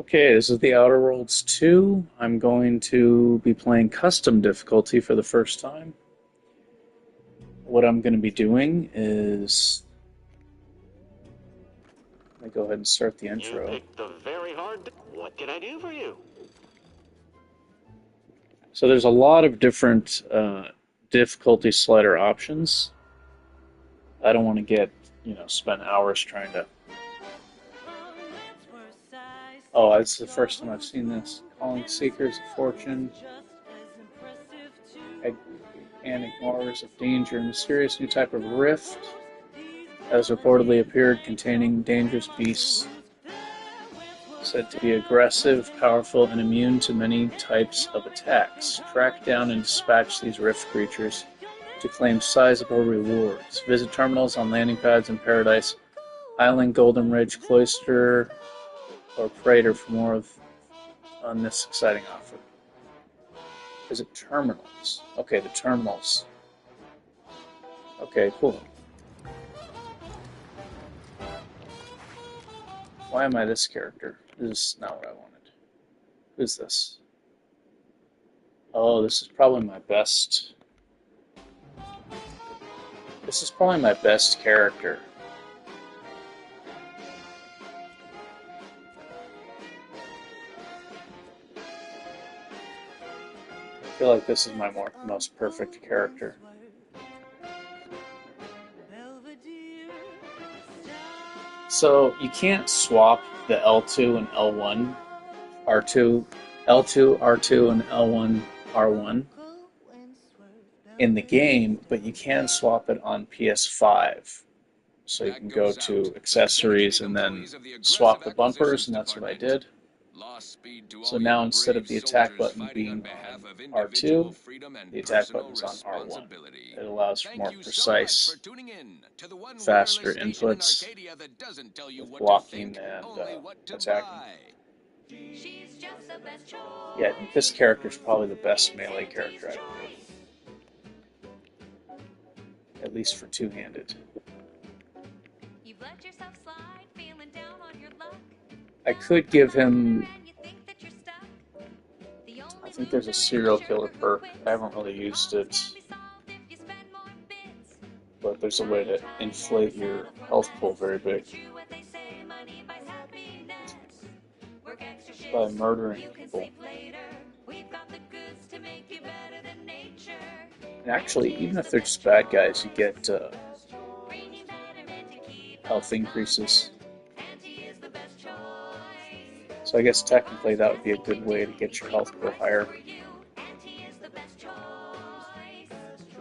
Okay, this is the Outer Worlds 2. I'm going to be playing custom difficulty for the first time. What I'm going to be doing is... Let me go ahead and start the You intro. picked the very hard. What can I do for you? So there's a lot of different difficulty slider options. I don't want to spend hours trying to... Oh, it's the first time I've seen this. Calling Seekers of Fortune and ignores of danger. A mysterious new type of rift has reportedly appeared containing dangerous beasts said to be aggressive, powerful, and immune to many types of attacks. Track down and dispatch these rift creatures to claim sizable rewards. Visit terminals on landing pads in Paradise Island, Golden Ridge, Cloister, or Prater for more on this exciting offer. Visit terminals. Okay, the terminals. Okay, cool. Why am I this character? This is not what I wanted. Who's this? Oh, this is probably my best. This is probably my best character. I feel like this is my most perfect character. So you can't swap the L2 and L1, R2, L2, R2, and L1, R1 in the game, but you can swap it on PS5. So you can go to accessories and then swap the bumpers, and that's what I did. So now instead of the attack button being on R2, the attack button is on R1. It allows for more precise, faster inputs with blocking and attacking. Yeah, this character is probably the best melee character I've played. At least for two-handed. I could give him... I think there's a serial killer perk. I haven't really used it. But there's a way to inflate your health pool very big. By murdering people. And actually, even if they're just bad guys, you get health increases. So I guess technically that would be a good way to get your health pool higher.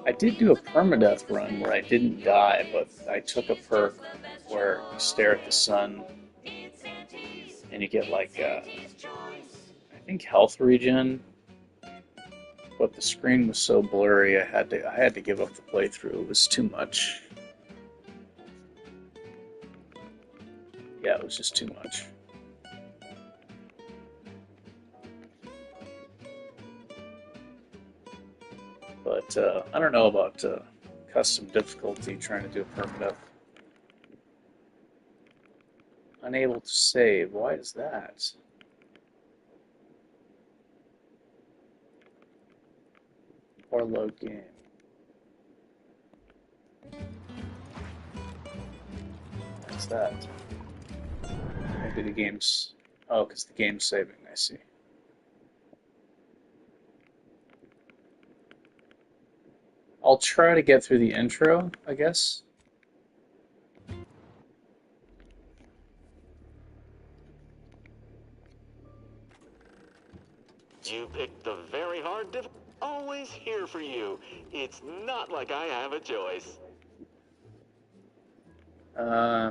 I did do a permadeath run where I didn't die, but I took a perk where you stare at the sun and you get like, I think health regen, but the screen was so blurry I had to give up the playthrough. It was too much. Yeah, it was just too much. But I don't know about custom difficulty trying to do a permadeath. Unable to save. Why is that? Or load game. What's that? Maybe the game's... Oh, because the game's saving, I see. I'll try to get through the intro, I guess. You picked the very hard. Always here for you. It's not like I have a choice.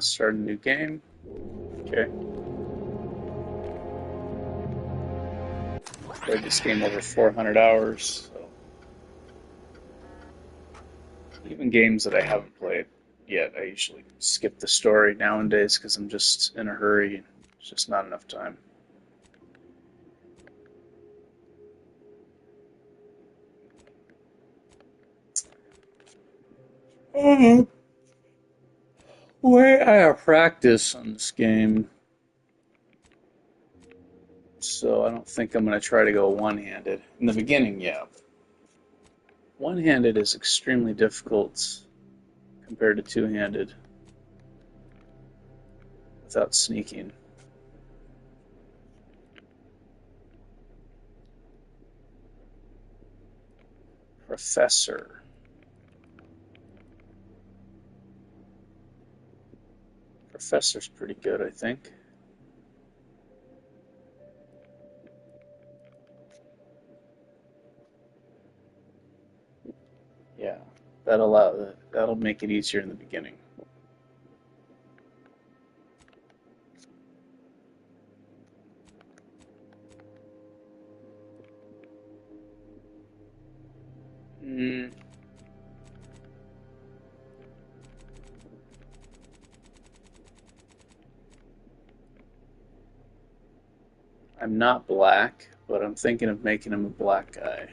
Start a new game. Okay. Played this game over 400 hours. So. Even games that I haven't played yet, I usually skip the story nowadays because I'm just in a hurry. It's just not enough time. Way I have practice on this game. So I don't think I'm going to try to go one-handed. In the beginning, yeah. One-handed is extremely difficult compared to two-handed without sneaking. Professor. Professor's pretty good, I think. Yeah, that'll make it easier in the beginning. Mm, I'm not black, but I'm thinking of making him a black guy.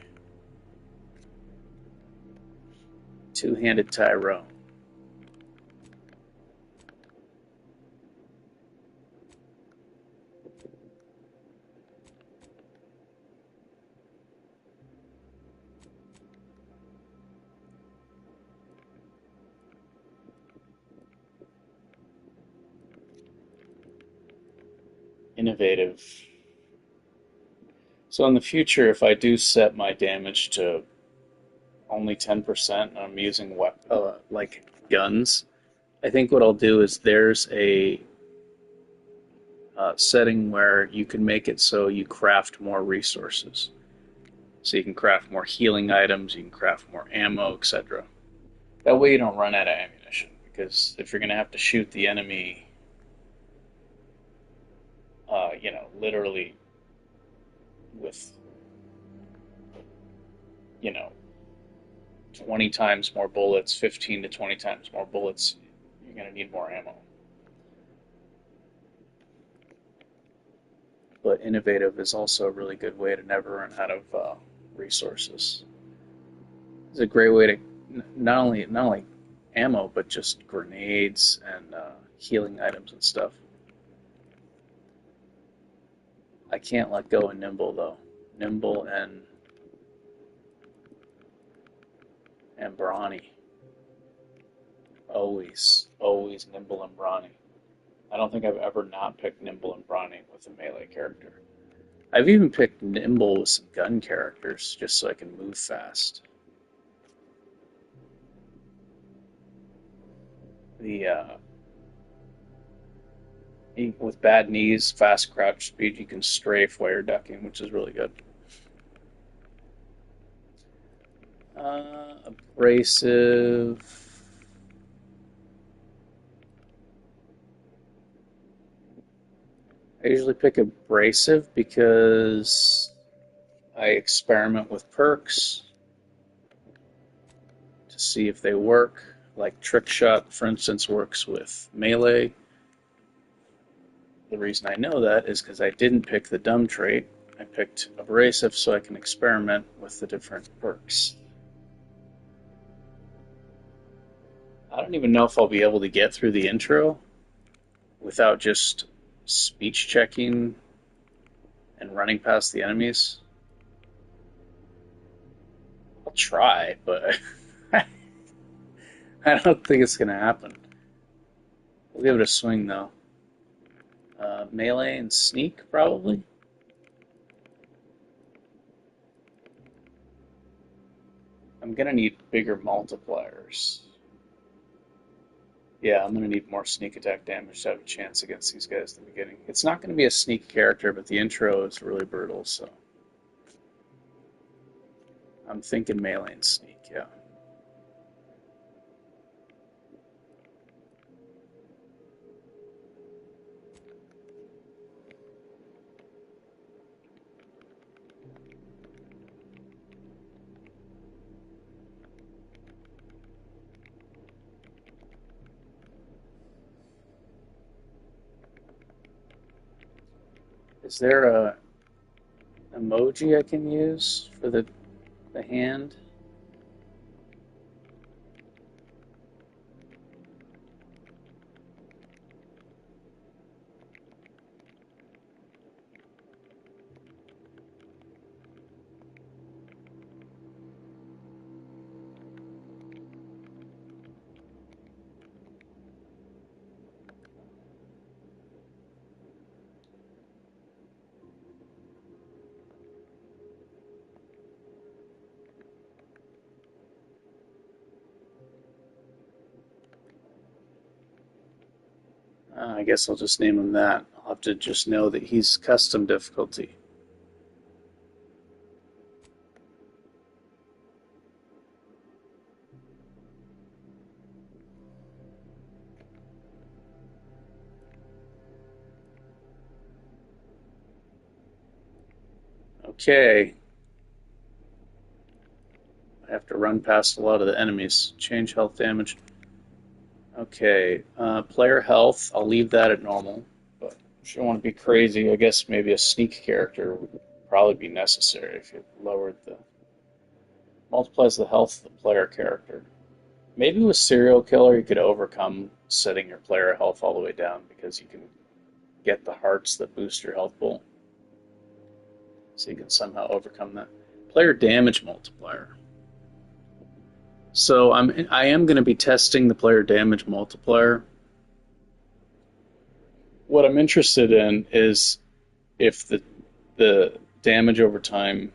Two-handed Tyrone. Innovative. So in the future, if I do set my damage to only 10% and I'm using like guns, I think what I'll do is there's a setting where you can make it so you craft more resources. So you can craft more healing items, you can craft more ammo, etc. That way you don't run out of ammunition. Because if you're going to have to shoot the enemy, literally with, you know, 20 times more bullets, 15 to 20 times more bullets, you're going to need more ammo. But innovative is also a really good way to never run out of resources. It's a great way to not only ammo, but just grenades and healing items and stuff. I can't let go of nimble though. Nimble and brawny. Always nimble and brawny. I don't think I've ever not picked nimble and brawny with a melee character. I've even picked nimble with some gun characters just so I can move fast. The with bad knees, fast crouch speed, you can strafe while you're ducking, which is really good. Abrasive. I usually pick abrasive because I experiment with perks to see if they work. Like trick shot, for instance, works with melee. The reason I know that is because I didn't pick the dumb trait. I picked abrasive so I can experiment with the different perks. I don't even know if I'll be able to get through the intro without just speech checking and running past the enemies. I'll try, but I don't think it's going to happen. We'll give it a swing, though. Melee and sneak, probably. I'm going to need bigger multipliers. Yeah, I'm going to need more sneak attack damage to have a chance against these guys in the beginning. It's not going to be a sneak character, but the intro is really brutal, so I'm thinking melee and sneak, yeah. Is there a emoji I can use for the hand? I guess I'll just name him that. I'll have to just know that he's custom difficulty. Okay. I have to run past a lot of the enemies. Change health damage. Okay. Player health, I'll leave that at normal. But if you want to be crazy, I guess maybe a sneak character would probably be necessary if you lowered the... Multiplies the health of the player character. Maybe with serial killer you could overcome setting your player health all the way down because you can get the hearts that boost your health pool. So you can somehow overcome that. Player damage multiplier. So I am going to be testing the player damage multiplier. What I'm interested in is if the damage over time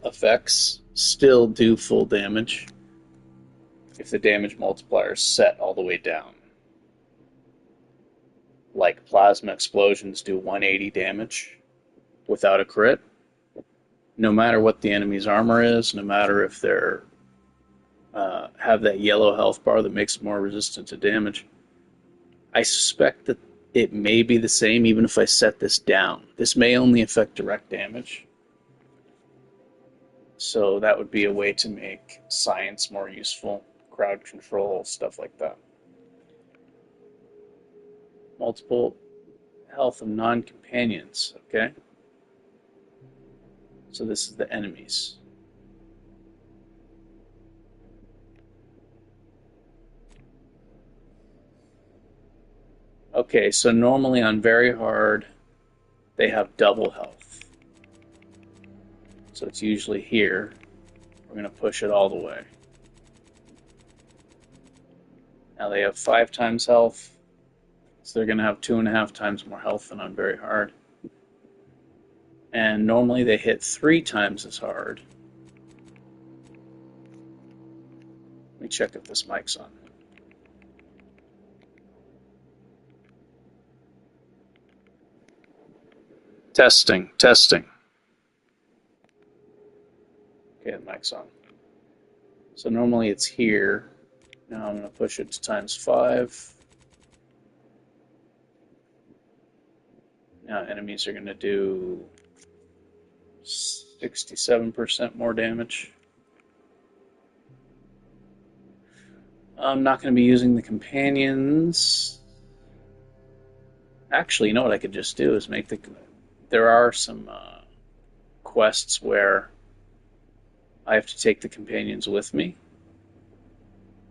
effects still do full damage if the damage multiplier is set all the way down. Like plasma explosions do 180 damage without a crit, no matter what the enemy's armor is, no matter if they're have that yellow health bar that makes them more resistant to damage. I suspect that it may be the same even if I set this down. This may only affect direct damage. So that would be a way to make science more useful, crowd control, stuff like that. Multiple health of non-companions, okay? So this is the enemies. Okay, so normally on very hard, they have double health. So it's usually here. We're going to push it all the way. Now they have 5 times health, so they're going to have 2.5 times more health than on very hard. And normally they hit 3 times as hard. Let me check if this mic's on. Testing, testing. Okay, the mic's on. So normally it's here. Now I'm going to push it to times 5. Now enemies are going to do 67% more damage. I'm not going to be using the companions. Actually, you know what I could just do is make the... There are some quests where I have to take the companions with me.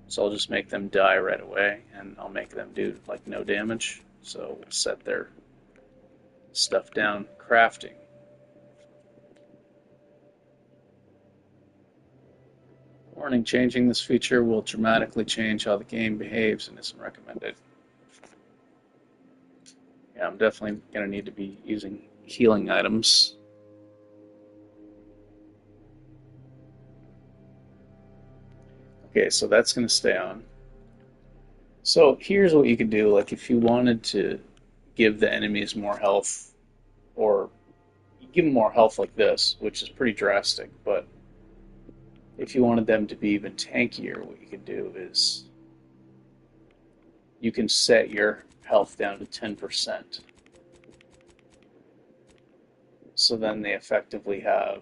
So I'll just make them die right away, and I'll make them do like no damage. So we'll set their stuff down. Crafting. Warning, changing this feature will dramatically change how the game behaves and isn't recommended. Yeah, I'm definitely going to need to be using healing items. Okay, so that's going to stay on. So here's what you could do. Like if you wanted to give the enemies more health, or you give them more health like this, which is pretty drastic, but if you wanted them to be even tankier, what you could do is you can set your health down to 10%. So then they effectively have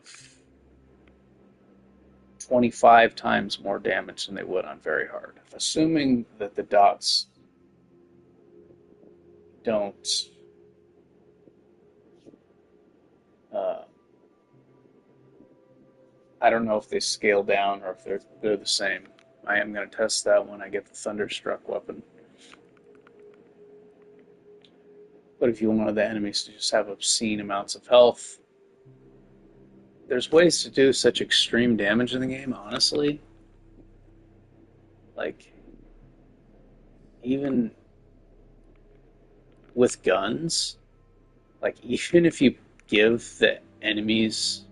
25 times more damage than they would on very hard. Assuming that the dots don't I don't know if they scale down or if they're the same. I am going to test that when I get the Thunderstruck weapon. But if you wanted the enemies to just have obscene amounts of health, there's ways to do such extreme damage in the game, honestly. Like, even with guns, like, even if you give the enemies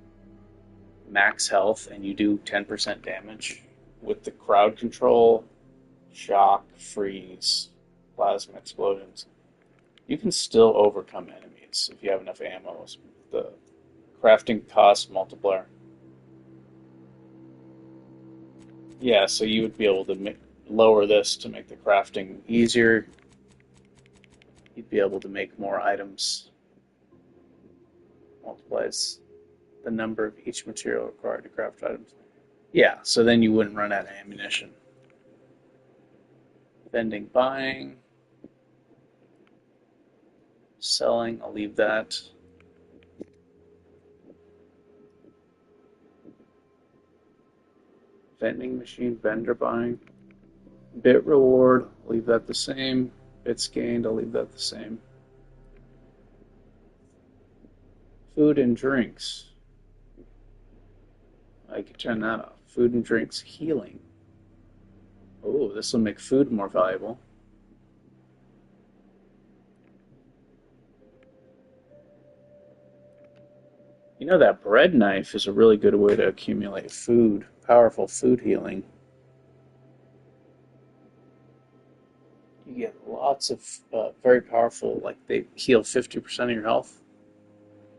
max health and you do 10% damage with the crowd control, shock, freeze, plasma explosions. You can still overcome enemies if you have enough ammo. The crafting cost multiplier. Yeah, so you would be able to lower this to make the crafting easier. You'd be able to make more items. Multiplies the number of each material required to craft items. Yeah, so then you wouldn't run out of ammunition. Vending, buying, selling, I'll leave that. Vending machine, vendor buying. Bit reward, I'll leave that the same. Bits gained, I'll leave that the same. Food and drinks. I can turn that off. Food and drinks, healing. Oh, this will make food more valuable. You know, that bread knife is a really good way to accumulate food. Powerful food healing. You get lots of very powerful, like they heal 50% of your health.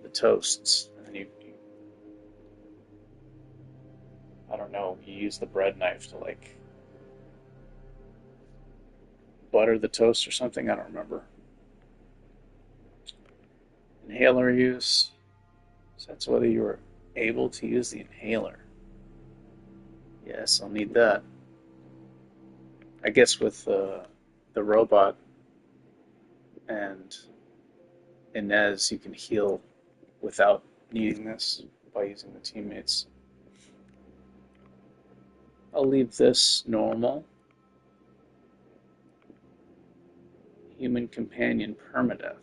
The toasts. And then I don't know, you use the bread knife to like butter the toast or something. I don't remember. Inhaler use. So that's whether you were able to use the inhaler. Yes, I'll need that. I guess with the robot and Inez, you can heal without needing this by using the teammates. I'll leave this normal. Human companion permadeath.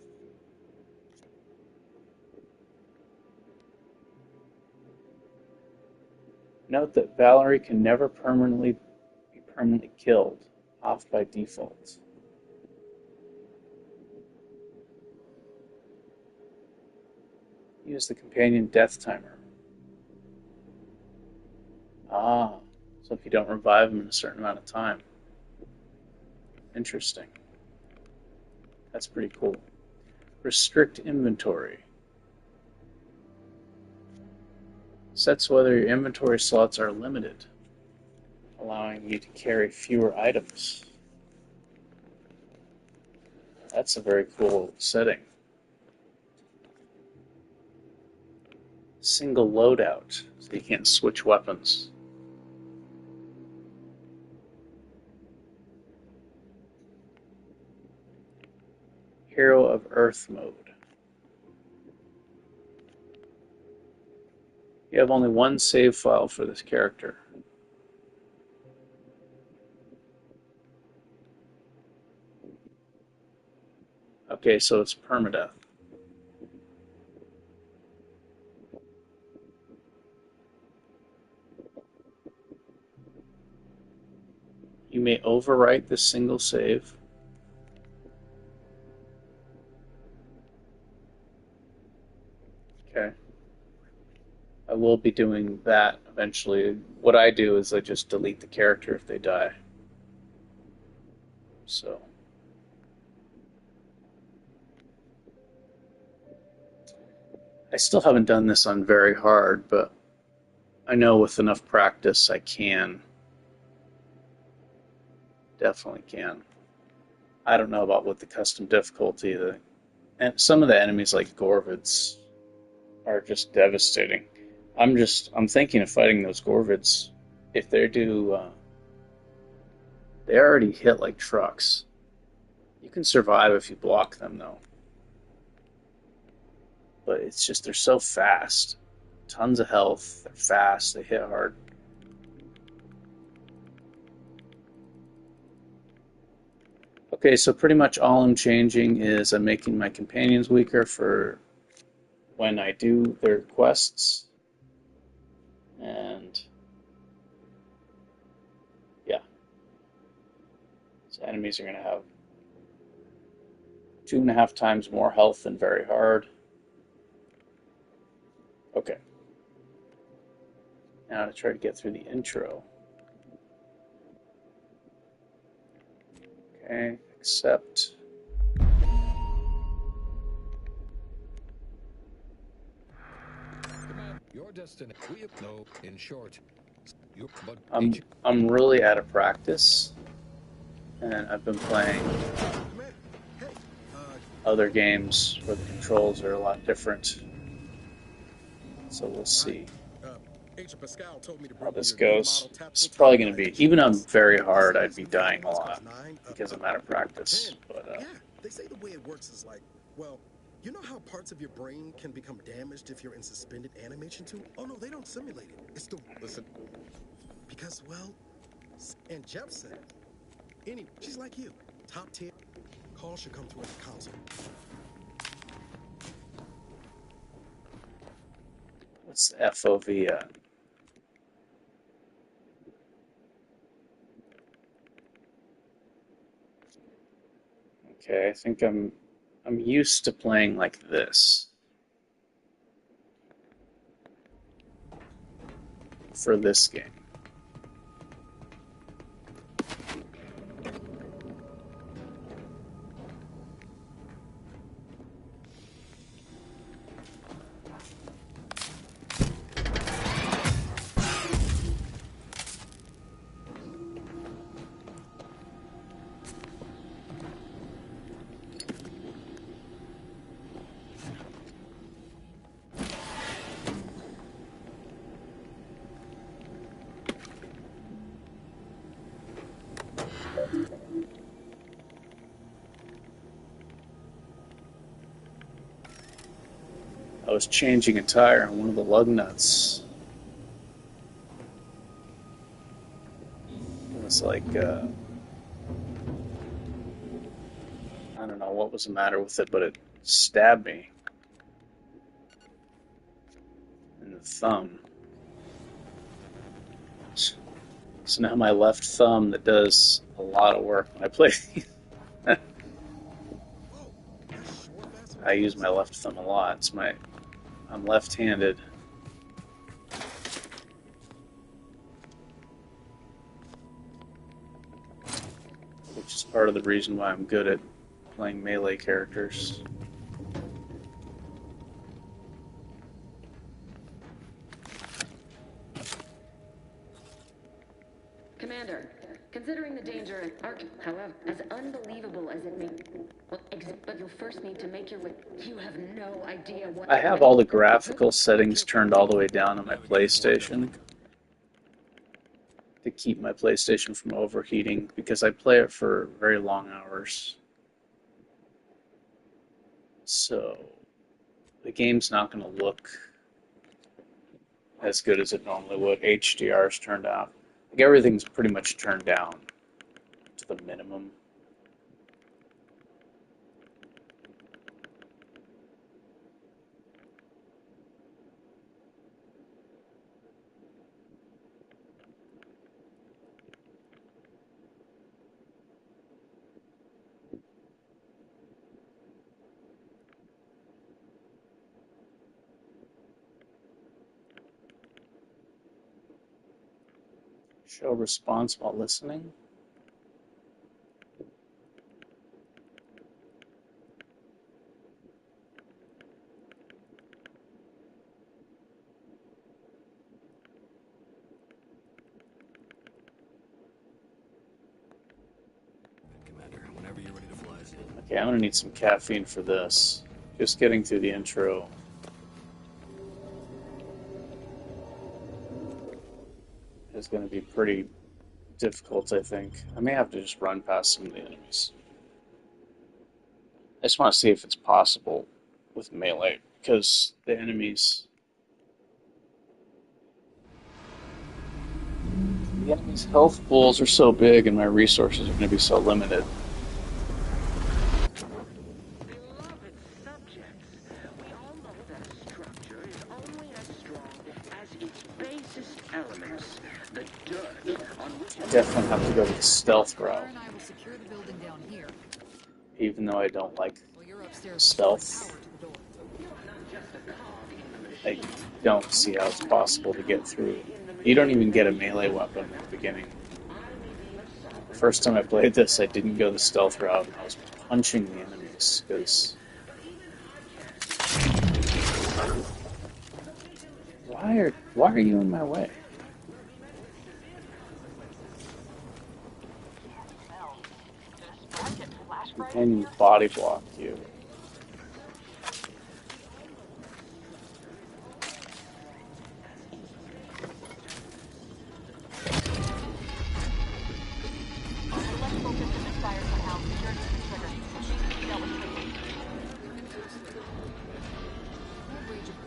Note that Valerie can never be permanently killed, off by default. Use the companion death timer. Ah, so if you don't revive them in a certain amount of time. Interesting. That's pretty cool. Restrict inventory. Sets whether your inventory slots are limited, allowing you to carry fewer items. That's a very cool setting. Single loadout, so you can't switch weapons. Hero of Earth mode. You have only one save file for this character. Okay, so it's permadeath. You may overwrite this single save. Okay. I will be doing that eventually. What I do is I just delete the character if they die. So I still haven't done this on very hard, but I know with enough practice I can. Definitely can. I don't know about what the custom difficulty, and some of the enemies like Gorvids are just devastating. I'm thinking of fighting those Gorvids. If they do, they already hit like trucks. You can survive if you block them though. But it's just they're so fast. Tons of health. They're fast. They hit hard. Okay, so pretty much all I'm changing is I'm making my companions weaker for when I do their quests. And yeah, so enemies are going to have 2.5 times more health than very hard. Okay. Now to try to get through the intro. Okay, Accept. Your destiny. We have no, in short. I'm really out of practice, and I've been playing other games where the controls are a lot different. So we'll see how this goes. It's probably going to be, even on very hard, I'd be dying a lot because I'm out of practice. But yeah, they say the way it works is like, well, you know how parts of your brain can become damaged if you're in suspended animation too? Oh no, they don't simulate it. It's the listen. Because well, and Jeff said, anyway, she's like you, top tier. Call should come to her console. what's the FOV at? Okay, I think I'm used to playing like this for this game. I was changing a tire on one of the lug nuts. It was like, I don't know what was the matter with it, but it stabbed me in the thumb. So now my left thumb that does a lot of work when I play. I use my left thumb a lot. I'm left-handed. Which is part of the reason why I'm good at playing melee characters. Commander, considering the danger in however, as unbelievable as it may be, but you'll first need to make your way. You have no idea what. I have all the graphical settings turned all the way down on my PlayStation to keep my PlayStation from overheating because I play it for very long hours. So the game's not going to look as good as it normally would. HDR is turned off. Like everything's pretty much turned down to the minimum. Show response while listening. Commander, whenever you're ready to fly us in. Okay, I'm going to need some caffeine for this. Just getting through the intro is going to be pretty difficult, I think. I may have to just run past some of the enemies. I just want to see if it's possible with melee, because the enemies' health pools are so big and my resources are going to be so limited. Beloved subjects, we all know that a structure is only as strong as its basest elements, the dirt on which I definitely have to go the stealth route, and I will secure the building down here. even though I don't like While you're upstairs, stealth. power to the door. I don't see how it's possible to get through. You don't even get a melee weapon at the beginning. first time I played this, I didn't go the stealth route, and I was punching the enemies, because... Why are you in my way? Companion body block you.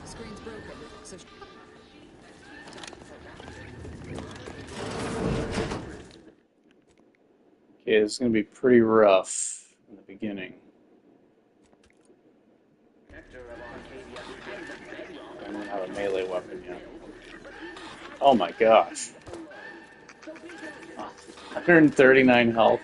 Screen's broken. So Okay, it's going to be pretty rough in the beginning. I don't have a melee weapon yet. Oh my gosh. 139 health.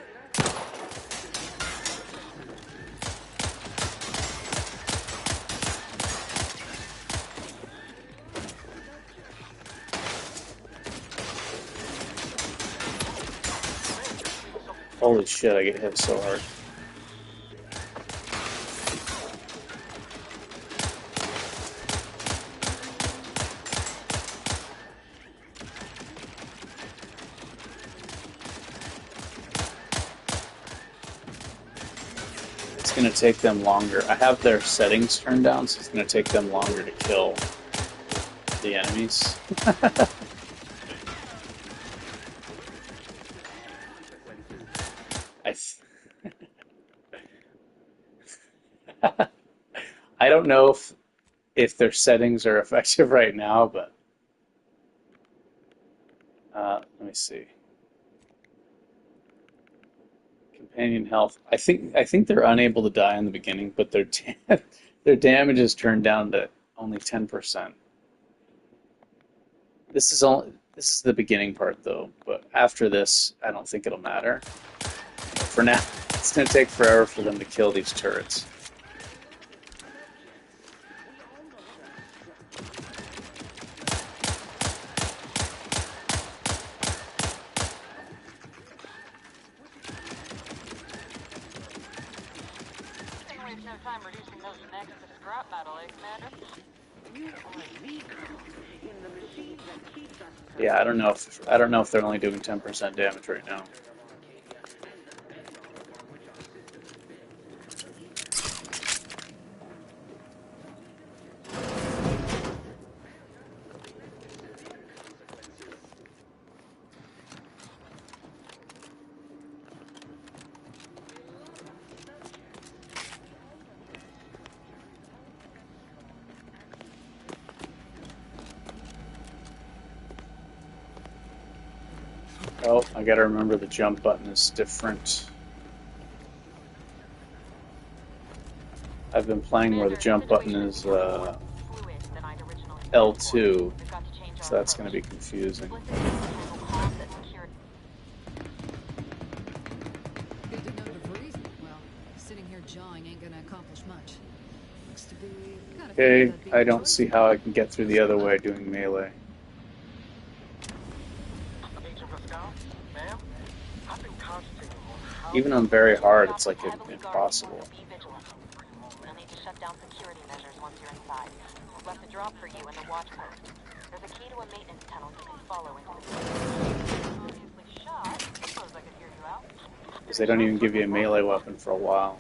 Holy shit, I get hit so hard. It's going to take them longer. I have their settings turned down, so it's going to take them longer to kill the enemies. I don't know if their settings are effective right now, but let me see. Companion health. I think they're unable to die in the beginning, but their damage is turned down to only 10%. This is the beginning part though, but after this, I don't think it'll matter. For now, it's going to take forever for them to kill these turrets. Yeah, I don't know if they're only doing 10% damage right now. Oh, I gotta remember the jump button is different. I've been playing where the jump button is L2, so that's gonna be confusing. good to know to breathe. Well, sitting here jawing ain't gonna accomplish much. Looks to be kind of Okay, I don't see how I can get through the other way doing melee. Even on very hard, it's like impossible. You'll need to shut down security measures once you're inside. We've left a drop for you in the watch post. There's a key to a maintenance tunnel you can follow into the building. Obviously shot. Suppose I could hear you out. Because they don't even give you a melee weapon for a while.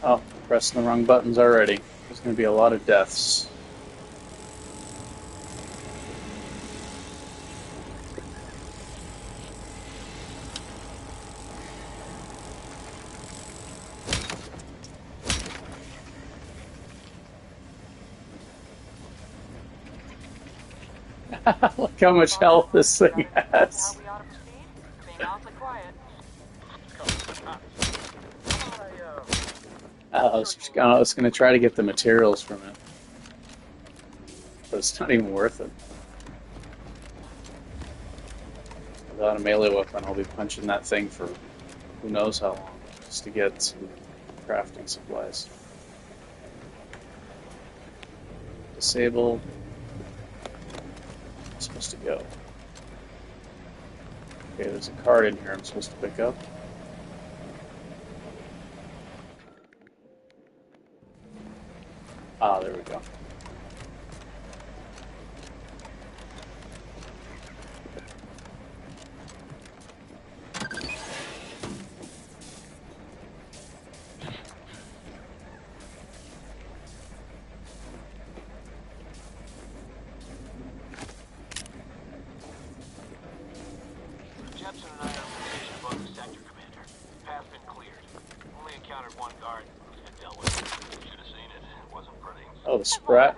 Oh, pressing the wrong buttons already. There's going to be a lot of deaths. Look how much health this thing has. I was going to try to get the materials from it, but it's not even worth it. Without a melee weapon, I'll be punching that thing for who knows how long, just to get some crafting supplies. disabled. I'm supposed to go. Okay, there's a card in here I'm supposed to pick up. Ah, there we go. Jepson and I are in position above the sector, Commander. Path's been cleared. Only encountered one guard who's been dealt with. Should have seen it. It wasn't pretty. Oh, the Sprat.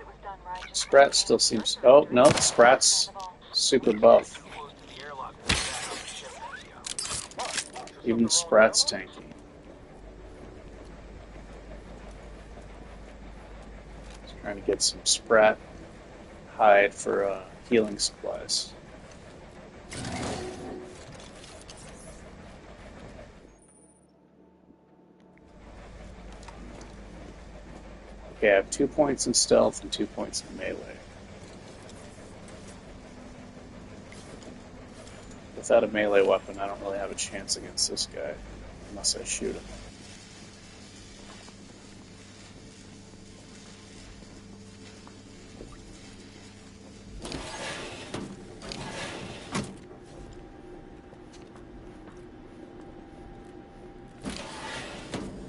Sprat still seems... Oh, no, Sprat's super buff. Close to the airlock for that on the ship, Ezio. Even the Sprat's tanky. Just trying to get some Sprat hide for healing supplies. Okay, I have 2 points in stealth and 2 points in melee. Without a melee weapon, I don't really have a chance against this guy, unless I shoot him.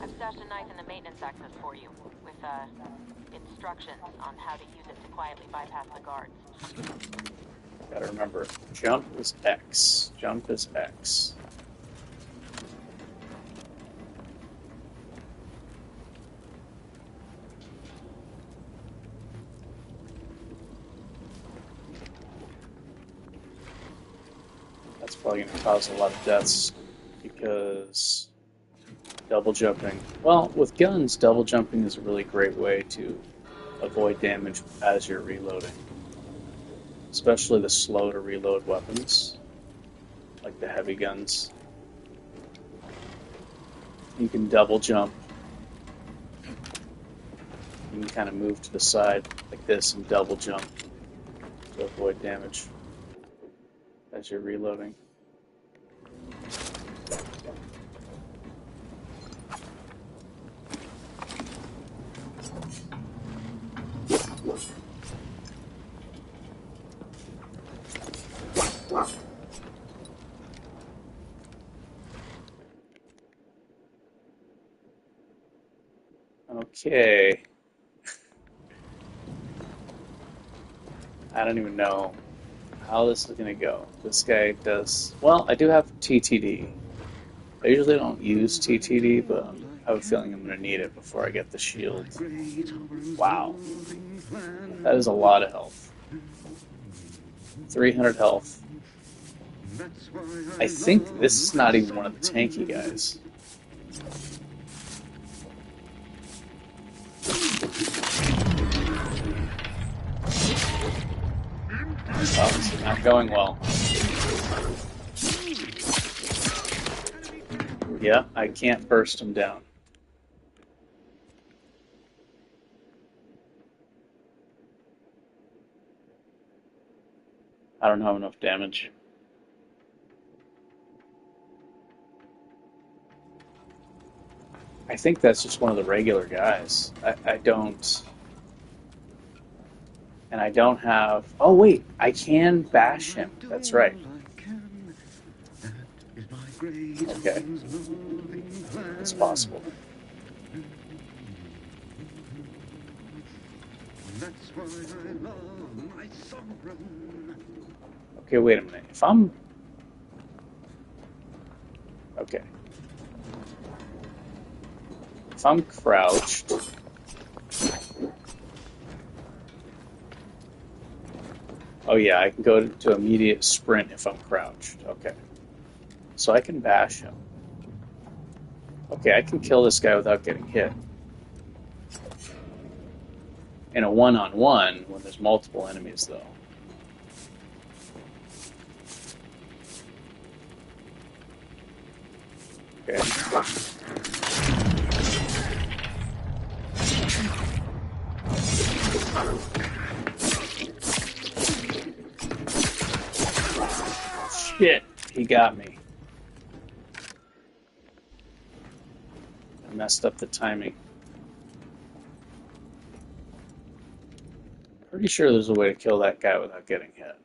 I've stashed a knife in the maintenance access for you, with, instructions on how to use it to quietly bypass the guards. Gotta remember, jump is X. Jump is X. That's probably going to cause a lot of deaths because double jumping. Well, with guns, double jumping is a really great way to avoid damage as you're reloading. Especially the slow to reload weapons, like the heavy guns. You can double jump. You can kind of move to the side like this and double jump to avoid damage as you're reloading. Okay. I don't even know how this is going to go. This guy does... Well, I do have TTD. I usually don't use TTD, but I have a feeling I'm going to need it before I get the shield. Wow. That is a lot of health. 300 health. I think this is not even one of the tanky guys. Obviously not going well. Yeah, I can't burst him down. I don't have enough damage. I think that's just one of the regular guys. I don't... And I don't have... Oh, wait. I can bash him. That's right. Okay. It's possible. Okay, wait a minute. If I'm... Okay. If I'm crouched... Oh yeah, I can go to immediate sprint if I'm crouched. Okay. So I can bash him. Okay, I can kill this guy without getting hit. In a one-on-one, when there's multiple enemies, though. Okay. got me. I messed up the timing. Pretty sure there's a way to kill that guy without getting hit.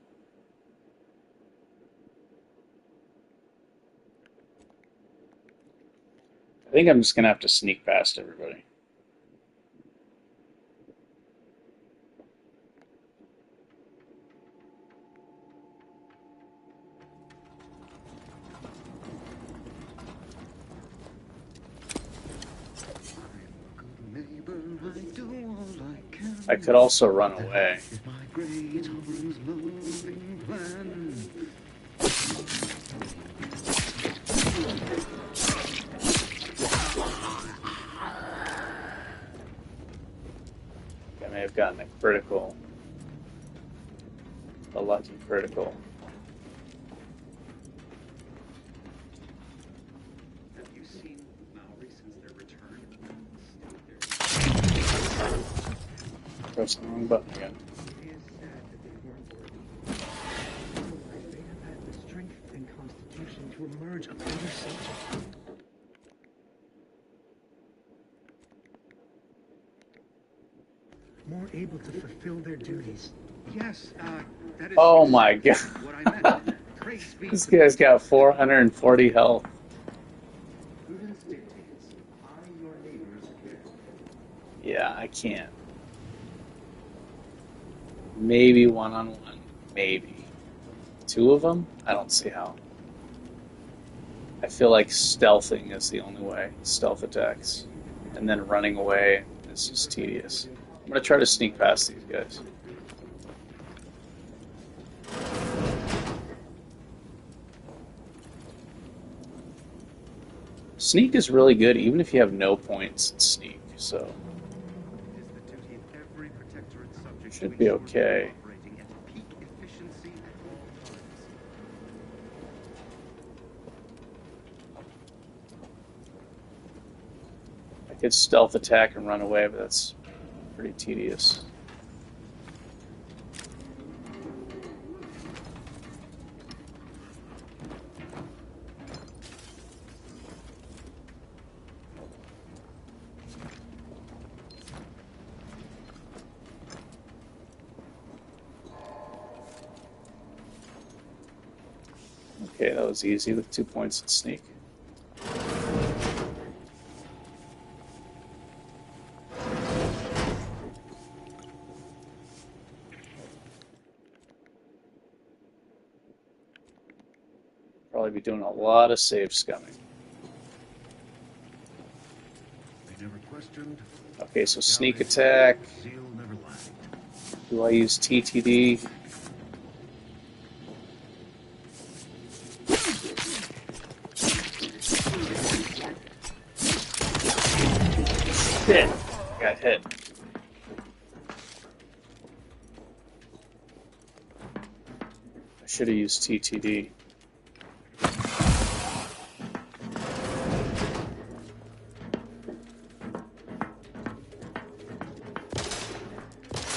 I think I'm just going to have to sneak past everybody. I could also run away. I may have gotten a critical, a lucky critical. Have you seen Maori since their return? Press the wrong button again. It is sad that they weren't worthy. Otherwise, they have had the strength and constitution to emerge a better subject. More able to fulfill their duties. Yes, that is Oh my god. what I meant. Praise be This to guy's got 440 health. Prudence dictates, eye your neighbor's care. Yeah, I can't. Maybe one-on-one. Maybe. Two of them? I don't see how. I feel like stealthing is the only way. Stealth attacks. And then running away is just tedious. I'm going to try to sneak past these guys. Sneak is really good even if you have no points in sneak, so It is the duty of every protectorate subject should to be ensure they are okay. operating at peak efficiency at all times. I could stealth attack and run away, but that's pretty tedious. Okay, that was easy with 2 points in sneak. Probably be doing a lot of save scumming. They never questioned. Okay, so sneak attack. Zeal never lacked. Do I use TTD? Shit! Got hit. I should have used TTD.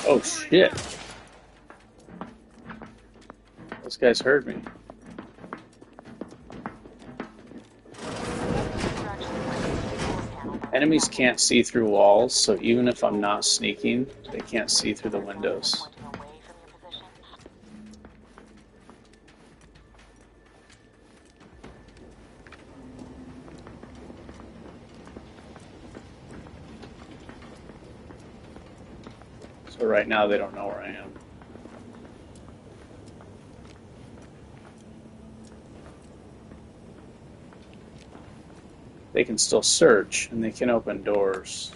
Oh shit! Those guys heard me. Enemies can't see through walls, so even if I'm not sneaking, they can't see through the windows. So right now they don't know where I am. They can still search, and they can open doors,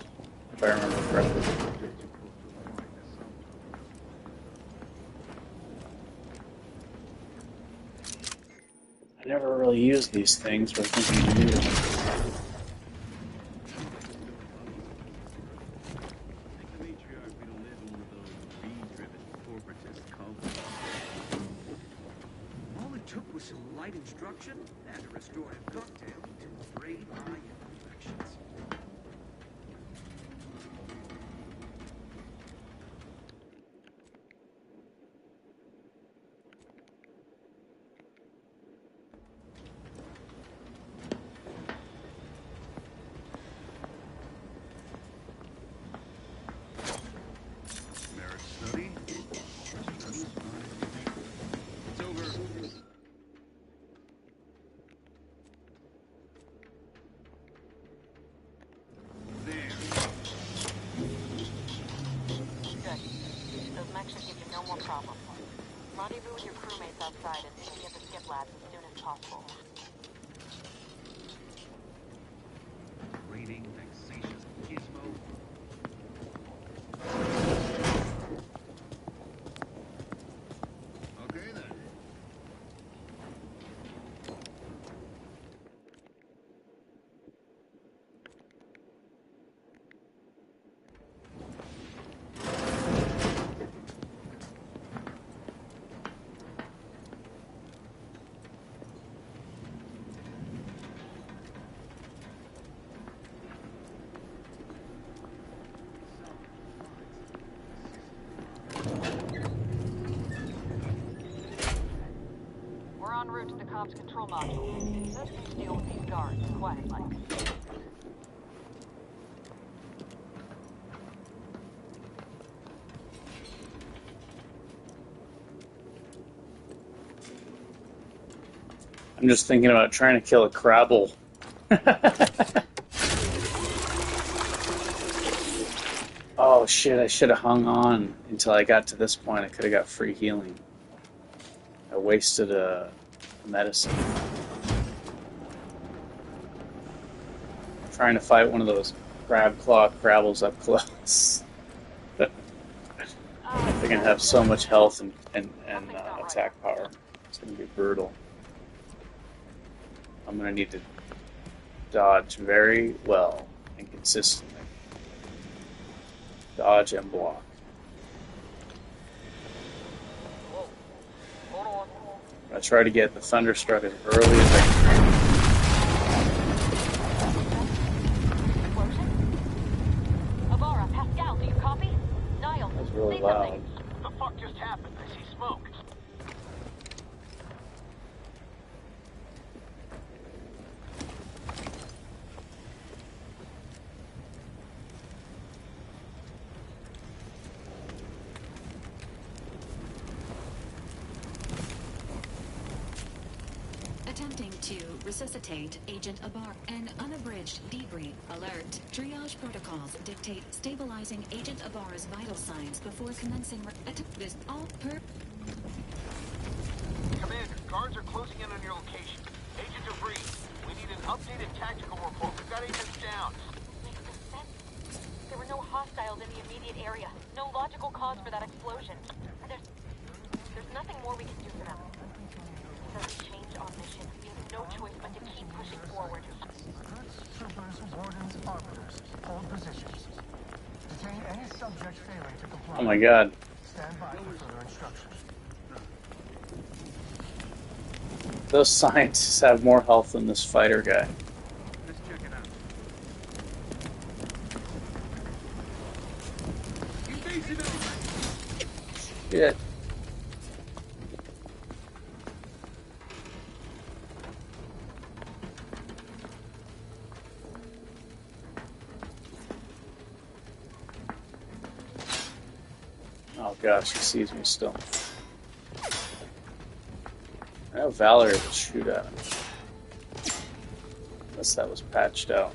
if I remember correctly. I never really used these things, but I think I need them. The matriarch will live one of those greed-driven corporatist cults. All it took was some light instruction and a restorative cocktail to braid eye imperfections. problem. Rendezvous with your crewmates outside and meet me at the skip labs as soon as possible. Rating vexatious gizmo. Okay then. We're en route to the comms control module. Let's just deal with these guards, quiet-like. I'm just thinking about trying to kill a crabble. Oh shit, I should have hung on until I got to this point. I could have got free healing. I wasted a medicine. Trying to fight one of those crab claw crabbles up close. They're gonna have so much health and attack power. It's gonna be brutal. I'm gonna need to dodge very well and consistently. Dodge and block. I try to get the Thunderstruck as early as I can. Avara, Pascal, do you copy? Niall, That was really say loud. something. The fuck just happened? I see smoke. Attempting to resuscitate Agent Abar. An unabridged debrief alert. Triage protocols dictate stabilizing Agent Abar's vital signs before commencing this all per. Commander, guards are closing in on your location. Agent Debris, we need an updated tactical report. We've got agents down. Makes no sense. There were no hostiles in the immediate area. No logical cause for that explosion. There's nothing more we can do for them. If there's a change on mission, we have no choice but to keep pushing forward. Troopers, wardens, arbiters, hold positions. Detain any subject failing to comply. Oh my god. Stand by for further instructions. Those scientists have more health than this fighter guy. Let's check it out. Shit. Oh gosh, he sees me still. I know Valerie will shoot at him. Unless that was patched out.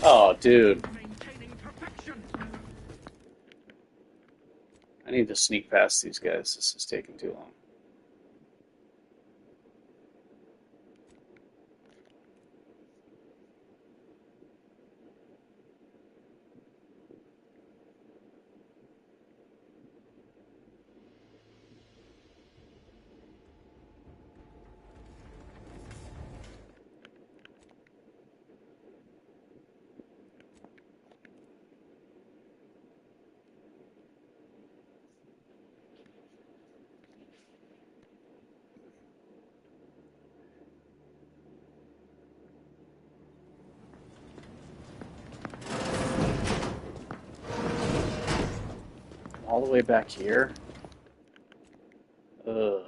Oh, dude. I need to sneak past these guys. This is taking too long. All the way back here? Ugh.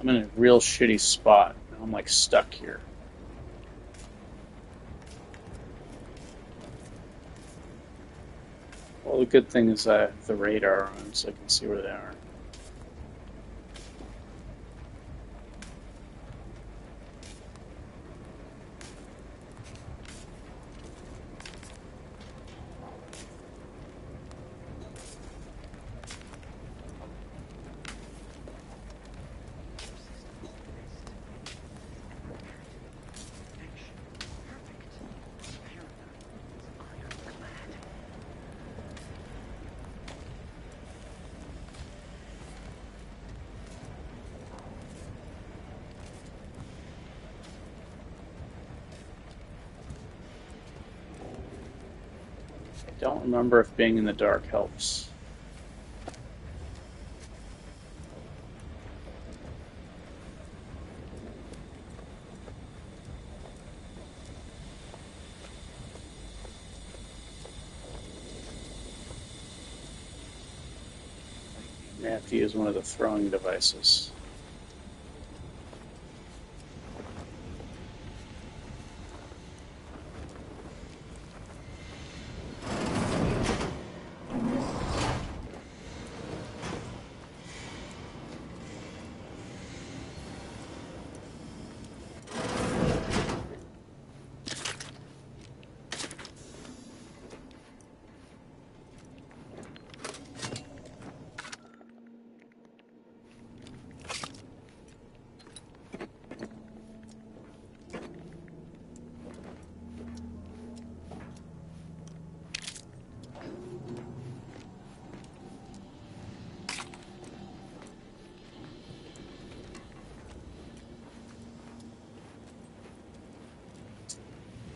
I'm in a real shitty spot. I'm like stuck here. Well, the good thing is I have the radar on, so I can see where they are. I don't remember if being in the dark helps. I have to use one of the throwing devices.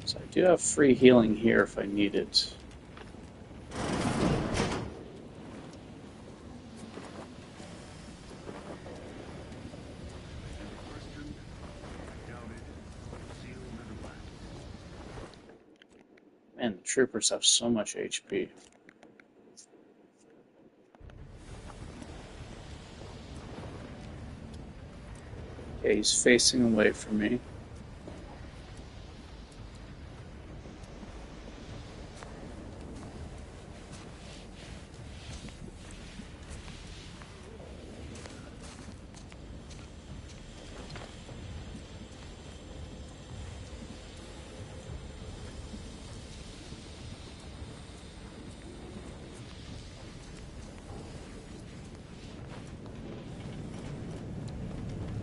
So I do have free healing here if I need it. Man, the troopers have so much HP. Okay, he's facing away from me.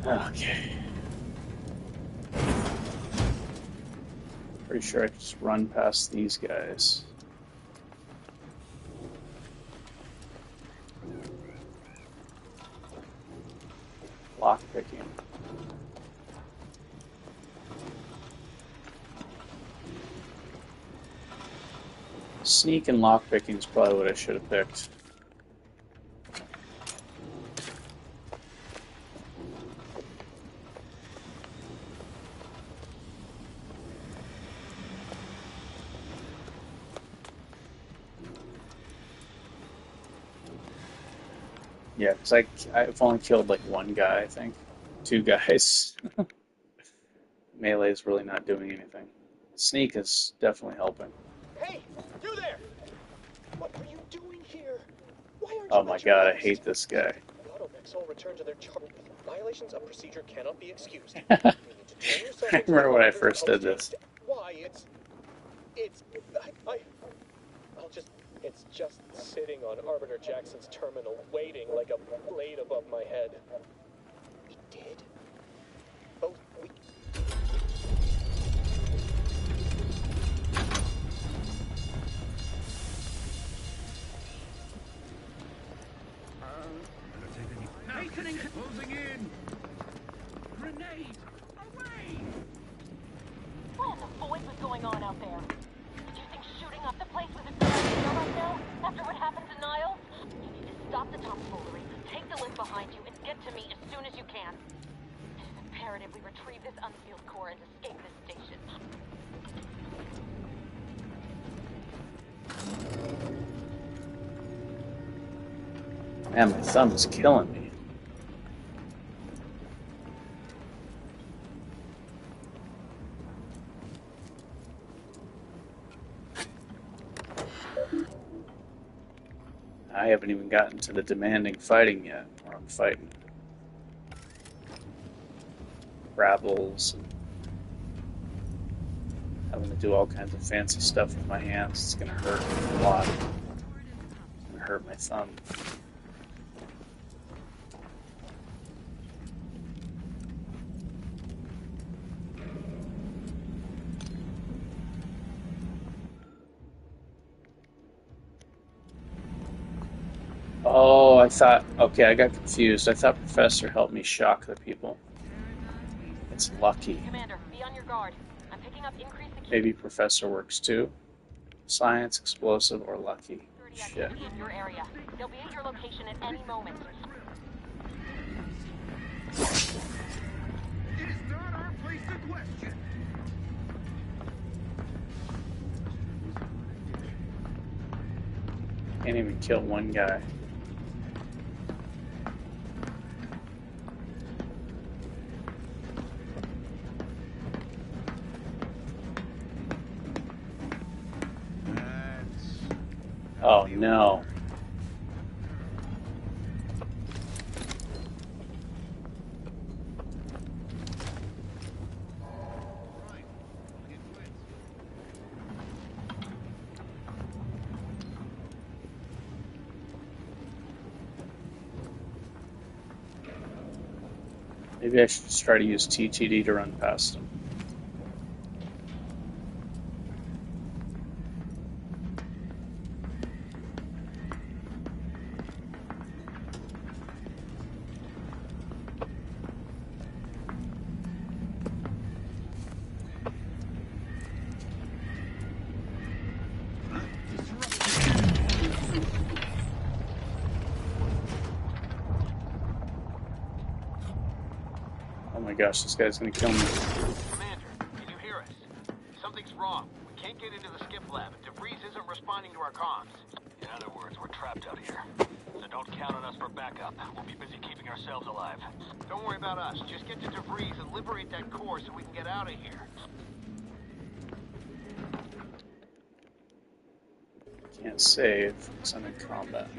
Okay. Pretty sure I can just run past these guys. Lockpicking. Sneak and lockpicking is probably what I should have picked. Yeah, because I've only killed like one guy, I think. Two guys. Melee is really not doing anything. Sneak is definitely helping. Hey, you there! What are you doing here? Why aren't Oh you my at your god, I post? hate this guy. The automechs all return to their charge. Violations of procedure cannot be excused. I You need to turn yourself into the remember when I Arbiter's first did post this. haste. Why? It's just sitting on Arbiter Jackson's terminal, waiting like a blade above my head. He did? Both we... Hastening, closing in. Grenade! Away! What in the void was going on out there? Did you think shooting up the place was a good idea right now? After what happened to Niles? You need to stop the tomfoolery, take the lift behind you, and get to me as soon as you can. It is imperative we retrieve this unsealed core and escape this station. Man, my thumb is killing me. I haven't even gotten to the demanding fighting yet, where I'm fighting grapples and having to do all kinds of fancy stuff with my hands. It's gonna hurt a lot. It's gonna hurt my thumb. Oh, I thought, okay, I got confused. I thought Professor helped me shock the people. It's Lucky. Commander, be on your guard. I'm picking up increased security Maybe Professor works too. Science, explosive, or Lucky. Shit. activity in your area. They'll be at your location at any moment. It is not our place to question. Can't even kill one guy. Oh no. Maybe I should just try to use TTD to run past him. Oh my gosh, this guy's gonna kill me. Commander, can you hear us? Something's wrong. We can't get into the skip lab. DeVries isn't responding to our comms. In other words, we're trapped out here. So don't count on us for backup. We'll be busy keeping ourselves alive. Don't worry about us. Just get to DeVries and liberate that core so we can get out of here. Can't save because I'm in combat.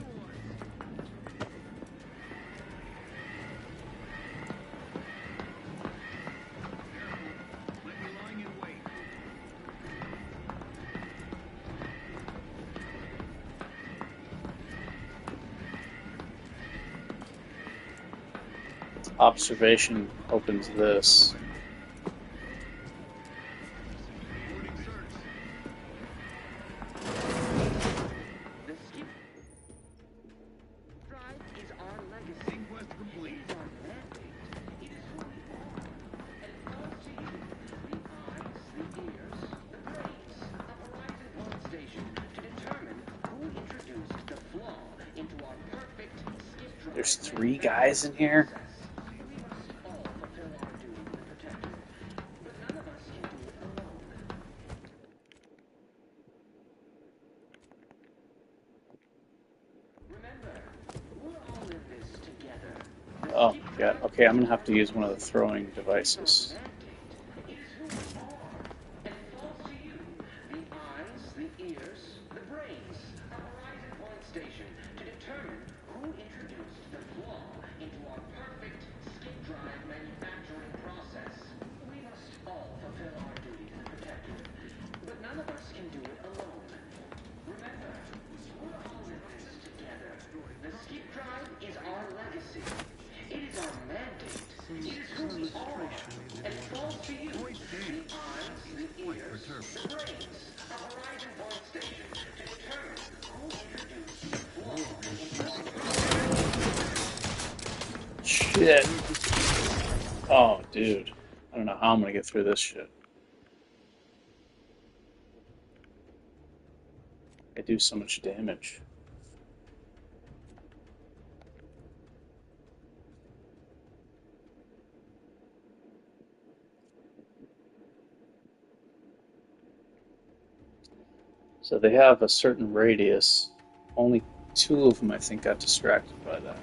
Observation opens this. The skip drive is our legacy. Quest complete. It is our mandate. It is who we are. And it calls to you, the eyes, the ears, the brains of Horizon Point Station to determine who introduced the flaw into our perfect skip drive. There's 3 guys in here. We must all fulfill our duty to the Protector, but none of us can do it alone. Remember, we're all in this Oh, God. Okay, I'm going to have to use one of the throwing devices. It is who we are, and it falls to you. The eyes, the ears, the brains, a horizon point station to determine who introduced the flaw into our perfect skip drive manufacturing process. We must all fulfill our duty to the Protectorate, but none of us can do it alone. Remember, we're all in this together. The skip drive is our legacy. It is our mandate. It is who we are. And it falls to you. The eyes, the ears, the brains, a horizon point station to determine who introduced the flaw into our Shit. Oh, dude. I don't know how I'm going to get through this shit. I do so much damage. So they have a certain radius. Only 2 of them, I think, got distracted by that.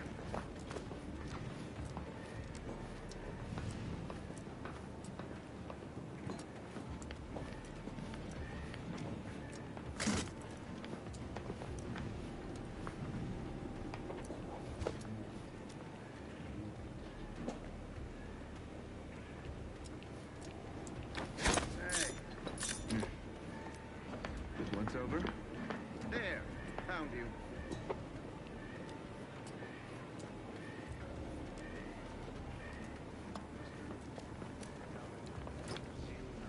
This one's over. There, found you.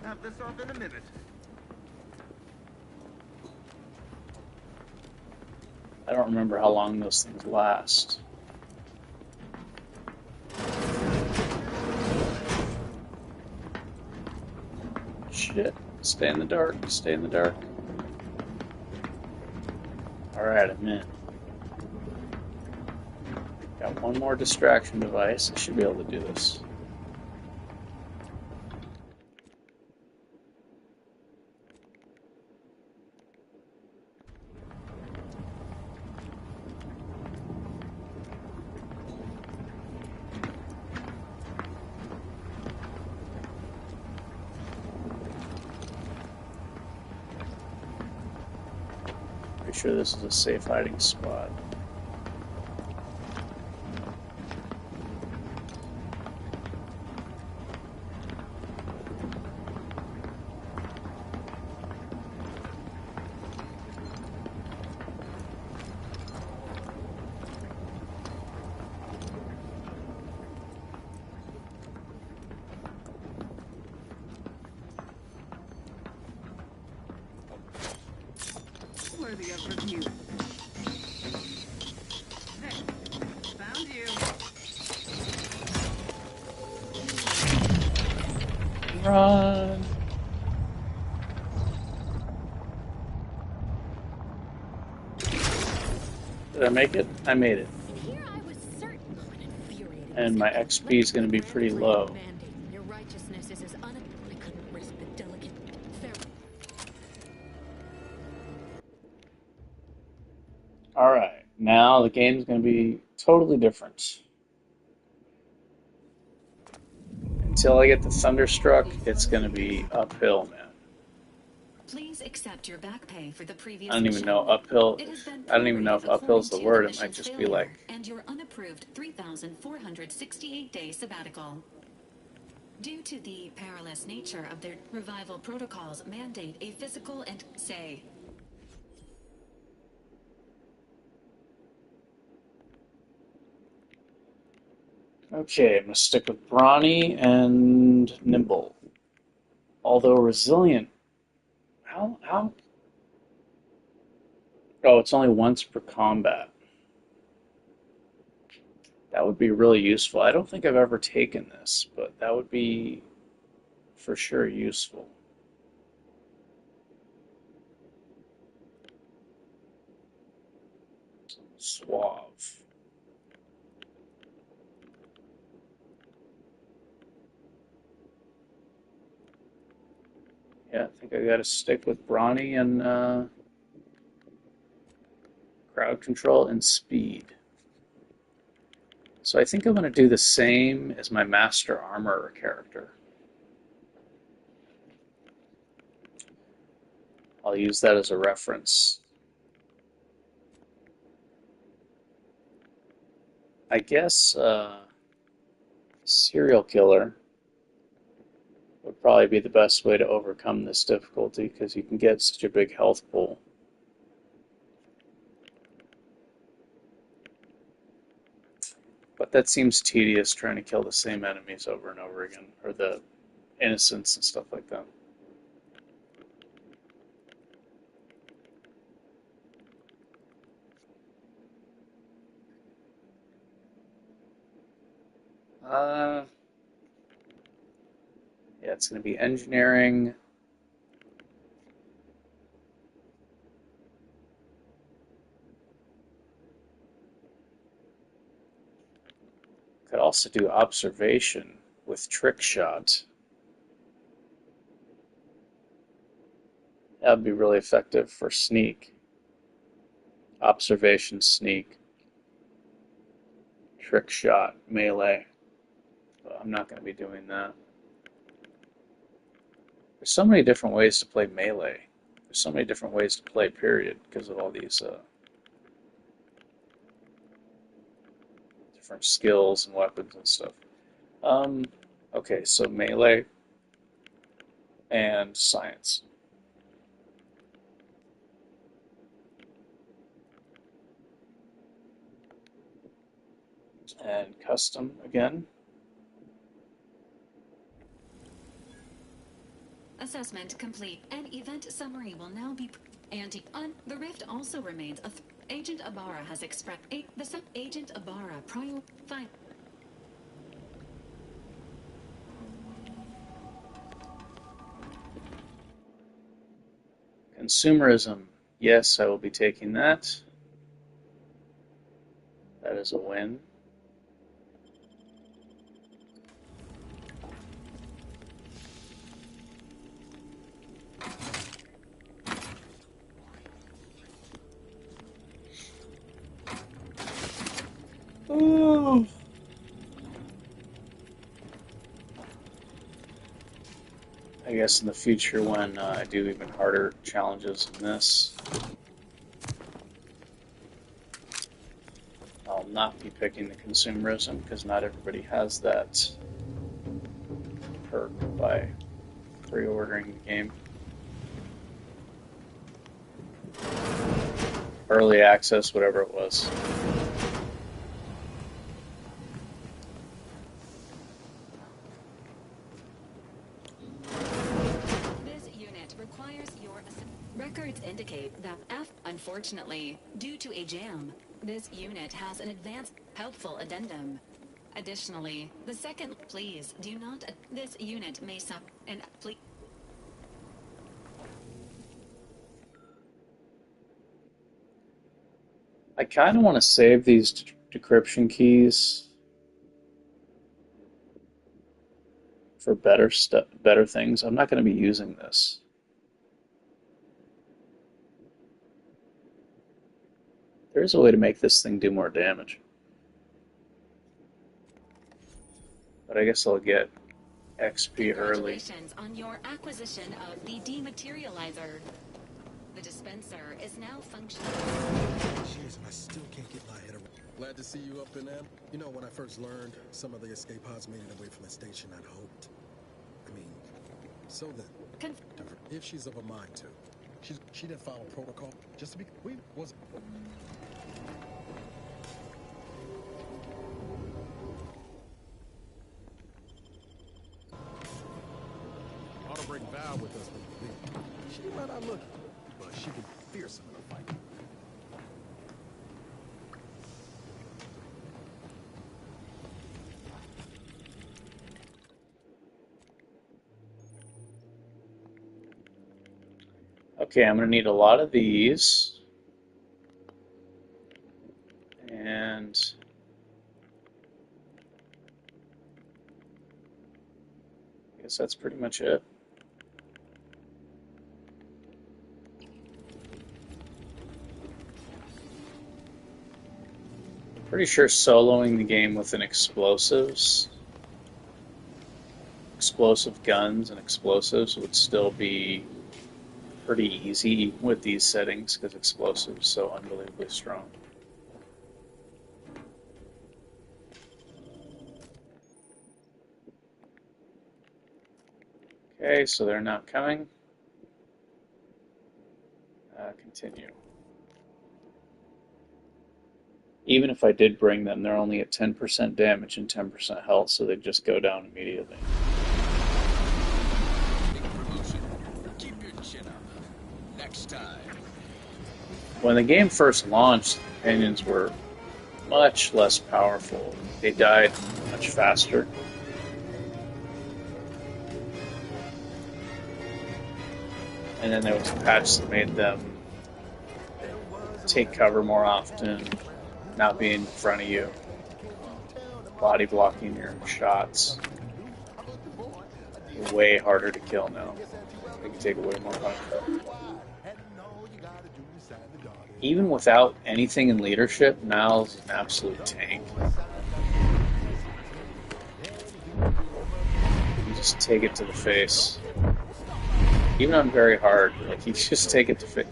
Have this off in a minute. I don't remember how long those things last. Shit. Stay in the dark. Stay in the dark. Alright, I'm in. Got one more distraction device. I should be able to do this. Pretty sure this is a safe hiding spot. Worthy of review. Hey, found you. Run! Did I make it? I made it. Here I was certain. Oh, an infuriating And my XP is going to be pretty low. Your righteousness is as I couldn't risk the delicate Alright, now the game's going to be totally different. Until I get the Thunderstruck, it's going to be uphill, man. Please accept your back pay for the previous I don't even know uphill. I don't even know if uphill is the word. It might just be like and your unapproved 3,468-day sabbatical. Due to the perilous nature of their revival protocols mandate a physical and say. okay, I'm gonna stick with brawny and nimble. Although resilient, how? Oh, it's only once per combat. That would be really useful. I don't think I've ever taken this, but that would be for sure useful. Suave. Yeah, I think I gotta stick with brawny and crowd control and speed. So I think I'm going to do the same as my Master Armorer character. I'll use that as a reference. I guess serial killer would probably be the best way to overcome this difficulty because you can get such a big health pool. But that seems tedious trying to kill the same enemies over and over again, or the innocents and stuff like that. Yeah, it's going to be engineering. Could also do observation with trick shot. That would be really effective for sneak. Observation, sneak, trick shot, melee. But I'm not going to be doing that. There's so many different ways to play melee. There's so many different ways to play, period, because of all these different skills and weapons and stuff. Okay, so melee and science. And custom again. Assessment complete. An event summary will now be the rift also remains Agent Ibarra has expressed the sub Agent Ibarra prior fine. Consumerism. Yes, I will be taking that. That is a win. Ooh. I guess in the future when I do even harder challenges than this, I'll not be picking the consumerism because not everybody has that perk by pre-ordering the game. Early access, whatever it was. This unit requires your records indicate that unfortunately, due to a jam, this unit has an advanced helpful addendum. Additionally, the second, please do not. This unit may suffer and please. I kind of want to save these decryption keys for better things. I'm not going to be using this. There is a way to make this thing do more damage. But I guess I'll get XP early. Congratulations on your acquisition of the dematerializer. The dispenser is now functional. Cheers, and I still can't get my head around. Glad to see you up in them. You know, when I first learned some of the escape pods made it away from the station, I'd hoped. I mean, so then, if she's of a mind to, she didn't follow protocol. Just to be, we was. Ought to bring Val with us when we leave. She might not look, but she can be fearsome in a fight. Okay, I'm going to need a lot of these. And I guess that's pretty much it. Pretty sure soloing the game with an explosive guns and explosives would still be pretty easy with these settings because explosives so unbelievably strong. Okay, so they're not coming. Continue. Even if I did bring them, they're only at 10% damage and 10% health, so they'd just go down immediately. Keep your chin up. Next time. When the game first launched, companions were much less powerful. They died much faster. And then there was a patch that made them take cover more often, not be in front of you, body blocking your shots. Way harder to kill now. They can take away more punch. Even without anything in leadership, Mal's an absolute tank. You just take it to the face. Even on very hard, like you just take it to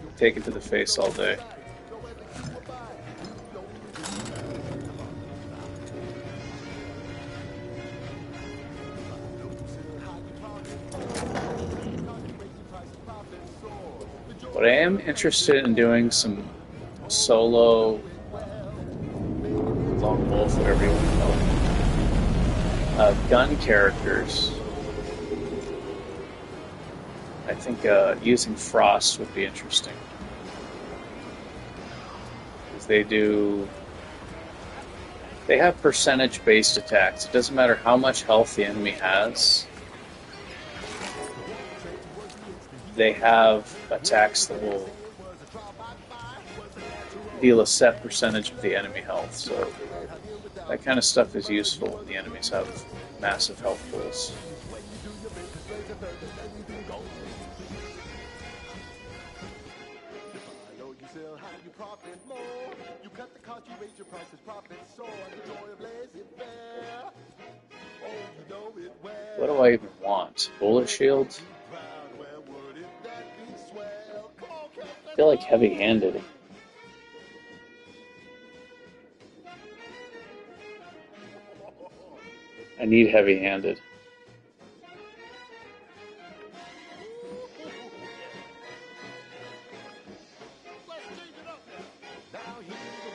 the face all day. But I am interested in doing some solo lone wolf, whatever you want to call it, gun characters. I think using Frost would be interesting. Because they have percentage-based attacks. It doesn't matter how much health the enemy has. They have attacks that will deal a set percentage of the enemy health. So that kind of stuff is useful when the enemies have massive health pools. What do I even want? Bullet shield? I feel like heavy-handed. I need heavy-handed.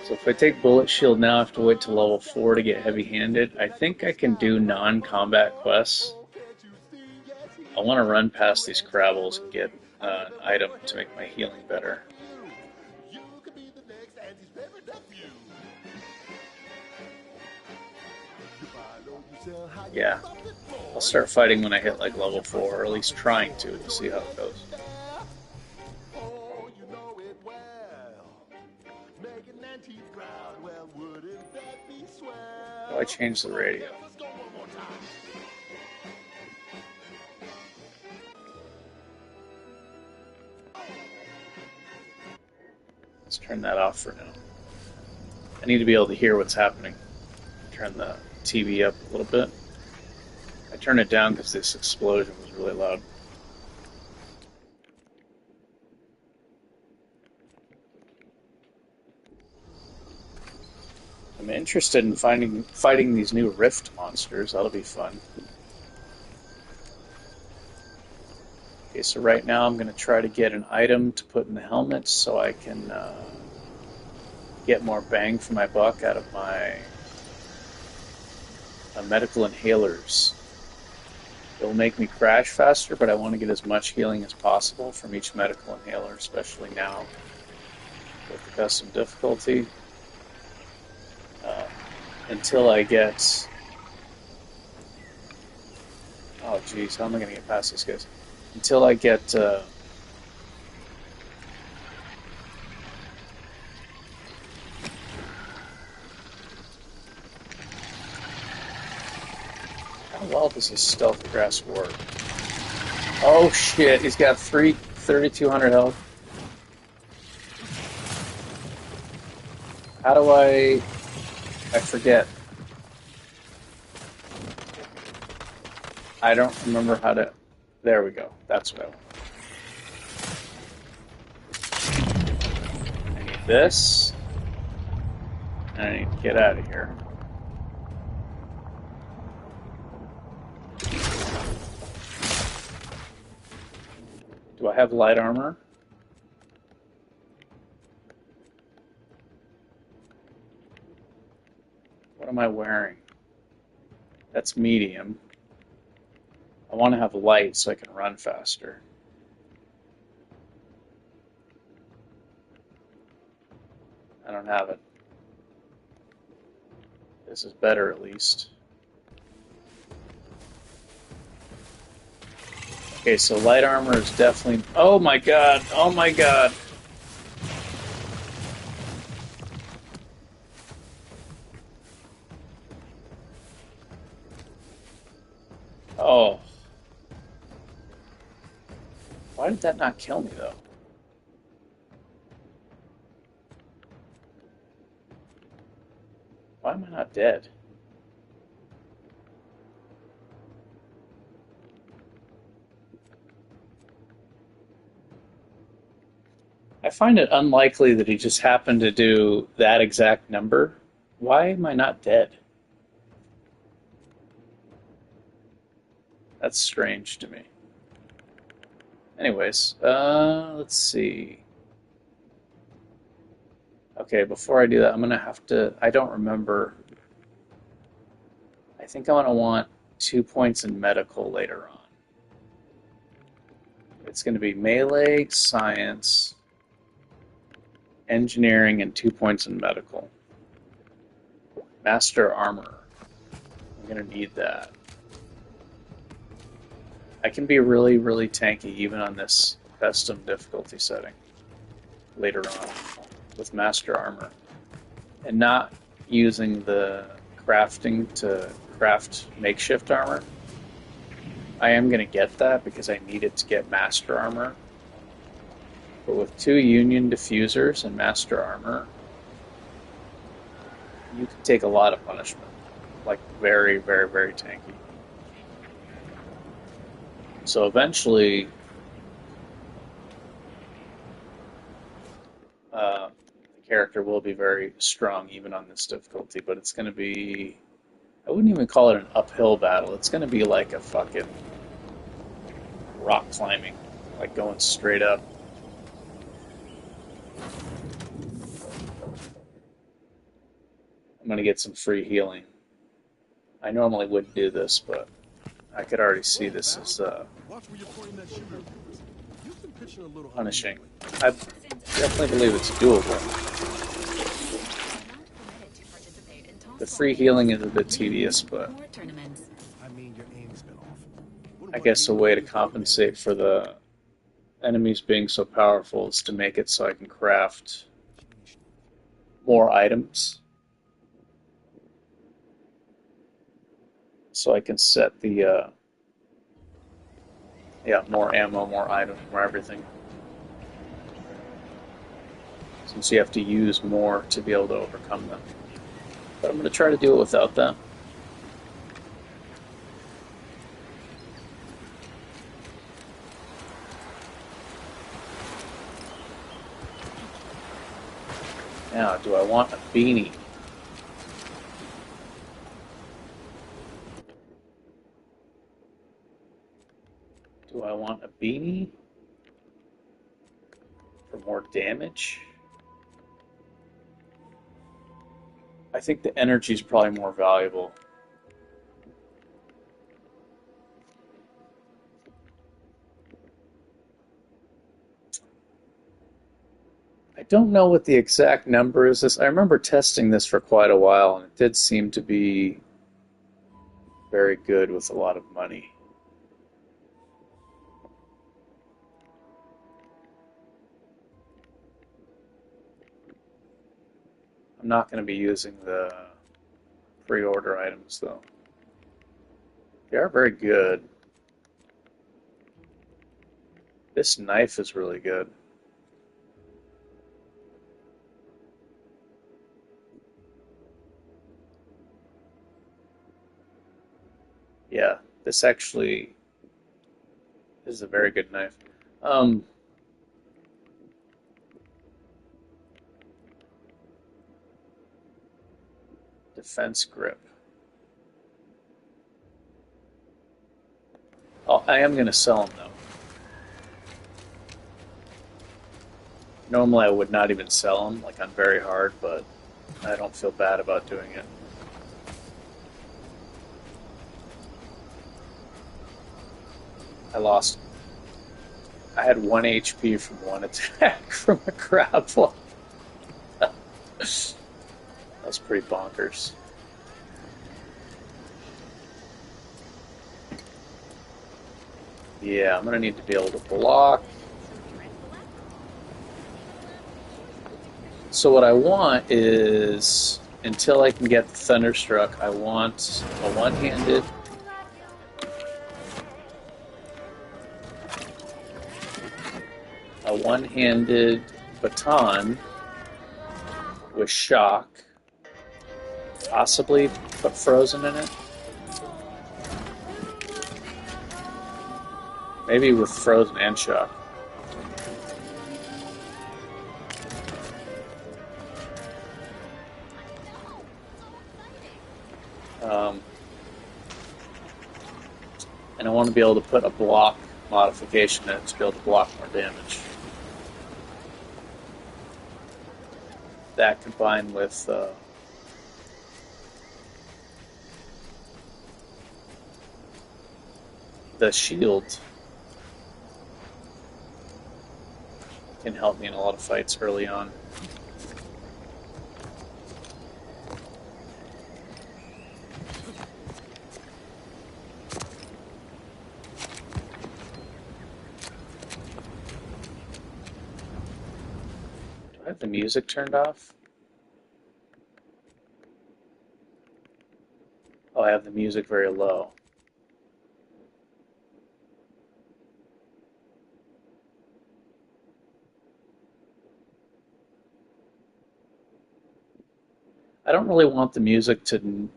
So if I take bullet shield now, I have to wait till level 4 to get heavy-handed. I think I can do non-combat quests. I want to run past these Crabbles and get an item to make my healing better. Yeah, I'll start fighting when I hit like level 4, or at least trying to see how it goes. How do I change the radio? Let's turn that off for now. I need to be able to hear what's happening. Turn the TV up a little bit. I turned it down because this explosion was really loud. I'm interested in fighting these new Rift monsters. That'll be fun. Okay, so right now I'm going to try to get an item to put in the helmet so I can get more bang for my buck out of my medical inhalers. It'll make me crash faster, but I want to get as much healing as possible from each medical inhaler, especially now with the custom difficulty. Until I get... Oh, geez, how am I going to get past this, guys? Until I get... How well does this stealth grass work? Oh, shit, he's got 3,200 health. How do I... I forget. I don't remember how to... There we go. That's what I want. I need this. And I need to get out of here. Do I have light armor? What am I wearing? That's medium. I want to have light so I can run faster. I don't have it. This is better at least. Okay, so light armor is definitely... Oh my god! Oh my god! Oh. Why did that not kill me, though? Why am I not dead? I find it unlikely that he just happened to do that exact number. Why am I not dead? That's strange to me. Anyways, let's see. Okay, before I do that, I'm going to have to... I don't remember. I think I'm going to want 2 points in medical later on. It's going to be melee, science, engineering, and 2 points in medical. Master armor. I'm going to need that. I can be really, really tanky even on this custom difficulty setting later on with master armor. And not using the crafting to craft makeshift armor. I am going to get that because I need it to get master armor. But with 2 union diffusers and master armor, you can take a lot of punishment. Like very, very, very tanky. So eventually, the character will be very strong even on this difficulty, but it's going to be... I wouldn't even call it an uphill battle. It's going to be like a fucking rock climbing, like going straight up. I'm going to get some free healing. I normally wouldn't do this, but I could already see this as punishing. I definitely believe it's doable. The free healing is a bit tedious, but I guess a way to compensate for the enemies being so powerful is to make it so I can craft more items. So I can set the, more ammo, more items, more everything. Since you have to use more to be able to overcome them. But I'm going to try to do it without that. Now, do I want a beanie? Do I want a beanie? For more damage? I think the energy is probably more valuable. I don't know what the exact number is. I remember testing this for quite a while, and it did seem to be very good with a lot of money. I'm not going to be using the pre-order items, though. They are very good. This knife is really good. Yeah, this actually is a very good knife. Defense grip. Oh, I am going to sell them, though. Normally I would not even sell them, like on very hard, but I don't feel bad about doing it. I had 1 HP from one attack from a grapple. That was pretty bonkers. Yeah, I'm going to need to be able to block. So what I want is, until I can get the Thunderstruck, I want a one-handed baton with shock, possibly put frozen in it. Maybe with frozen and shock. And I want to be able to put a block modification in it to be able to block more damage. That combined with the shield can help me in a lot of fights early on. Do I have the music turned off? Oh, I have the music very low. I don't really want the music to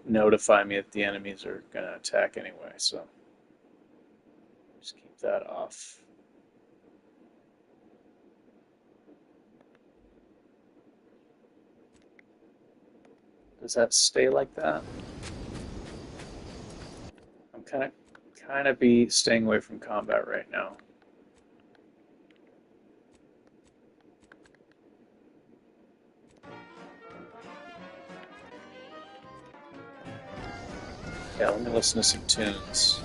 notify me that the enemies are going to attack anyway, so just keep that off. Does that stay like that? I'm kind of be staying away from combat right now. Yeah, let me listen to some tunes.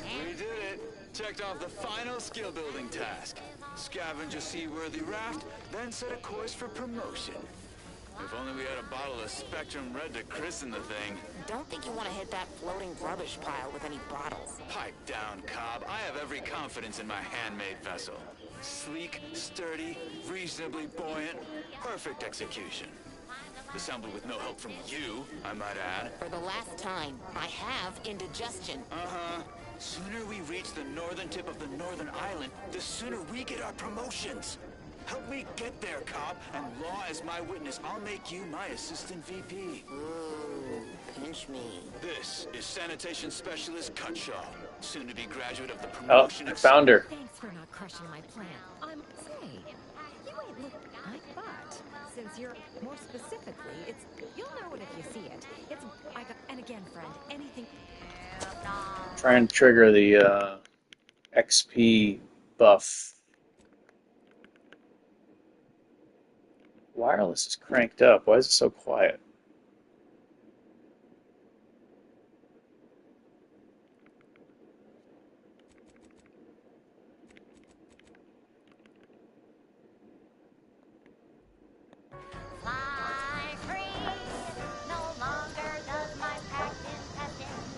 We did it! Checked off the final skill building task. Scavenge a seaworthy raft, then set a course for promotion. If only we had a bottle of Spectrum Red to christen the thing. Don't think you want to hit that floating rubbish pile with any bottles. Pipe down, Cobb. I have every confidence in my handmade vessel. Sleek, sturdy, reasonably buoyant, perfect execution. Assembled with no help from you, I might add. For the last time, I have indigestion. Uh-huh. Sooner we reach the northern tip of the northern island, the sooner we get our promotions. Help me get there, Cobb, and law as my witness, I'll make you my assistant VP. Ooh, pinch me. This is Sanitation Specialist Cutshaw, soon-to-be graduate of the promotion. Oh, I found her. Thanks for not crushing my plan. I'm saying, you ain't look like, but since you're more specifically, you'll know it if you see it. And again, friend, anything. Try and trigger the XP buff. Wireless is cranked up. Why is it so quiet?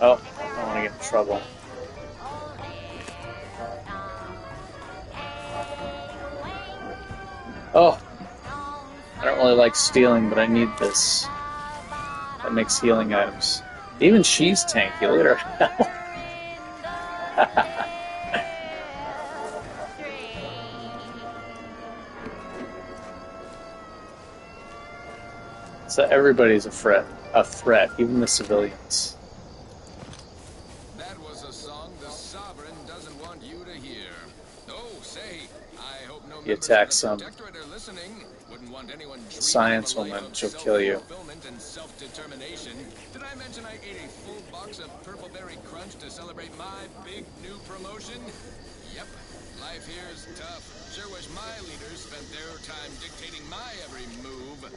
Oh, I don't want to get in trouble. Oh, I don't really like stealing, but I need this. That makes healing items. Even she's tanky. Look at her now. So everybody's a threat, even the civilians. That was a song the Sovereign doesn't want you to hear. Oh, say, I hope no You members attack of the some Protectorate are listening. Wouldn't want anyone dreaming science of a life woman, of she'll kill you. self-fulfillment and self-determination. Did I mention I ate a full box of Purpleberry Crunch to celebrate my big new promotion? Yep, life here's tough. Sure wish my leaders spent their time dictating my every move.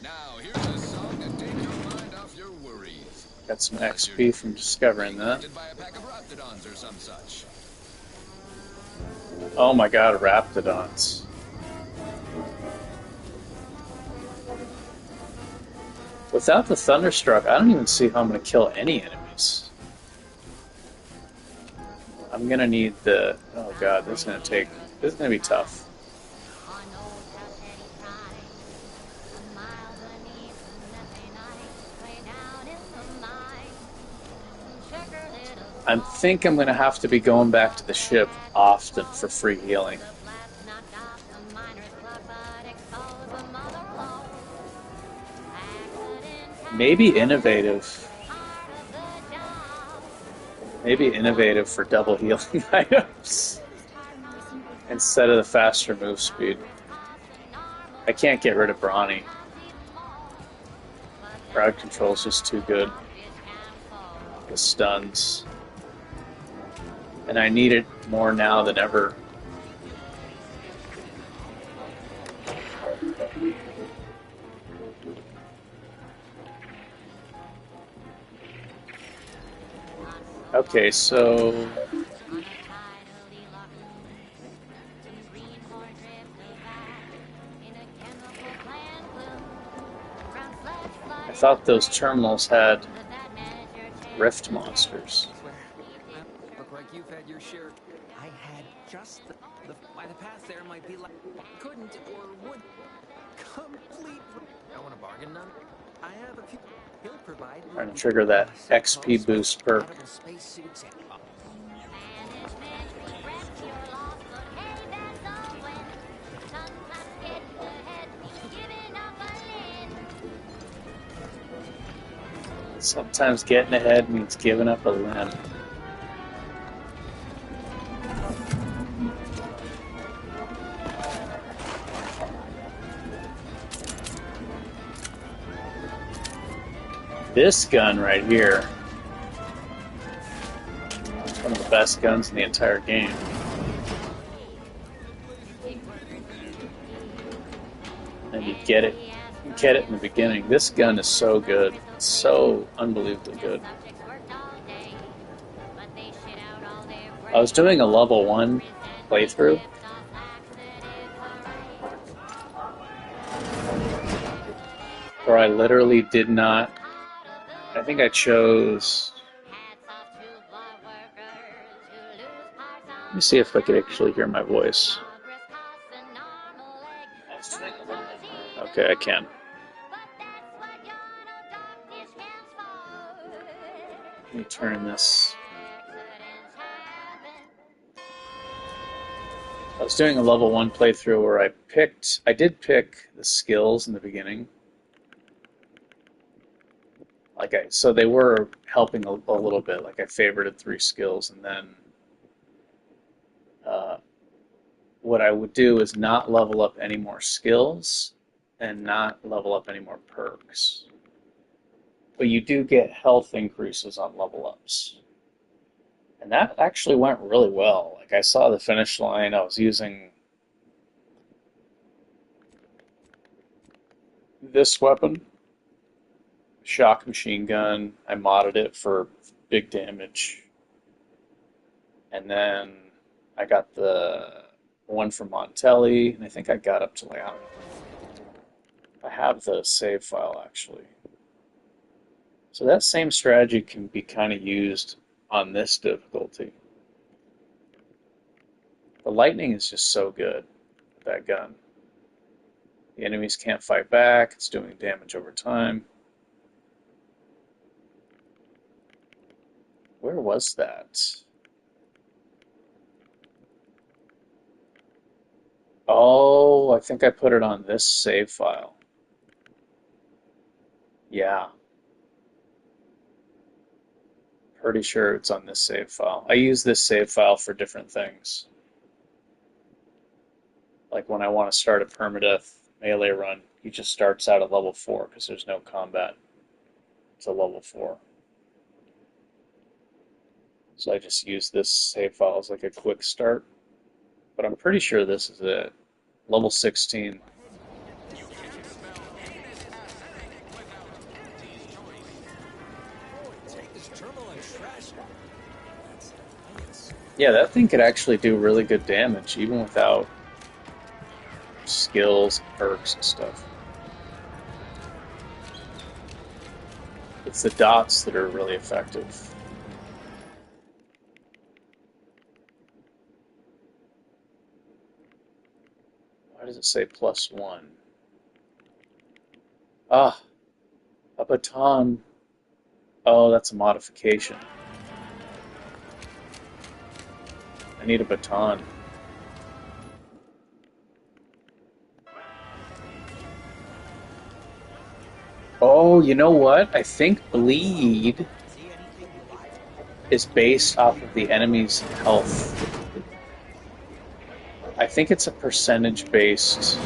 Now, here's a song to take your mind off your worries. Got some Unless you're XP from discovering being that. hunted by a pack of raptidons or some such. Oh my god, raptidons. Without the Thunderstruck, I don't even see how I'm going to kill any enemies. I'm going to need the... Oh god, this is going to be tough. I think I'm going to have to be going back to the ship often for free healing. Maybe innovative. Maybe innovative for double healing items instead of the faster move speed. I can't get rid of Brawny. Crowd control is just too good. The stuns. And I need it more now than ever. Okay, so... I thought those terminals had rift monsters. Look like you've had your share. I had just by the path there might be like couldn't or would complete. I want a bargain none. I have a few. He'll provide. Trying to trigger that XP boost perk. Sometimes getting ahead means giving up a limb. This gun right here, one of the best guns in the entire game. And you get it in the beginning. This gun is so good. It's so unbelievably good. I was doing a level 1 playthrough. Where I literally did not... I think I chose... Let me see if I could actually hear my voice. Okay, I can. Let me turn this... I was doing a level 1 playthrough where I did pick the skills in the beginning. So they were helping a little bit. Like I favorited 3 skills, and then what I would do is not level up any more skills and not level up any more perks. But you do get health increases on level ups. And that actually went really well. Like I saw the finish line. I was using this weapon, shock machine gun. I modded it for big damage. And then I got the one from Montelli, and I think I got up to, like, I don't know. I have the save file, actually. So that same strategy can be kind of used on this difficulty. The lightning is just so good with that gun. The enemies can't fight back. It's doing damage over time. Where was that? Oh, I think I put it on this save file. Yeah. Pretty sure it's on this save file. I use this save file for different things. Like when I want to start a permadeath melee run, he just starts out at level 4 because there's no combat. It's a level 4. So I just use this save file as like a quick start. But I'm pretty sure this is it. Level 16. Yeah, that thing could actually do really good damage, even without skills, perks, and stuff. It's the dots that are really effective. Why does it say +1? Ah, a baton. Oh, that's a modification. I need a baton. Oh, you know what? I think bleed is based off of the enemy's health. I think it's a percentage-based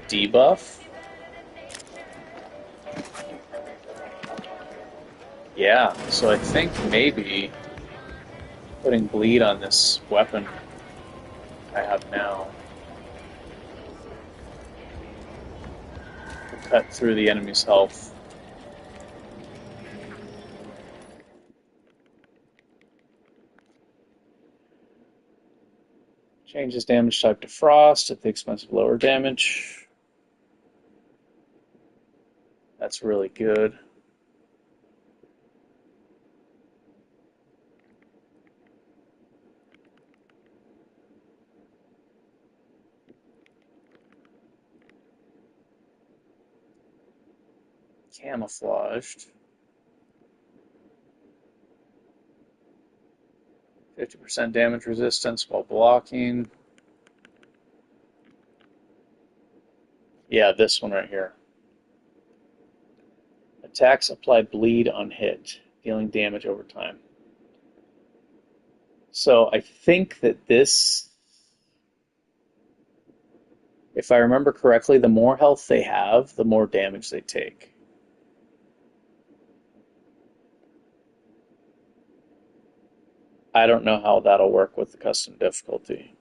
debuff. Yeah, so I think maybe putting bleed on this weapon I have now will cut through the enemy's health. Changes damage type to frost at the expense of lower damage. That's really good. Camouflaged. 50% damage resistance while blocking. Yeah, this one right here. Attacks apply bleed on hit, dealing damage over time. So I think that this, if I remember correctly, the more health they have, the more damage they take. I don't know how that'll work with the custom difficulty.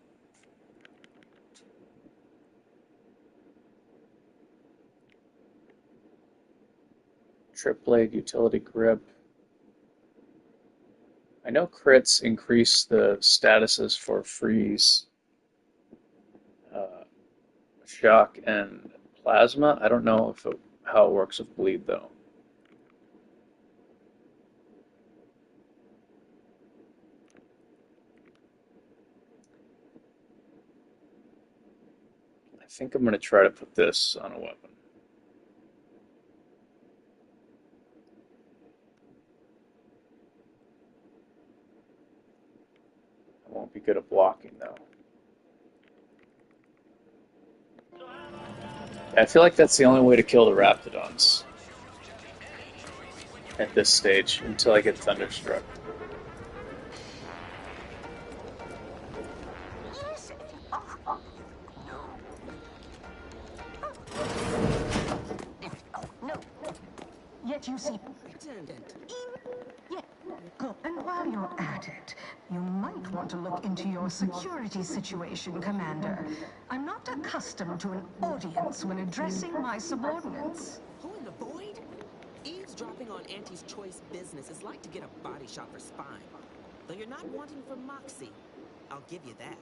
Trip blade, utility grip. I know crits increase the statuses for freeze, shock, and plasma. I don't know how it works with bleed though. I think I'm going to try to put this on a weapon. I won't be good at blocking though. I feel like that's the only way to kill the Raptidons at this stage until I get Thunderstruck. Yet you see... Yeah, good. And while you're at it, you might want to look into your security situation, Commander. I'm not accustomed to an audience when addressing my subordinates. Who in the void? Eavesdropping on Auntie's choice business is like to get a body shot for spine. Though you're not wanting for moxie, I'll give you that.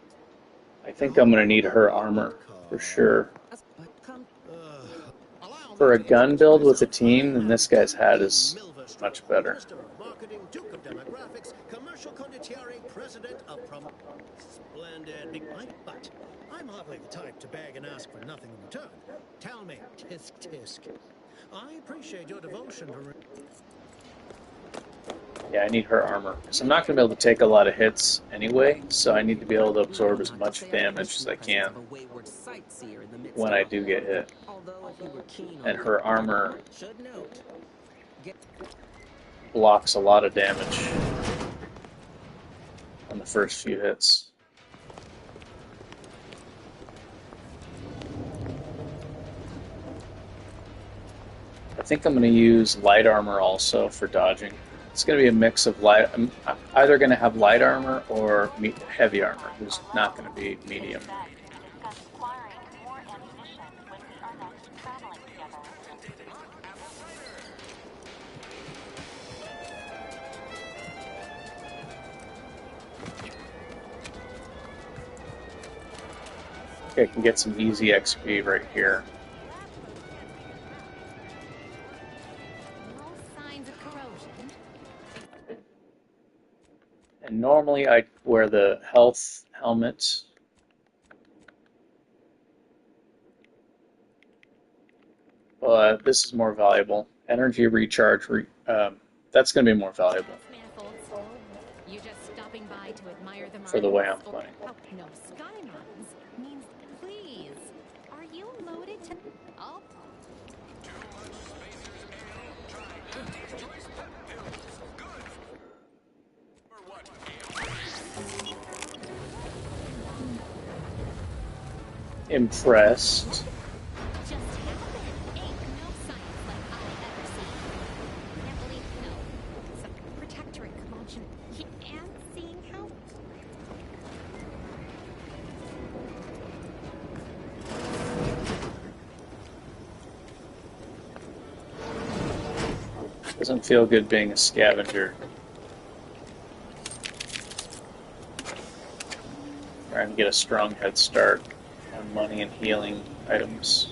I think I'm going to need her armor for sure. For a gun build with a team, then this guy's hat is much better. But I'm hardly the type to beg and ask for nothing in return. Tell me, tisk tisk. I appreciate your devotion to... Yeah, I need her armor. Because I'm not going to be able to take a lot of hits anyway, so I need to be able to absorb as much damage as I can when I do get hit. Although if you were keen on and her armor should note. blocks a lot of damage on the first few hits. I think I'm going to use light armor also for dodging. It's going to be a mix of light. I'm either going to have light armor or heavy armor, who's not going to be medium. Okay, I can get some easy XP right here. And normally I wear the health helmet. But this is more valuable. Energy recharge, that's going to be more valuable You just stopping by to admire the for the way I'm playing. No sky mines means please. Are you loaded to up? Impressed. Protectorate commotion and seeing how Doesn't feel good being a scavenger. Trying to get a strong head start on money and healing items.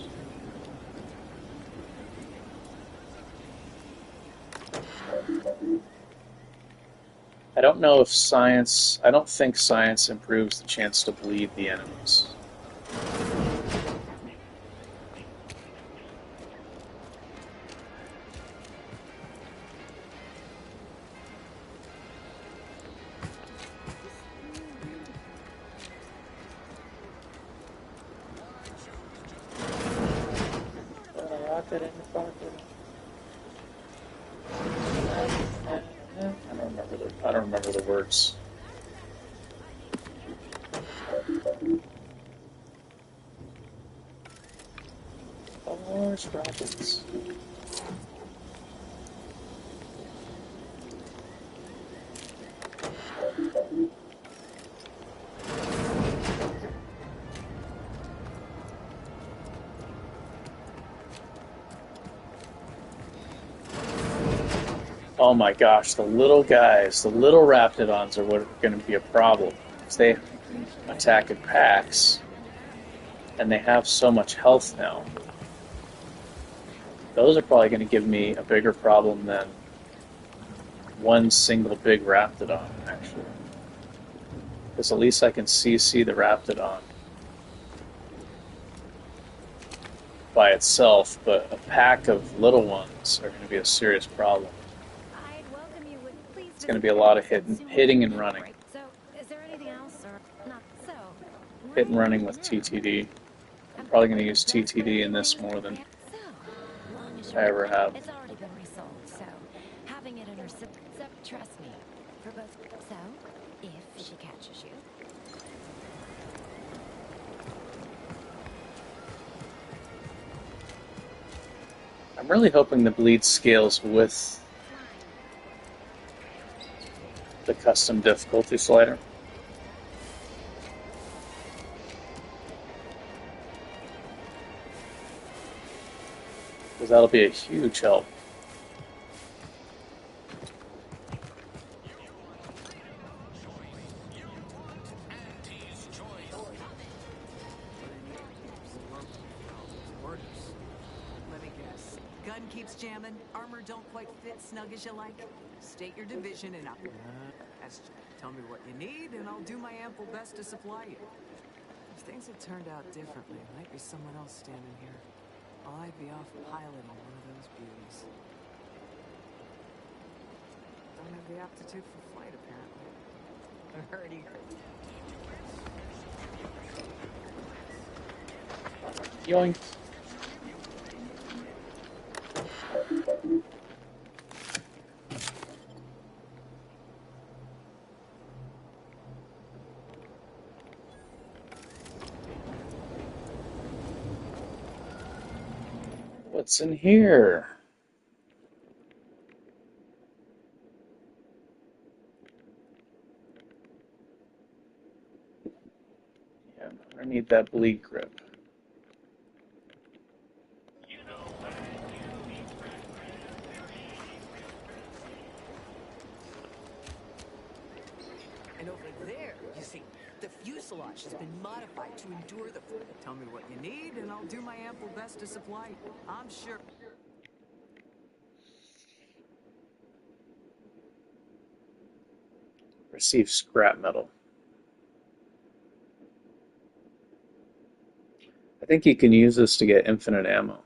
I don't know if science... I don't think science improves the chance to bleed the enemies. I don't remember the words. Wars, rockets. Oh my gosh, the little guys, the little Raptidons are what are going to be a problem. Because they attack in packs, and they have so much health now. Those are probably going to give me a bigger problem than one single big Raptidon, actually. Because at least I can CC the Raptidon by itself, but a pack of little ones are going to be a serious problem. It's going to be a lot of hitting and running. So, is there anything else or not? So, Hit and running with TTD. I'm probably going to use TTD in this more than I ever have. It's already been resold, so having it in her so trust me. For both so, if she catches you. I'm really hoping the bleed scales with the custom difficulty slider. Because that'll be a huge help. Let me guess. Gun keeps jamming, armor don't quite fit snug as you like. State your division and tell me what you need, and I'll do my ample best to supply you. If things had turned out differently, might be someone else standing here. I'd be off piloting one of those beauties. Don't have the aptitude for flight, apparently. Alrighty. Yoink. What's in here? Yeah, I need that bleed grip. And over there, you see, the fuselage has been modified to endure the... Tell me what you need, and I'll do my ample best to supply you. I'm sure... Receive scrap metal. I think you can use this to get infinite ammo.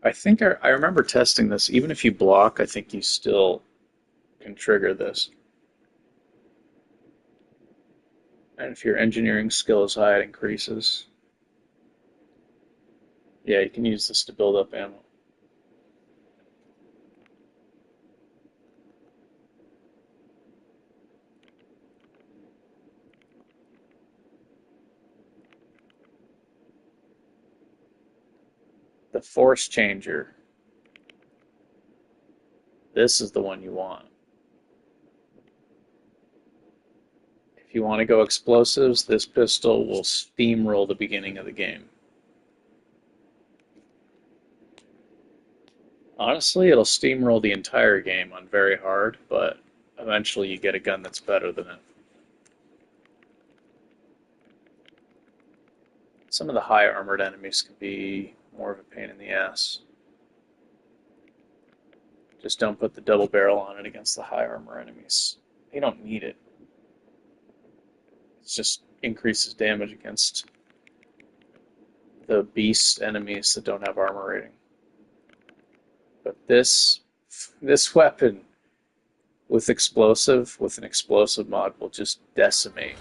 I think I remember testing this. Even if you block, I think you still can trigger this. And if your engineering skill is high, it increases. Yeah, you can use this to build up ammo. The force changer. This is the one you want. If you want to go explosives, this pistol will steamroll the beginning of the game. Honestly, it'll steamroll the entire game on very hard, but eventually you get a gun that's better than it. Some of the high armored enemies can be more of a pain in the ass. Just don't put the double barrel on it against the high armor enemies. They don't need it. It just increases damage against the beast enemies that don't have armor rating. But this weapon with an explosive mod will just decimate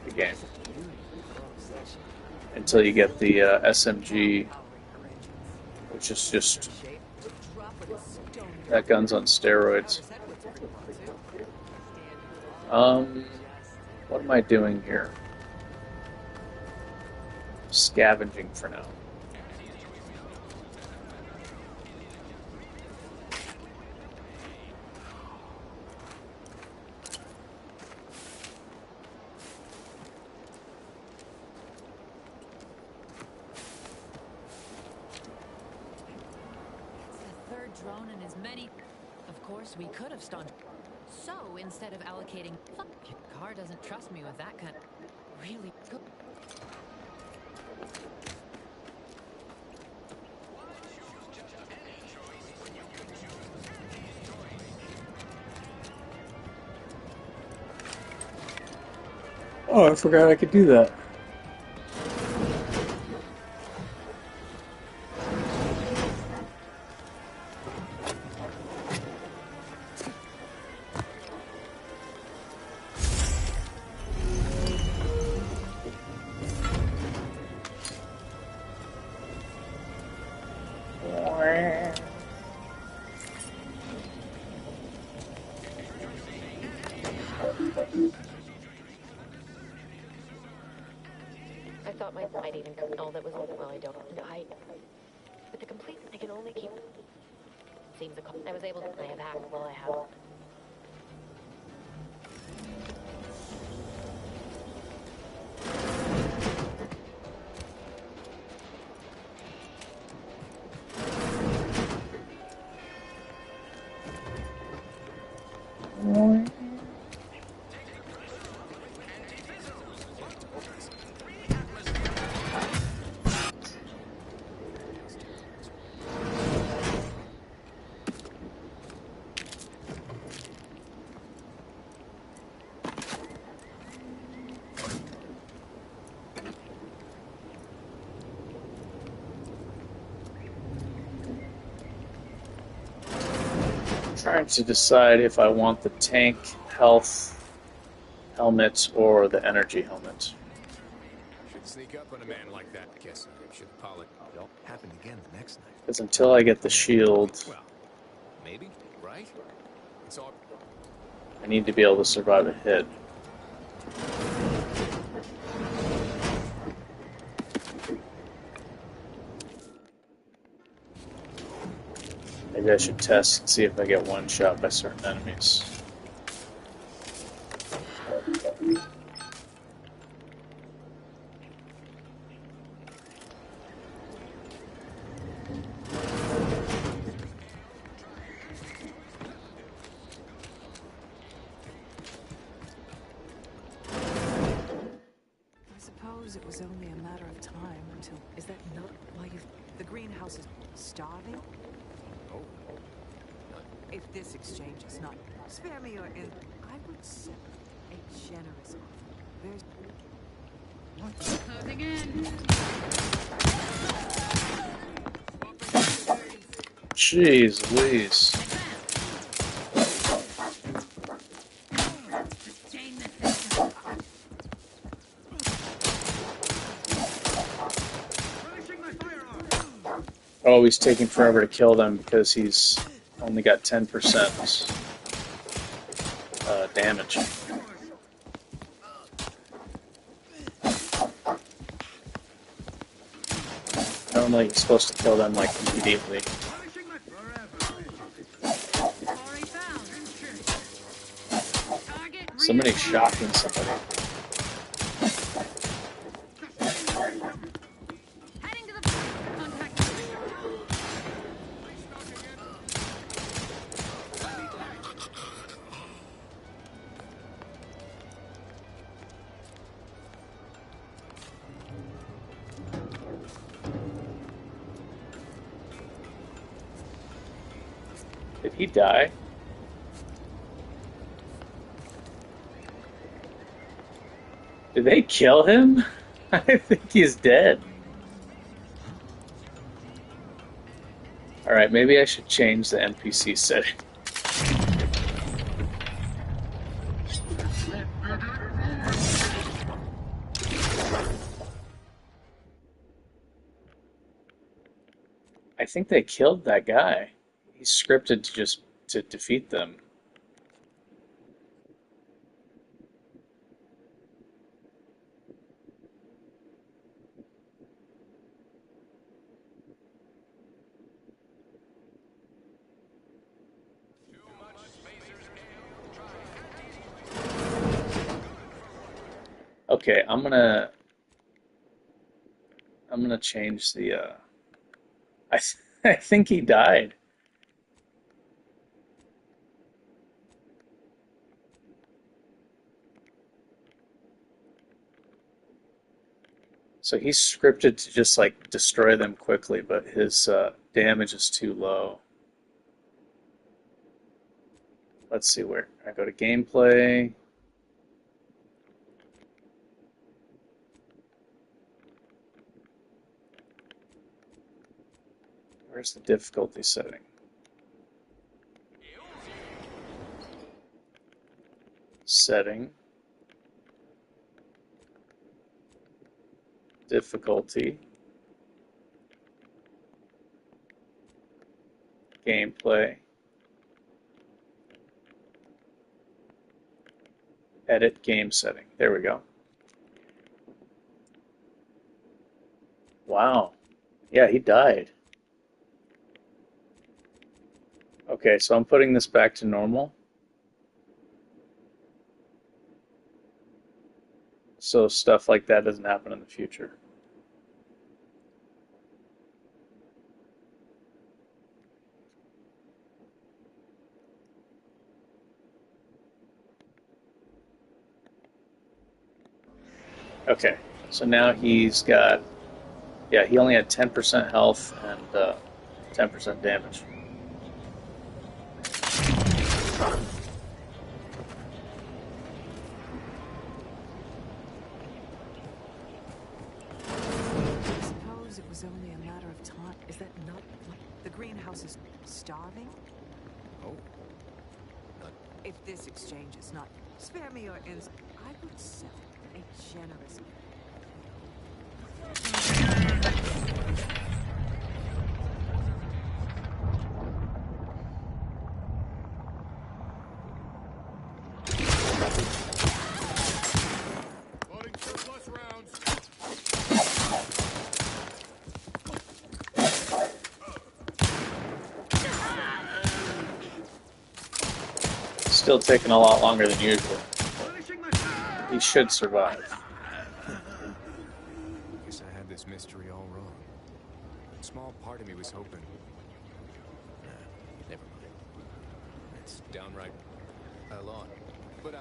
the game. Until you get the SMG, which is just... that gun's on steroids. What am I doing here? Scavenging for now. Drone and as many... Of course, we could have stunned. So, instead of allocating... Car doesn't trust me with that kind... Really good. Oh, I forgot I could do that. I thought my might even come all that was well, I don't. But the complete I can only keep seems I was able to I have hacked while I have. Trying to decide if I want the tank health helmet or the energy helmet. Should sneak up on a man like that. Guess I should apologize. Don't happen again the next night. Because until I get the shield, Well, maybe, right? It's all. I need to be able to survive a hit. Maybe I should test and see if I get one shot by certain enemies. I suppose it was only a matter of time until... Is that not why you've... The greenhouse is starving? Oh. If this exchange is not... Spare me your... I would say a generous offer. There's... Closing in. Jeez Louise. Oh, he's taking forever to kill them because he's only got 10% damage. Normally you're supposed to kill them like immediately. Somebody's shocking somebody. Did he die? Did they kill him? I think he's dead. Alright, maybe I should change the NPC setting. I think they killed that guy. He's scripted to just to defeat them. Okay, I'm gonna change the I think he died. So he's scripted to just like destroy them quickly, but his damage is too low. Let's see where I go to gameplay. Where's the difficulty setting? Setting. Difficulty. Gameplay. Edit game setting. There we go. Wow. Yeah, he died. Okay, so I'm putting this back to normal. So stuff like that doesn't happen in the future. Okay, so now he's got, yeah, he only had 10% health and 10% damage. I suppose it was only a matter of time. Is that not what the greenhouse is starving? Oh. If this exchange is not... Spare me your ins... I would say a generous... still taking a lot longer than usual. He should survive. Guess I had this mystery all wrong. A small part of me was hoping. Nah, never mind. It's downright a lot. But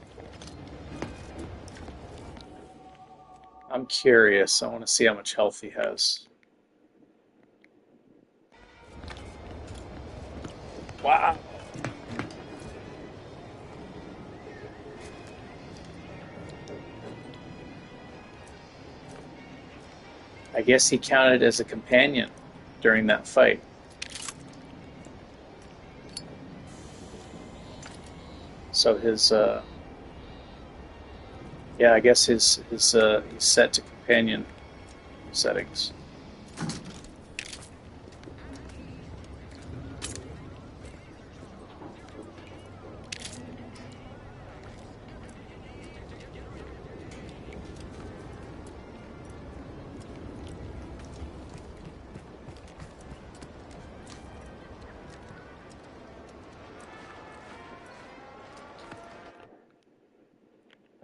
I'm curious. I want to see how much health he has. Wow. I guess he counted as a companion during that fight. So his, yeah, I guess he's set to companion settings.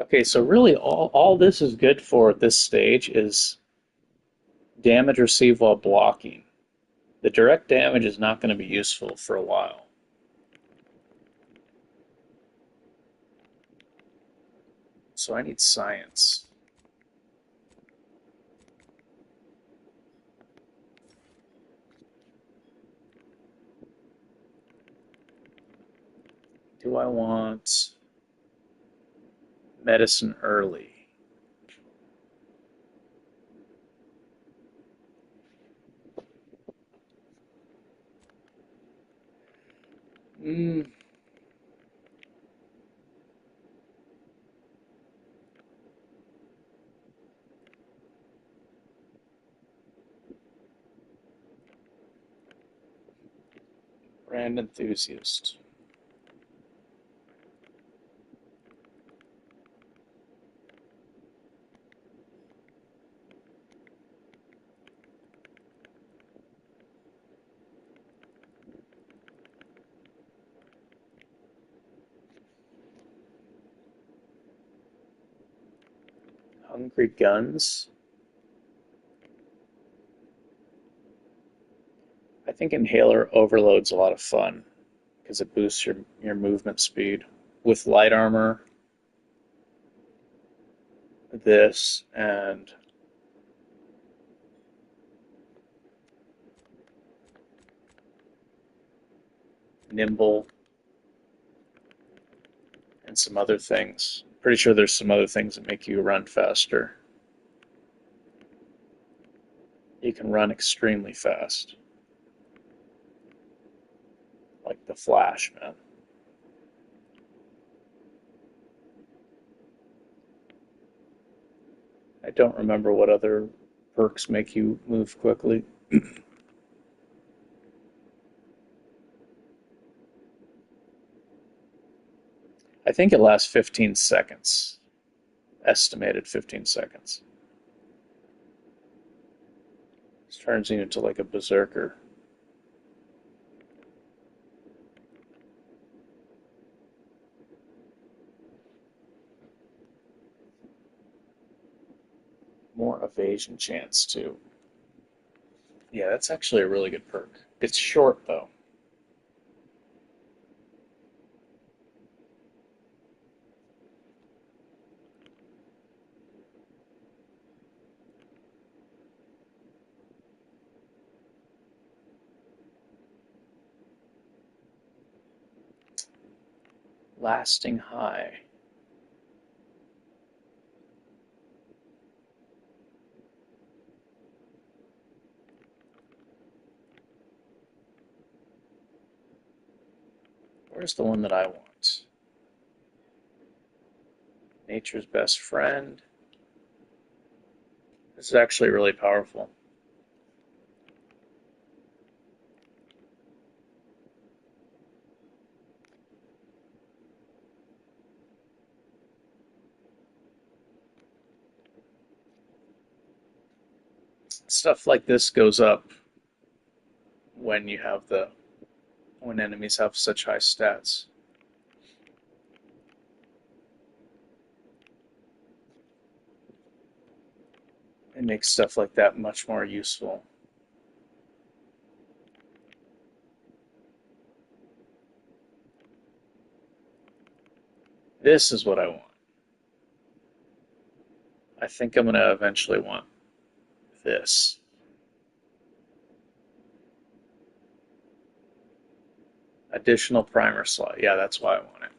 Okay, so really all this is good for at this stage is damage received while blocking. The direct damage is not going to be useful for a while. So I need science. Do I want medicine early? Brand enthusiast. Hungry Guns. I think Inhaler Overload's a lot of fun because it boosts your movement speed. With light armor, this, and nimble, and some other things. Pretty sure there's some other things that make you run faster. You can run extremely fast. Like the Flash, man. I don't remember what other perks make you move quickly. I think it lasts 15 seconds. Estimated 15 seconds. This turns you into like a berserker. More evasion chance too. Yeah, that's actually a really good perk. It's short though. Lasting high. Where's the one that I want? Nature's Best Friend. This is actually really powerful. Stuff like this goes up when you have when enemies have such high stats. It makes stuff like that much more useful. This is what I want. I think I'm going to eventually want this. Additional primer slot. Yeah, that's why I want it.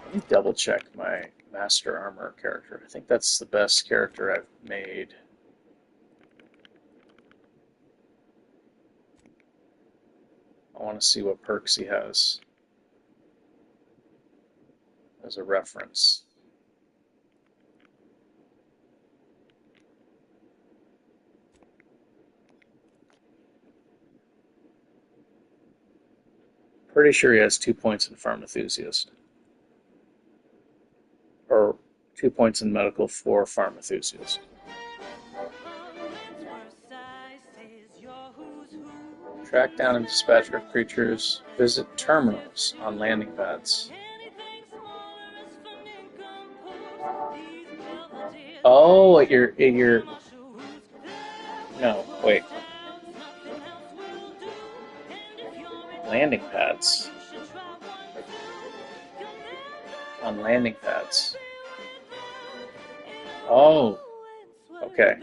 Let me double check my Master Armor character. I think that's the best character I've made. I want to see what perks he has as a reference. Pretty sure he has 2 points in Farm Enthusiast. Or 2 points in Medical for Farm Enthusiast. Track down and dispatch our creatures. Visit terminals on landing pads. Oh, at your no, wait. Landing pads. On landing pads. Oh, okay.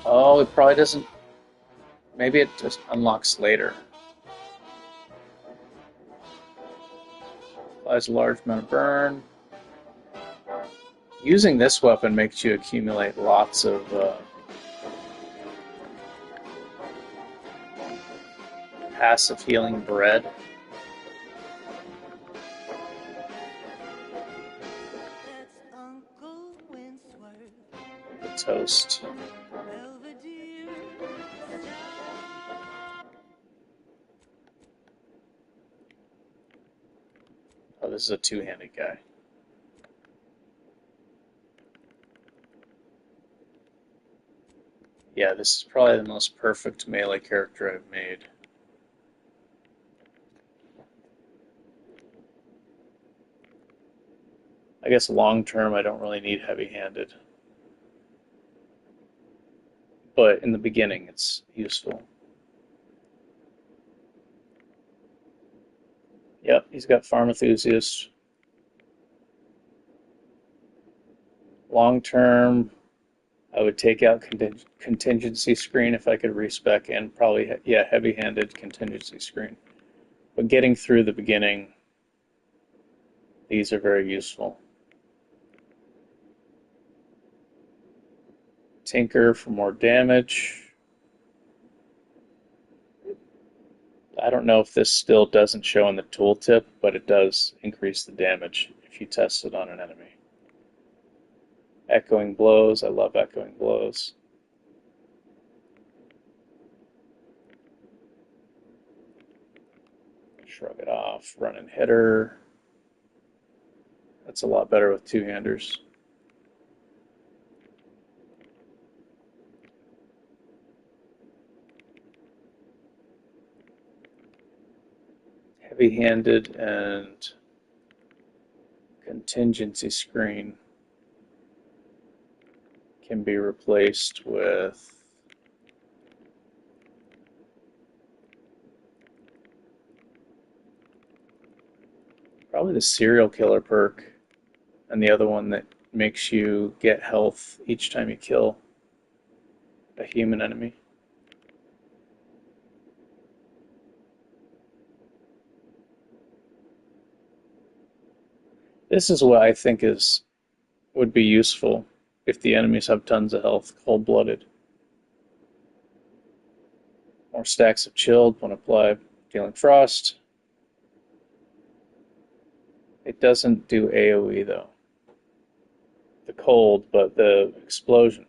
Oh, it probably doesn't. Maybe it just unlocks later. Applies a large amount of burn. Using this weapon makes you accumulate lots of passive healing bread. The toast. Oh, this is a two-handed guy. Yeah, this is probably the most perfect melee character I've made. I guess long term I don't really need heavy-handed. But in the beginning it's useful. Yep, he's got Farm Enthusiast. Long term, I would take out contingency screen if I could respec, and probably, yeah, heavy-handed contingency screen. But getting through the beginning, these are very useful. Tinker for more damage. I don't know if this still doesn't show in the tooltip, but it does increase the damage if you test it on an enemy. Echoing blows. I love echoing blows. Shrug it off. Running hitter. That's a lot better with two-handers. Heavy-handed and contingency screen can be replaced with probably the serial killer perk, and the other one that makes you get health each time you kill a human enemy. This is what I think would be useful if the enemies have tons of health, cold-blooded. More stacks of chilled when applied, dealing frost. It doesn't do AoE though. The cold, but the explosion.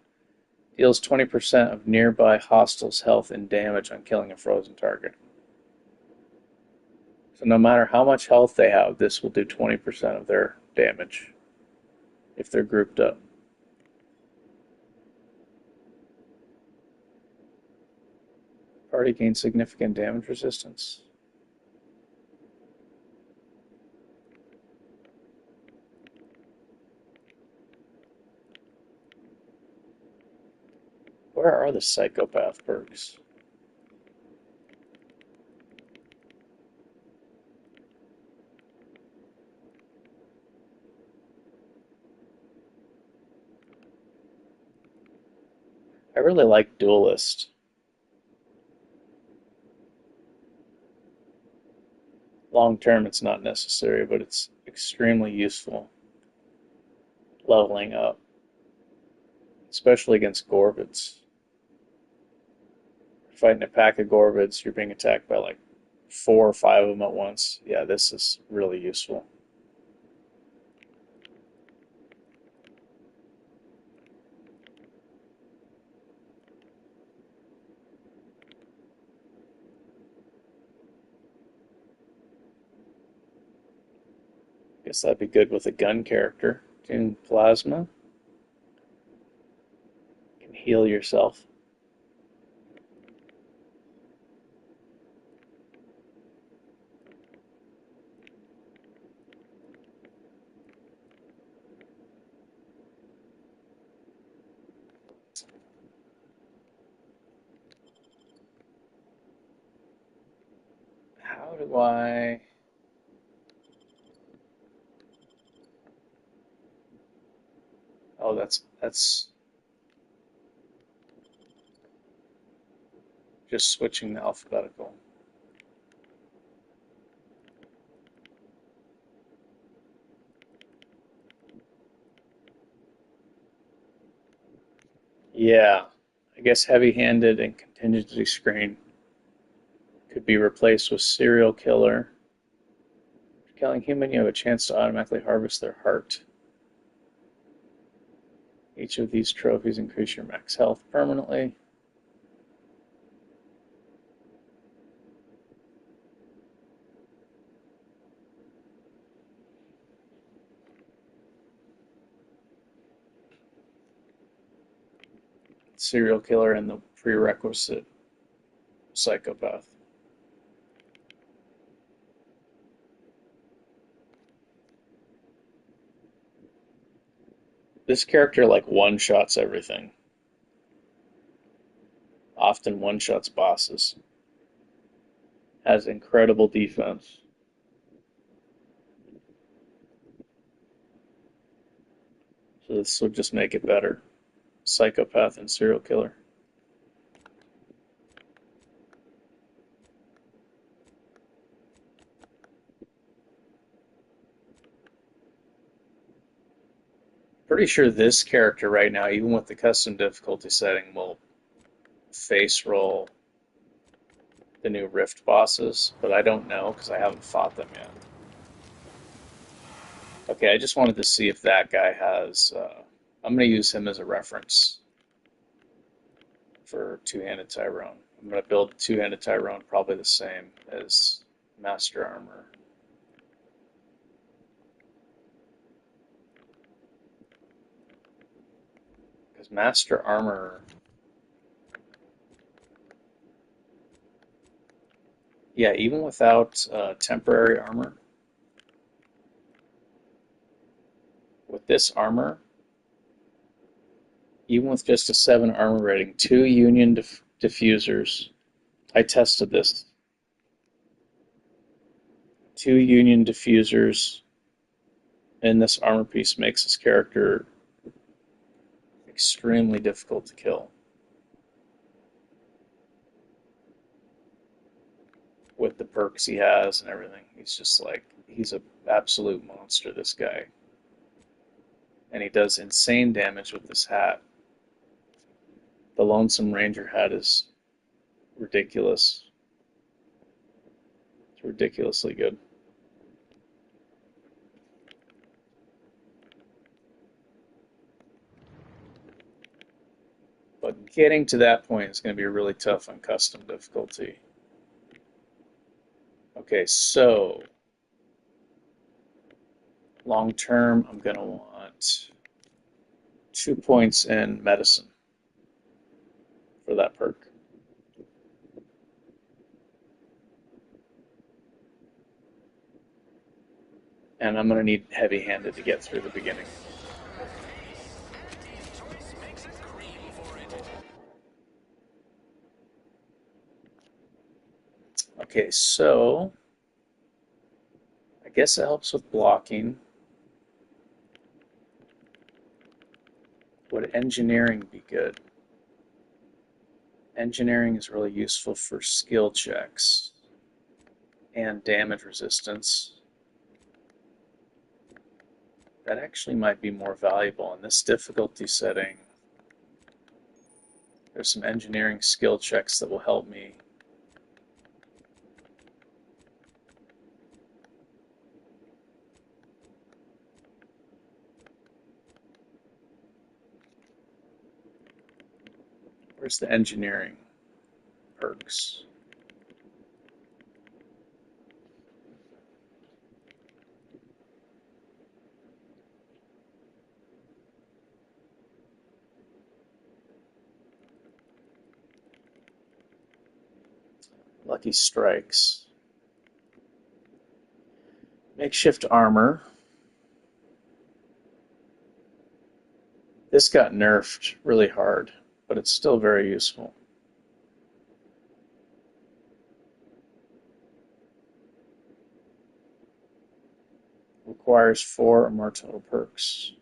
Deals 20% of nearby hostiles' health and damage on killing a frozen target. So no matter how much health they have, this will do 20% of their damage if they're grouped up. Party gains significant damage resistance. Where are the psychopath perks? I really like Duelist. Long term, it's not necessary, but it's extremely useful leveling up, especially against Gorvids. Fighting a pack of Gorvids, you're being attacked by like 4 or 5 of them at once. Yeah, this is really useful. Guess that'd be good with a gun character. Doing plasma. You can heal yourself. How do I... Oh, that's just switching the alphabetical. Yeah, I guess heavy-handed and contingency screen could be replaced with serial killer. If killing human, you have a chance to automatically harvest their heart. Each of these trophies increase your max health permanently. Serial killer and the prerequisite psychopath. This character like one-shots everything. Often one-shots bosses. Has incredible defense. So this would just make it better. Psychopath and serial killer. Pretty sure this character right now, even with the custom difficulty setting, will face roll the new Rift bosses, but I don't know because I haven't fought them yet. Okay, I just wanted to see if that guy has... I'm going to use him as a reference for two-handed Tyrone. I'm going to build two-handed Tyrone probably the same as Master Armor. Because Master Armor... Yeah, even without temporary armor, with this armor, even with just a 7 armor rating, 2 Union diffusers, I tested this. 2 Union diffusers in this armor piece makes this character extremely difficult to kill. With the perks he has and everything. He's just like, he's an absolute monster, this guy. And he does insane damage with this hat. The Lonesome Ranger hat is ridiculous. It's ridiculously good. But getting to that point is going to be really tough on custom difficulty. Okay, so long term, I'm going to want 2 points in medicine for that perk. And I'm going to need heavy-handed to get through the beginning. Okay, so I guess it helps with blocking. Would engineering be good? Engineering is really useful for skill checks and damage resistance. That actually might be more valuable in this difficulty setting. There's some engineering skill checks that will help me. Where's the engineering perks? Lucky strikes. Makeshift armor. This got nerfed really hard, but it's still very useful. Requires 4 or more total perks.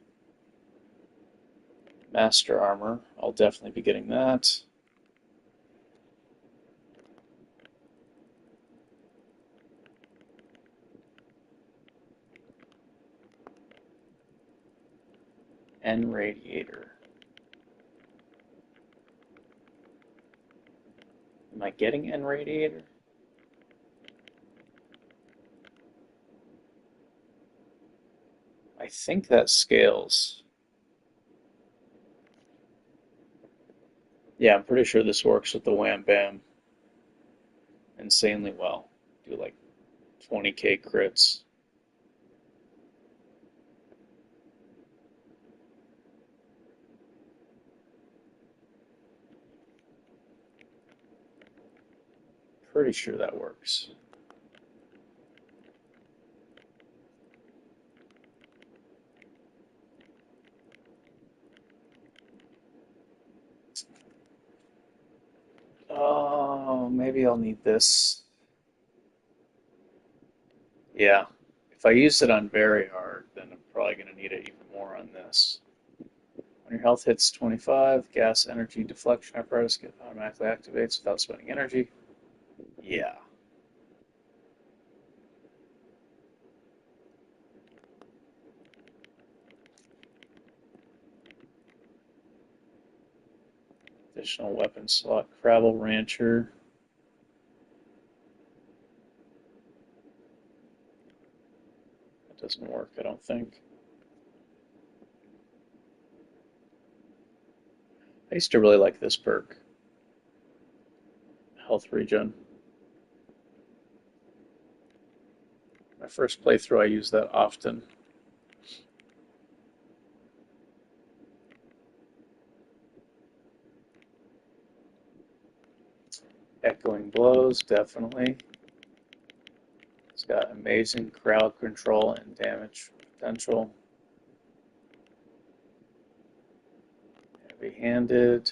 Master armor. I'll definitely be getting that. And radiator. Am I getting N radiator? I think that scales. Yeah, I'm pretty sure this works with the Wham Bam insanely well. Do like 20k crits. Pretty sure that works. Oh, maybe I'll need this. Yeah, if I use it on very hard, then I'm probably going to need it even more on this. When your health hits 25, gas energy deflection apparatus automatically activates without spending energy. Yeah. Additional weapon slot, Crabble Rancher. That doesn't work, I don't think. I used to really like this perk. Health regen. My first playthrough, I used that often. Echoing blows, definitely. It's got amazing crowd control and damage potential. Heavy-handed.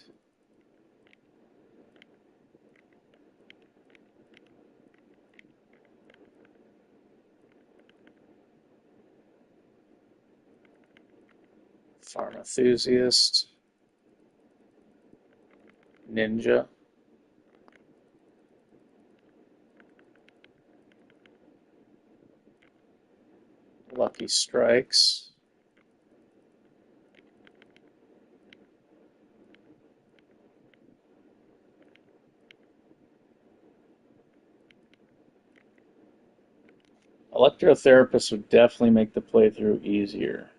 Farm enthusiast. Ninja. Lucky strikes. Electrotherapist would definitely make the playthrough easier.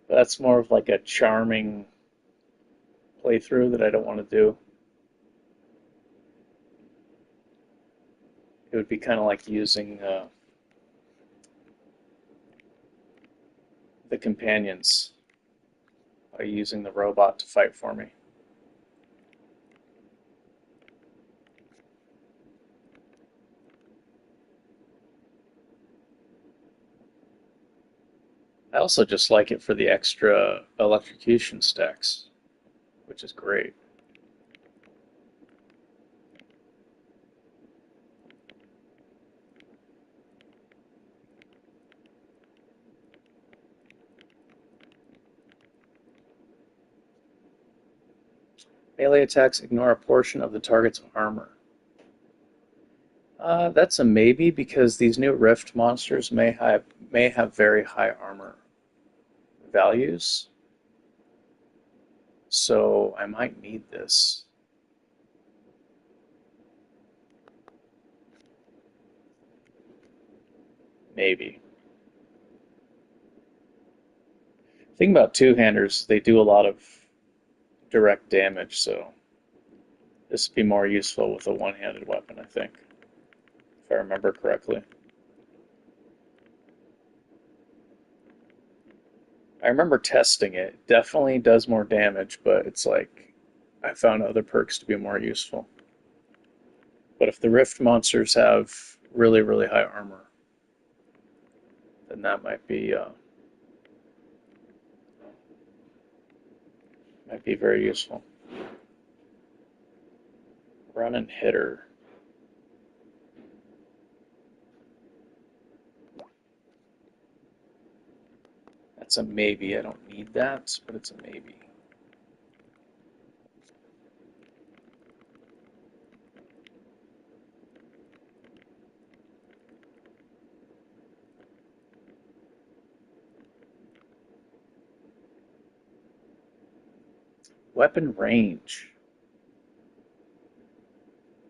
That's more of like a charming playthrough that I don't want to do. It would be kind of like using the companions by using the robot to fight for me. I also just like it for the extra electrocution stacks, which is great. Melee attacks ignore a portion of the target's armor. That's a maybe because these new Rift monsters may have very high armor values. So I might need this. Maybe. The thing about two-handers, they do a lot of direct damage, so this would be more useful with a one-handed weapon, I think, if I remember correctly. I remember testing it. It definitely does more damage, but it's like I found other perks to be more useful. But if the Rift monsters have really, really high armor, then that might be very useful. Run and hitter. That's a maybe. I don't need that, but it's a maybe. Weapon range.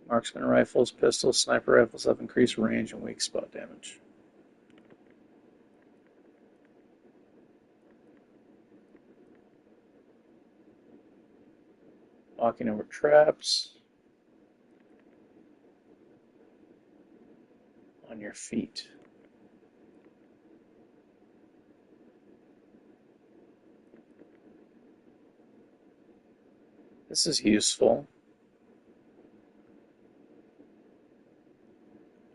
Marksman rifles, pistols, sniper rifles have increased range and weak spot damage. Walking over traps. On your feet. This is useful,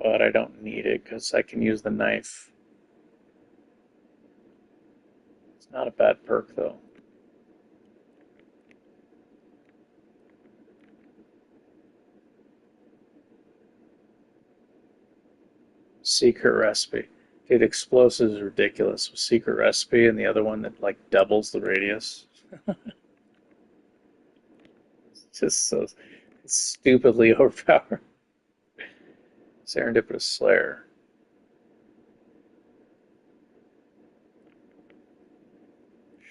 but I don't need it because I can use the knife. It's not a bad perk though. Secret recipe. Dude, explosives is ridiculous with secret recipe and the other one that like doubles the radius. It's just so stupidly overpowered. Serendipitous Slayer.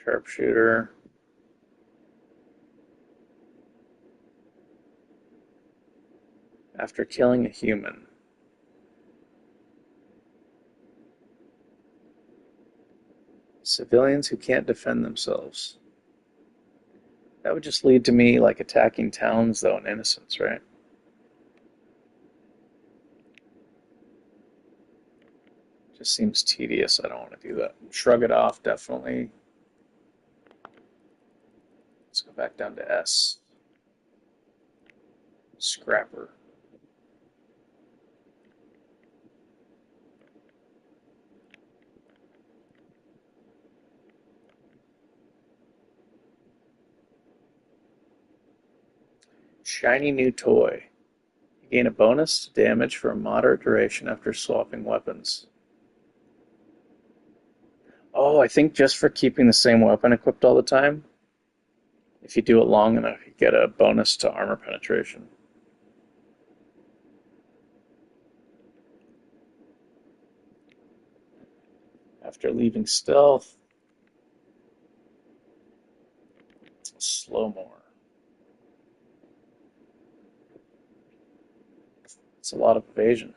Sharpshooter. After killing a human. Civilians who can't defend themselves. That would just lead to me like attacking towns though in innocence, right? Just seems tedious. I don't want to do that. Shrug it off, definitely. Let's go back down to S. Scrapper. Shiny new toy. You gain a bonus to damage for a moderate duration after swapping weapons. Oh, I think just for keeping the same weapon equipped all the time, if you do it long enough, you get a bonus to armor penetration. After leaving stealth, slow more. It's a lot of evasion.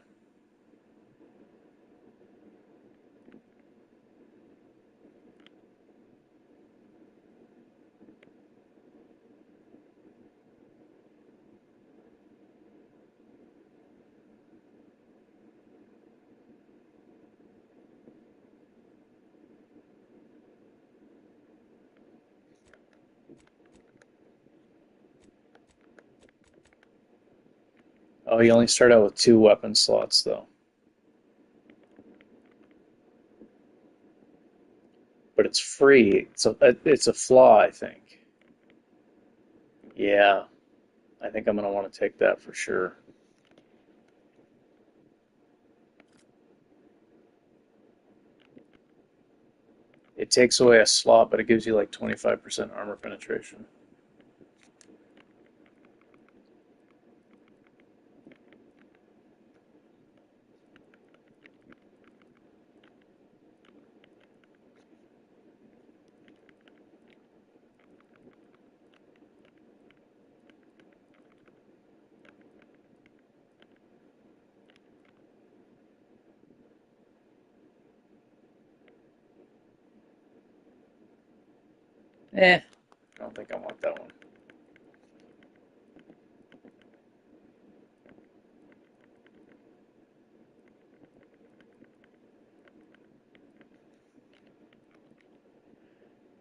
Oh, you only start out with 2 weapon slots, though. But it's free. It's a flaw, I think. Yeah, I think I'm going to want to take that for sure. It takes away a slot, but it gives you like 25% armor penetration. I don't think I want that one.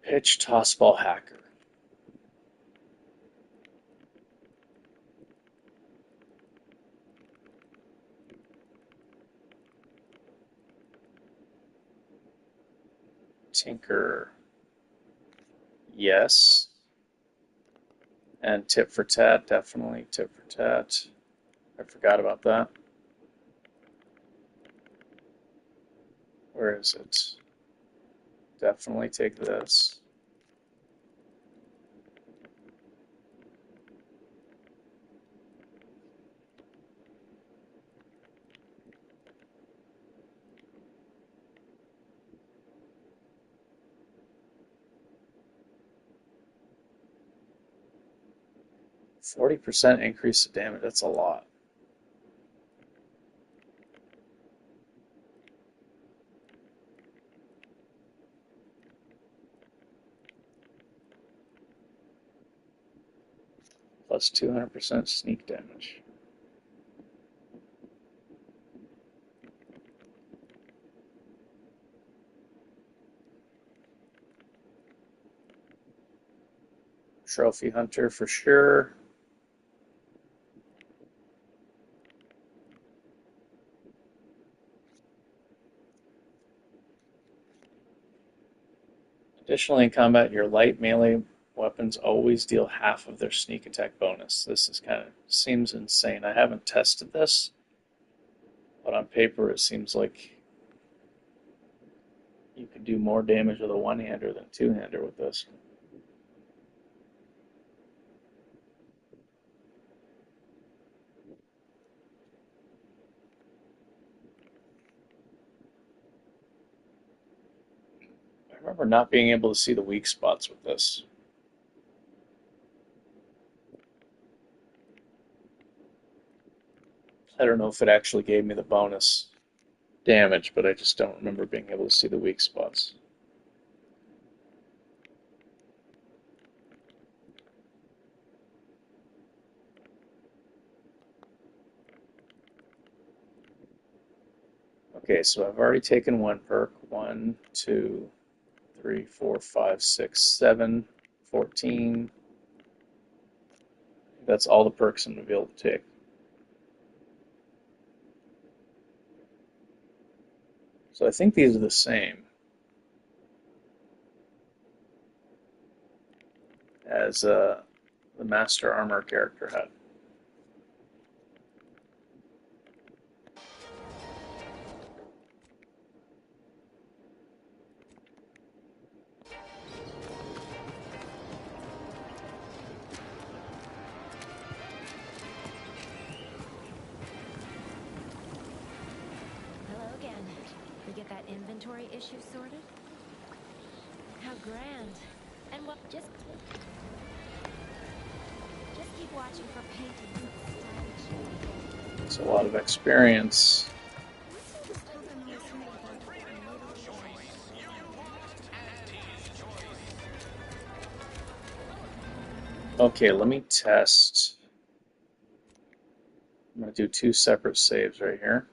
Pitch tossball hacker. Tinker. Yes. And tit for tat, definitely tit for tat. I forgot about that. Where is it? Definitely take this. %40 increase of damage, that's a lot. Plus 200% sneak damage. Trophy Hunter for sure. Additionally, in combat, your light melee weapons always deal half of their sneak attack bonus. This is seems insane. I haven't tested this, but on paper it seems like you could do more damage with a one-hander than two-hander with this. I remember not being able to see the weak spots with this. I don't know if it actually gave me the bonus damage, but I just don't remember being able to see the weak spots. Okay, so I've already taken one perk. 1, 2, 3, 4, 5, 6, 7, 14. That's all the perks I'm going to be able to take. So I think these are the same as the Master Armor character had. Hello again. We get that inventory issue sorted? How grand. And what? Just keep watching for paintings of It's a lot of experience. Okay, let me test. I'm going to do 2 separate saves right here.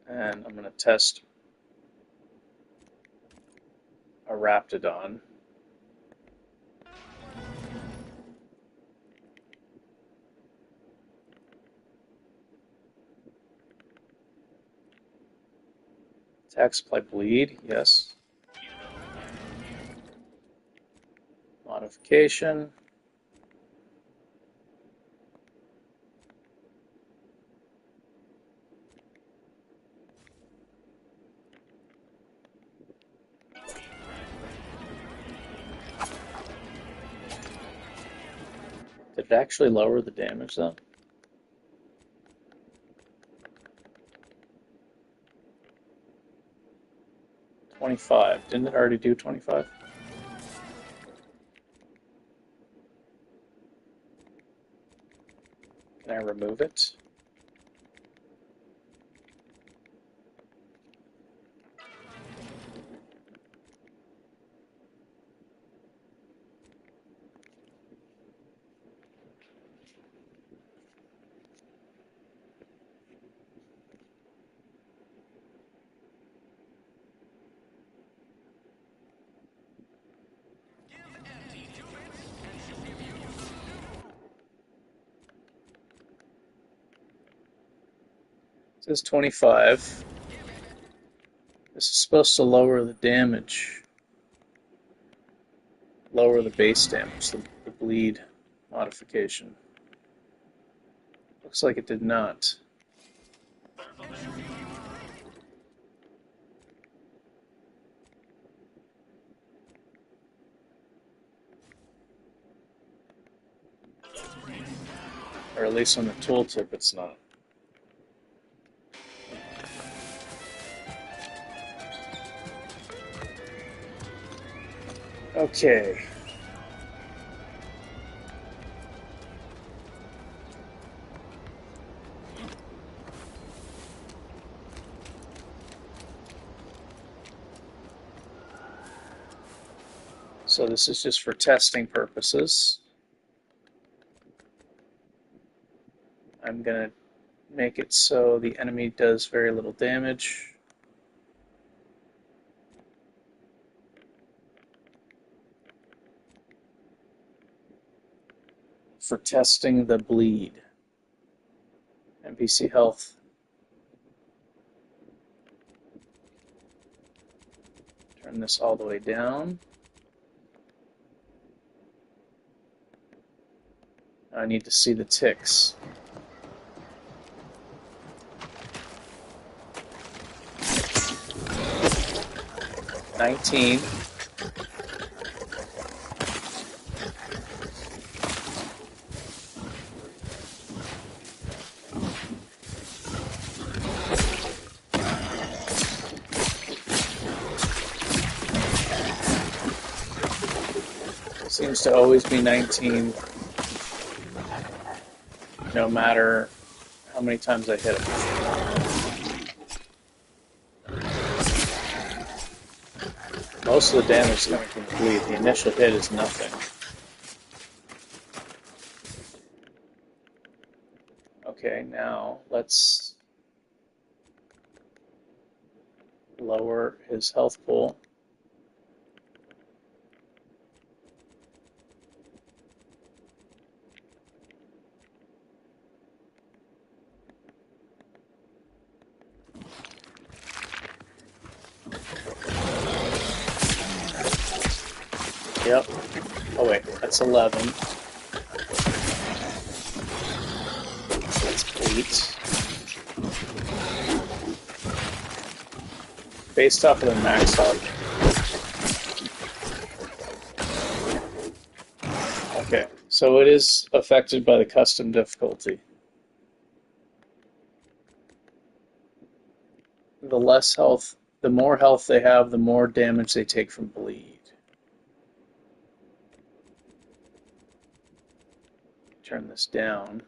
And I'm going to test a Raptidon. Attacks apply bleed, yes. Modification. Did it actually lower the damage though? $25. Didn't it already do 25? Can I remove it? This is 25. This is supposed to lower the damage. Lower the base damage, the bleed modification. Looks like it did not. Or at least on the tooltip it's not. Okay. So this is just for testing purposes. I'm going to make it so the enemy does very little damage. For testing the bleed. NPC health. Turn this all the way down. I need to see the ticks. $19. Seems to always be 19, no matter how many times I hit him. Most of the damage is coming from the bleed. The initial hit is nothing. Okay, now let's lower his health pool. Yep. Oh wait, that's 11. That's 8. Based off of the max health. Okay, so it is affected by the custom difficulty. The less health, the more health they have, the more damage they take from bleed. Turn this down.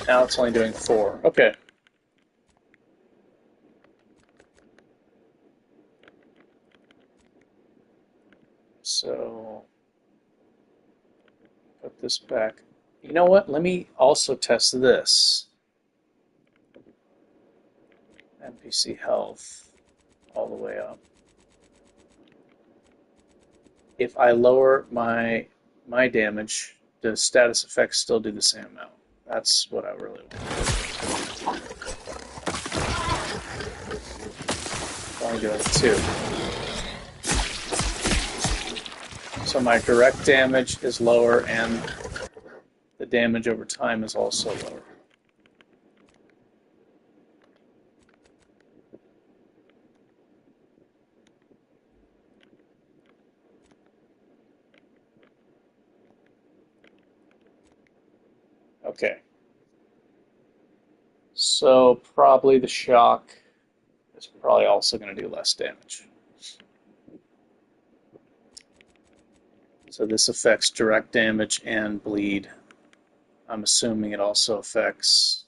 Now it's only doing 4. Okay. So, put this back. You know what? Let me also test this. NPC health all the way up. If I lower my damage, the status effects still do the same amount. That's what I really want. Only doing 2. So my direct damage is lower and the damage over time is also lower. Okay. So probably the shock is probably also going to do less damage. So this affects direct damage and bleed. I'm assuming it also affects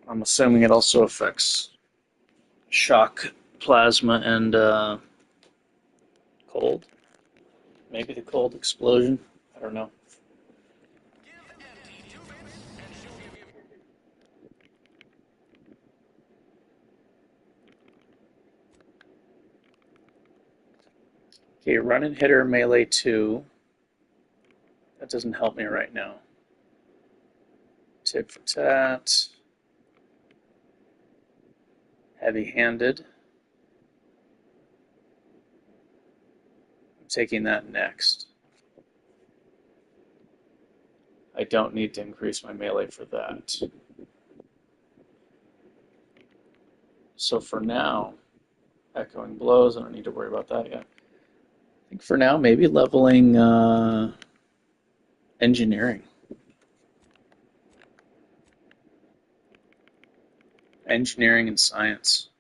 I'm assuming it also affects shock, plasma, and cold. Maybe the cold explosion. I don't know. Okay, run and hitter melee 2. That doesn't help me right now. Tit for tat. Heavy-handed. I'm taking that next. I don't need to increase my melee for that. So for now, echoing blows, I don't need to worry about that yet. I think for now, maybe leveling engineering. Engineering and science.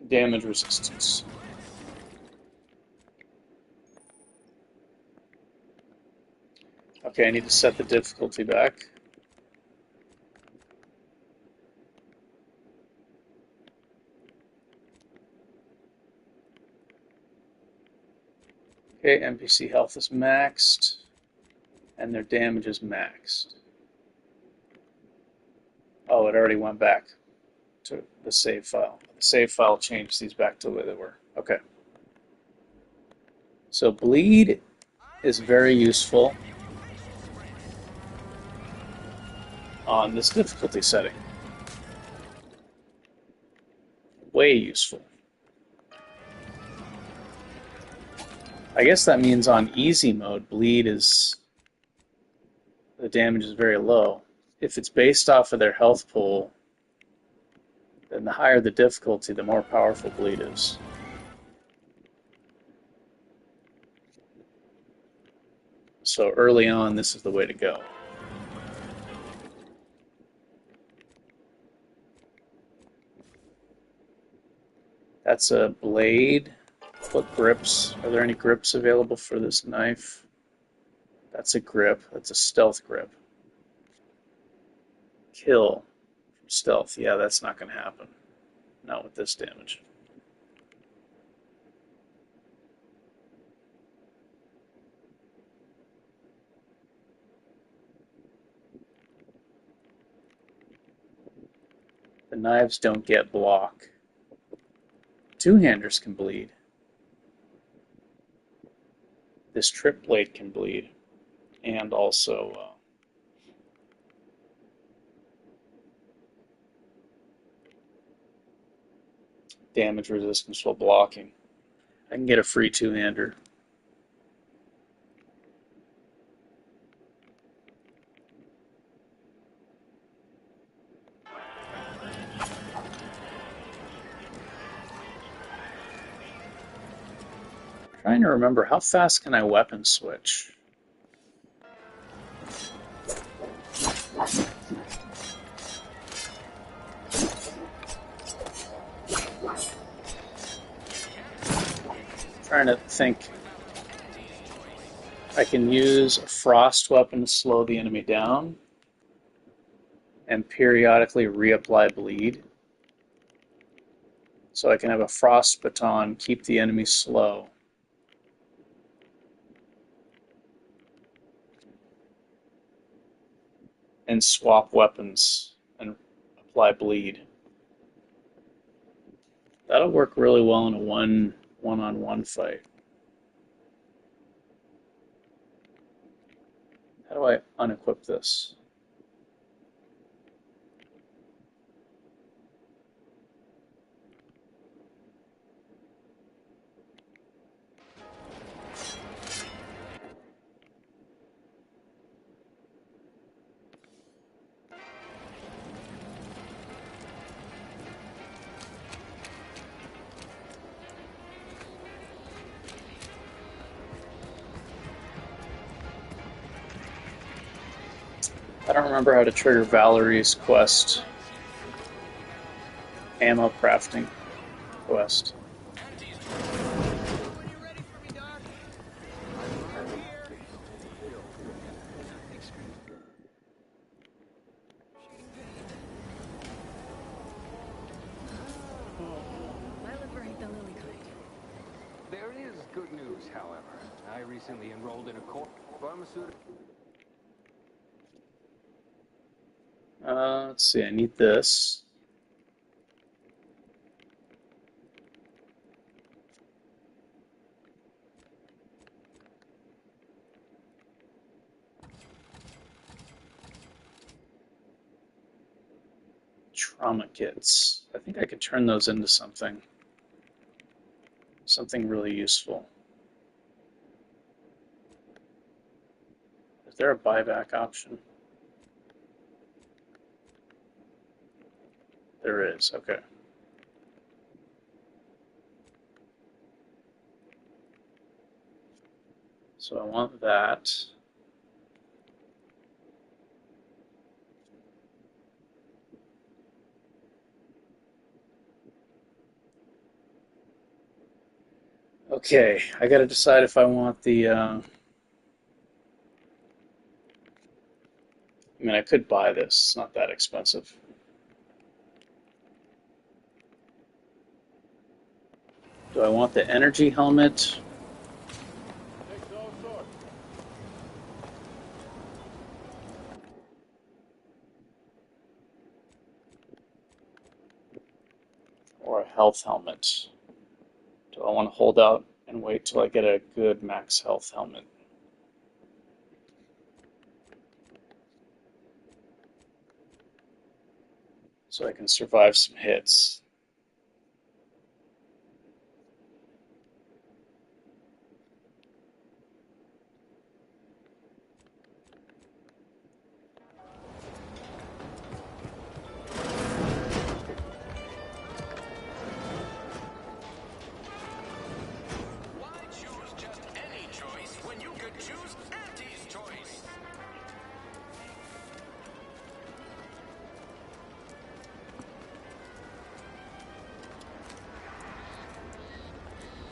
Damage resistance. Okay, I need to set the difficulty back. Okay, NPC health is maxed, and their damage is maxed. Oh, it already went back to the save file. The save file changed these back to the way they were. Okay. So bleed is very useful on this difficulty setting. Way useful. I guess that means on easy mode, bleed is, the damage is very low. If it's based off of their health pool, then the higher the difficulty, the more powerful bleed is. So early on, this is the way to go. That's a blade. What grips? Are there any grips available for this knife? That's a grip. That's a stealth grip. Kill from stealth. Yeah, that's not going to happen. Not with this damage. The knives don't get block. Two-handers can bleed. This trip blade can bleed. And also damage resistance while blocking. I can get a free two-hander. Trying to remember, how fast can I weapon switch? Trying to think. I can use a frost weapon to slow the enemy down and periodically reapply bleed. So I can have a frost baton, keep the enemy slow. And swap weapons and apply bleed. That'll work really well in a one-on-one fight. How do I unequip this? I don't remember how to trigger Valerie's quest. Ammo crafting quest. choice, however. I recently enrolled in a pharmaceutical... Let's see, I need this. Trauma kits. I think I could turn those into something really useful. Is there a buyback option? There is, okay. So I want that. Okay, I gotta decide if I want the, I mean, I could buy this, it's not that expensive. Do I want the energy helmet? Or a health helmet? Do I want to hold out and wait till I get a good max health helmet? So I can survive some hits.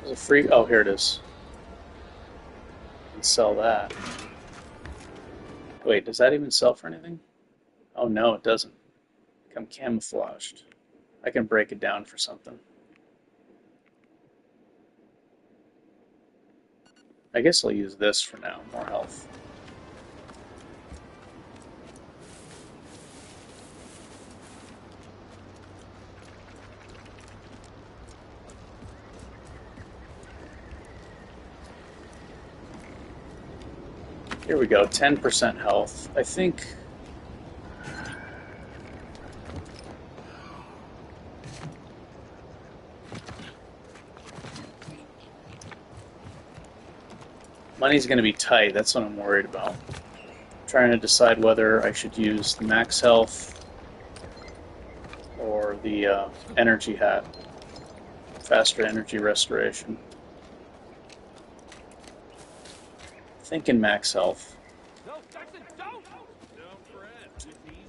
Is it free? Oh, here it is. I can sell that. Wait, does that even sell for anything? Oh no, it doesn't. Become camouflaged. I can break it down for something. I guess I'll use this for now, more health. Here we go, 10% health. I think money's going to be tight. That's what I'm worried about. I'm trying to decide whether I should use the max health or the energy hat. Faster energy restoration. Thinking max health.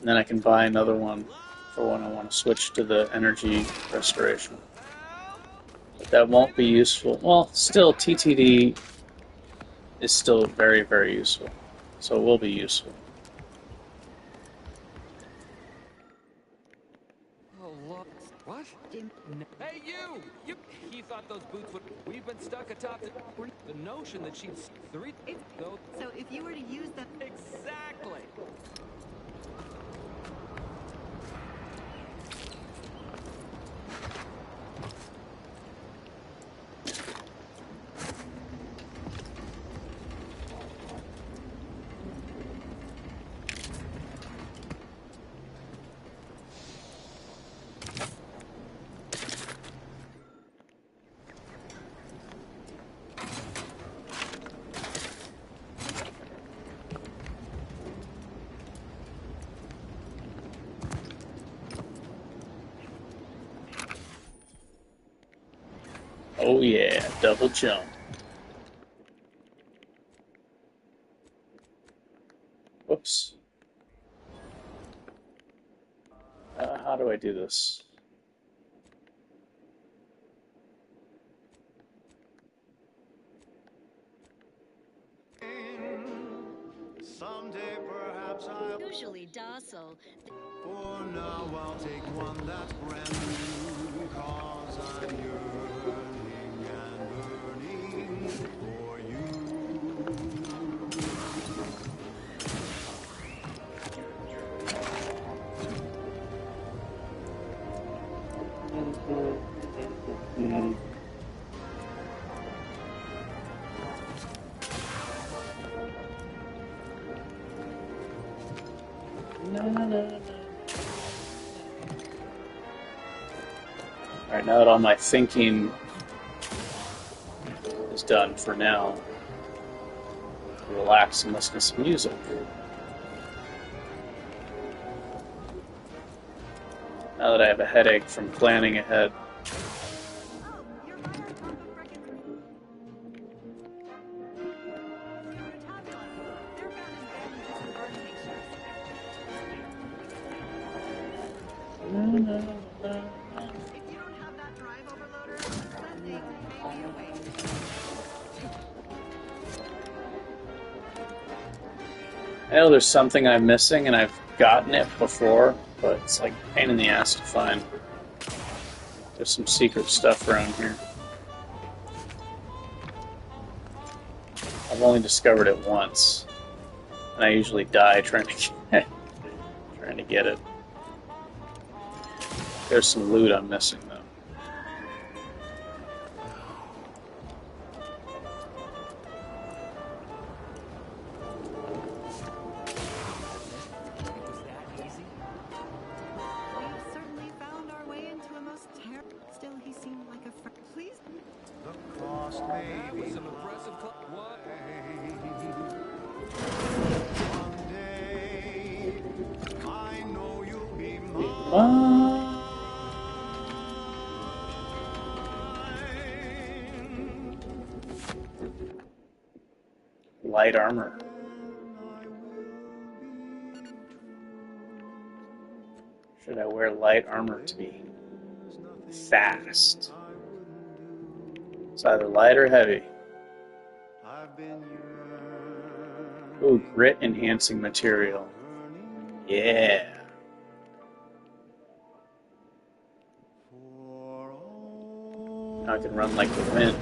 And then I can buy another one for when I want to switch to the energy restoration. But that won't be useful. Well, still, TTD is still very, very useful. So it will be useful. Oh, look. What? Hey, you! He thought those boots would... We've been stuck atop the notion that she'd... So if you were to use them... Exactly! Oh yeah, double jump. Whoops. How do I do this? Someday perhaps I'll... Usually docile. For now I'll take one that's brand new, 'cause I'm yearning and burning for you. Alright, now that all my thinking is done for now, relax and listen to some music. Now that I have a headache from planning ahead. I know there's something I'm missing, and I've gotten it before, but it's like a pain in the ass to find. There's some secret stuff around here. I've only discovered it once, and I usually die trying to get it. There's some loot I'm missing, though. Light armor. Should I wear light armor to be fast? It's either light or heavy. Ooh, grit enhancing material. Yeah. Now I can run like the wind.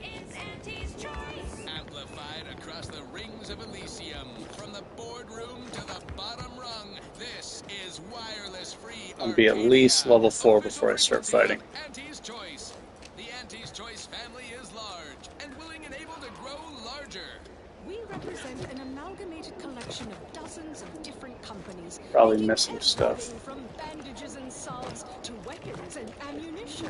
It's Auntie's choice! Amplified across the rings of Elysium. From the boardroom to the bottom rung, this is wireless free. I'll be at least level 4 before I start fighting. Auntie's Choice. The Auntie's Choice family is large and willing and able to grow larger. We represent an amalgamated collection of dozens of different companies. Probably making missing stuff. everything from bandages and salves to weapons and ammunition.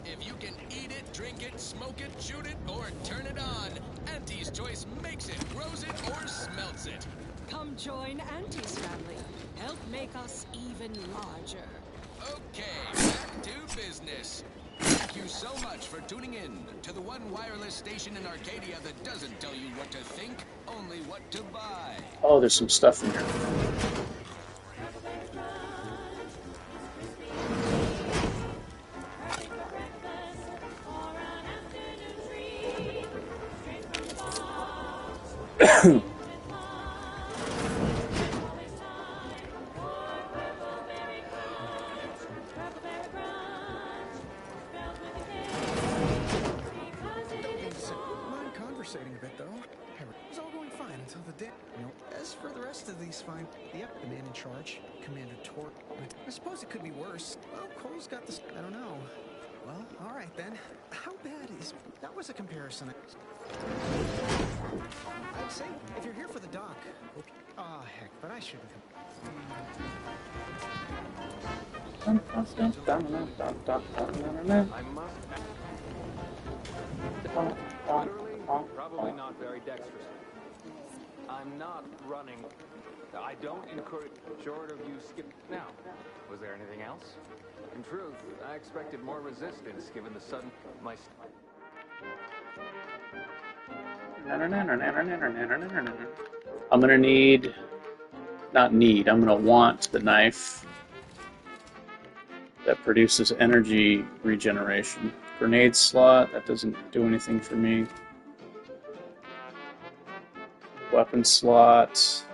If you can eat it, drink it, smoke it, shoot it, or turn it on, Auntie's Choice makes it, grows it, or smelts it. Come join Auntie's family. Help make us even larger. Okay, back to business. Thank you so much for tuning in to the one wireless station in Arcadia that doesn't tell you what to think, only what to buy. Oh, there's some stuff in here. A bit though. It was all going fine until the day. As for the rest of these fine, yep, the man in charge, Commander Torque. I suppose it could be worse. Well, Cole's got this. I don't know. Well, all right then. How bad is that? Was a comparison. I'd say if you're here for the dock. Oh heck, but I shouldn't Probably not very dexterous. I'm not running. I don't encourage short of you skip. Now, was there anything else? In truth, I expected more resistance given the sudden I'm gonna need, not need, I'm gonna want the knife that produces energy regeneration. Grenade slot, that doesn't do anything for me. Weapon slot,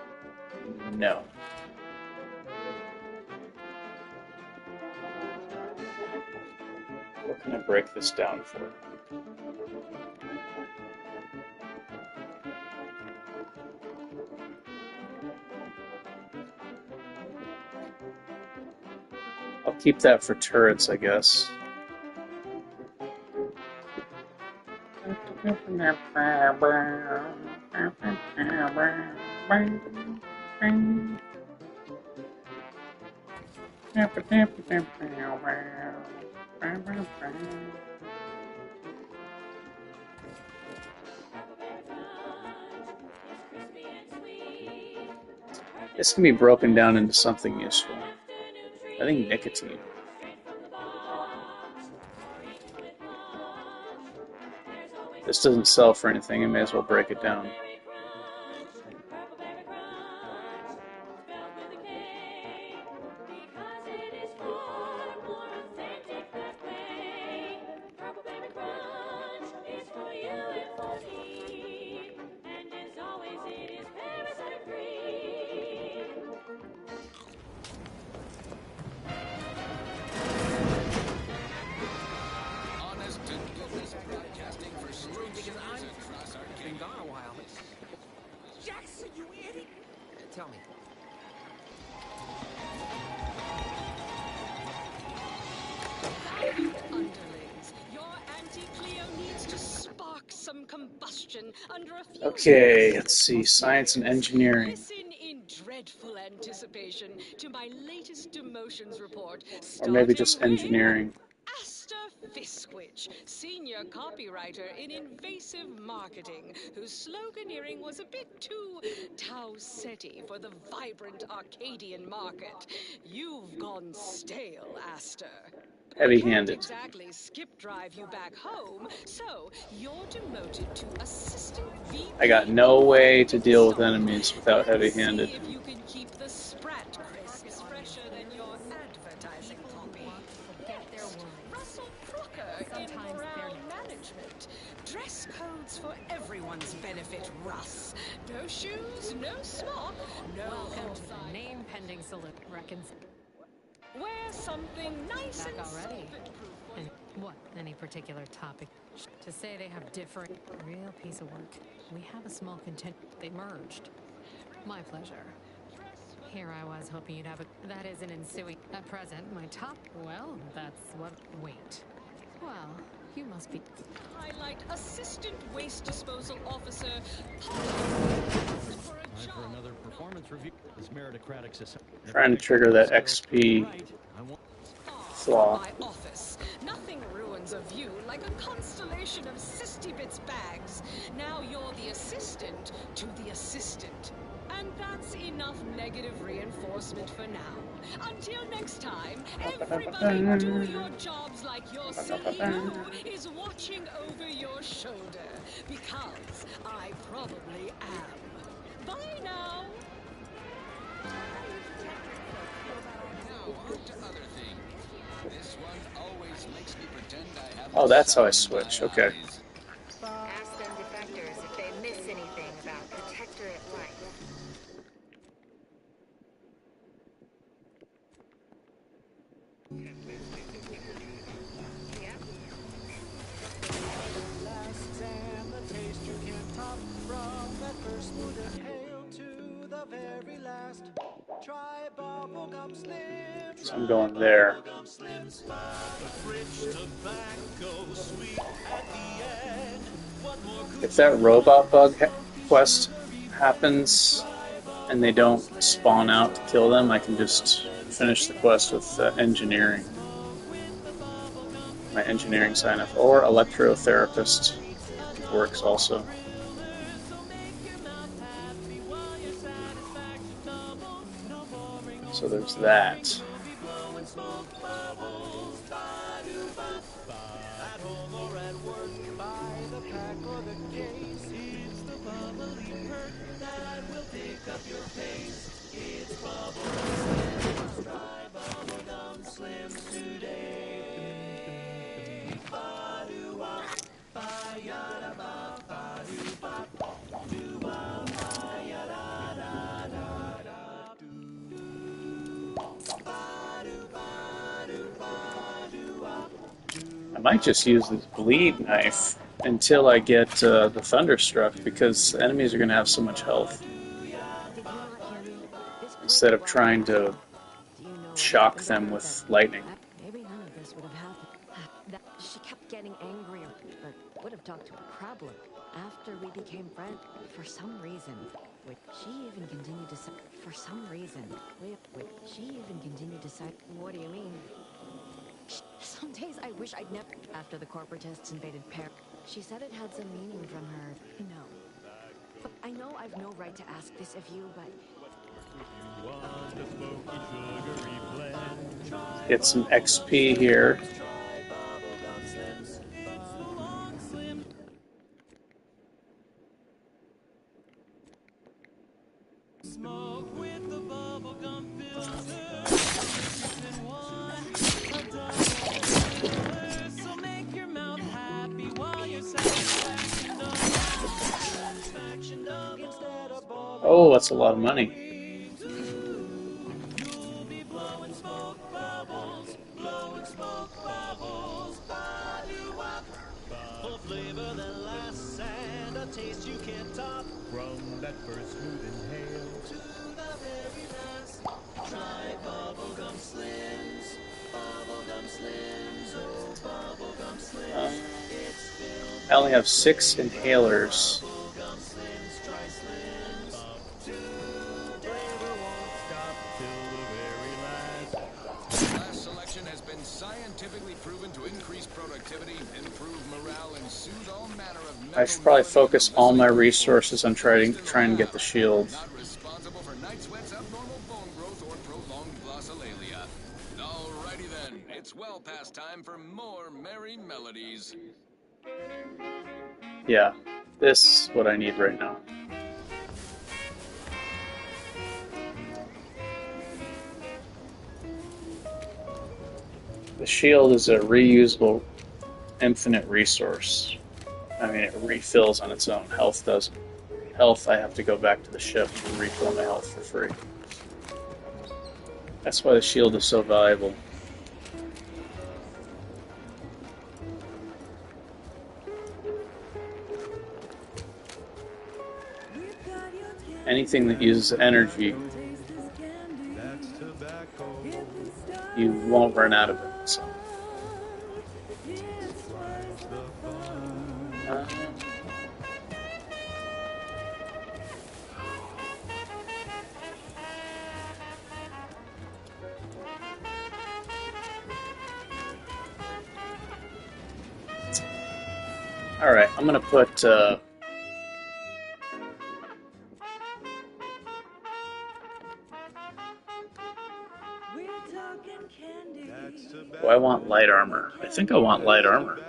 no. What can I break this down for? I'll keep that for turrets, I guess. This can be broken down into something useful. I think nicotine. This doesn't sell for anything, I may as well break it down. Jackson, you idiot! Tell me. Underlings, your anti-Cleo needs to spark some combustion under a few. Okay, let's see. Science and engineering. Listen in dreadful anticipation to my latest demotions report. Or maybe just engineering. Aster Fiskwich, senior copywriter in invasive marketing, whose sloganeering was a bit too Tau-Ceti for the vibrant Arcadian market. You've gone stale, Aster. Heavy-handed. Exactly skip drive you back home, so you're demoted to assistant VP. I got no way to deal with enemies without heavy-handed. See if you can keep the Sprat crisps fresher than your advertising copy. Russell Crocker in morale management. Dress codes for everyone's benefit, Russ. No shoes, no smock, no Welcome to the name-pending salute. Reckons. Wear something nice Back and already. soft. And what? Any particular topic? To say they have different... Real piece of work. We have a small content... They merged. My pleasure. Here I was hoping you'd have a... That is an ensuing... At present, my top... Well, that's what... Wait. Well, you must be... Highlight assistant waste disposal officer. Time for another performance review. This meritocratic society. Trying to trigger that XP flaw. My office. Nothing ruins a view like a constellation of Sistibits bags. Now you're the assistant to the assistant. And that's enough negative reinforcement for now. Until next time, everybody do your jobs like your CEO is watching over your shoulder. Because I probably am. Bye now. Now, on to other things. This one always makes me pretend I have. Oh, that's how I switch. Okay. Ask them defectors if they miss anything about Protectorate life. So I'm going there. If that robot bug quest happens and they don't spawn out to kill them, I can just finish the quest with engineering. My engineering sign-up. Or electrotherapist works also. So there's that. I might just use this bleed knife until I get the thunderstruck, because enemies are going to have so much health. Instead of trying to shock them with lightning. Maybe none of this would have happened. She kept getting angrier, but would have talked to a crab look. After we became friends, for some reason, she even continued to say, for some reason, she even continued to say, what do you mean? Some days I wish I'd never, after the corporatists invaded Paris. She said it had some meaning from her. No. I know I've no right to ask this of you, but Get some XP here. Oh, that's a lot of money. For flavor that lasts and a taste you can't top. From that first smooth inhale to the very last. Try bubblegum slims. Bubblegum slims. Oh, bubblegum slims. It's filled. I only have 6 inhalers. Bubblegum slims. Try slims. Flavor won't stop till the very last. Last selection has been scientifically proven to increase productivity, improve morale, and soothe all manner of I should probably focus all my resources on trying to get the shield. not responsible for night sweats, abnormal bone growth, or prolonged glossolalia. Alrighty then, it's well past time for more merry melodies. Yeah, this is what I need right now. The shield is a reusable infinite resource. I mean, it refills on its own. Health doesn't. Health, I have to go back to the ship and refill my health for free. That's why the shield is so valuable. Anything that uses energy, you won't run out of it. So. All right, I'm gonna put. Do I want light armor? I think I want light armor.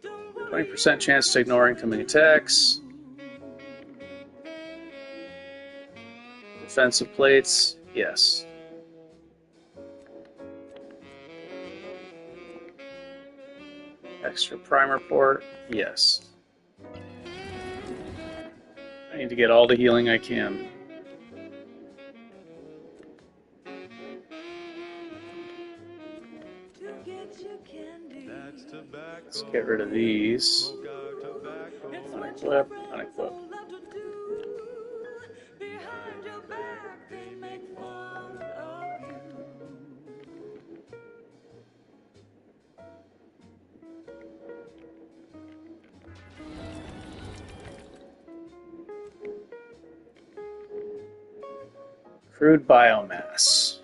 20% chance to ignore incoming attacks. Defensive plates, yes. Extra primer port, yes. I need to get all the healing I can. Let's get rid of these. Unequip, unequip. Crude biomass.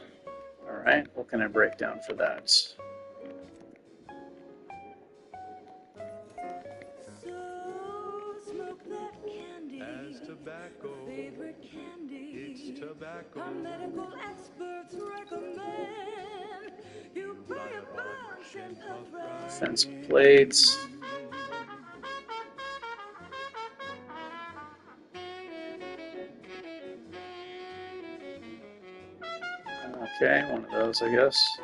Alright, what can I break down for that? It's tobacco. Our medical experts recommend you buy a bunch and puff right. Defense plates. Okay, one of those, I guess.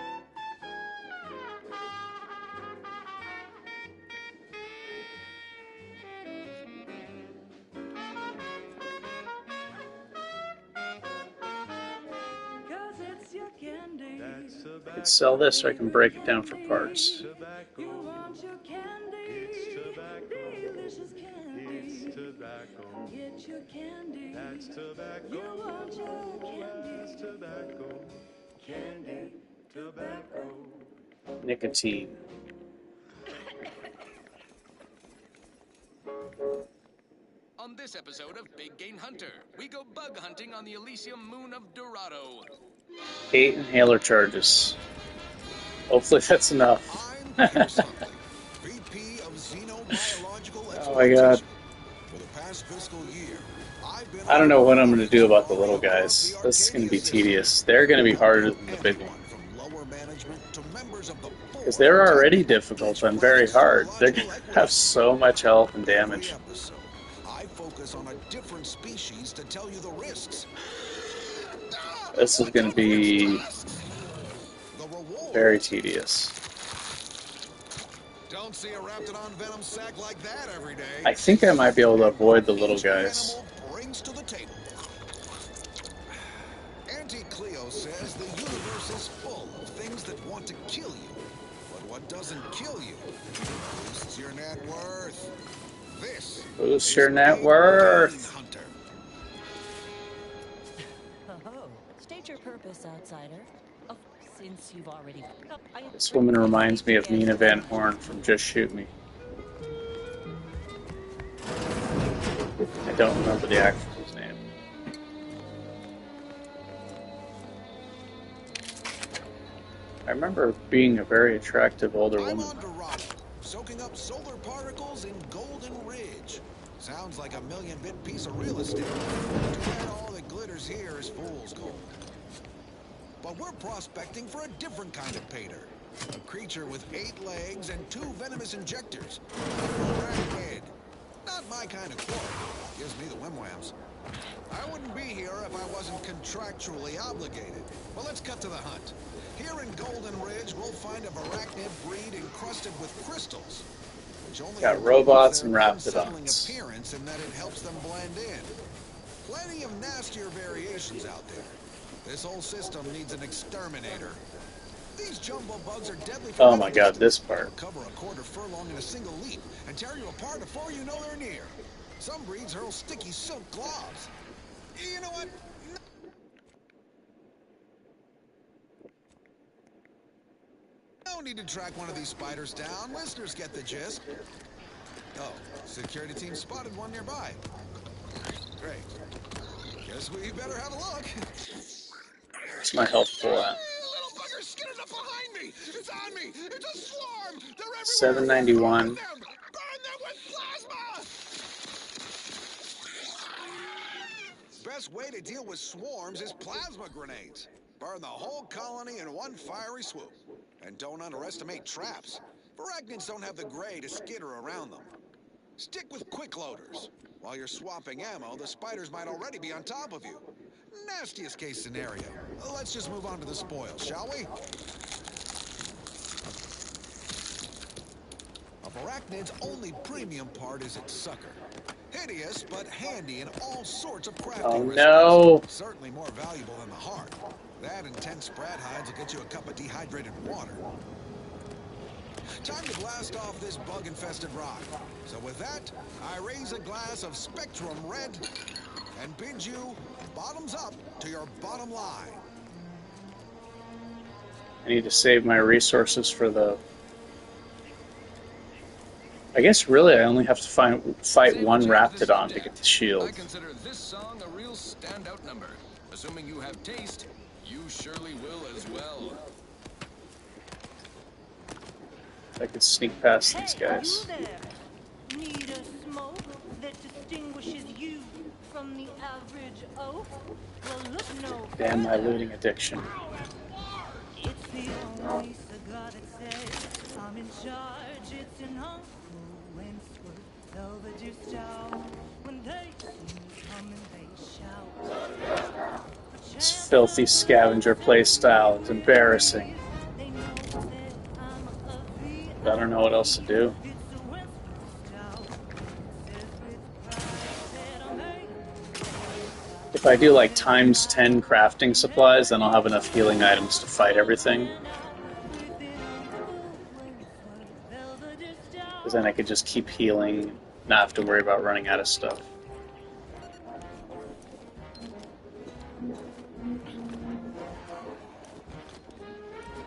I could sell this so I can break it down for parts. Nicotine. On this episode of Big Game Hunter, we go bug hunting on the Elysium moon of Dorado. 8 inhaler charges. Hopefully that's enough. VP of Xenobiological Oh my god. For the past fiscal year, I've been I don't know what I'm going to do about the little guys. This is going to be tedious. They're going to be harder than the big one. Because they're already difficult and very hard. They're going to have so much health and damage. I focus on a different species to tell you the risks. This is going to be very tedious. Don't see a Raptidon venom sac like that every day. I think I might be able to avoid the little guys. Brings to the table. Auntie Cleo says the universe is full of things that want to kill you. But what doesn't kill you boosts your net worth. This boosts your net worth. Oh, state your purpose, outsider. Oh, since you've already... This woman reminds me of Nina Van Horn from Just Shoot Me. I don't remember the actress's name. I remember being a very attractive older woman. Soaking up solar particles in Golden Ridge. Sounds like a million-bit piece of real estate. Too bad all that glitters here is fool's gold. But we're prospecting for a different kind of pater. A creature with 8 legs and 2 venomous injectors. A head. Not my kind of quarry. Gives me the whim-whams. I wouldn't be here if I wasn't contractually obligated. Well, let's cut to the hunt. Here in Golden Ridge, we'll find a arachnid breed encrusted with crystals. Which only got robots and raptidons. Appearance and that it helps them blend in. Plenty of nastier variations out there. This whole system needs an exterminator. These jumbo bugs are deadly. Oh my god, this part. Cover a quarter furlong in a single leap and tear you apart before you know they're near. Some breeds hurl sticky silk gloves. You know what? No need to track one of these spiders down. Listeners get the gist. Oh, security team spotted one nearby. Great. Guess we better have a look. Where's my health full at? Little bugger skitters up behind me. It's on me. It's a swarm. They're everywhere. 791. Burn them with plasma. Best way to deal with swarms is plasma grenades. Burn the whole colony in one fiery swoop. And don't underestimate traps. Arachnids don't have the gray to skitter around them. Stick with quick loaders. While you're swapping ammo, the spiders might already be on top of you. Nastiest case scenario. Let's just move on to the spoils, shall we? Of Arachnid's only premium part is its sucker. Hideous, but handy in all sorts of crafting. Oh no! Certainly more valuable than the heart. That and 10 sprat hides will get you a cup of dehydrated water. Time to blast off this bug-infested rock. So with that, I raise a glass of Spectrum Red and bid you bottoms up to your bottom line. I need to save my resources for the... I guess really I only have to fight one Raptidon to get the shield. I consider this song a real standout number. Assuming you have taste, you surely will as well. I could sneak past these guys. You there. Need a smoke that distinguishes you from the average oak? Well, look no Damn my looting addiction. It's the only cigar that says I'm in charge. It's an Uncle Wentworth Belvedere stout. When they see me coming, they shout. But This filthy scavenger play style is embarrassing. I don't know what else to do. If I do like times 10 crafting supplies, then I'll have enough healing items to fight everything. Because then I could just keep healing, not have to worry about running out of stuff.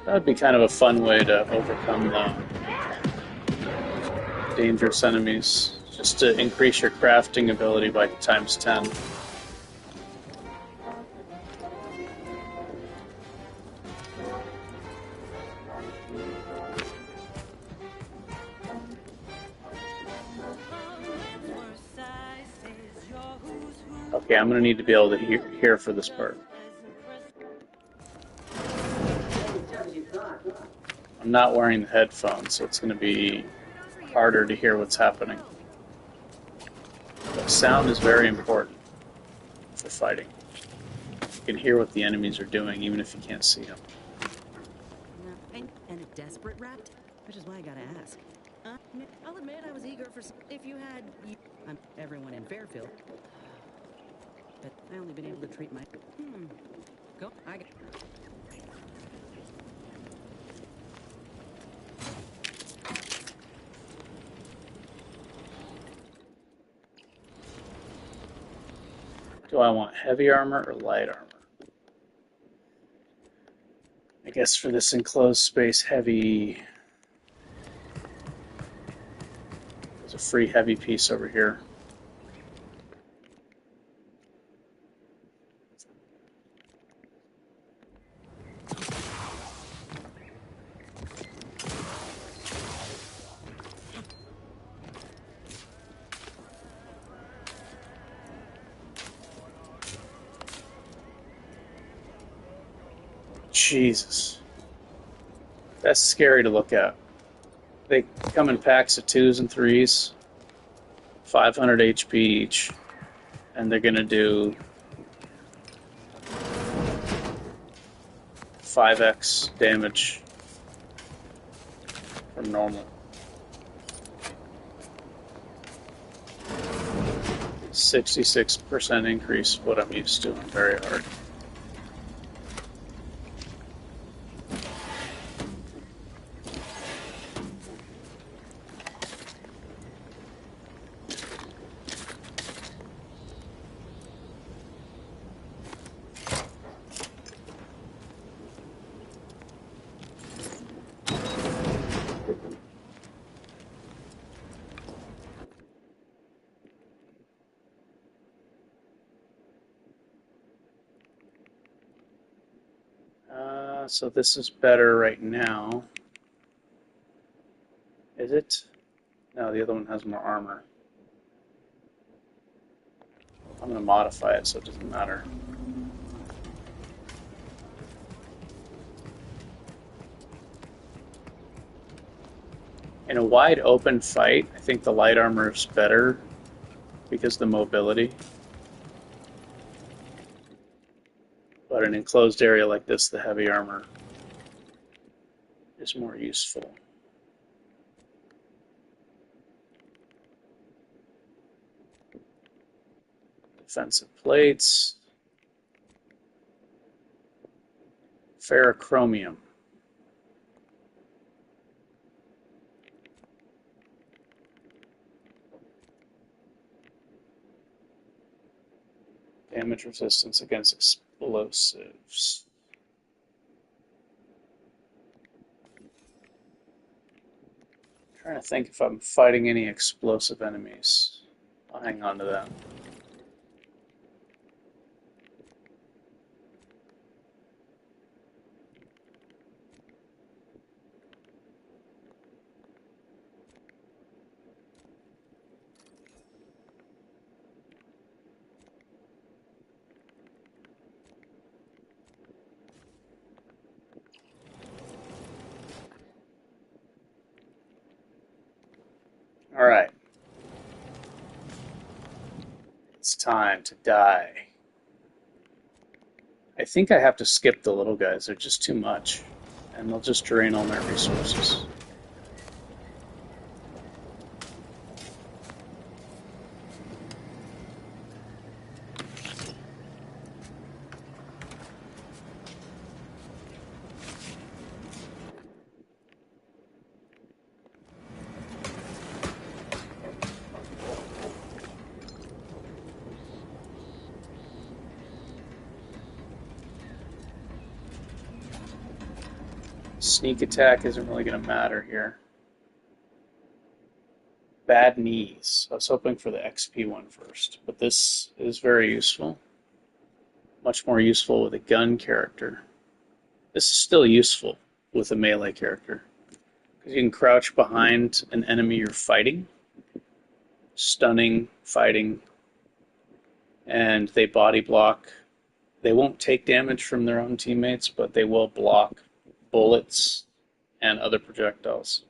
That would be kind of a fun way to overcome the dangerous enemies, just to increase your crafting ability by times 10. Okay, I'm going to need to be able to hear for this part. I'm not wearing the headphones, so it's going to be harder to hear what's happening. But sound is very important for fighting. You can hear what the enemies are doing, even if you can't see them. And a desperate rat, which is why I gotta ask. I'll admit I was eager for. If you had, everyone in Fairfield, but I only been able to treat my. Go. I got. Do I want heavy armor or light armor? I guess for this enclosed space, heavy. There's a free heavy piece over here. Jesus. That's scary to look at. They come in packs of 2s and 3s, 500 HP each, and they're going to do 5x damage from normal. 66% increase, what I'm used to, and very hard. So this is better right now. Is it? No, the other one has more armor. I'm going to modify it so it doesn't matter. In a wide open fight, I think the light armor is better because of the mobility. But in an enclosed area like this, the heavy armor is more useful. Defensive plates. Ferrochromium. Damage resistance against explosives. I'm trying to think if I'm fighting any explosive enemies. I'll hang on to that. All right. It's time to die. I think I have to skip the little guys. They're just too much. And they'll just drain all my resources. Sneak attack isn't really going to matter here. Bad knees. I was hoping for the XP one first, but this is very useful. Much more useful with a gun character. This is still useful with a melee character, because you can crouch behind an enemy you're fighting, stunning, fighting, and they body block. They won't take damage from their own teammates, but they will block bullets and other projectiles.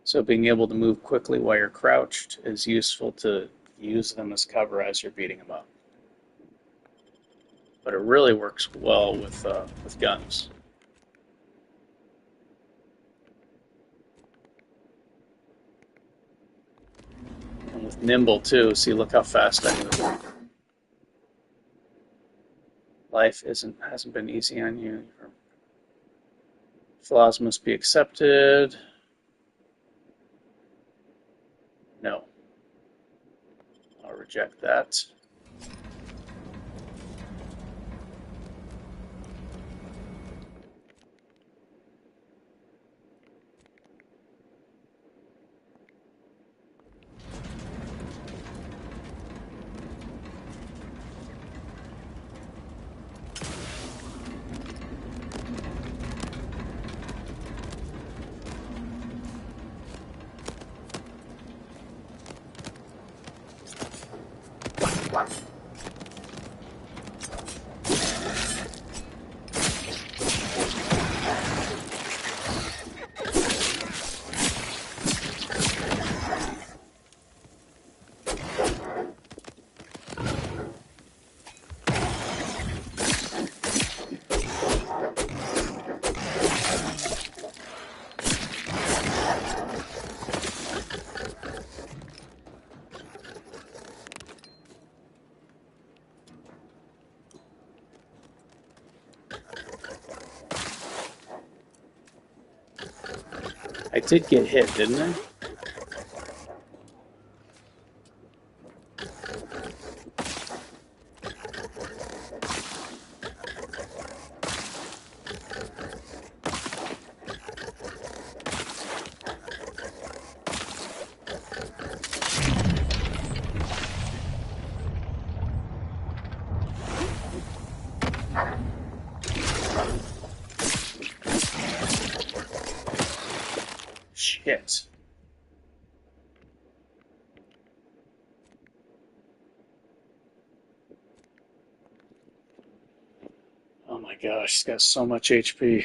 So being able to move quickly while you're crouched is useful to use them as cover as you're beating them up. But it really works well with guns. And with nimble too, see, look how fast I move. Life hasn't been easy on you. Flaws must be accepted. No. I'll reject that. I did get hit, didn't I? Shit. Oh my gosh, he's got so much HP.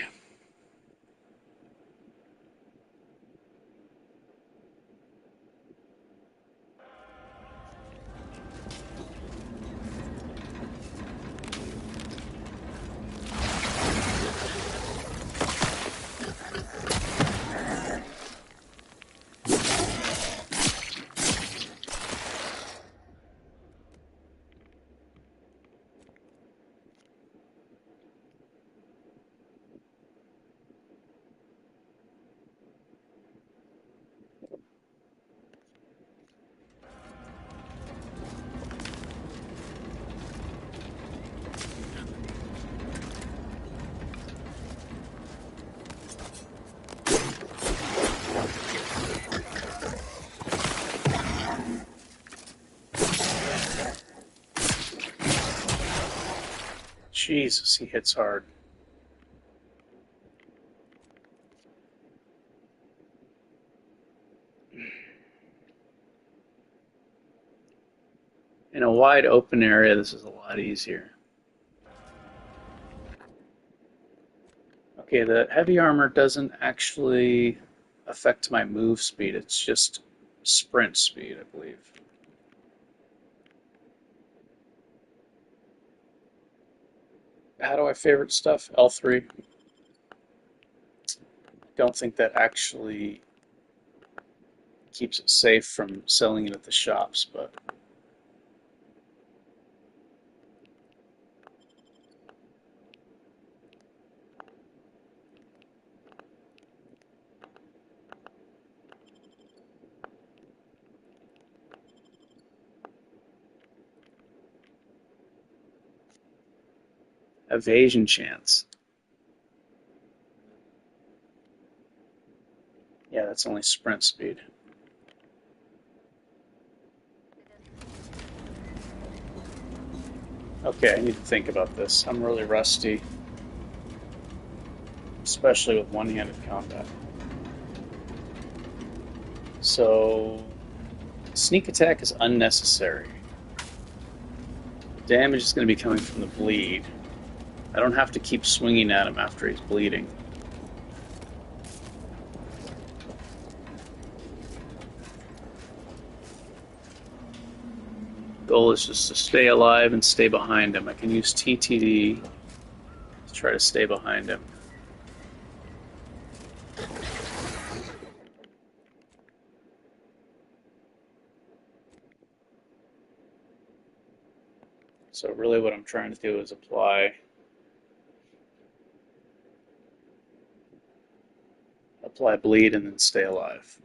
Jesus, he hits hard. In a wide open area, this is a lot easier. Okay, the heavy armor doesn't actually affect my move speed. It's just sprint speed, I believe. how do I favorite stuff? L3. Don't think that actually keeps it safe from selling it at the shops, but evasion chance. Yeah, that's only sprint speed. Okay, I need to think about this. I'm really rusty, especially with one-handed combat. So, sneak attack is unnecessary. The damage is going to be coming from the bleed. I don't have to keep swinging at him after he's bleeding. Goal is just to stay alive and stay behind him. I can use TTD to try to stay behind him. So really what I'm trying to do is apply bleed and then stay alive.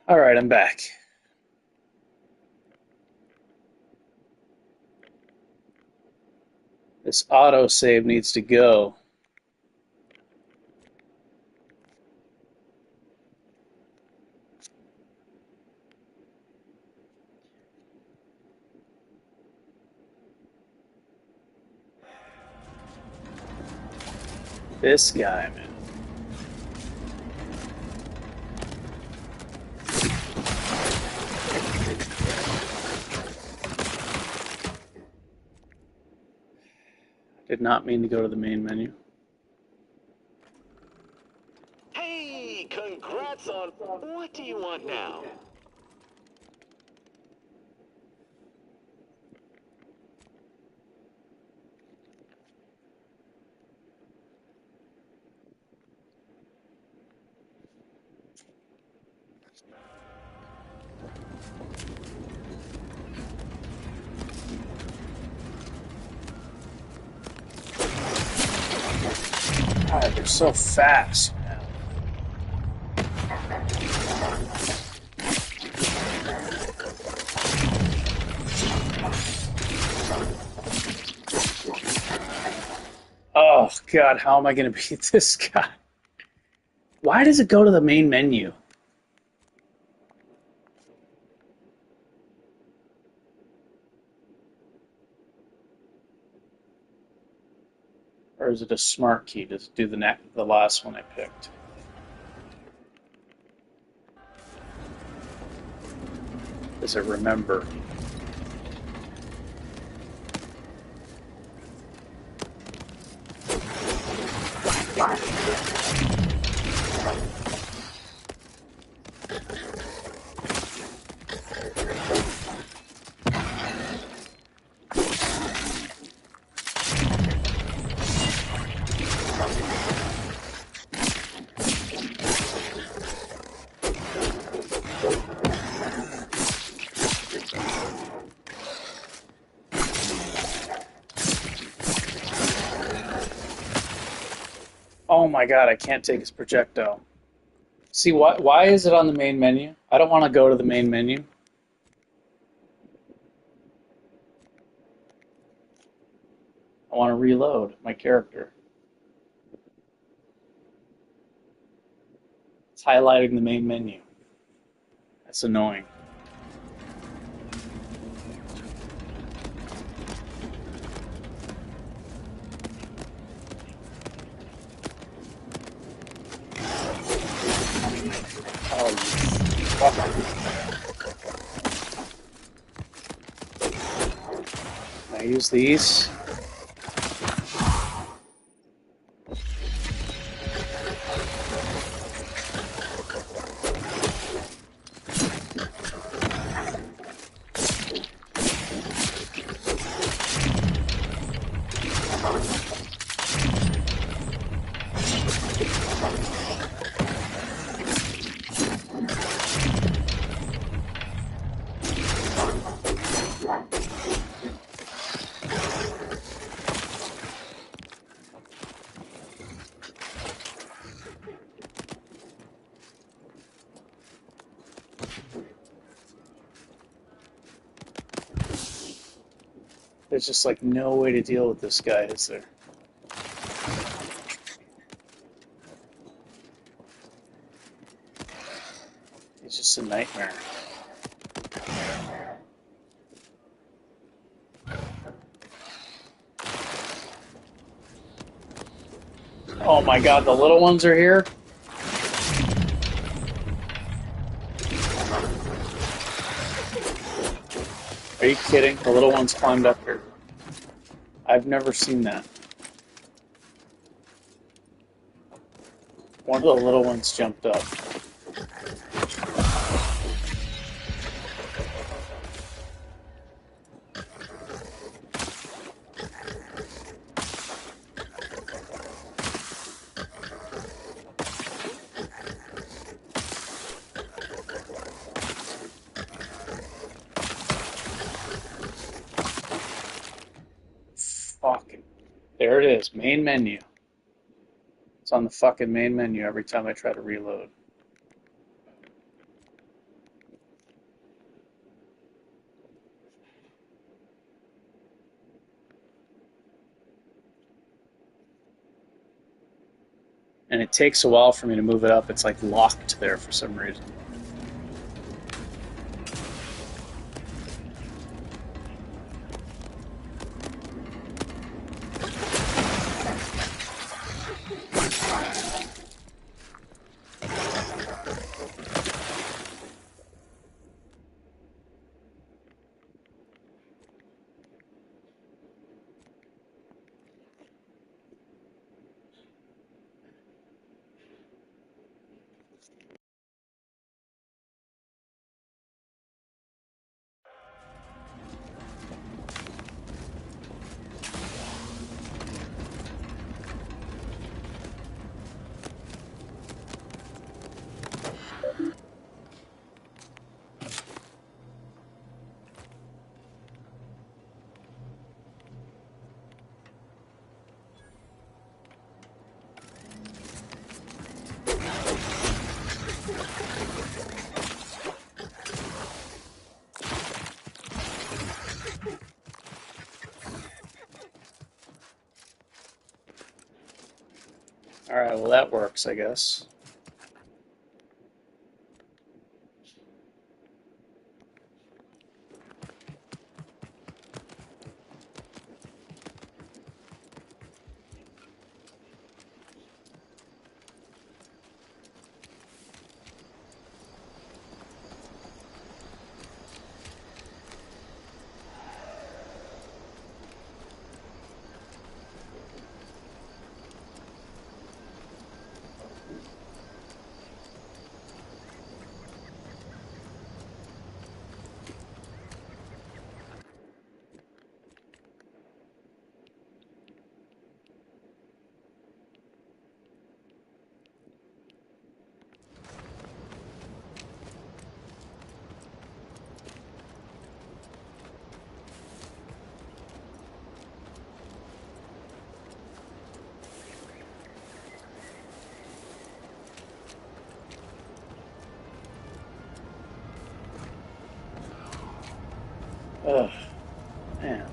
All right, I'm back. This autosave needs to go. This guy, man. Did not mean to go to the main menu. Hey, congrats on... What do you want now? God, they're so fast, man. Oh, God, how am I going to beat this guy? Why does it go to the main menu? Or is it a smart key to do the last one I picked? Does it remember? Oh my God, I can't take his projectile. See, why is it on the main menu? I don't want to go to the main menu. I want to reload my character. It's highlighting the main menu. That's annoying. Oh, fuck. Can I use these? There's just like no way to deal with this guy, is there? He's just a nightmare. Oh my God, the little ones are here? Are you kidding? The little ones climbed up here. I've never seen that. One of the little ones jumped up. Fucking. There it is, main menu. It's on the fucking main menu every time I try to reload. And it takes a while for me to move it up. It's like locked there for some reason. Alright, well that works, I guess. Ugh, man.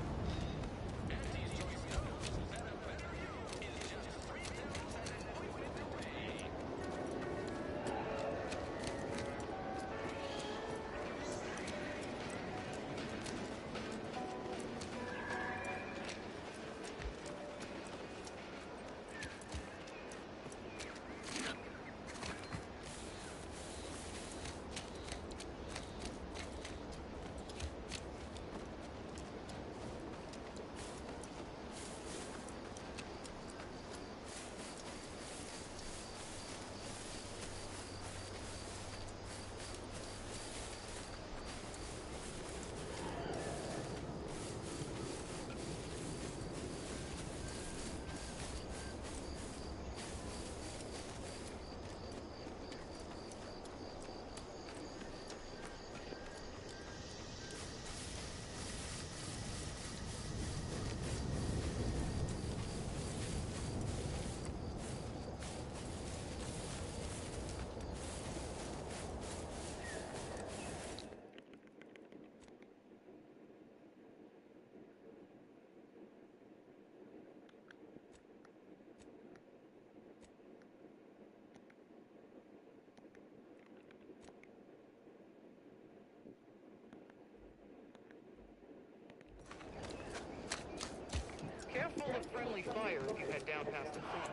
Careful of friendly fire if you head down past the front.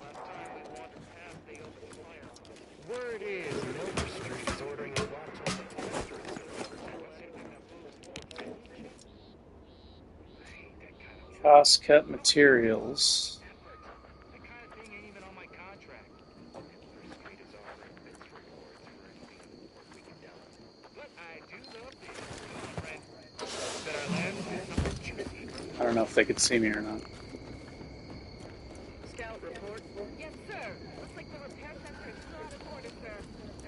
Last time we wandered past, they opened fire. Word is, Milker Street is ordering a lot to Cost cut materials. that kind of thing ain't even on my contract. Milker Street is offering bits rewards for anything in the work we can deliver. But I do love this, my friend. That our land is something juicy. I don't know if they could see me or not. Scout report. Yes, sir. Looks like the repair center is still out of order, sir.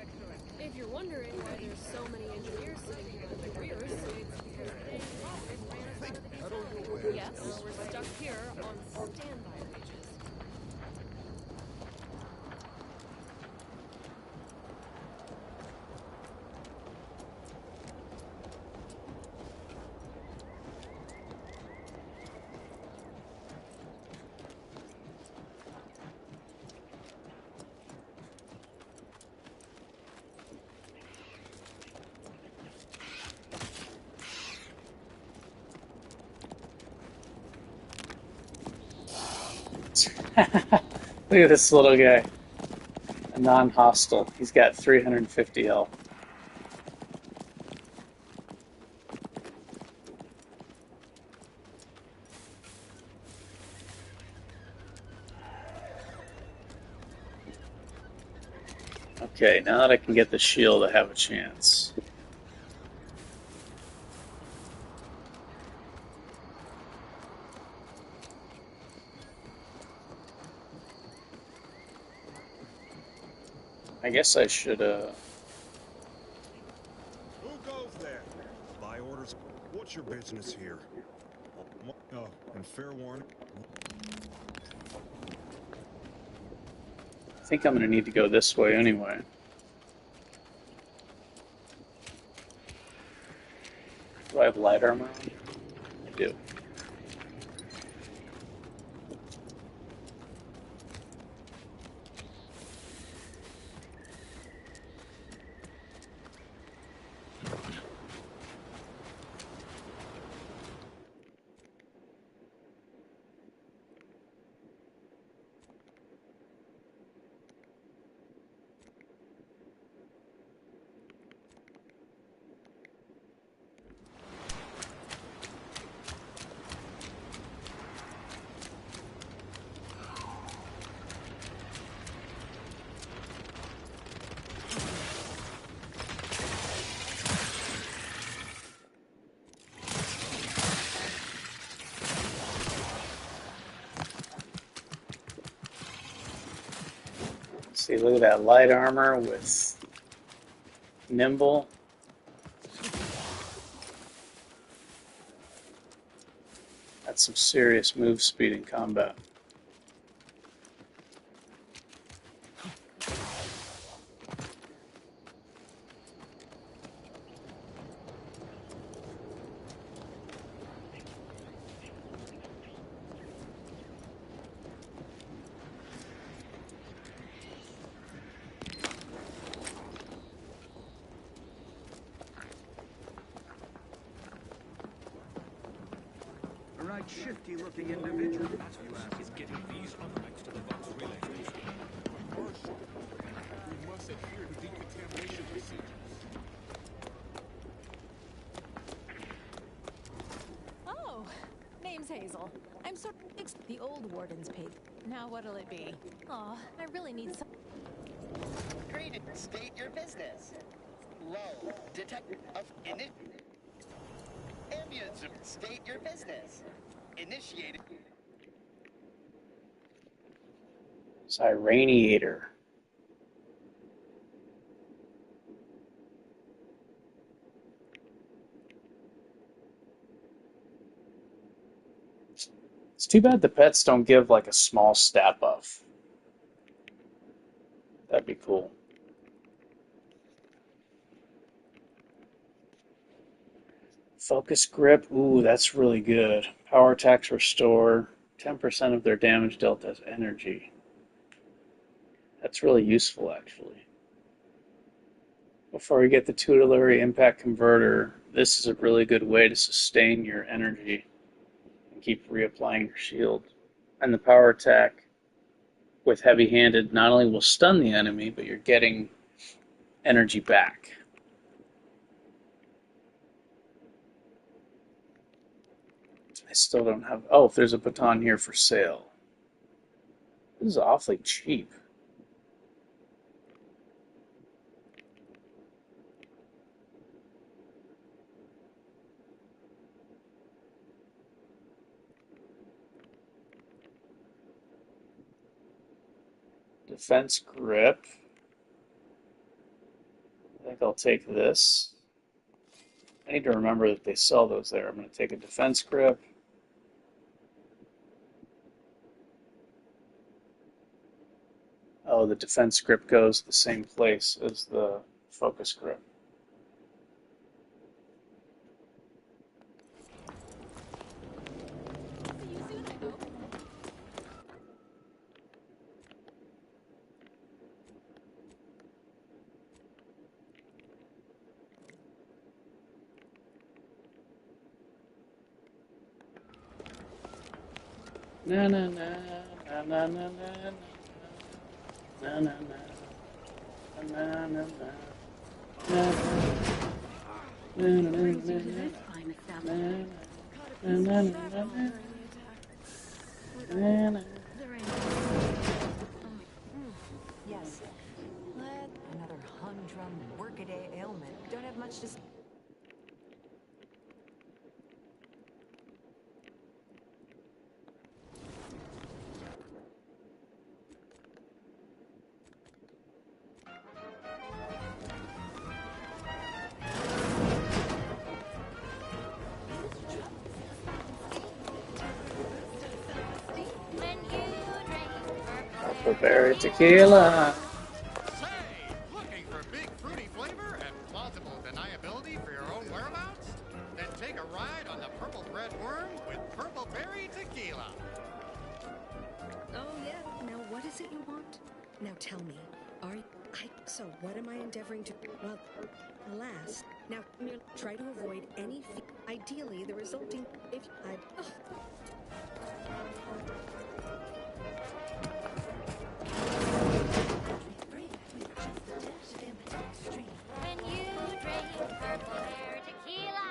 Excellent. If you're wondering why there's so many engineers sitting here in the rears, it's because they always ran us out of the design. Yes, we're stuck here on standby wages. Look at this little guy. A non-hostile. He's got 350 health. Okay, now that I can get the shield, I have a chance. I guess I should, Who goes there? Buy orders. What's your business here? Oh, and fair warning. I think I'm going to need to go this way anyway. Do I have light armor on? I do. See, look at that light armor with nimble. That's some serious move speed in combat. A right shifty-looking individual, you ask, is getting these units to the Vox relay station. First, we must adhere to decontamination procedures. Oh, name's Hazel. I'm sort of the old warden's paid. Now what'll it be? Aw, I really need some. Greetings. State your business. Low. Detective of ambulance. State your business. Initiated. Sireniator. It's too bad the pets don't give like a small stat buff. That'd be cool. Focus grip. Ooh, that's really good. Power attacks restore 10% of their damage dealt as energy. That's really useful, actually. Before we get the tutelary impact converter, this is a really good way to sustain your energy and keep reapplying your shield. And the power attack with heavy-handed not only will stun the enemy, but you're getting energy back. I still don't have... Oh, there's a baton here for sale. This is awfully cheap. Defense grip. I think I'll take this. I need to remember that they sell those there. I'm going to take a defense grip. Oh, the defense grip goes the same place as the focus grip. Na na na na na na na na na na na na. Yes. Another humdrum workaday ailment. Don't have much to. Purple berry tequila. Looking for big fruity flavor and plausible deniability for your own whereabouts? Then take a ride on the Purple Bread Worm with Purple Berry Tequila. Oh, yeah. Now, what is it you want? Now, tell me. So, what am I endeavoring to... Well, alas. Now, try to avoid any... Ideally, the resulting... If I... Oh. When you drink Purple Berry Tequila.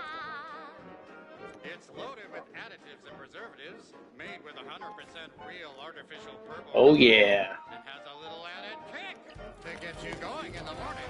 It's loaded with additives and preservatives, made with 100% real artificial purple. Oh yeah. And has a little added kick to get you going in the morning.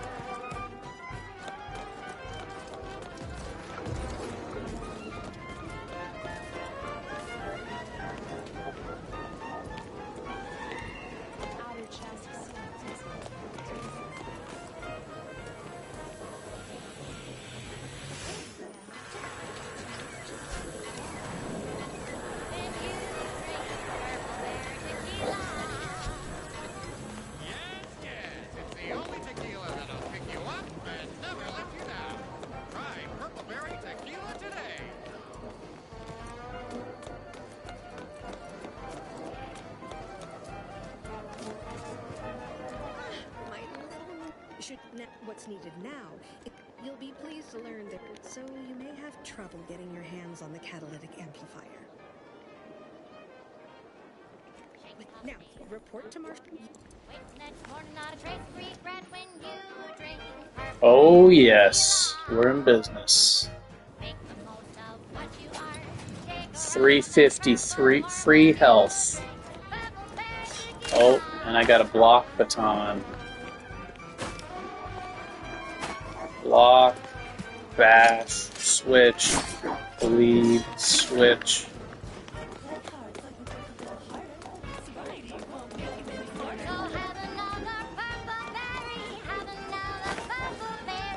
What's needed now, you'll be pleased to learn that, so you may have trouble getting your hands on the catalytic amplifier. Now, report to Marshall. Oh yes, we're in business. 353 free health. Oh, and I got a block baton. Block, bash, switch, bleed, switch.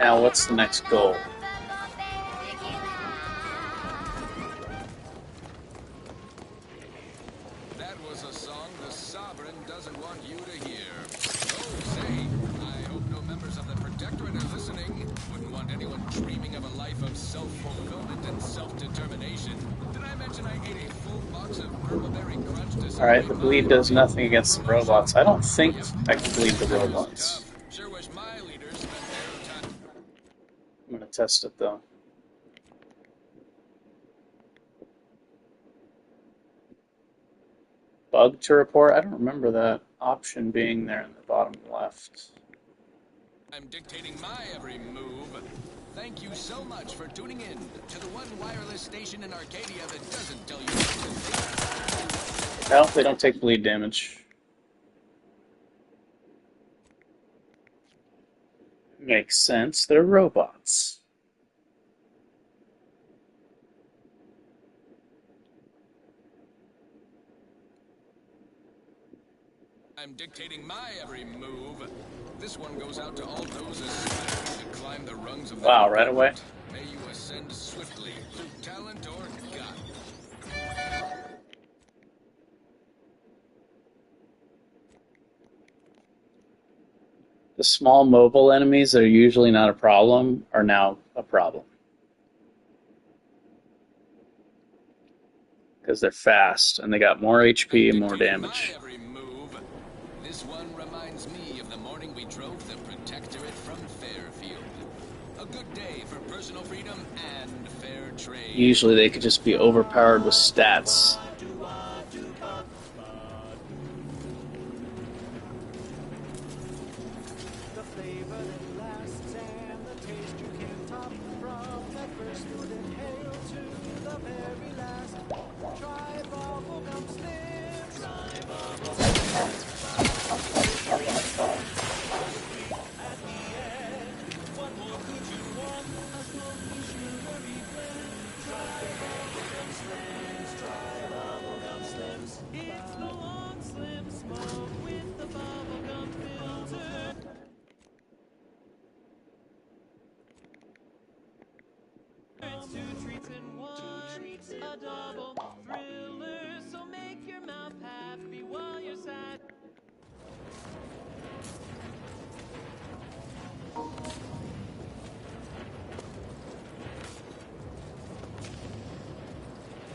Now what's the next goal? That was a song the Sovereign doesn't want you to hear. Oh, say, I hope no members of the Protectorate are listening. Wouldn't want anyone dreaming of a life of self-fulfillment and self-determination. Did I mention I ate a full box of Purple Berry Crunch to celebrate? Alright, the bleed does nothing against the robots. I don't think I can bleed the robots. Sure wish my leaders spent their time. I'm gonna test it though. Bug to report? I don't remember that option being there in the bottom left. I'm dictating my every move. Thank you so much for tuning in to the one wireless station in Arcadia that doesn't tell you what to think. No, they don't take bleed damage. Makes sense, they're robots. I'm dictating my every move. This one goes out to all those aspiring to climb the rungs of the Wow, right away. May you ascend swiftly through talent or gut. The small mobile enemies that are usually not a problem are now a problem. Because they're fast and they got more HP and more damage. This one reminds me of the morning we drove the Protectorate from Fairfield. A good day for personal freedom and fair trade. Usually they could just be overpowered with stats. The flavor that lasts and the taste you can't top. From that first food inhale to the very last. Try bubblegum slim. Try bubblegum at the end. What more could you want? A smoky, sugary blend. Try bubblegum slims. Try bubblegum slims. It's the long slim smoke with the bubblegum filter. It's two treats in one. A double thriller. So make your mouth happy while you're sad.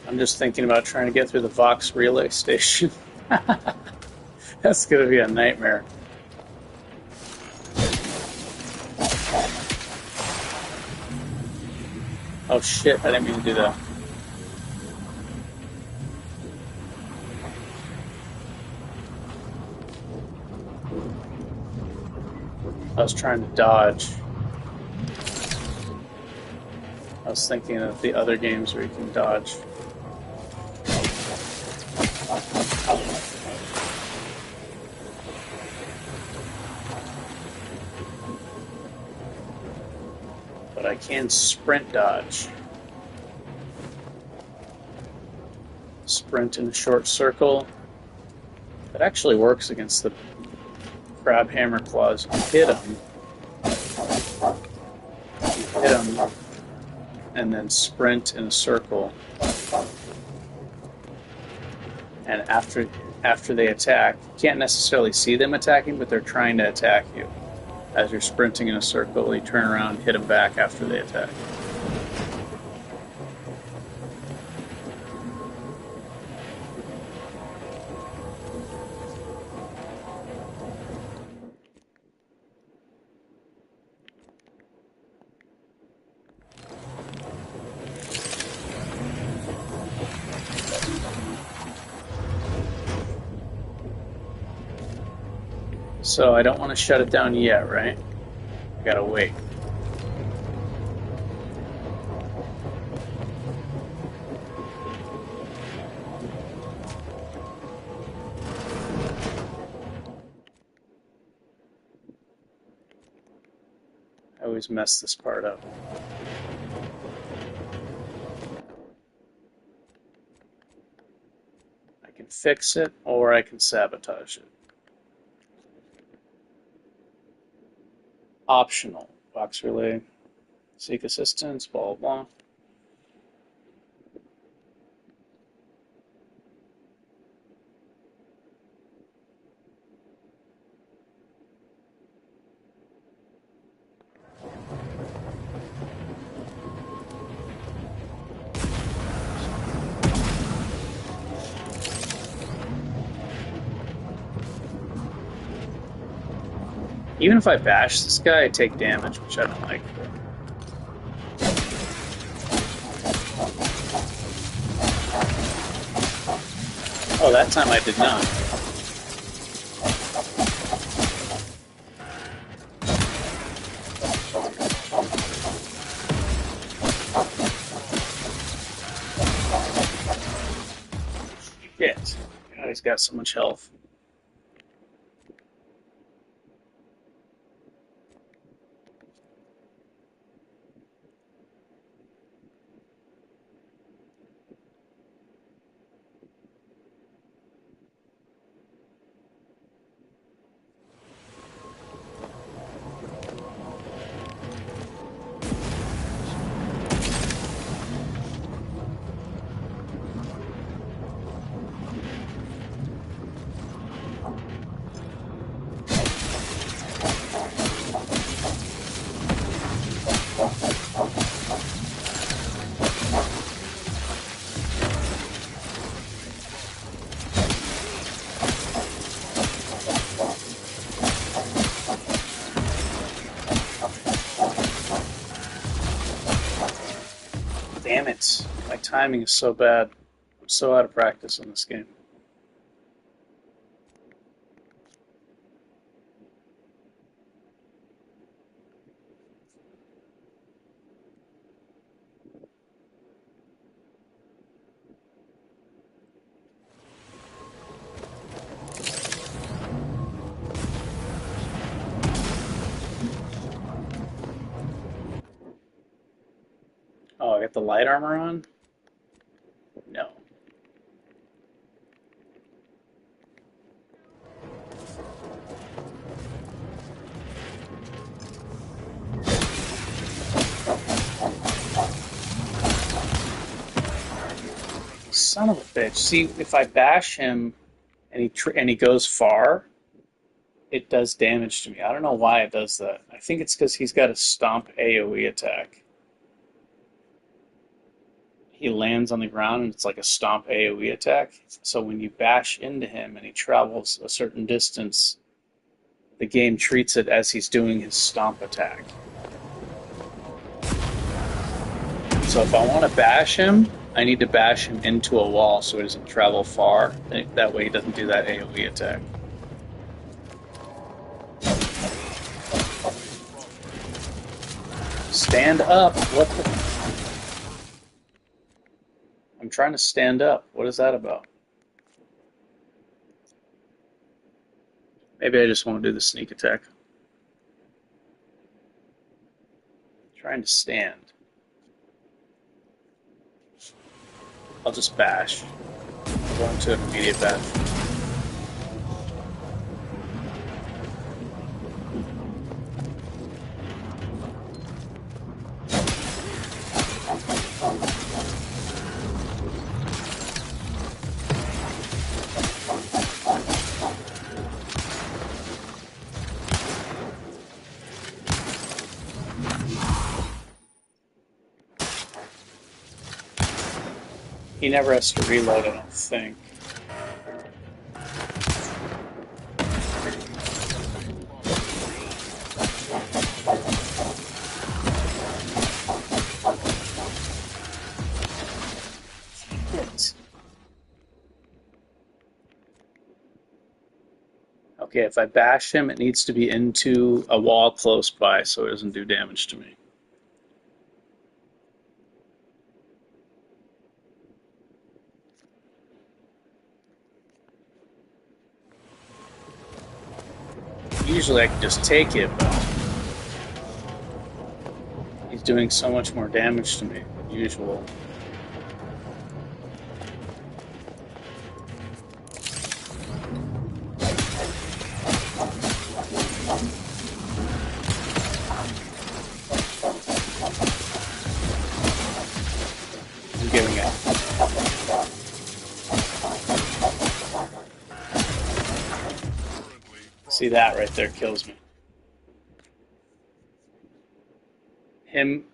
I'm just thinking about trying to get through the Vox relay station. That's going to be a nightmare. Oh shit, I didn't mean to do that. I was trying to dodge. I was thinking of the other games where you can dodge. But I can sprint dodge. Sprint in a short circle. That actually works against the crab hammer claws. You hit them. You hit them, and then sprint in a circle. And after they attack, you can't necessarily see them attacking, but they're trying to attack you. As you're sprinting in a circle, you turn around, hit them back after they attack. So I don't want to shut it down yet, right? I gotta wait. I always mess this part up. I can fix it, or I can sabotage it. Optional. Box relay. Seek assistance, blah, blah, blah. Even if I bash this guy, I take damage, which I don't like. Oh, that time I did not. Shit. God, he's got so much health. Damn it. My timing is so bad. I'm so out of practice in this game. the light armor on? No. Son of a bitch. See, if I bash him and he goes far, it does damage to me. I don't know why it does that. I think it's because he's got a stomp AoE attack. He lands on the ground and it's like a stomp AoE attack. So when you bash into him and he travels a certain distance, the game treats it as he's doing his stomp attack. So if I want to bash him, I need to bash him into a wall so he doesn't travel far. That way he doesn't do that AoE attack. Stand up. What the... I'm trying to stand up. What is that about? Maybe I just want to do the sneak attack. Trying to stand. I'll just bash. I'm going to an immediate bash. He never has to reload, I don't think. Okay, if I bash him, it needs to be into a wall close by so it doesn't do damage to me. Usually I can just take it, but he's doing so much more damage to me than usual. I'm giving up. See, that right there kills me. Him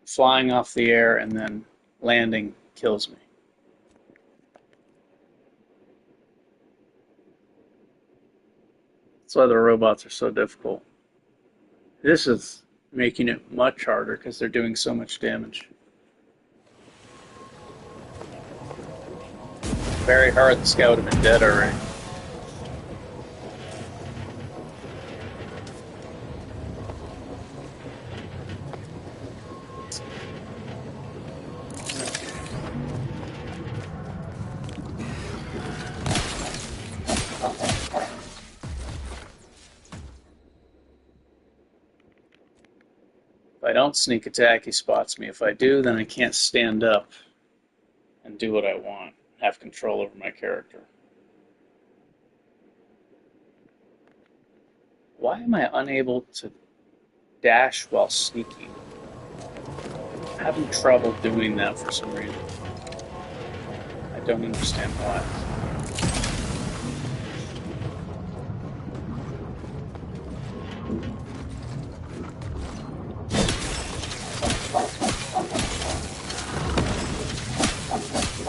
flying off the air and then landing kills me. That's why the robots are so difficult. This is making it much harder because they're doing so much damage. Very hard, this guy would have been dead already. If I don't sneak attack, he spots me. If I do, then I can't stand up and do what I want, have control over my character. Why am I unable to dash while sneaking? I'm having trouble doing that for some reason. I don't understand why.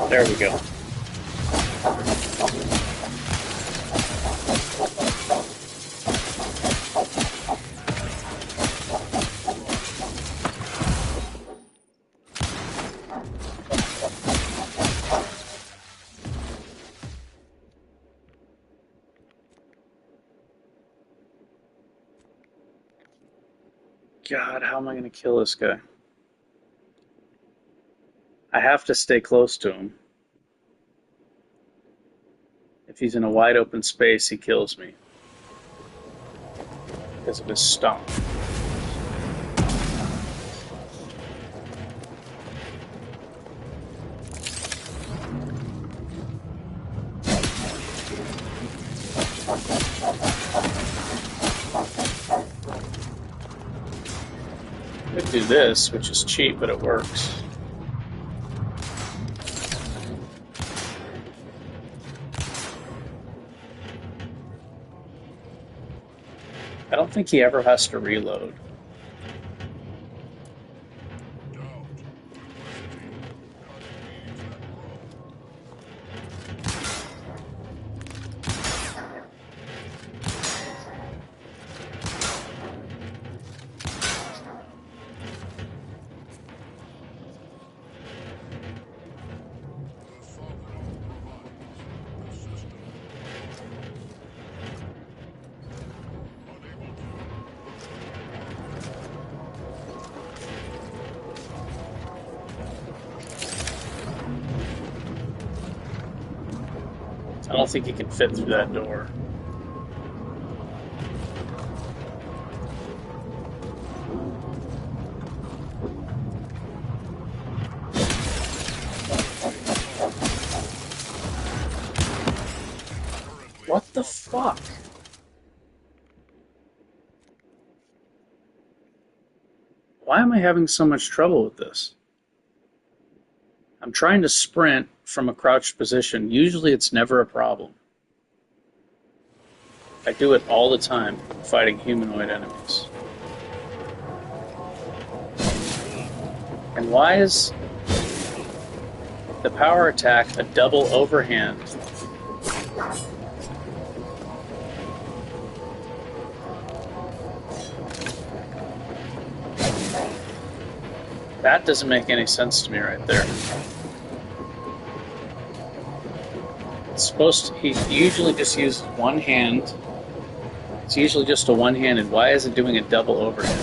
There we go. God, how am I going to kill this guy? I have to stay close to him. If he's in a wide open space, he kills me because of his stomp. Could do this, which is cheap, but it works. I don't think he ever has to reload. I don't think he can fit through that door. What the fuck? Why am I having so much trouble with this? I'm trying to sprint from a crouched position. Usually it's never a problem. I do it all the time fighting humanoid enemies. And why is the power attack a double overhand? That doesn't make any sense to me right there. It's supposed to, he usually just uses one hand. It's usually just a one-handed. Why is it doing a double overhand?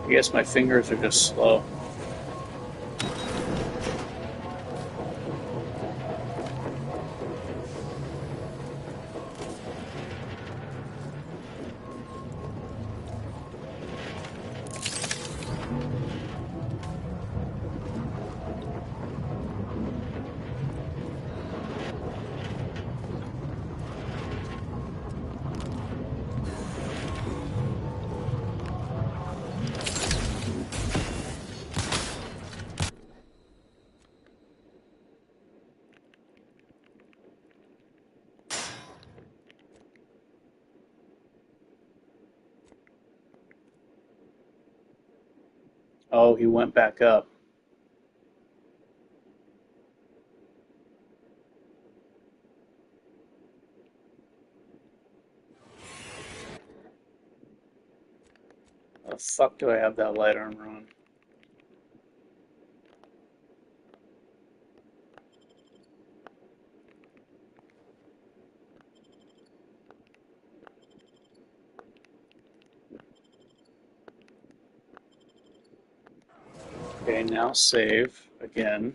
I guess my fingers are just slow. Oh, he went back up. How the fuck do I have that light armor on? Okay, now save again.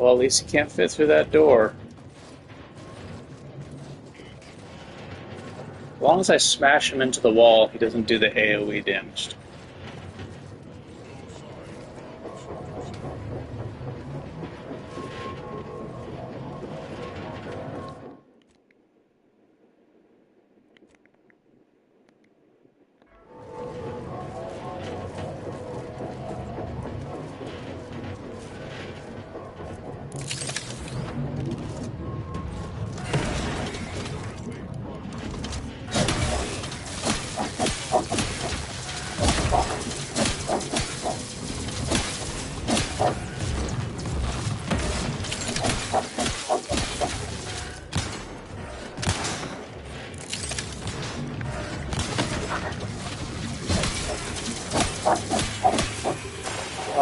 Well, at least he can't fit through that door. As long as I smash him into the wall, he doesn't do the AoE damage.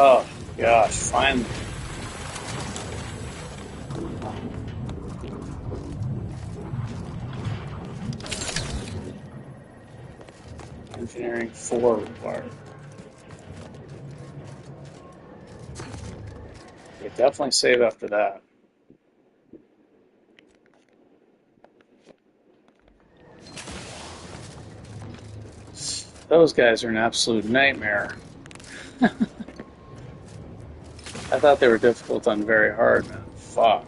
Oh, gosh, finally. Engineering 4 required. Yeah, definitely save after that. Those guys are an absolute nightmare. I thought they were difficult on very hard, man. Fuck.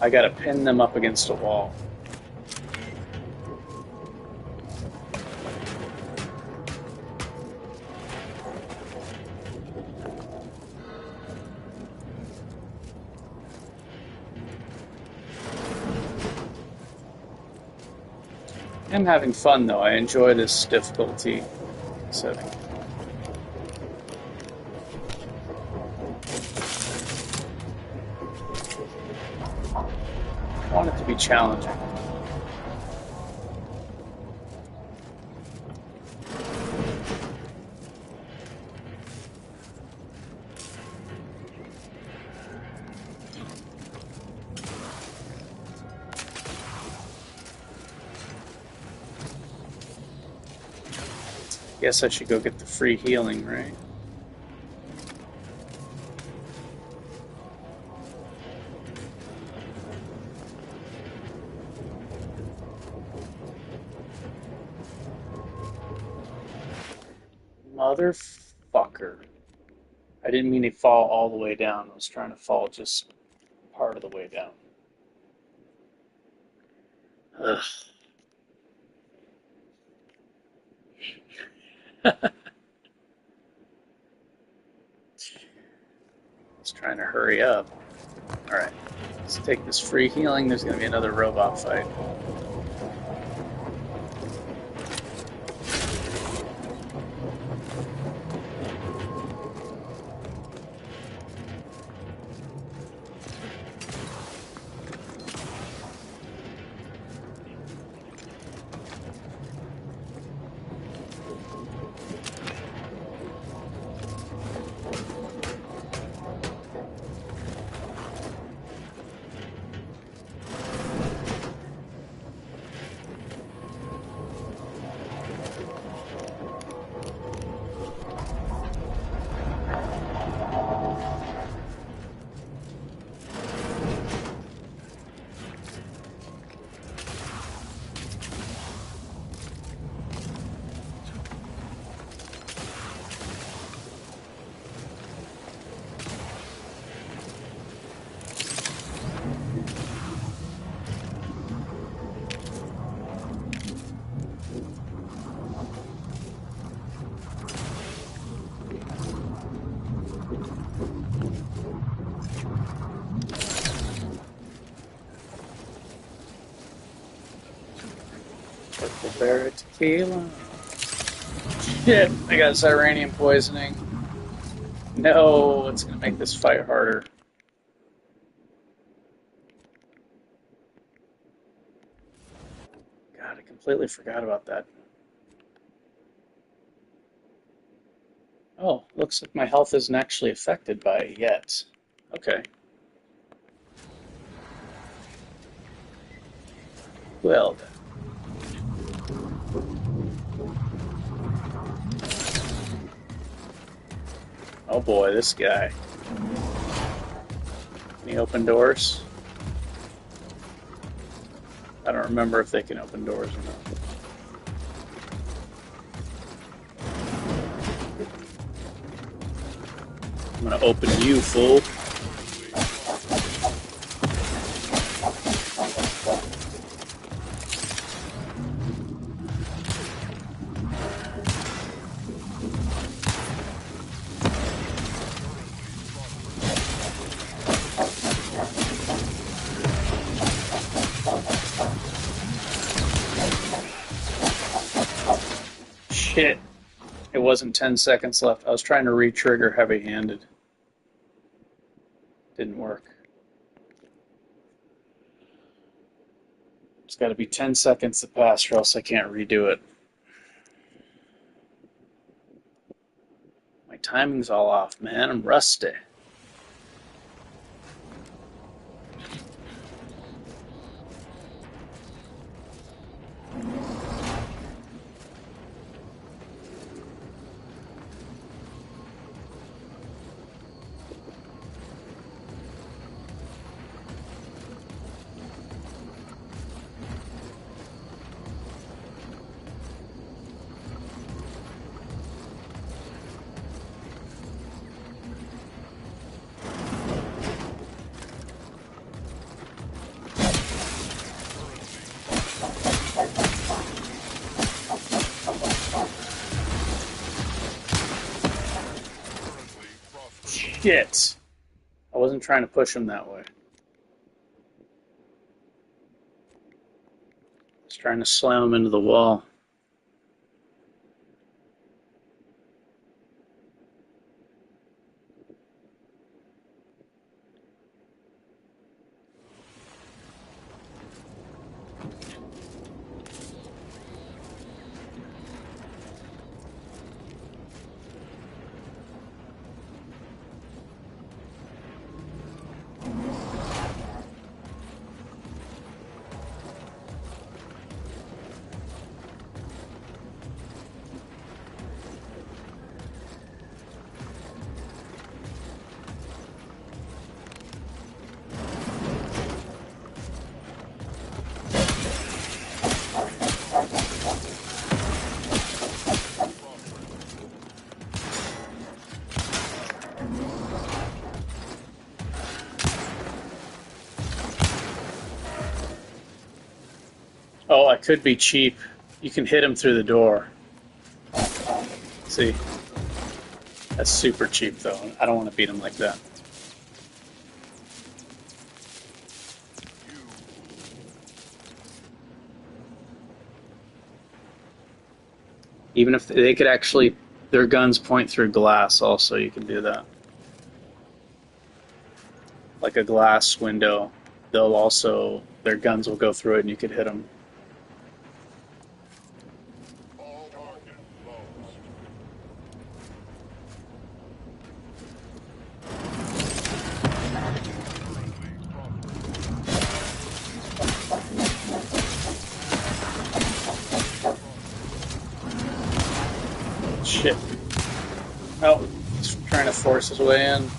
I gotta pin them up against a wall. I'm having fun though. I enjoy this difficulty setting. I want it to be challenging. Guess I should go get the free healing, right? Motherfucker. I didn't mean to fall all the way down. I was trying to fall just part of the way down. Ugh. Just trying to hurry up. Alright, let's take this free healing. There's going to be another robot fight. Purple Berry Tequila. Shit, I got Zyranium poisoning. No, it's going to make this fight harder. God, I completely forgot about that. Oh, looks like my health isn't actually affected by it yet. Okay. Well then. Oh boy, this guy. Can he open doors? I don't remember if they can open doors or not. I'm gonna open you, fool. Shit. It wasn't 10 seconds left. I was trying to re-trigger heavy-handed. Didn't work. It's got to be 10 seconds to pass or else I can't redo it. My timing's all off, man. I'm rusty. Shit. I wasn't trying to push him that way. I was trying to slam him into the wall. Oh, I could be cheap. You can hit him through the door. See? That's super cheap, though. I don't want to beat him like that. Even if they could actually, their guns point through glass also, you can do that. Like a glass window, they'll also, their guns will go through it and you could hit them. Shit. Oh, he's trying to force his way in.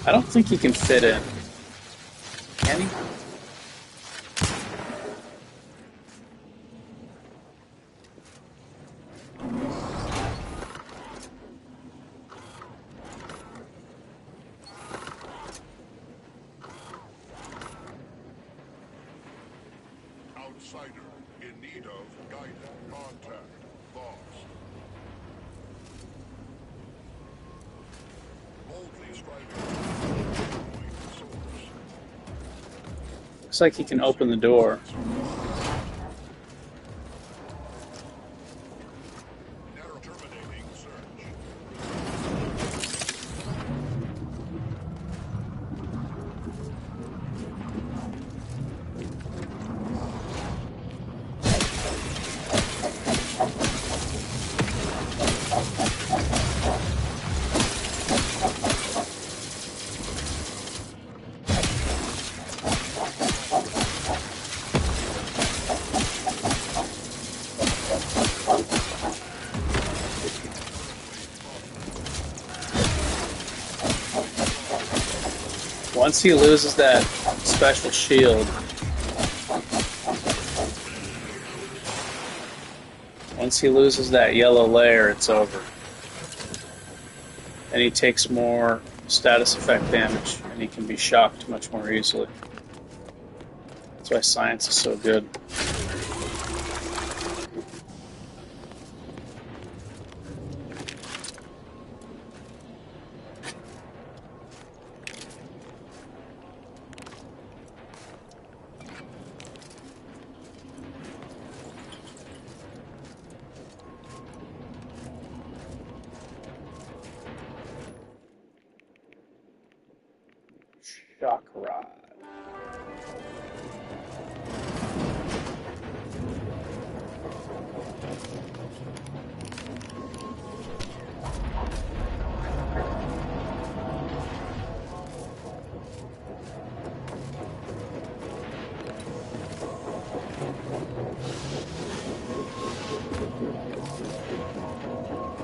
I don't think he can fit in. Can he? Outsider in need of guidance. Contact lost. Boldly striving. Looks like he can open the door. Once he loses that special shield, once he loses that yellow layer, it's over. And he takes more status effect damage, and he can be shocked much more easily. That's why science is so good. Shock rod.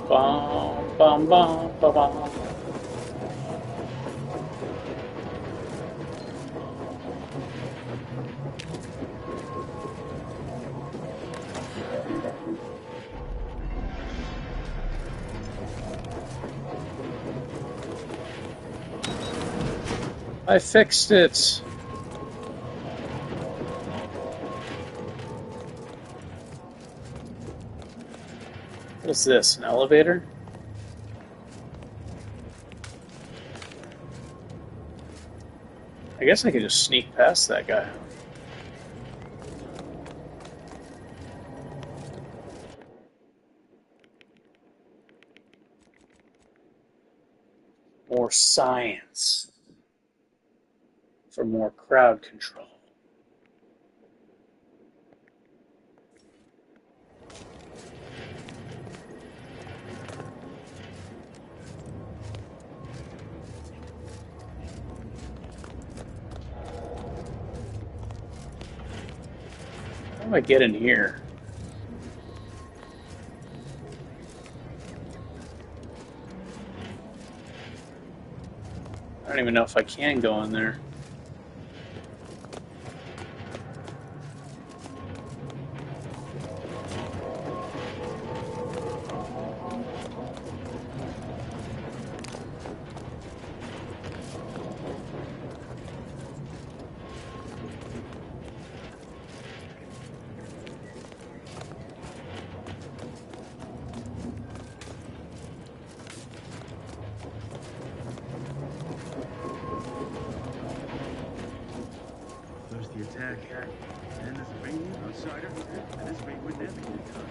Bum, bum, bum, bum, bum. I fixed it. What's this, an elevator? I guess I could just sneak past that guy. More science for more crowd control. How do I get in here? I don't even know if I can go in there. There's the attack. And there's a ring outsider. And this ring would never get done.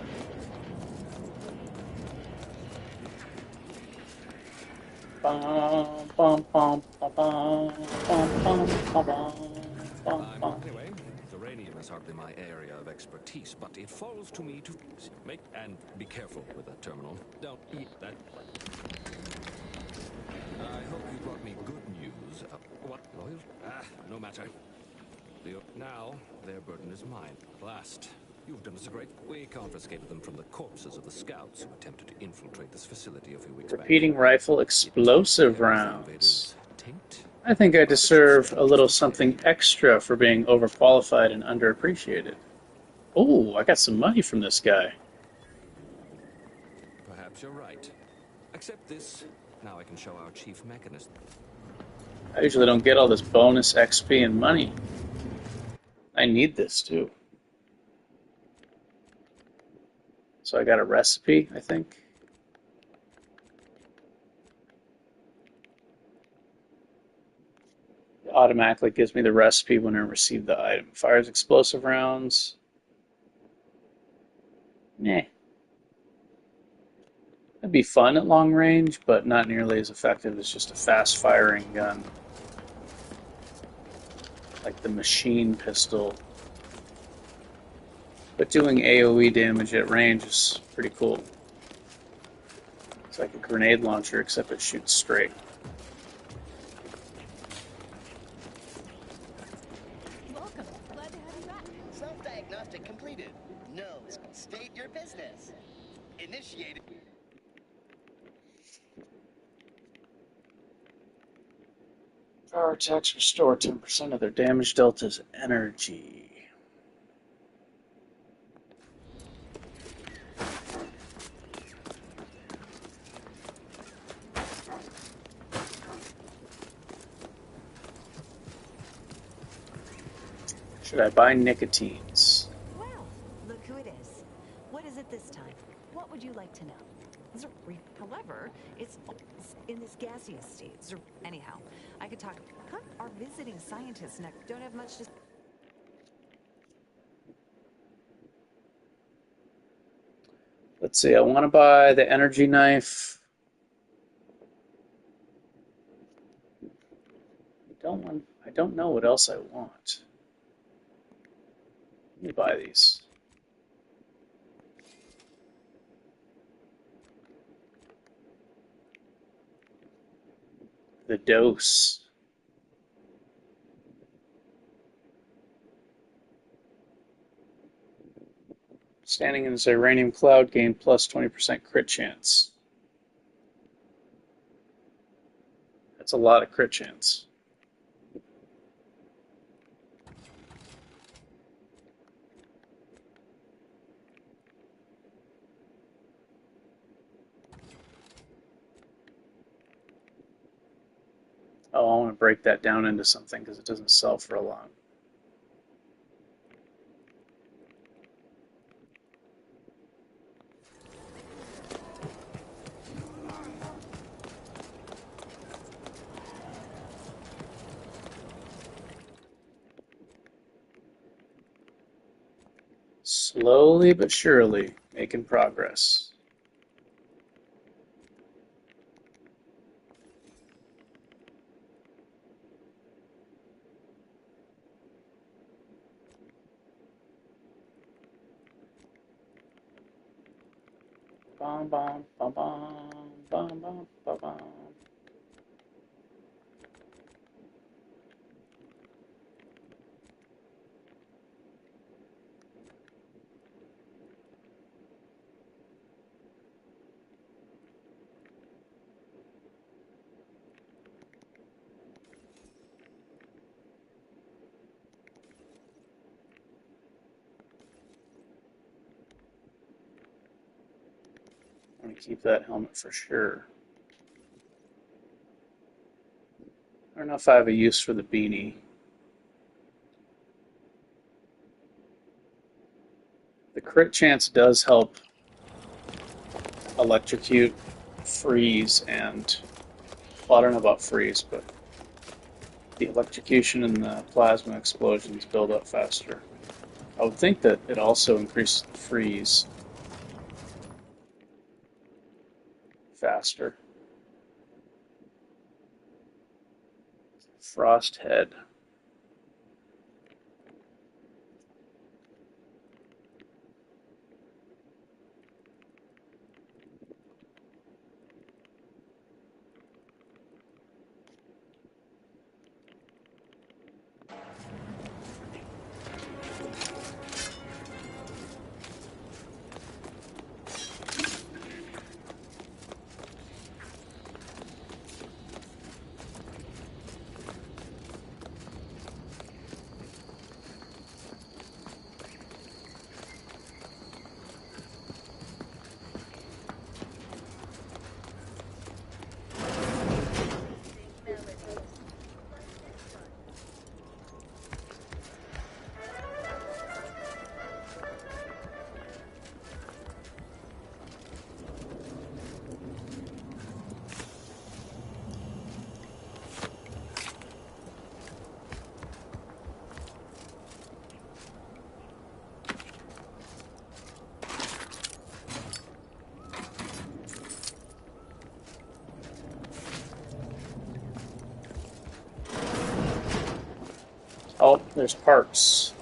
Bum, bum, bum, bum, bum, bum, bum, bum, bum, bum. Anyway, uranium is hardly my area of expertise, but it falls to me to make and be careful with that terminal. Don't eat that. I hope you brought me good news. What? Lawyers? No matter. Now, their burden is mine. Last, you've done us a great... We confiscated them from the corpses of the scouts who attempted to infiltrate this facility a few weeks back. Repeating rifle explosive rounds. I think I deserve a little something extra for being overqualified and underappreciated. Oh, I got some money from this guy. Perhaps you're right. Accept this. Now I can show our chief mechanist. I usually don't get all this bonus XP and money. I need this too. So I got a recipe, I think. It automatically gives me the recipe when I receive the item. Fires explosive rounds. Meh. It'd be fun at long range, but not nearly as effective as just a fast firing gun. Like the machine pistol. But doing AoE damage at range is pretty cool. It's like a grenade launcher, except it shoots straight. Welcome. Glad to have you back. Self-diagnostic completed. Nose. State your business. Initiated. Power attacks restore 10% of their damage delta's energy. Should I buy nicotines? Well, look who it is. What is it this time? What would you like to know? However, it's in this gaseous state. Anyhow, I could talk. Our visiting scientists next don't have much to. Let's see, I want to buy the energy knife. I don't know what else I want. Let me buy these. The dose. Standing in this uranium cloud gain plus 20% crit chance. That's a lot of crit chance. Oh, I want to break that down into something because it doesn't sell for a lot. Slowly but surely making progress. Bom, bom, bom, bom, bom, bom, bom, bom. I'm going to keep that helmet for sure. I don't know if I have a use for the beanie. The crit chance does help electrocute, freeze, and... Well, I don't know about freeze, but the electrocution and the plasma explosions build up faster. I would think that it also increases the freeze faster. Frost head. Oh, there's parts.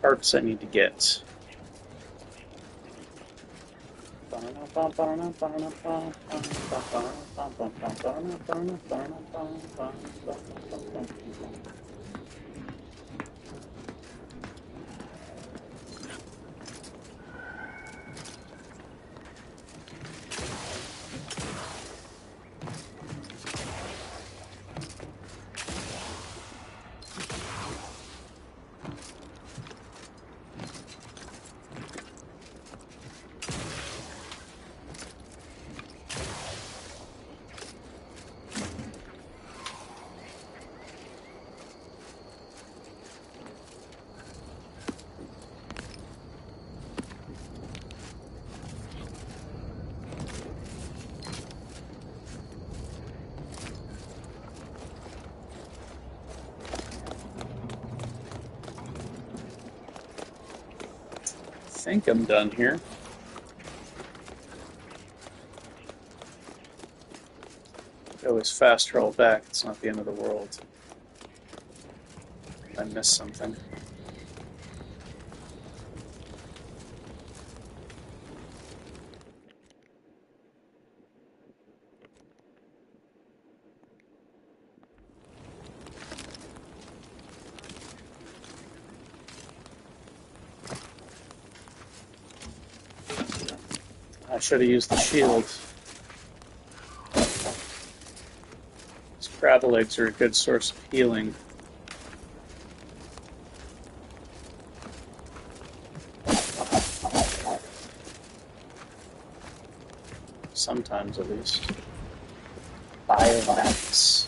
Parts I need to get. think I'm done here. I always fast roll back. It's not the end of the world. I missed something. I should have used the shield. These crab legs are a good source of healing. Sometimes, at least. Biomax.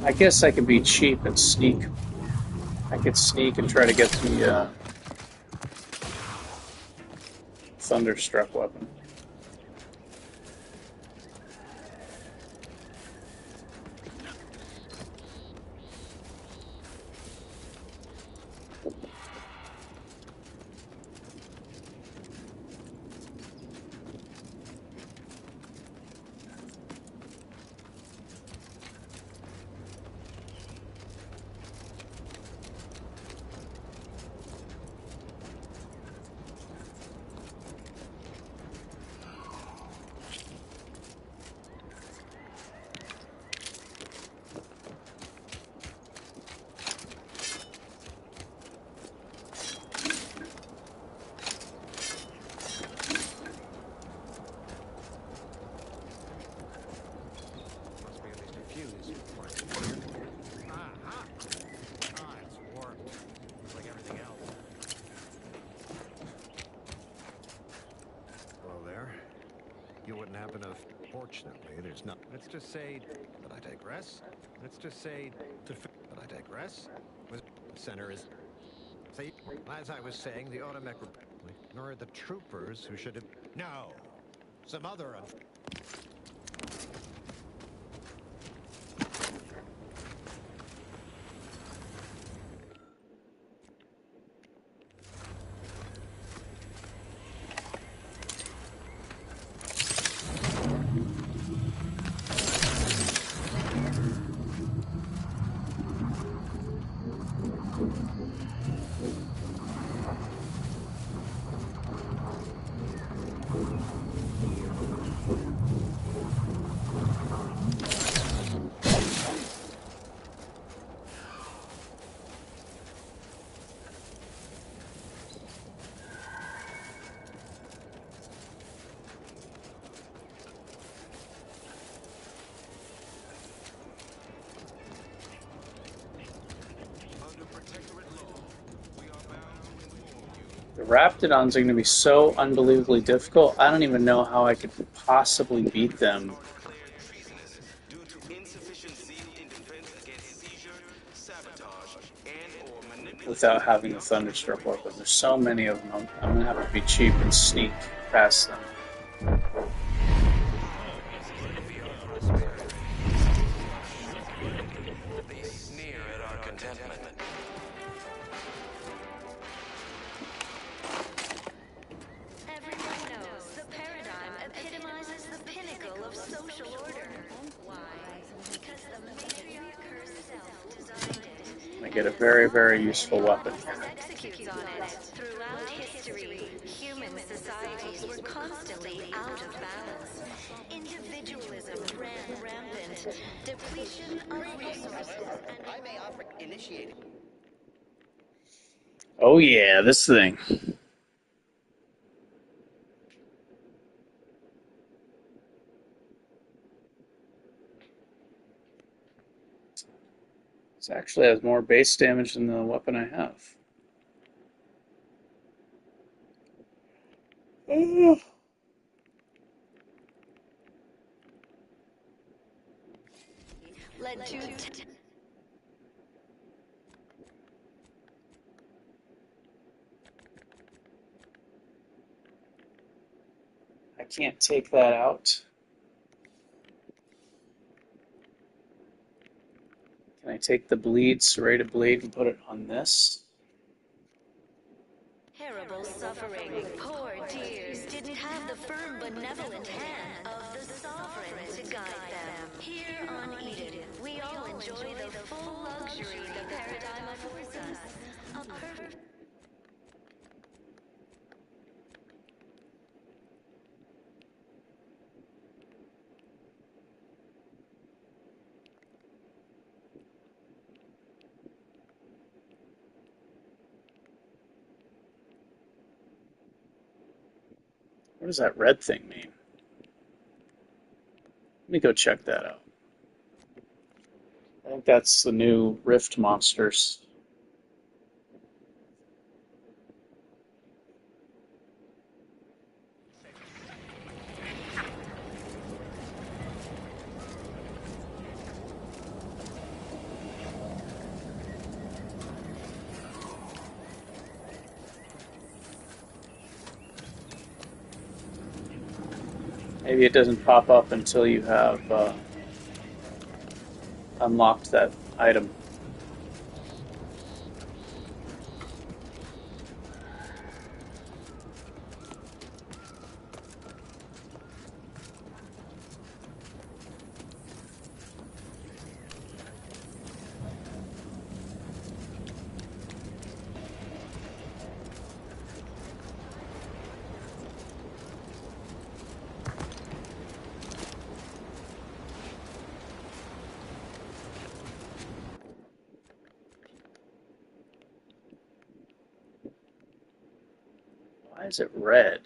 I guess I could be cheap and sneak. I could sneak and try to get the Thunderstruck weapon. Fortunately, there's not. Let's just say that I digress. Let's just say that I digress. The center is. Say, as I was saying, the Automech nor the troopers who should have. No, some other. The Raptidons are going to be so unbelievably difficult. I don't even know how I could possibly beat them without having a Thunderstruck weapon. There's so many of them. I'm going to have to be cheap and sneak past them. They sneer at our contentment. get a very, very useful weapon. Executes on it. Throughout history, human societies were constantly out of balance. Individualism ran rampant. Depletion of resources. I may offer initiating. Oh yeah, this thing. This actually has more base damage than the weapon I have. Led to I can't take that out. Can I take the bleed, serrated blade, and put it on this? terrible suffering. Poor dears didn't have the firm, benevolent hand of the sovereign to guide them. Here on Eden, we all enjoy the full luxury the paradigm affords us. A perfect. What does that red thing mean? Let me go check that out. I think that's the new Rift monsters. Maybe it doesn't pop up until you have unlocked that item. Why is it red?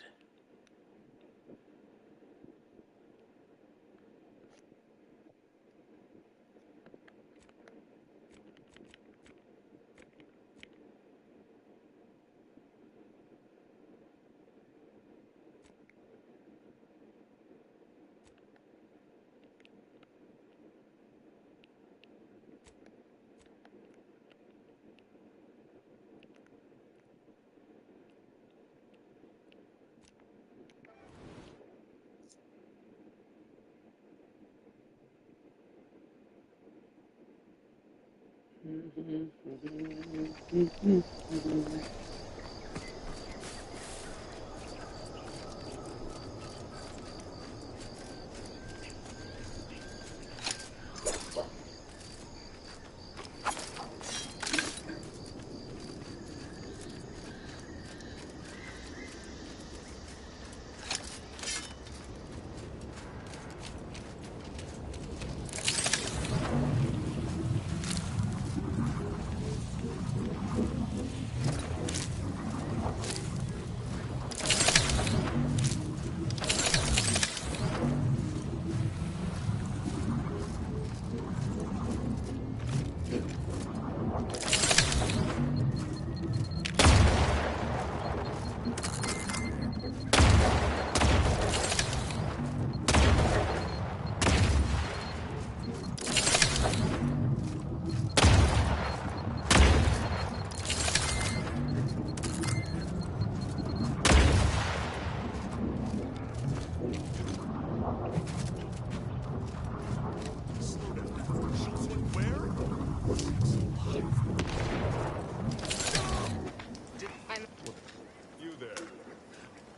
You there.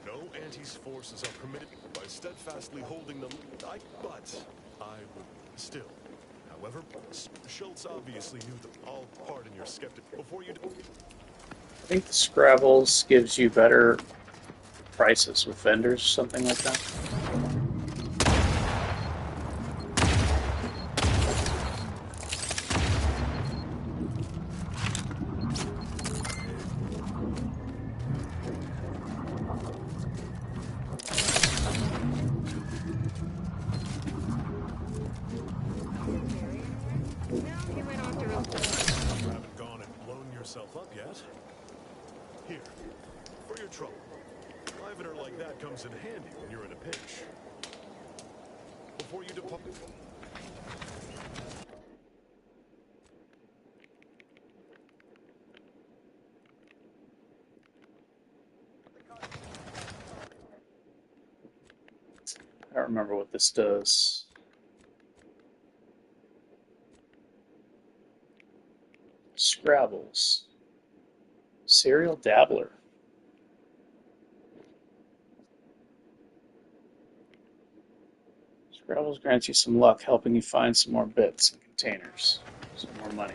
No Auntie's forces are permitted by steadfastly holding them. But I would still, However, Schultz obviously knew that. I'll pardon your skeptic before you. I think the Scrabbles gives you better prices with vendors, something like that. You haven't gone and blown yourself up yet. Here, for your trouble. Livener like that comes in handy when you're in a pinch. Before you depart. I don't remember what this does. Scrabbles. Serial Dabbler. Scrabbles grants you some luck, helping you find some more bits and containers. Some more money.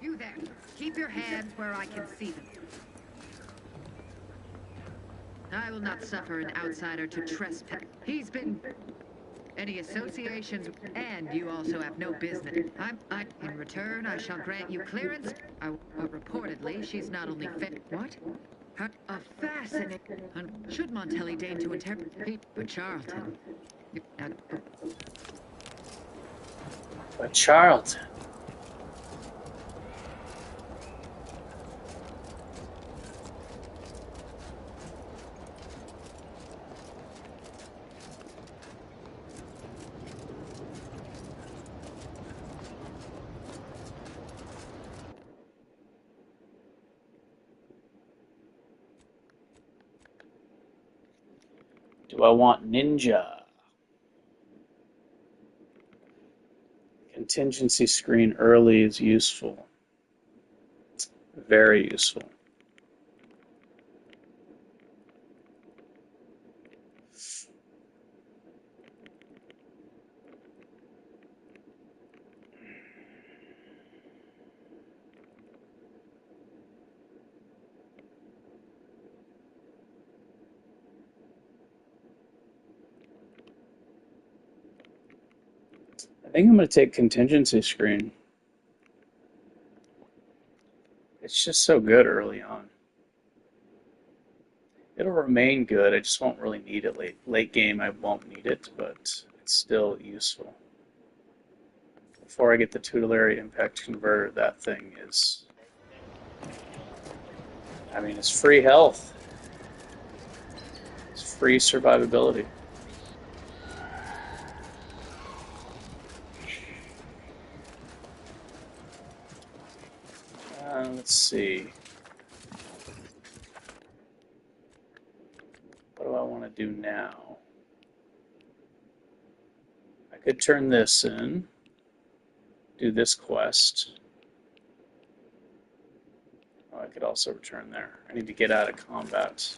You there. Keep your hands where I can see them. I will not suffer an outsider to trespass. He's been... Any associations, and you also have no business. In return, I shall grant you clearance. But reportedly, she's not only fit... What? A fascinating... Should Montelli deign to interrogate... But Charlton... But Charlton... Do I want Ninja? Contingency screen early is useful. Very useful. I think I'm going to take contingency screen. It's just so good early on. It'll remain good. I just won't really need it late game. I won't need it, but it's still useful. Before I get the tutelary impact converter, that thing is... I mean, it's free health. It's free survivability. Let's see. What do I want to do now? I could turn this in, do this quest. Oh, I could also return there. I need to get out of combat.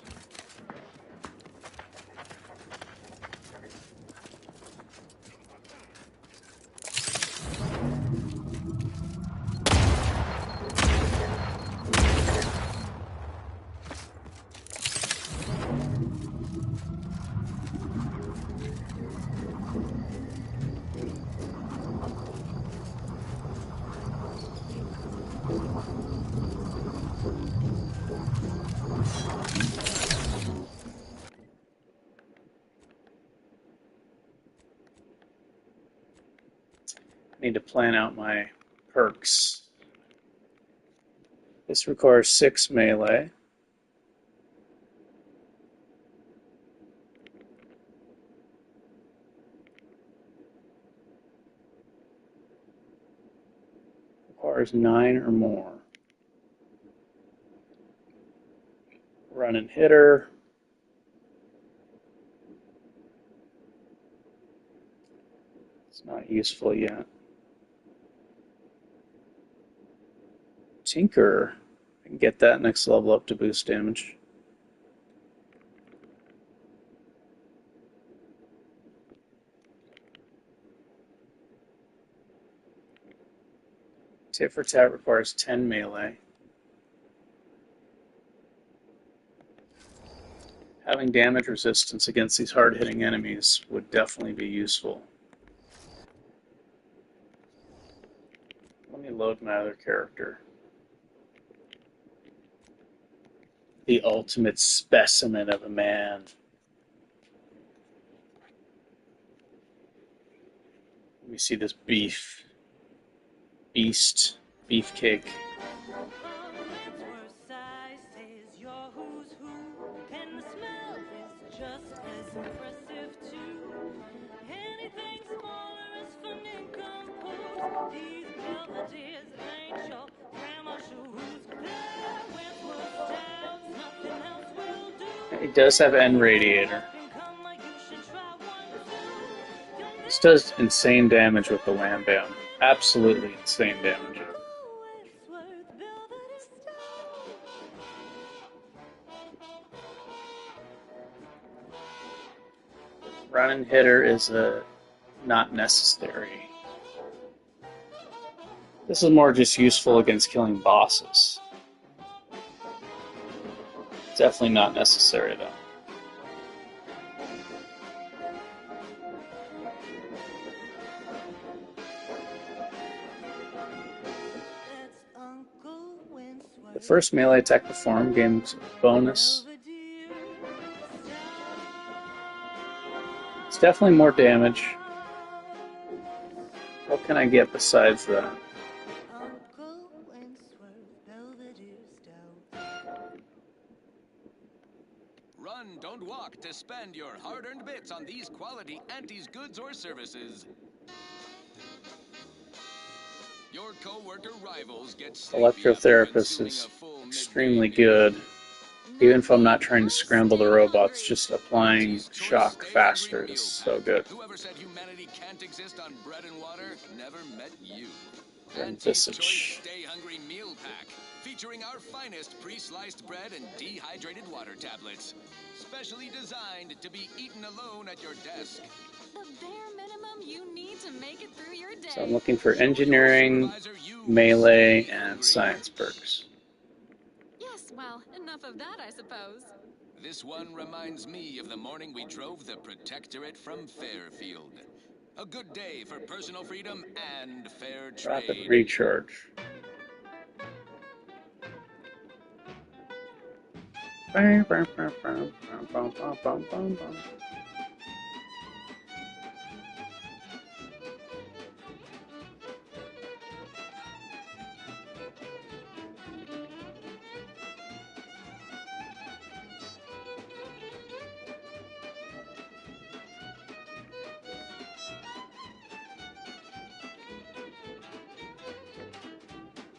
I need to plan out my perks. This requires 6 melee. Requires 9 or more. Run and hitter. Not useful yet. Tinker. I can get that next level up to boost damage. Tit for Tat requires 10 melee. Having damage resistance against these hard-hitting enemies would definitely be useful. Let me load my other character. The ultimate specimen of a man. Let me see this beefcake. It does have End Radiator. This does insane damage with the Wham Bam. Absolutely insane damage. Run and Hitter is not necessary. This is more just useful against killing bosses. Definitely not necessary though. The first melee attack performed gains bonus. It's definitely more damage. What can I get besides that? Run, don't walk to spend your hard-earned bits on these quality Auntie's goods or services. Your co-worker rivals get Electrotherapist is extremely good. Even if I'm not trying to scramble the robots, just applying shock faster is so good. Whoever said humanity can't exist on bread and water never met you. Auntie's choice Stay Hungry Meal Pack, featuring our finest pre-sliced bread and dehydrated water tablets. Specially designed to be eaten alone at your desk. The bare minimum you need to make it through your day. So I'm looking for engineering, melee, and science perks. Yes, well, enough of that, I suppose. This one reminds me of the morning we drove the Protectorate from Fairfield. A good day for personal freedom and fair trade. Rapid recharge.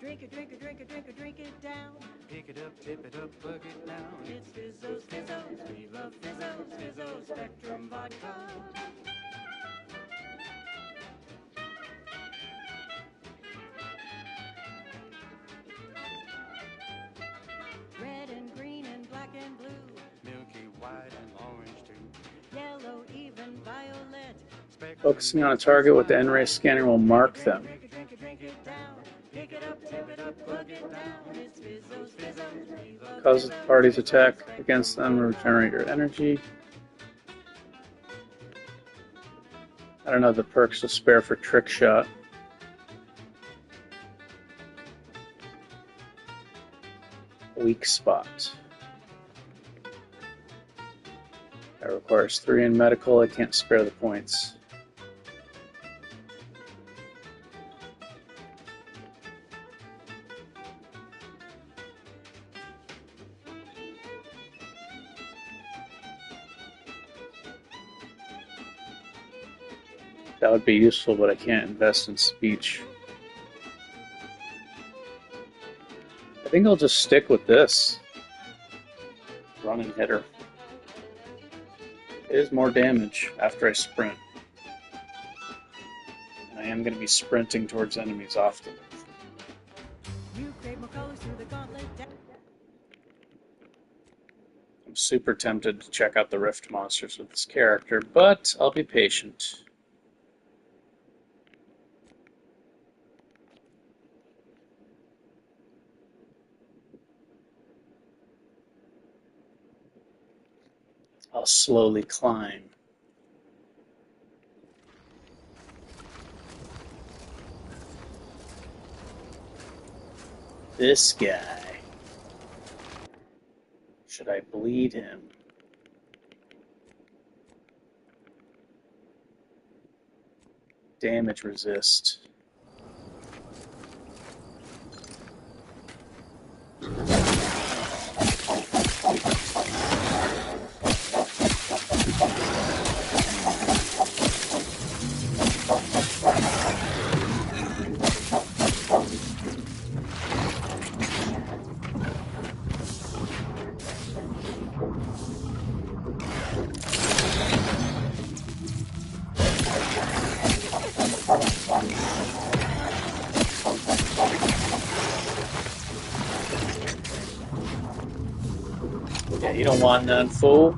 Drink it, drink it, drink it, drink it, drink it down. Pick it up, tip it up, plug it down. It's Fizzos, Fizzos, we love Fizzos, Fizzos Spectrum Vodka. Red and green and black and blue. Milky white and orange too. Yellow, even violet. Focusing on a target with the N-ray scanner will mark them. Cause the party's attack against them, regenerate your energy. I don't know the perks to spare for Trick Shot. Weak Spot. That requires 3 in medical. I can't spare the points. That would be useful, but I can't invest in speech. I think I'll just stick with this. Run and Hitter. It is more damage after I sprint. am going to be sprinting towards enemies often. You create more colors through the gauntlet. I'm super tempted to check out the Rift monsters with this character, but I'll be patient. I'll slowly climb. This guy. Should I bleed him? Damage resist. Yeah, you don't want none, fool.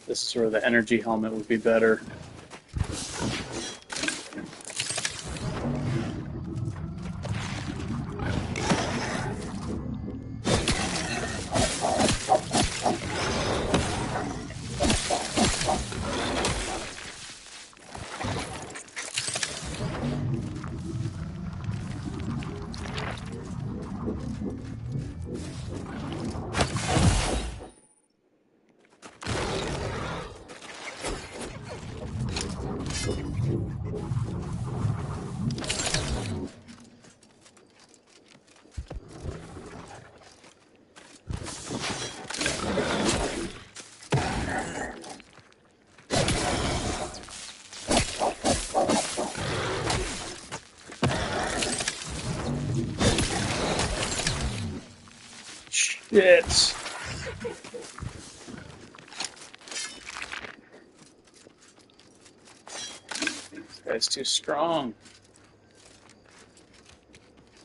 This is where the energy helmet would be better. Shit. This guy's too strong.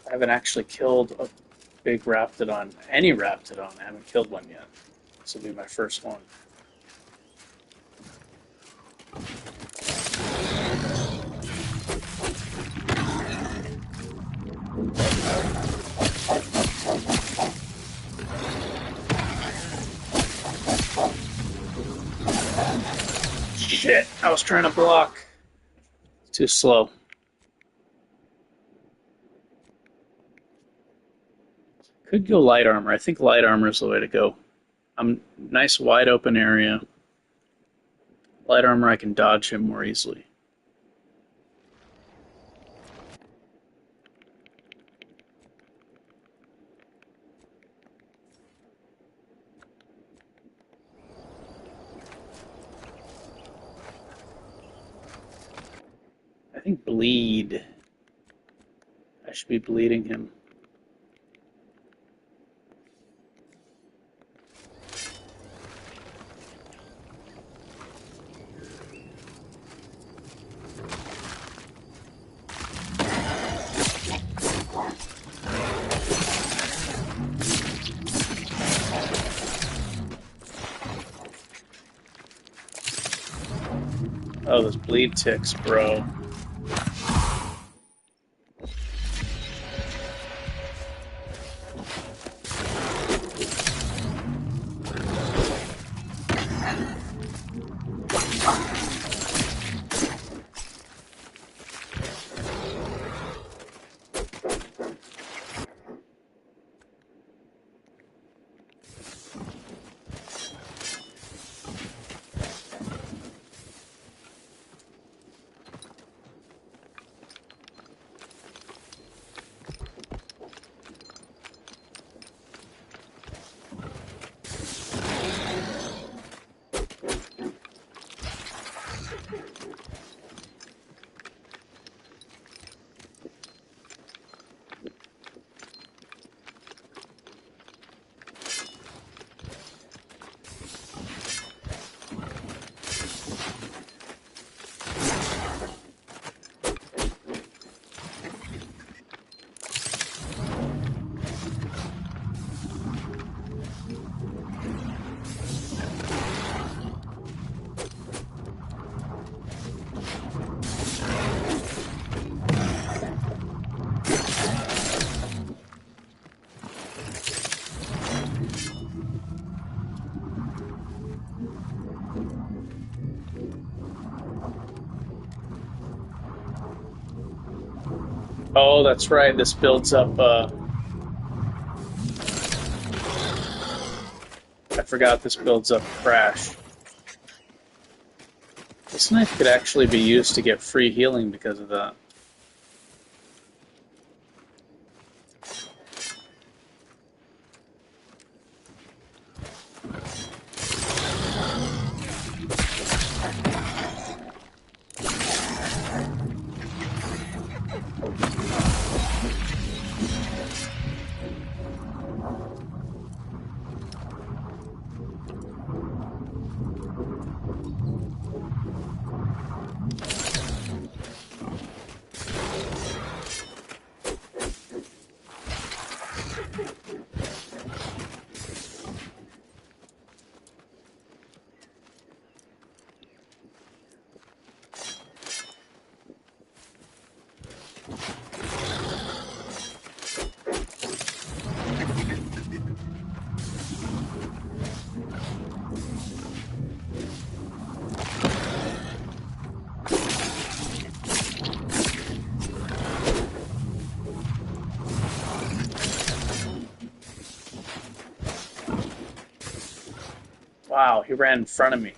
I haven't actually killed a big Raptidon. Any Raptidon. I haven't killed one yet. This will be my first one. Shit, I was trying to block. Too slow. Could go light armor. I think light armor is the way to go. Nice wide open area. Light armor, I can dodge him more easily. I think bleed. I should be bleeding him. Oh, those bleed ticks, bro. Oh, that's right. This builds up. I forgot this builds up crash. This knife could actually be used to get free healing because of that. Wow, he ran in front of me.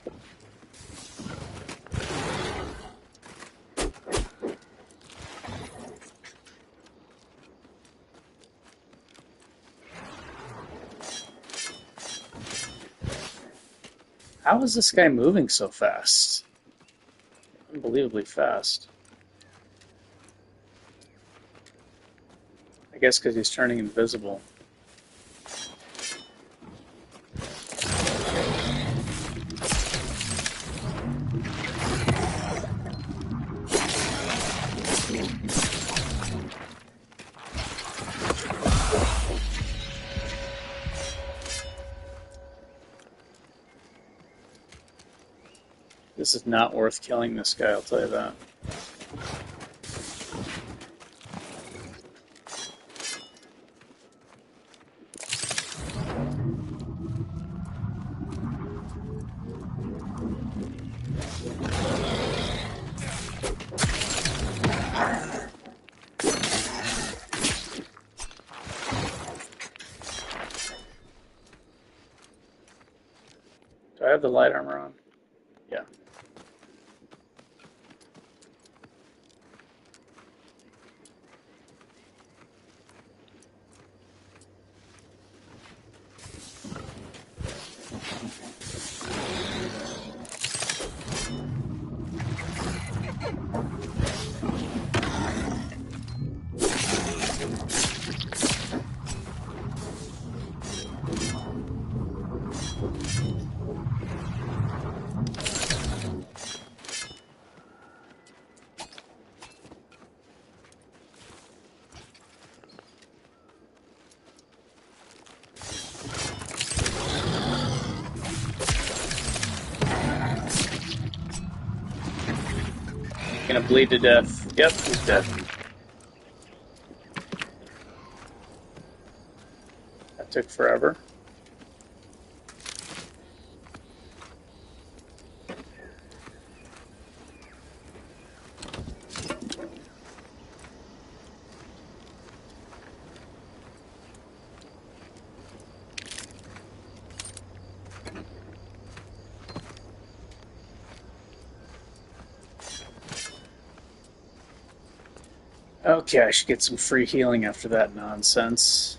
How is this guy moving so fast? Unbelievably fast. I guess because he's turning invisible. This is not worth killing this guy, I'll tell you that. Do I have the light armor on? Yeah. Gonna bleed to death. Yep, he's dead. That took forever. Okay, I should get some free healing after that nonsense.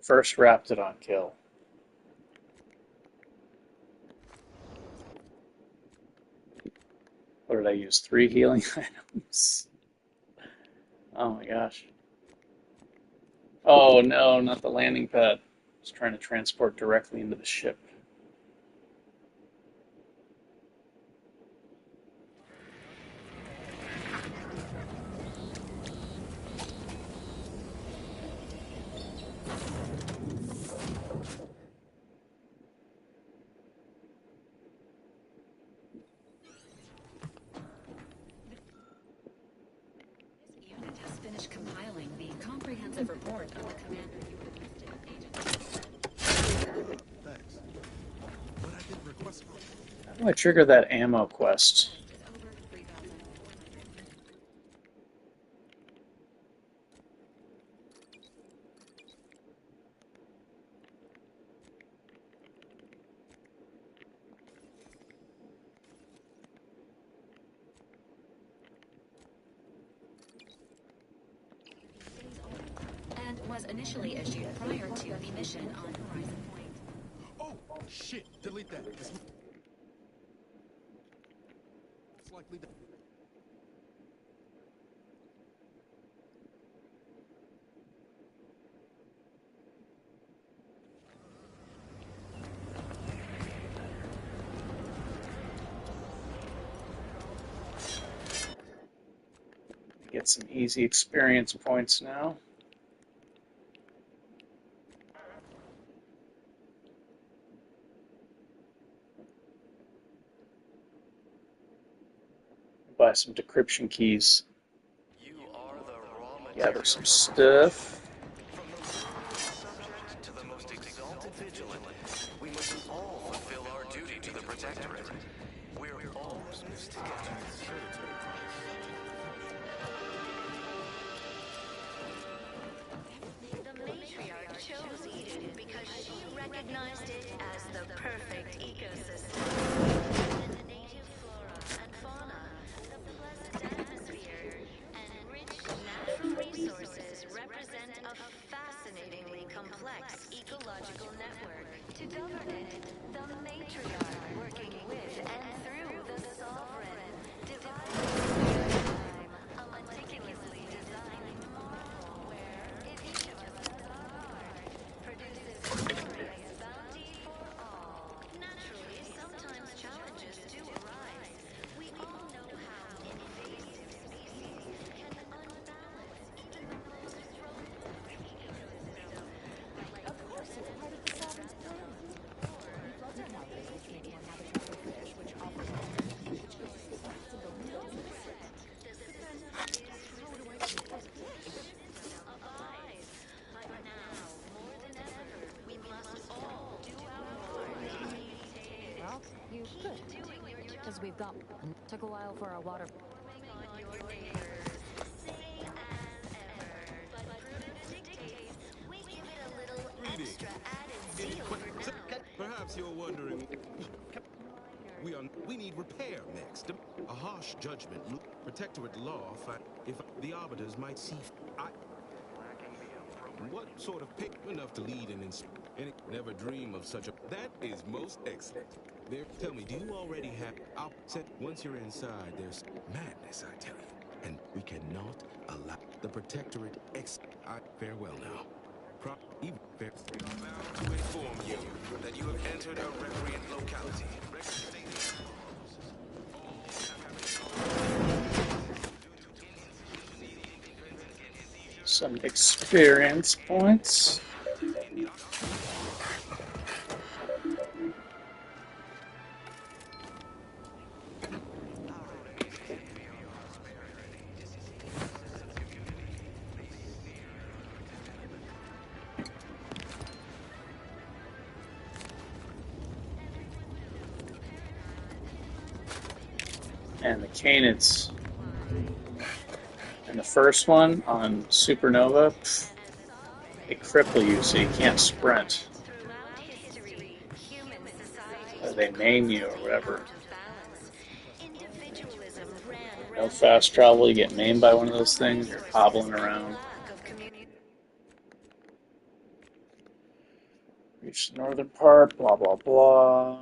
First Raptidon kill. What did I use? 3 healing items? Oh my gosh. Oh no, not the landing pad. I was trying to transport directly into the ship. Unit has finished compiling the comprehensive report on the commander you enlisted agent. Thanks. But I didn't request for it. How do I trigger that ammo quest? was initially issued prior to the mission on Horizon Point. Oh, shit. Delete that. It's likely to... Get some easy experience points now. Buy some decryption keys. Gather some stuff. From the lowliest subject to the most exalted vigilant, we must all fulfill our duty to the Protectorate. We're all in this together. The matriarch chose Eden because she recognized it as the perfect ecosystem. The native flora and fauna, the pleasant atmosphere, and rich natural resources represent a fascinatingly complex ecological network. To govern it, the matriarch, working with and through the sovereign, divides a meticulously designed model where each of us has our part, produces glorious bounty for all. Naturally, sometimes challenges do arise. We all know how invasive species can unbalance even the most robust ecosystem. Of course, it's part of the sovereign's plan. We've built our houses to make more habitat for fish, which offers which gives us flexibility in business. The system is resistant. Abides. But now, more than ever, we must all do our part to maintain it. Well, you could. Because we've got... Took a while for our water... On your neighbors, same as ever. But prudence dictates we give it a little extra added zeal for now. Perhaps you're wondering. We need repair next. A harsh judgment. Protectorate law. If the arbiters might see. What sort of pick enough to lead and never dream of such a. That is most excellent. There. Tell me, do you already have? I'll say once you're inside, there's madness. I tell you, and we cannot allow the Protectorate. Farewell now. Even fair. To inform you that you have entered a recreant locality. Some experience points. And the canids. And the first one on Supernova, they cripple you so you can't sprint. Or they maim you or whatever. No fast travel, you get maimed by one of those things, you're hobbling around. Reach the northern part, blah blah blah.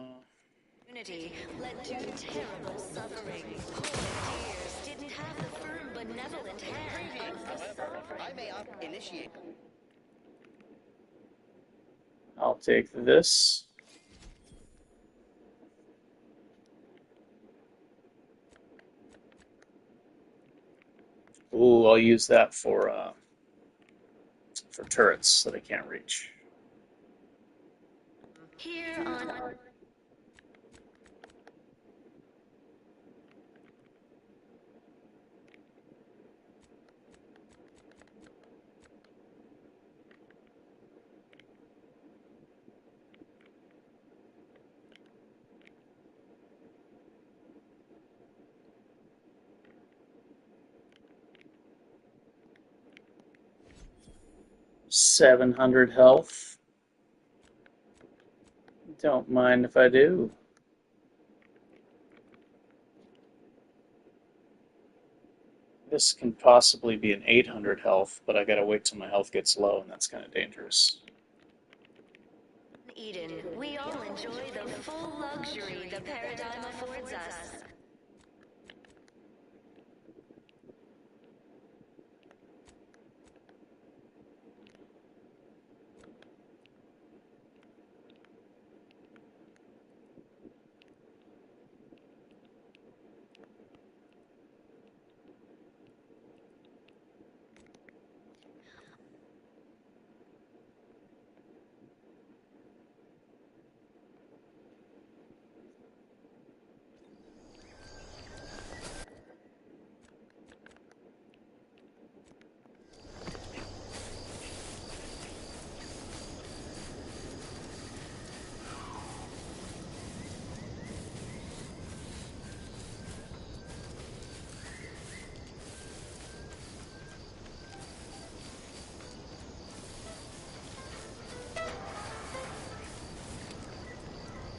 Unity led to terrible suffering. Poor dears didn't have the firm, benevolent hand of the sovereign. I may initiate. I'll take this. Ooh, I'll use that for turrets that I can't reach. Here on 700 health. Don't mind if I do. This can possibly be an 800 health, but I gotta wait till my health gets low, and that's kind of dangerous. Eden, we all enjoy the full luxury the paradigm affords us.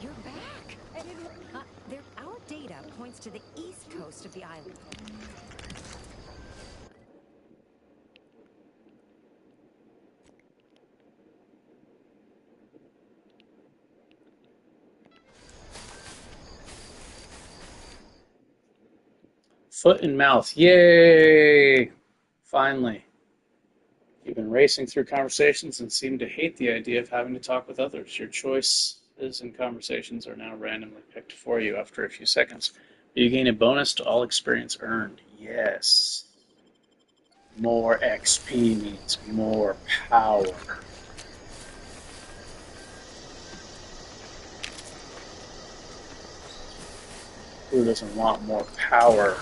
You're back! Our data points to the east coast of the island. Foot and mouth. Yay! Finally. You've been racing through conversations and seem to hate the idea of having to talk with others. Your choices in conversations are now randomly picked for you after a few seconds. You gain a bonus to all experience earned. Yes. More XP means more power. Who doesn't want more power?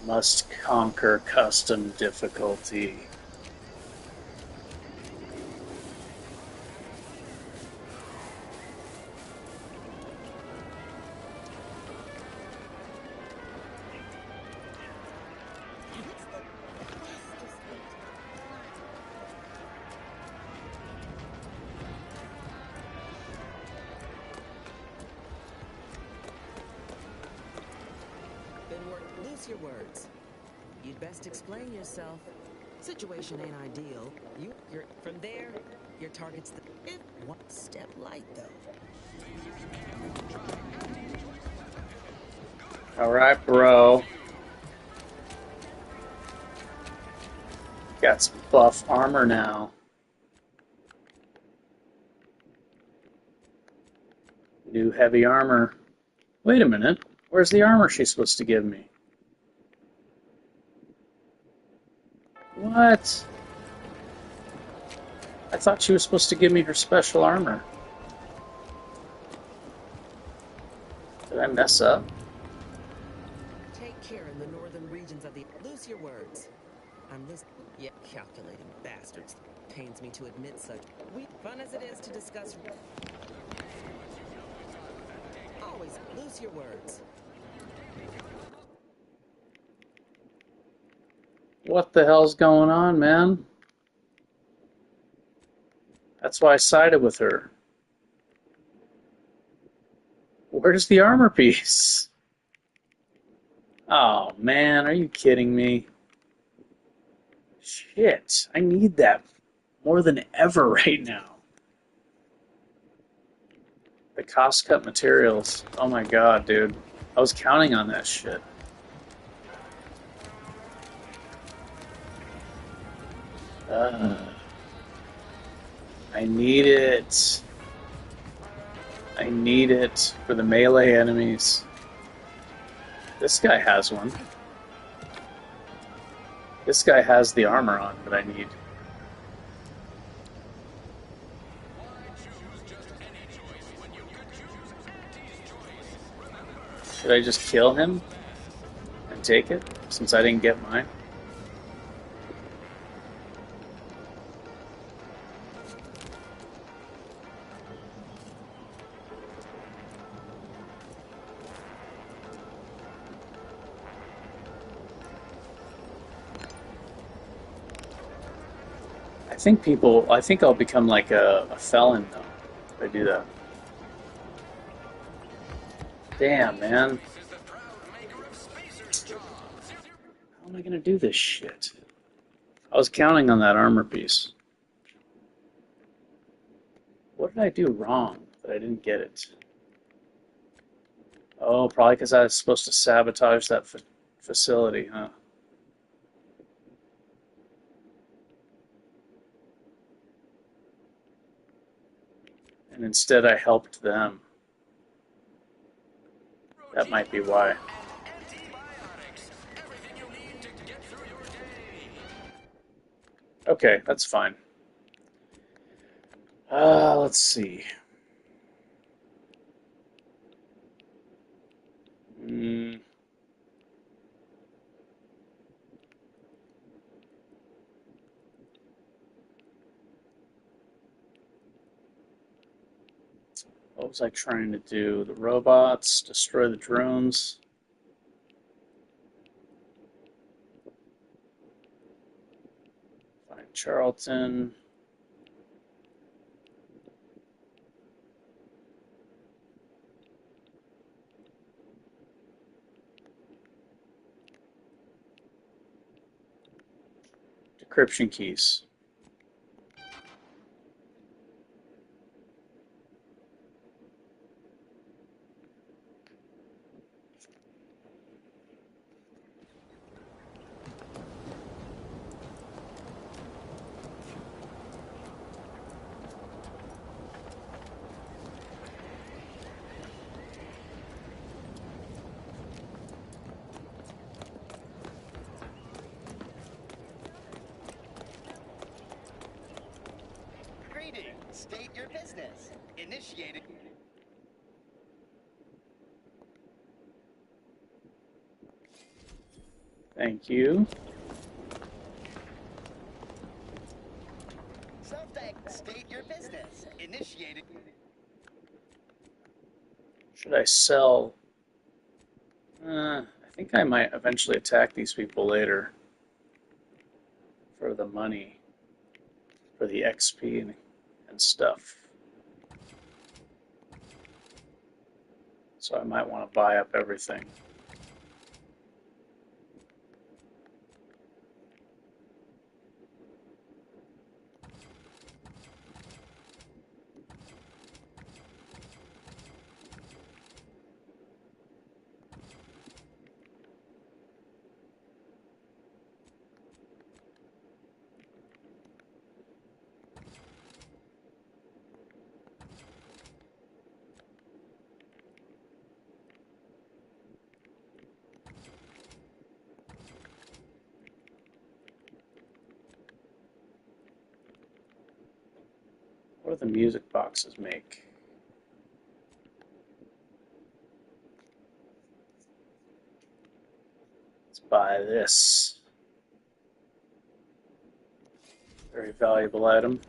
Must conquer custom difficulty. Loose your words. You'd best explain yourself. Situation ain't ideal. You're from there. Your target's one step light, though. All right, bro. Got some buff armor now. New heavy armor. Wait a minute. Where's the armor she's supposed to give me? What? I thought she was supposed to give me her special armor. Did I mess up? Take care in the northern regions of the... Loose your words. I'm listening. Yeah, calculating bastards. Pains me to admit such. Fun as it is to discuss... Always loose your words. What the hell's going on, man? That's why I sided with her. Where's the armor piece? Oh, man, are you kidding me? Shit, I need that more than ever right now. The cost cut materials. Oh my god, dude. I was counting on that shit. I need it. I need it for the melee enemies. This guy has one. This guy has the armor on that I need. Should I just kill him and take it, since I didn't get mine? I think I'll become like a felon, though, if I do that. Damn, man. How am I gonna do this shit? I was counting on that armor piece. What did I do wrong that I didn't get it? Oh, probably because I was supposed to sabotage that facility, huh? And instead I helped them. That might be why. Okay, that's fine. Let's see. What was I trying to do? The robots, destroy the drones. Find Charlton. Decryption keys. Greetings. State your business. Initiated. Thank you. State your business. Initiated. Should I sell? I think I might eventually attack these people later. For the money. For the XP and stuff. So I might want to buy up everything. What do the music boxes make? Let's buy this. Very valuable item.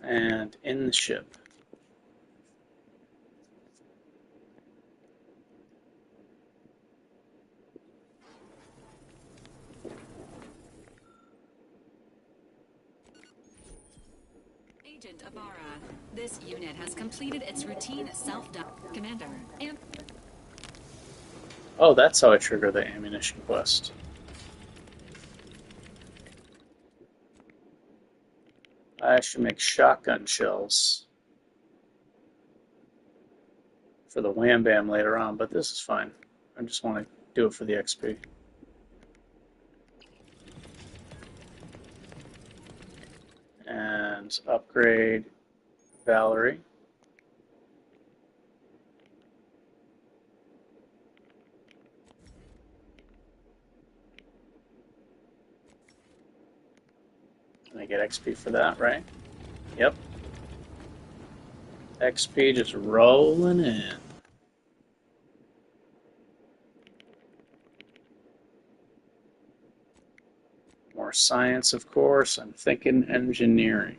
And in the ship. Agent Abara, this unit has completed its routine Commander, and... Oh, that's how I trigger the ammunition quest. I should make shotgun shells for the Wham Bam later on, but this is fine. I just want to do it for the XP. And upgrade Valerie. And I get XP for that, right? Yep. XP just rolling in. More science, of course. I'm thinking engineering.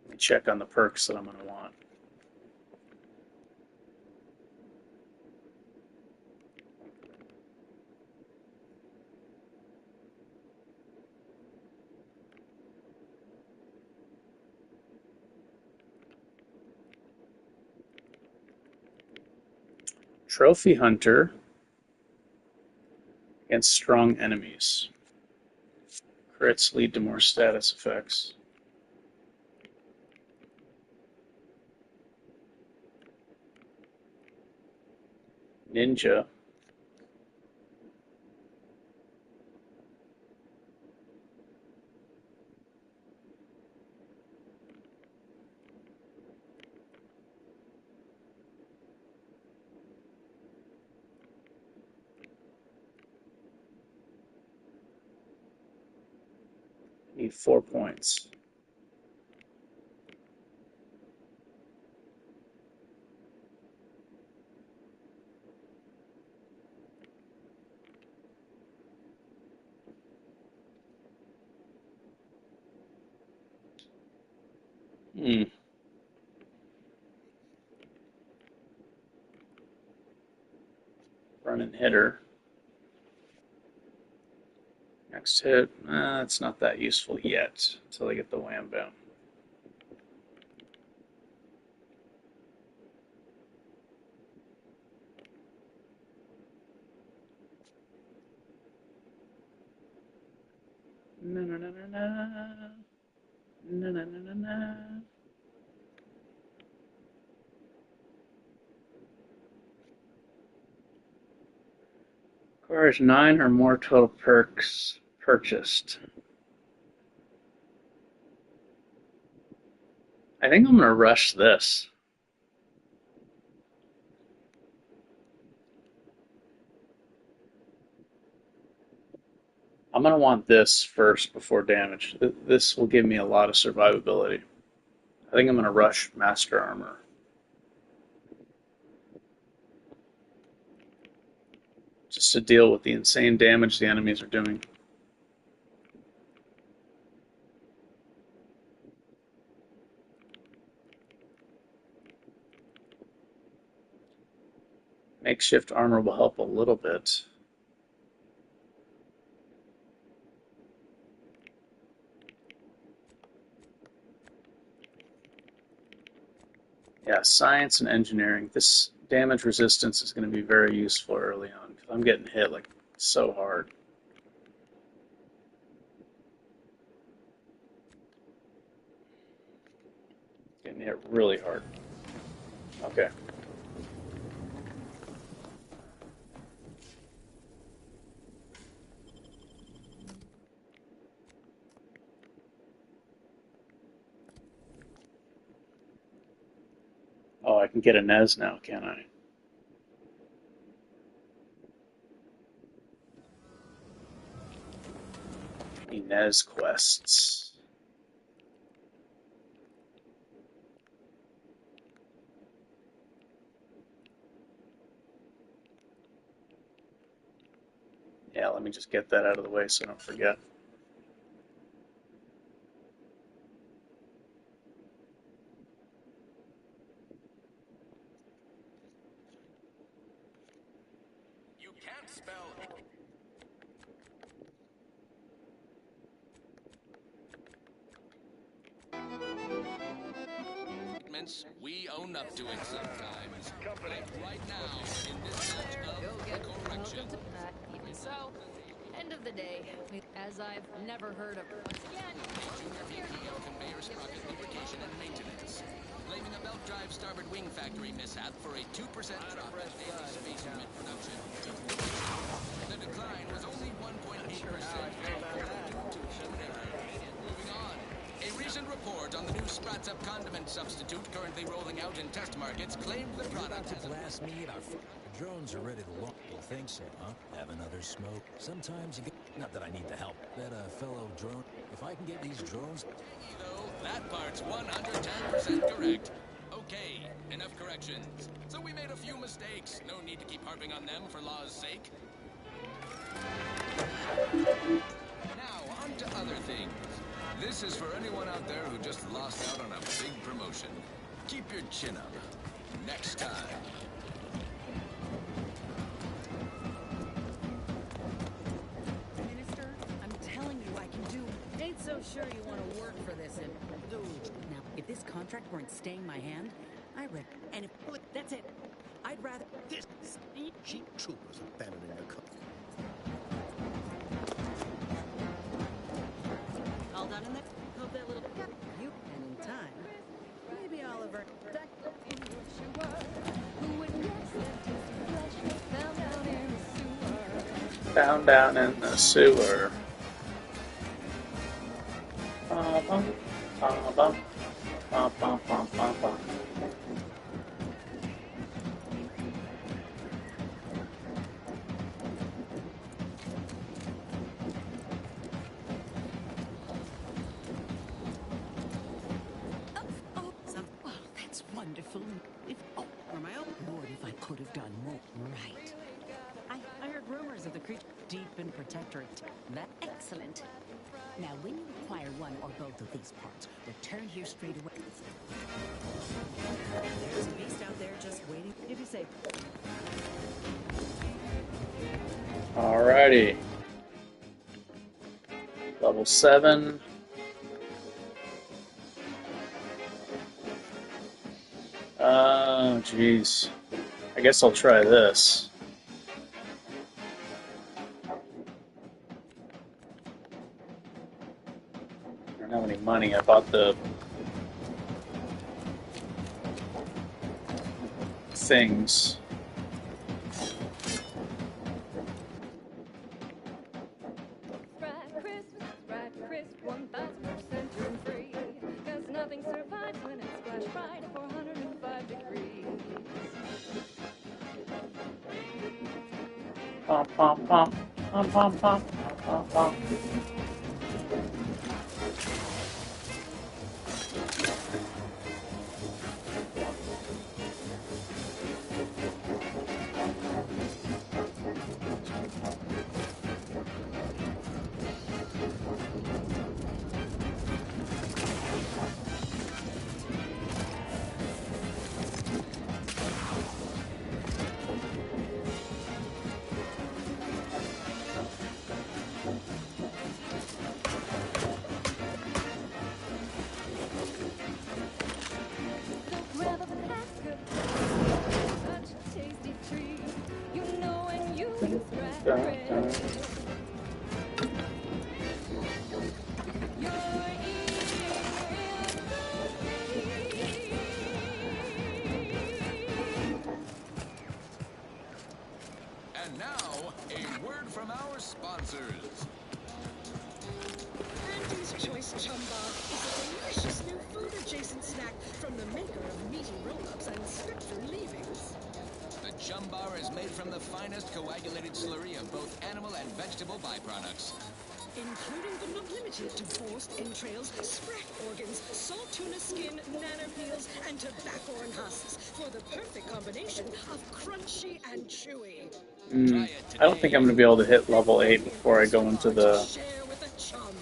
Let me check on the perks that I'm going to want. Trophy Hunter against strong enemies. Crits lead to more status effects. Ninja. Need 4 points. Run and hitter. Next hit, it's not that useful yet until I get the wham bam. Na na na na na. Na na na na na. Requires 9 or more total perks purchased. I think I'm going to rush this. I'm going to want this first before damage. This will give me a lot of survivability. I think I'm going to rush Master Armor. Just to deal with the insane damage the enemies are doing. Makeshift armor will help a little bit. Yeah, science and engineering. This damage resistance is going to be very useful early on because I'm getting hit like so hard. Getting hit really hard. Okay. Oh, I can get a Nez now, can't I? Nez quests. Yeah, let me just get that out of the way so I don't forget. You can't spell. We own up to it sometimes. Right now, in this match of correction. Even so, end of the day, as I've never heard of. Once again, Junior VP of Conveyor Sprocket Lubrication and Maintenance. Blaming a belt drive starboard wing factory mishap for a 2% drop in daily space unit production. The decline was only 1.8% due to human error. Moving on. A recent report on the new Sprats Up condiment substitute currently rolling out in test markets claimed the product has blast me at our drones are ready to launch. You think so, huh? Have another smoke. Sometimes you get... Not that I need the help. Bet a fellow drone... If I can get these drones... Though, that part's 110% correct. Okay, enough corrections. So we made a few mistakes. No need to keep harping on them for law's sake. Now, on to other things. This is for anyone out there who just lost out on a big promotion. Keep your chin up. Next time. Minister, I'm telling you I can do... Ain't so sure you want to work for this and... Now, if this contract weren't staying my hand, I reckon... And if... That's it. I'd rather This cheap troopers abandoning their cook. all done in there. Hope that little you and in time. Maybe Oliver. Found down in the sewer. Bum, bum, bum, bum, bum, bum, bum, bum. Oh, that's wonderful. If for my own Lord, if I could have done more. Right. I heard rumors of the creature deep in Protectorate. That Excellent. Now, when you acquire one or both of these parts, return here straight away. there's a beast out there just waiting. If you say Alrighty. Level 7. Oh, jeez. I guess I'll try this. I don't have any money. I bought the things. Right, Chris, 1000% you're free. 'Cause nothing survives when it's flash bright at 405 degrees. Pom pom pom pom pom pom pom pom. Grab a basket, such a tasty treat. You know when you use Crack Chris, you're eating real good. And now, a word from our sponsors. Andy's Choice Chumba is a delicious new food-adjacent snack from the maker of meaty roll-ups and spectrum leavings. The Chum Bar is made from the finest coagulated slurry of both animal and vegetable byproducts. Including but not limited to forced entrails, sprack organs, salt tuna skin, nanner peels, and tobaccorn husks for the perfect combination of crunchy and chewy. I don't think I'm going to be able to hit level 8 before I go into the Share with a chum.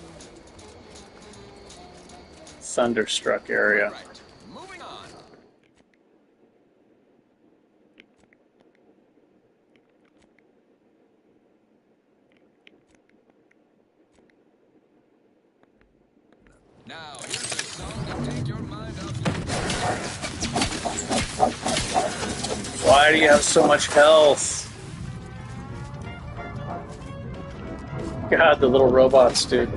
Thunderstruck area. Right. Moving on. Now, here's a song to take your mind off your... Why do you have so much health? God, the little robots, dude.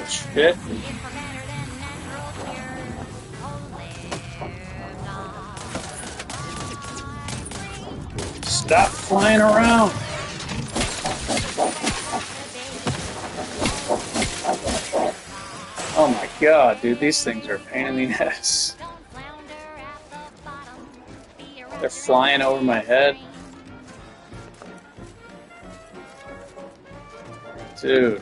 Shit. Stop flying around. Oh my god, dude, these things are a pain in the ass. They're flying over my head. Dude.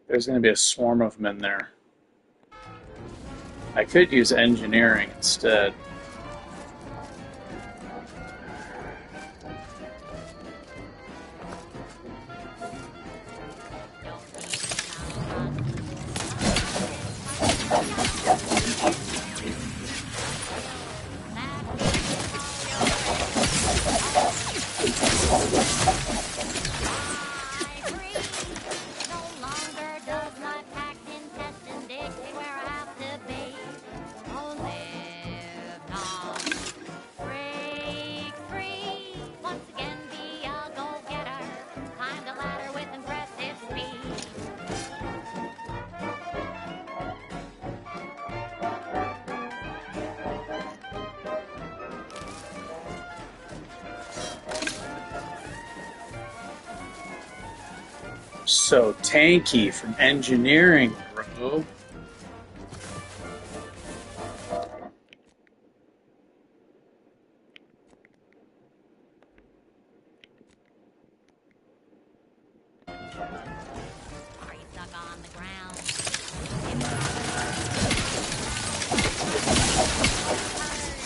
There's going to be a swarm of them in there. I could use engineering instead. So tanky from engineering, bro.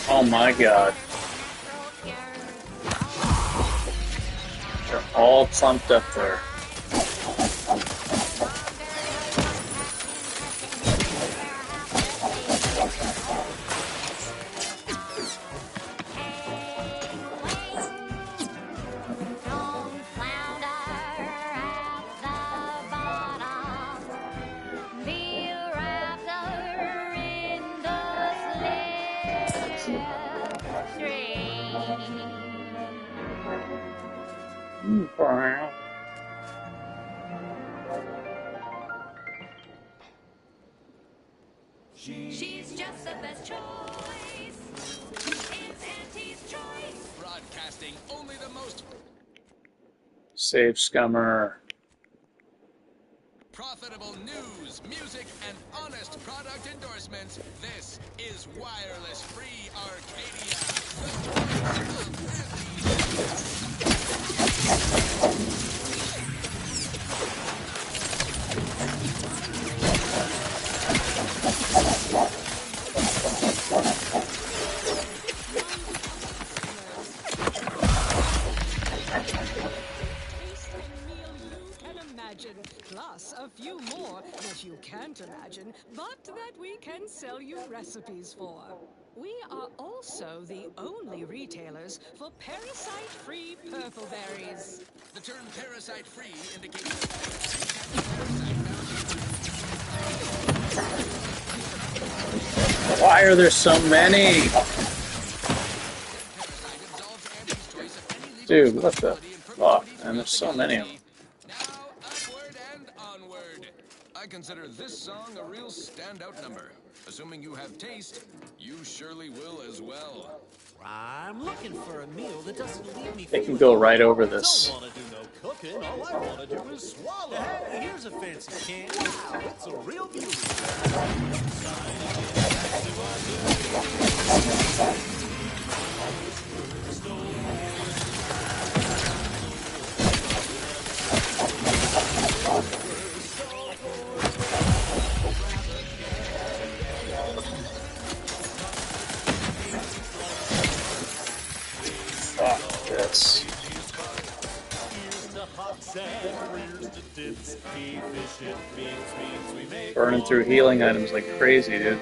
Oh my god. They're all clumped up there. She's just the best choice. It's Auntie's choice. Broadcasting only the most Save Scummer. profitable news, music, and honest product endorsements. This is Wireless Free Arcadia. Plus a few more that you can't imagine, but that we can sell you recipes for. We are also the only retailers for parasite-free purple berries. The term parasite-free indicates Why are there so many? Dude, what the fuck? And there's so many of them. I consider this song a real standout number. Assuming you have taste, you surely will as well. I'm looking for a meal that doesn't leave me They can go right over Don't this. want to do no cooking. All I want to do is swallow. Hey, here's a fancy can. Wow, it's a real beauty. Fuck this. Burning through healing items like crazy, dude.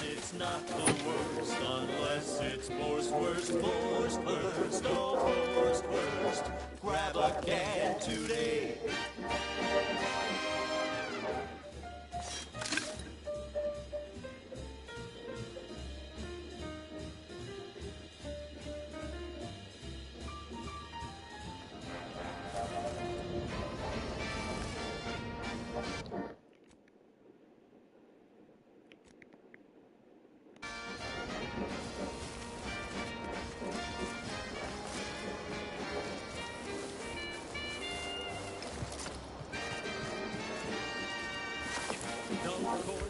It's not the worst unless it's worst. Grab a can today.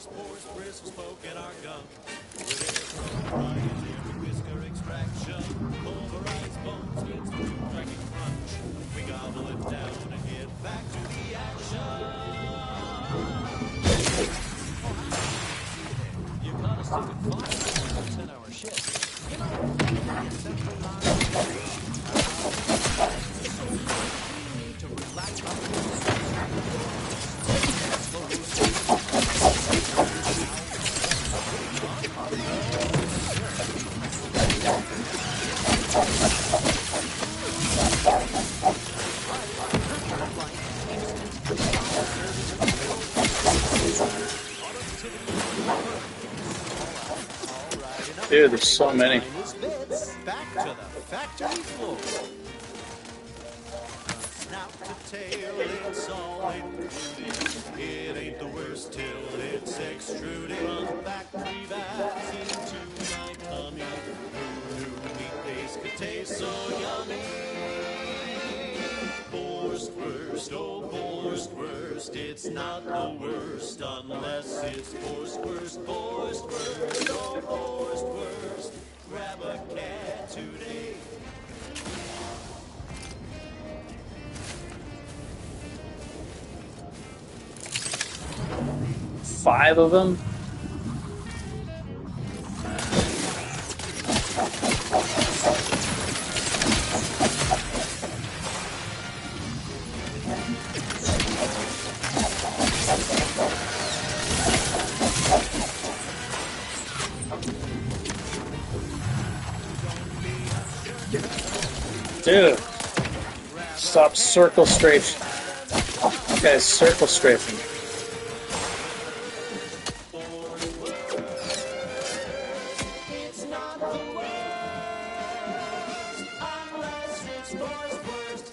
Force, brisk smoke in our gums. With air from variety, whisker extraction. Pulverized bones gets through cracking crunch. We gobble it down and get back to the action. You caught us taking 5 10-hour shifts. You know, the assembly line. So we need to relax our Dude, there's so many. Back to the factory floor. Snout to tail, it's all included. It ain't the worst till it's extruded. From factory vats into my tummy. Who knew meat paste could taste so yummy? worst, it's not the worst unless it's forced worst, oh forced worst. Grab a cat today. Five of them? Dude, stop circle strafing. You guys circle strafing. It's not the worst unless it's forced worst.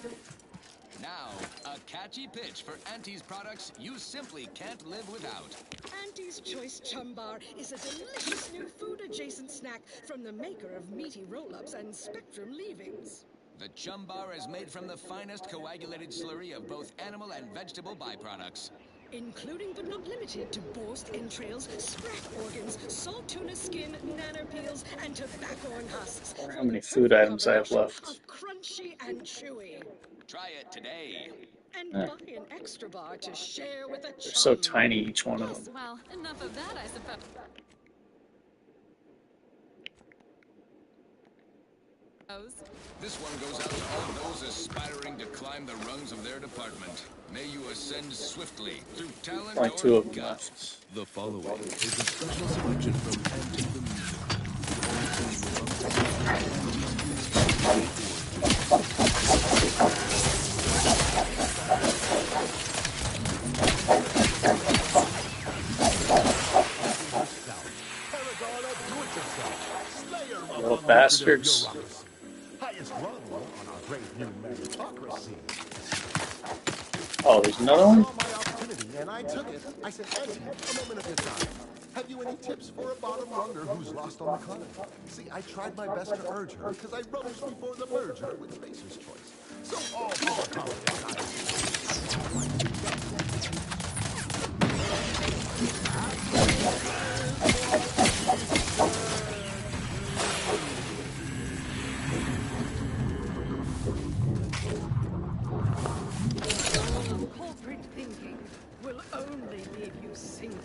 Now, a catchy pitch for Auntie's products you simply can't live without. Auntie's Choice Chum Bar is a delicious new food-adjacent snack from the maker of meaty roll-ups and Spectrum leavings. The Chum Bar is made from the finest coagulated slurry of both animal and vegetable byproducts. Including but not limited to borscht entrails, sprack organs, salt tuna skin, nanner peels, and tobacco and husks. I wonder how many food items I have left. Of crunchy and chewy. Try it today. And Yeah. buy an extra bar to share with a chum. They're so tiny, each one of Yes, them. well, enough of that, I suppose. This one goes out to all those aspiring to climb the rungs of their department. May you ascend swiftly through talent Only two or of them gut. left. The following is a special selection from Antique the Little bastards. Highest rung on our great new meritocracy. Oh, there's another one? I saw my opportunity and I took it. I said, Auntie, a moment of your time. Have you any tips for a bottom runger who's lost on the climb? See, I tried my best to urge her because I rose before the merger with Racer's Choice. So all power confidence Corporate thinking will only leave you sinking.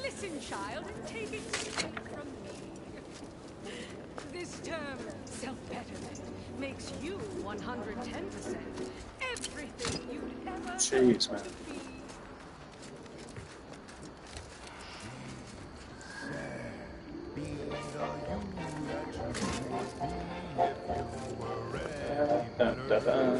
Listen, child, and take it straight from me. This term, self-betterment, makes you 110% everything you'd ever Jeez, man. Da, da, da.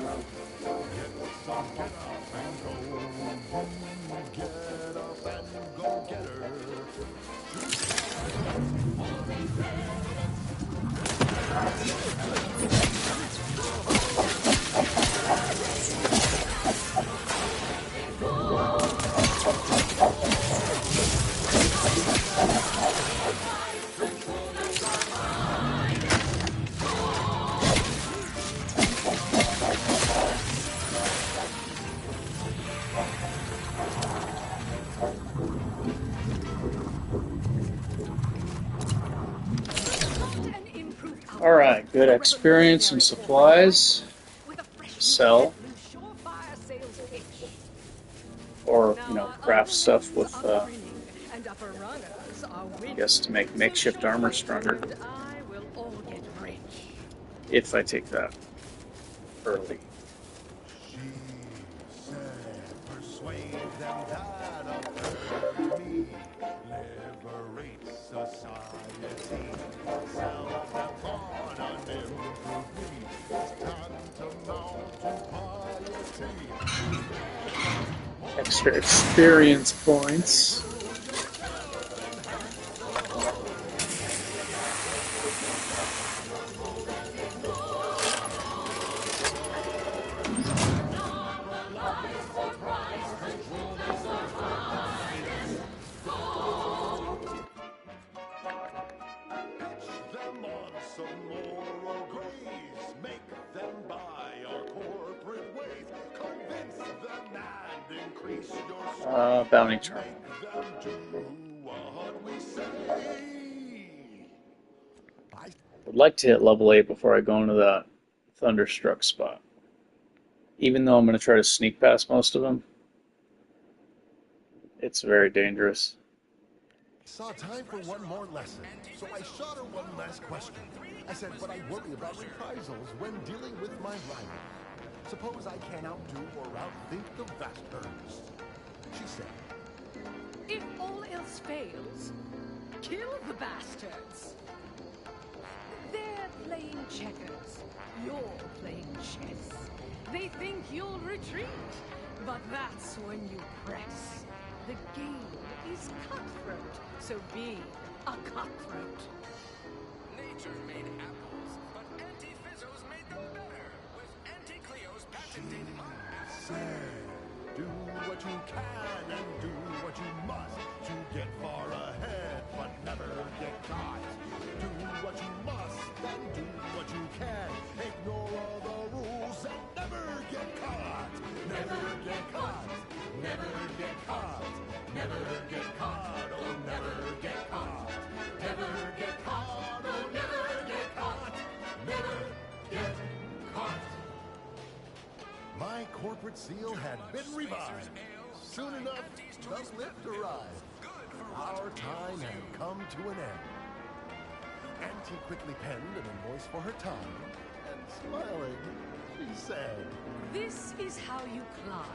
Alright, good experience and supplies. Sell. Or, you know, craft stuff with, I guess to make makeshift armor stronger. If I take that early. persuade them that affirm me. Liberate society. Sell them on an improved me. Tantamount to piety. Extra experience points. Them on some moral grace. Make them buy our corporate ways. Convince the nagging Bounty charm. Would like to hit level 8 before I go into that Thunderstruck spot. Even though I'm going to try to sneak past most of them, it's very dangerous. Saw time for one more lesson, so I shot her one last question. I said, but I worry about reprisals when dealing with my rival. Suppose I can outdo or outthink the Vasters. She said, If all else fails, kill the bastards. They're playing checkers. You're playing chess. They think you'll retreat, but that's when you press. The game is cutthroat, so be a cutthroat. Nature made apples, but Anti-Fizzos made them better with Anti-Cleo's patented do what you can and do what you must to get far ahead, but never get caught. Do what you must and do what you can. Ignore all the rules and never get caught. Never get caught. Never get caught. Never get caught. Oh, never get caught. Never get caught. Oh, never get caught. Never get caught. My corporate seal had been revived. Soon enough, the lift arrived. Our time had come to an end. Auntie quickly penned an invoice for her time, and smiling, she said, This is how you climb.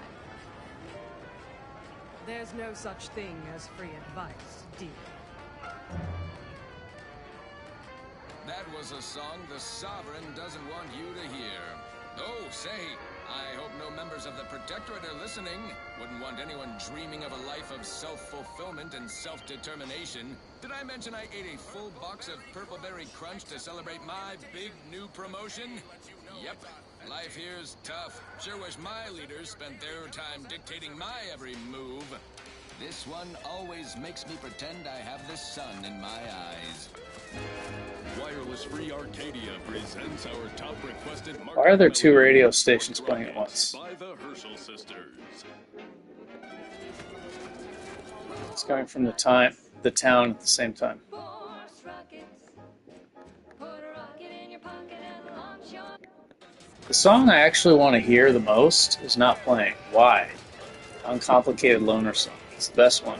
There's no such thing as free advice, dear. That was a song the Sovereign doesn't want you to hear. Oh, say, I hope no members of the Protectorate are listening. Wouldn't want anyone dreaming of a life of self-fulfillment and self-determination. Did I mention I ate a full box of Purple Berry Crunch to celebrate my big new promotion? Yep, life here's tough. Sure wish my leaders spent their time dictating my every move. This one always makes me pretend I have the sun in my eyes. Wireless Free Arcadia presents our top requested market. Why are there two radio stations playing at once? By the Herschel sisters. It's coming from the town at the same time. The song I actually want to hear the most is not playing. Why? Uncomplicated Loner Song. It's the best one.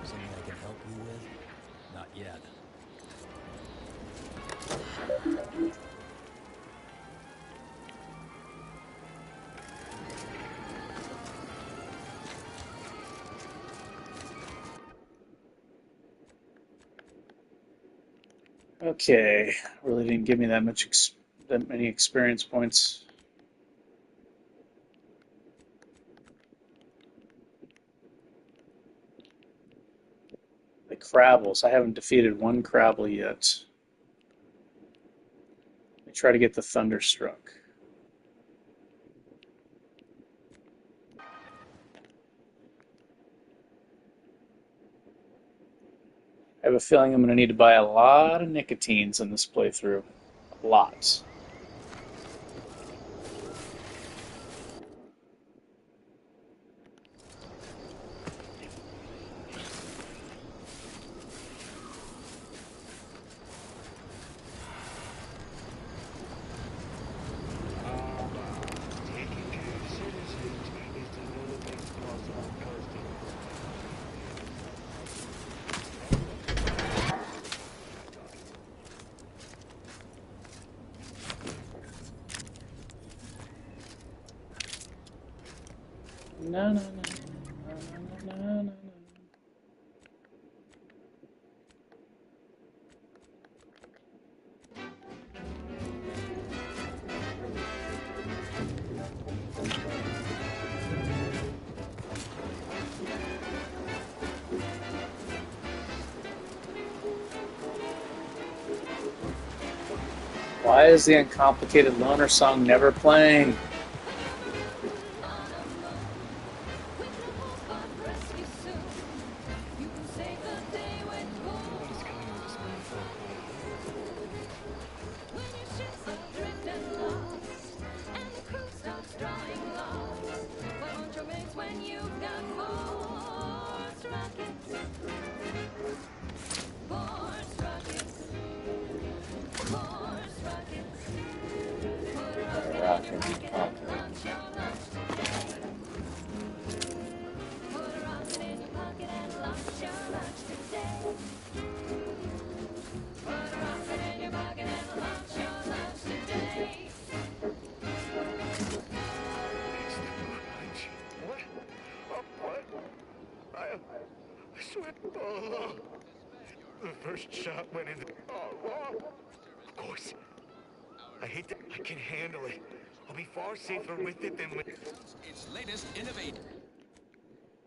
Something I can help you with? Not yet. Okay, really didn't give me that many experience points. The Crabbles. I haven't defeated one Crabble yet. I try to get the Thunderstruck. I have a feeling I'm going to need to buy a lot of nicotines in this playthrough. A lot. No, no, no, no, no, no, no. Why is the uncomplicated loner song never playing? I swear. Oh, the first shot went in. Oh, of course. I hate that. I can handle it. I'll be far safer with it than with. Its latest innovation.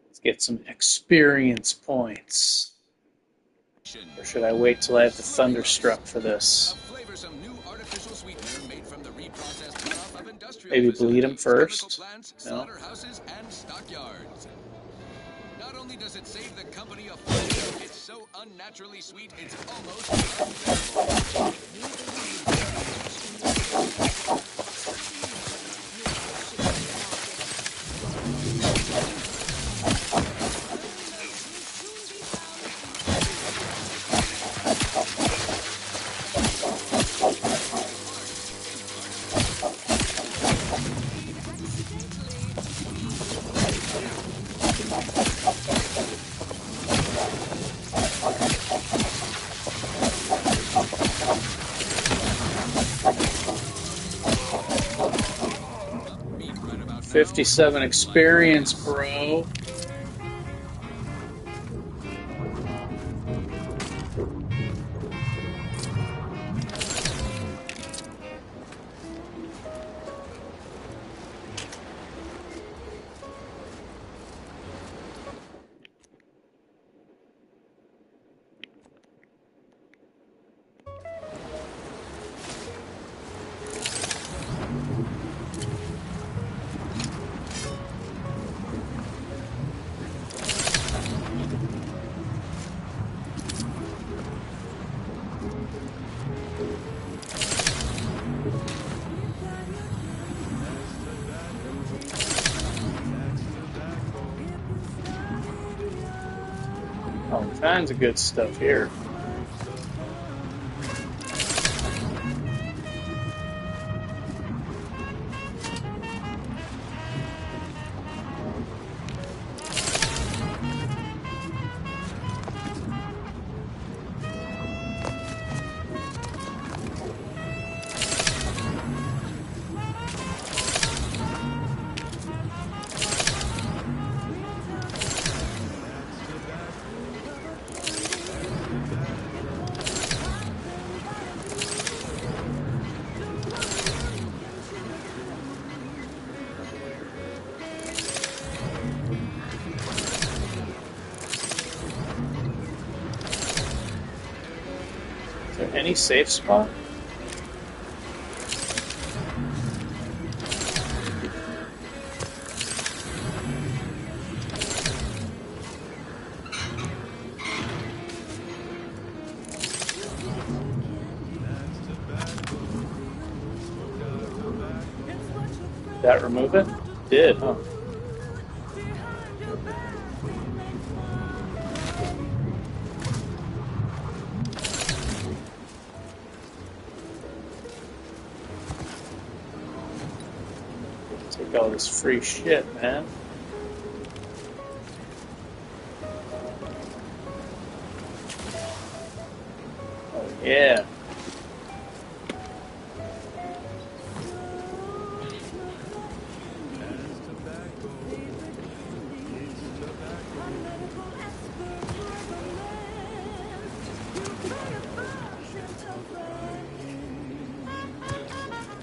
Let's get some experience points. Or should I wait till I have the Thunderstruck for this? Flavorsome new artificial sweetener made from the reprocessed runoff of industrial Maybe bleed him chemical first? plants, No. slaughterhouses, and stockyards. Not only does it save the company a fortune, it's so unnaturally sweet it's almost unbearable. 57 experience, bro. All kinds of good stuff here. Is there any safe spot? Did that remove it? Did, huh? Take all this free shit, man. Oh, yeah.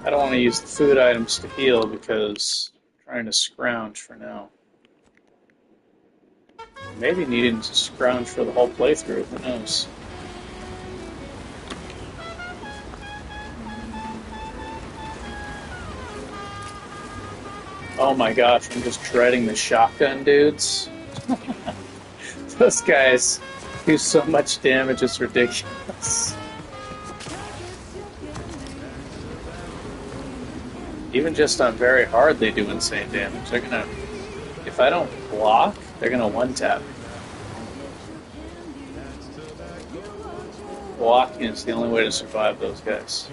I don't want to use the food items to heal because I'm trying to scrounge for now. Maybe needing to scrounge for the whole playthrough, who knows? Oh my gosh, I'm just dreading the shotgun dudes. Those guys do so much damage, it's ridiculous. Even just on very hard, they do insane damage. They're gonna, if I don't block, they're gonna one-tap. Blocking is the only way to survive those guys.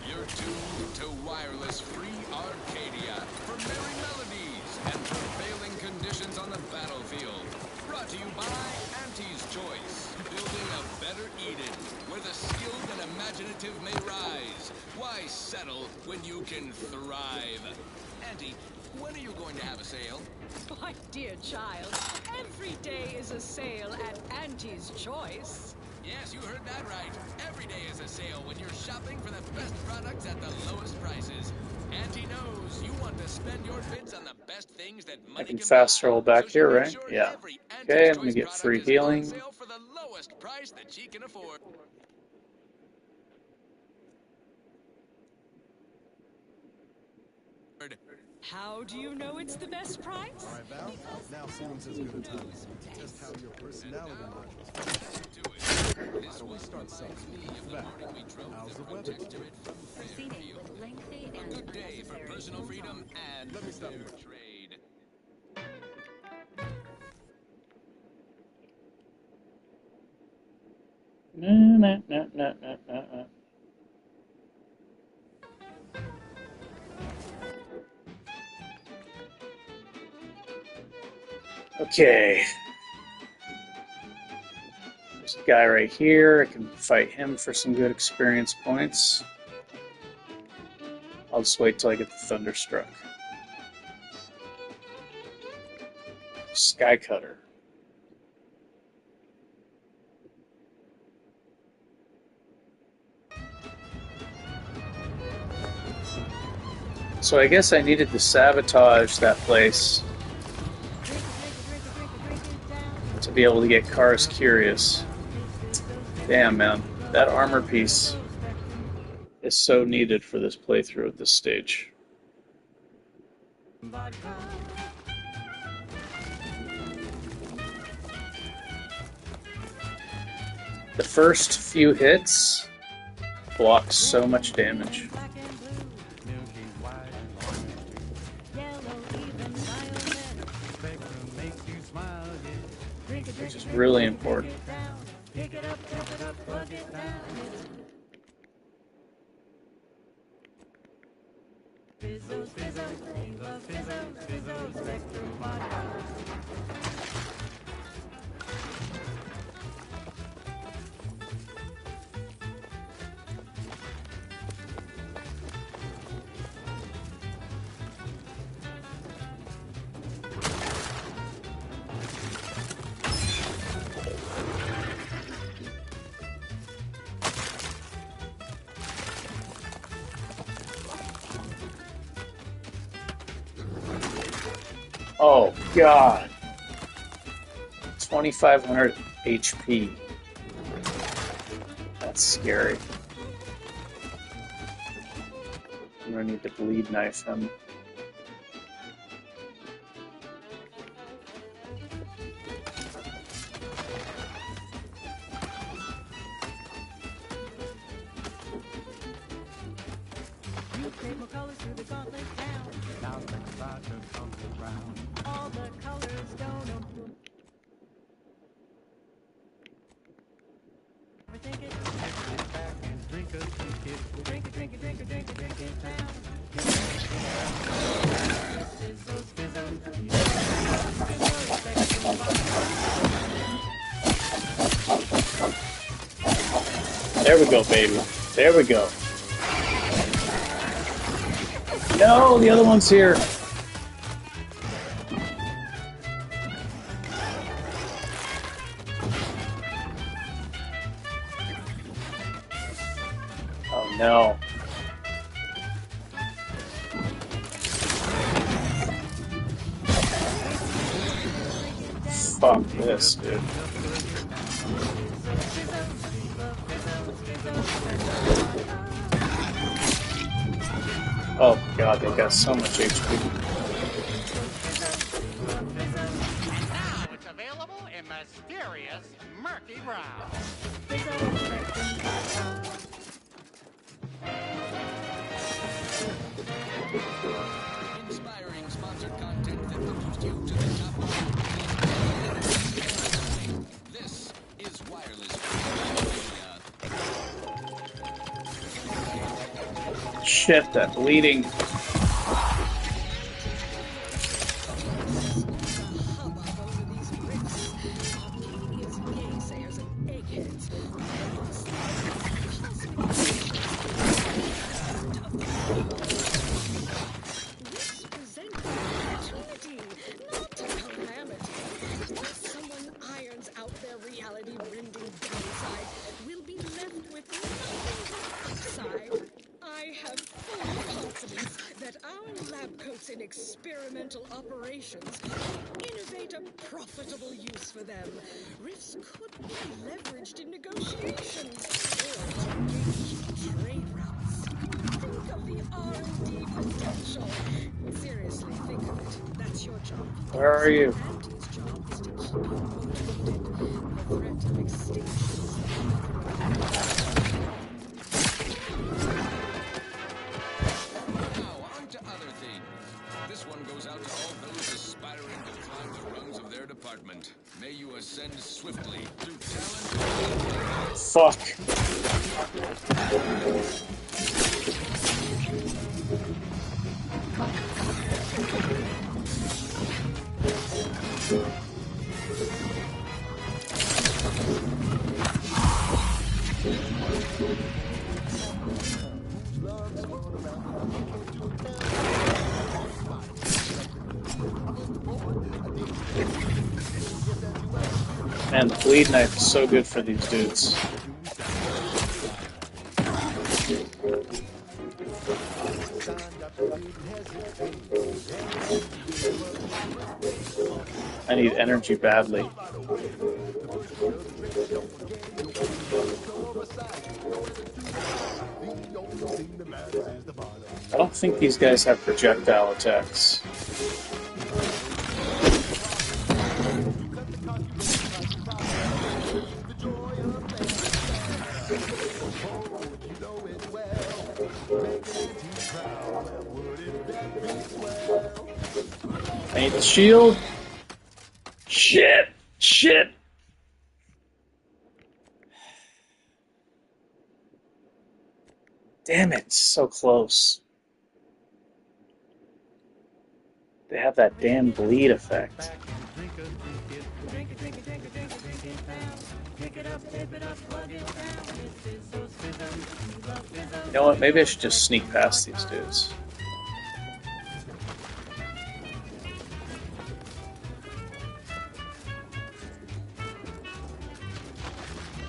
You're tuned to wireless free Arcadia for merry melodies and prevailing conditions on the battlefield. Brought to you by Auntie's Choice, building a better Eden where the skilled and imaginative may rise. Why settle when you can thrive? Auntie, when are you going to have a sale? My dear child, every day is a sale at Auntie's Choice. Yes, you heard that right. Every day is a sale when you're shopping for the best products at the lowest prices. Auntie knows you want to spend your bits on the best things that money I can can fast buy. roll back So she here, makes right? sure Yeah. every Okay, Auntie's I'm gonna Choice get product free is on healing. sale for the lowest price that she can afford. How do you know it's the best price? All right, Val. Now seems as good a time as any. Just how your personality modules. How do we start something? Val, how's the weather? Proceeding with lengthy and A good day for personal freedom and Let me stop fair you. trade. No. Okay. There's a guy right here. I can fight him for some good experience points. I'll just wait till I get the Thunderstruck. Sky Cutter. So I guess I needed to sabotage that place to be able to get Cars Curious. Damn, man. That armor piece is so needed for this playthrough at this stage. The first few hits block so much damage. Which is really important. Oh, God. 2,500 HP. That's scary. I'm gonna need to bleed knife him. There we go, baby. There we go. No, the other one's here. Oh no. Fuck this, dude. Oh god, they got so much HP. Now it's available in mysterious murky brown. Inspiring sponsored content that lifts you to the top of this is wireless. Shit, that bleeding. In experimental operations, innovate a profitable use for them. Risks could be leveraged in negotiations or to gauge trade routes. Think of the R&D potential. Seriously, think of it. That's your job. Where are you? Auntie's job is to keep you motivated. The threat of extinction is the mother of Now, on to other things. This one goes out to all those aspiring to climb the rungs of their department. May you ascend swiftly through talent. Fuck. Man, the bleed knife is so good for these dudes. I need energy badly. I don't think these guys have projectile attacks. I need the shield. Shit! Shit! Damn it, so close. They have that damn bleed effect. You know what, maybe I should just sneak past these dudes.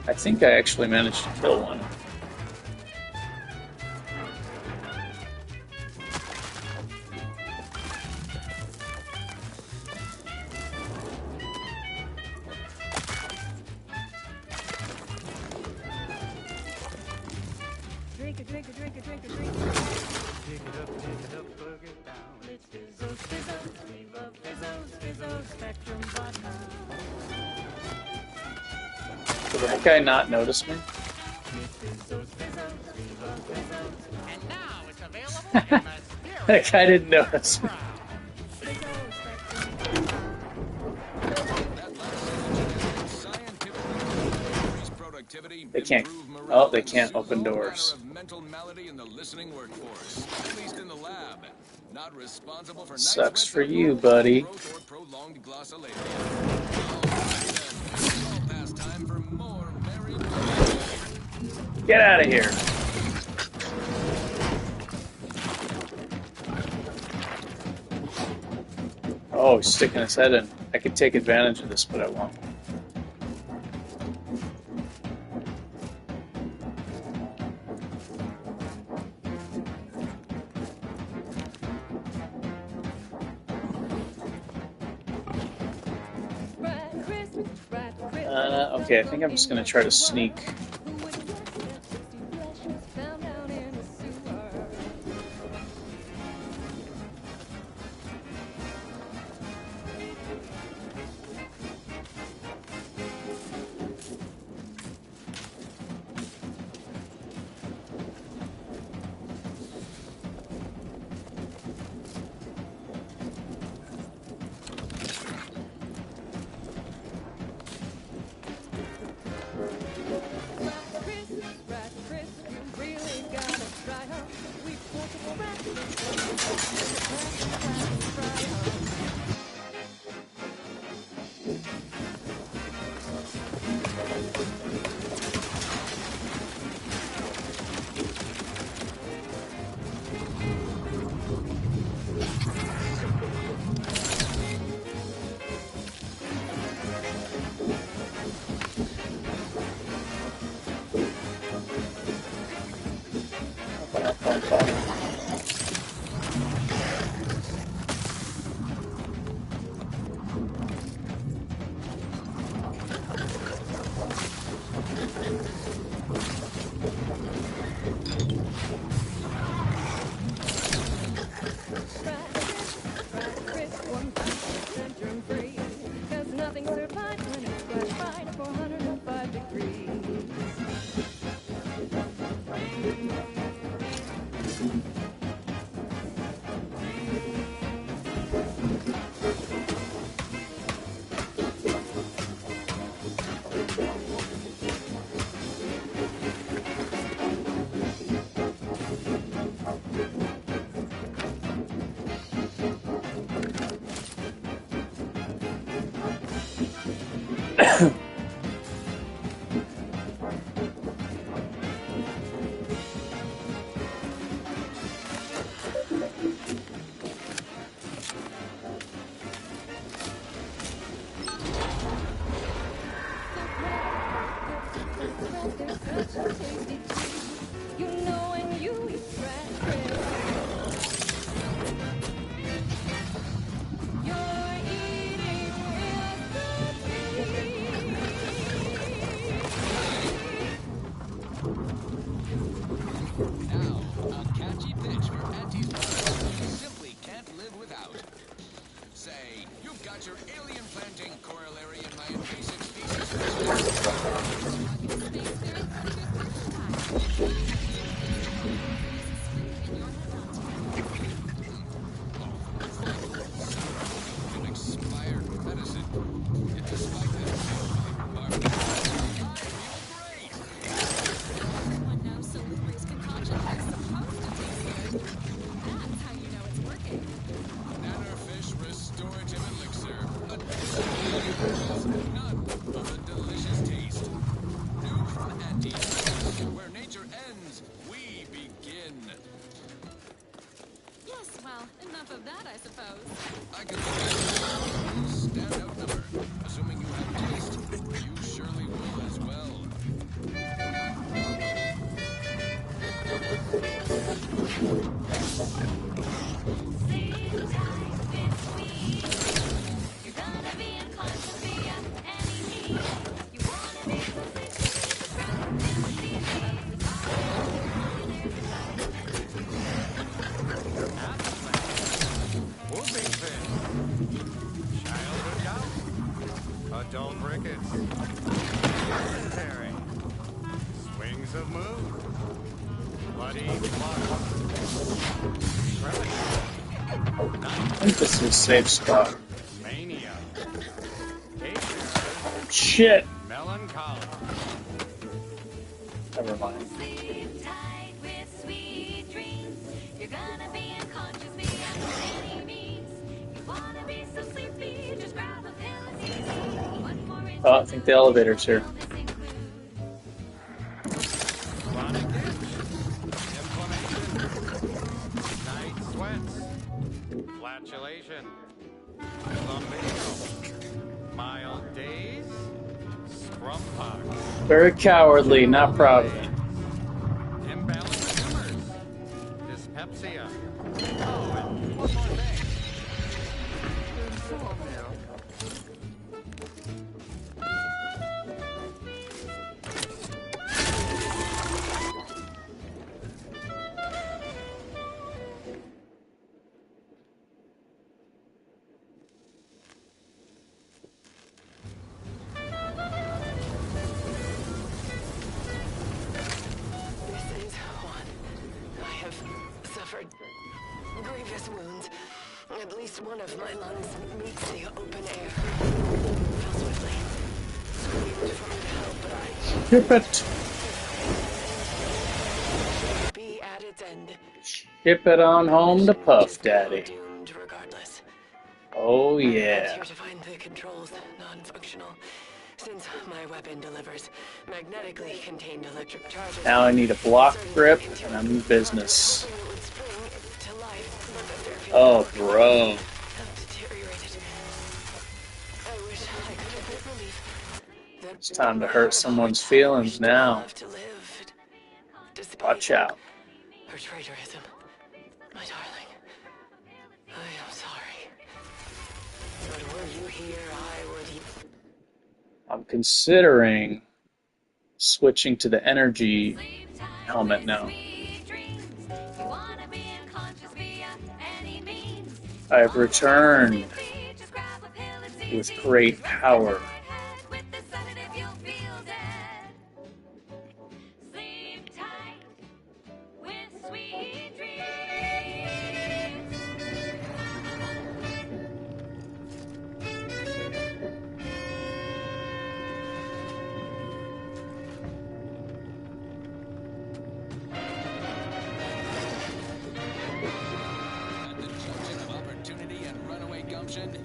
I think I actually managed to kill one. Drink it, drink it, drink it, drink it, drink it. Pick it up, plug it down. It's Fizzos, Fizzos. We love Fizzos, Fizzos, Spectrum Vodka. Did that guy not notice me? And now it's available in That guy didn't notice me. They can't. Oh, they can't open doors. Mental malady in the listening workforce, at least in the lab. Not responsible for Sucks for you, buddy. prolonged glossolalia. Pastime for more merry. Get out of here. Oh, he's sticking his head in. I could take advantage of this, but I won't. Okay, I think I'm just gonna try to sneak. Adult rickets. Terry. Swings of moon. Bloody blood. I think this is a safe spot. Mania. Shit! Melancholy. Never mind. Oh, I think the elevator's here. Night sweats. Flatulation. Lumbago. Mild days. Scrum pox. Very cowardly, not proud of it. Imbalanced tumors. Dyspepsia. Oh, and one more thing. grievous wounds. At least one of my lungs meets the open air. Fell swiftly. Screamed for me to help, but I... Ship it. Be at its end. Ship it on home to Puff Daddy. Doomed regardless. Oh I'm yeah. here to find the controls non-functional. Since my weapon delivers magnetically contained electric charges. Now I need a block grip and I'm in business. Oh, bro. It's time to hurt someone's feelings now. Watch out. Her traitorism. My darling. I am sorry. But were you here, I would... I'm considering switching to the energy helmet now. I've returned with great power.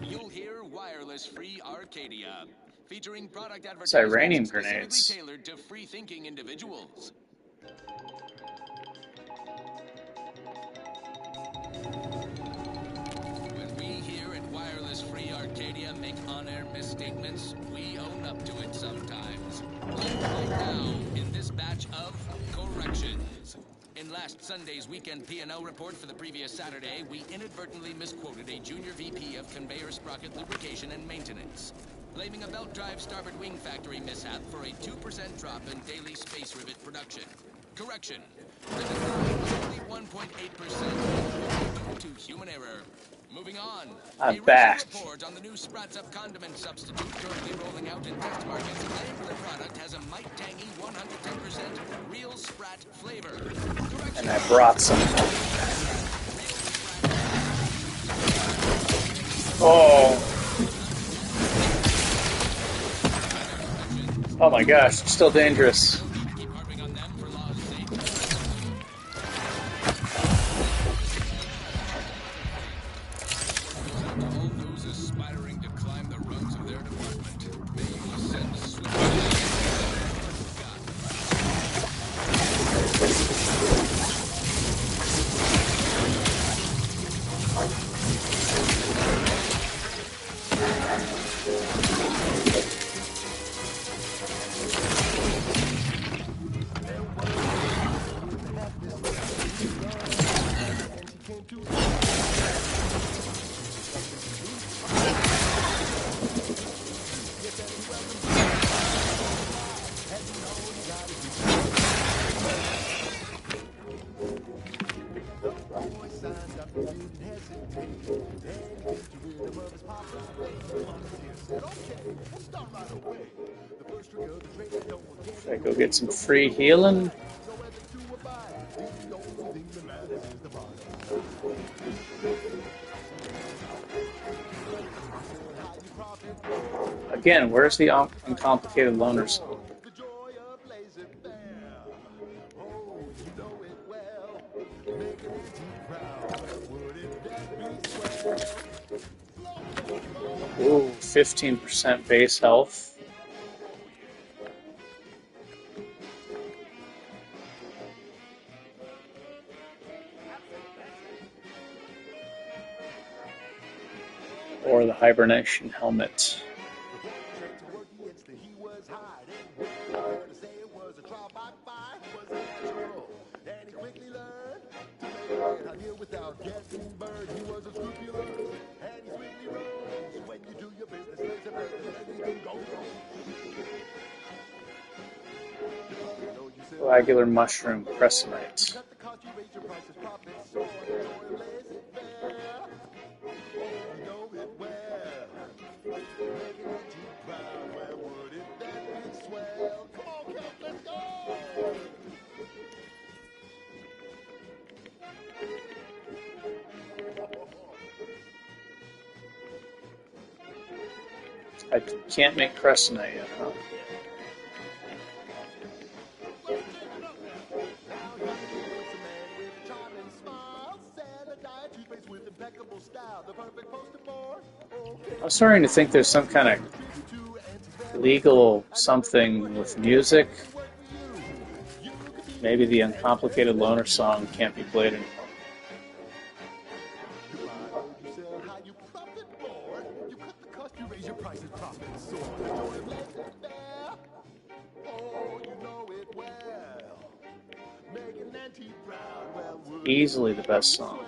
You'll hear Wireless Free Arcadia, featuring product It's Iranian advertisements specifically grenades. tailored to free-thinking individuals. When we here at Wireless Free Arcadia make on-air misstatements, we own up to it sometimes. Like right now, in this batch of corrections. In last Sunday's weekend P&L report for the previous Saturday, we inadvertently misquoted a junior VP of conveyor sprocket lubrication and maintenance, blaming a belt drive starboard wing factory mishap for a 2% drop in daily space rivet production. Correction. The decline was only 1.8% due to human error. Moving on. I'm back. Report on the new Sprats Up condiment substitute currently rolling out in test markets. And the product has a might tangy 110% real Sprat flavor. And I brought some. Oh. Oh my gosh, it's still dangerous. Should I go get some free healing? Again, where's the uncomplicated loner song? Ooh, 15% base health. Or the hibernation helmet. Coagular mushroom crescimite. I can't make Crescent yet, huh? I'm starting to think there's some kind of legal something with music. Maybe the Uncomplicated Loner song can't be played anymore. Easily the best song.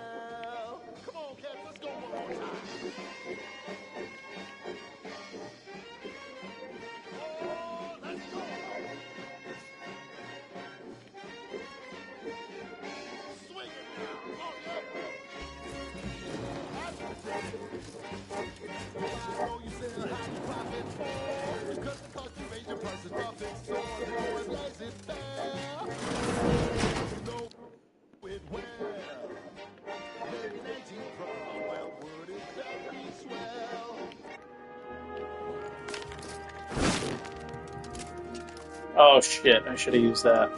Oh shit, I should have used that.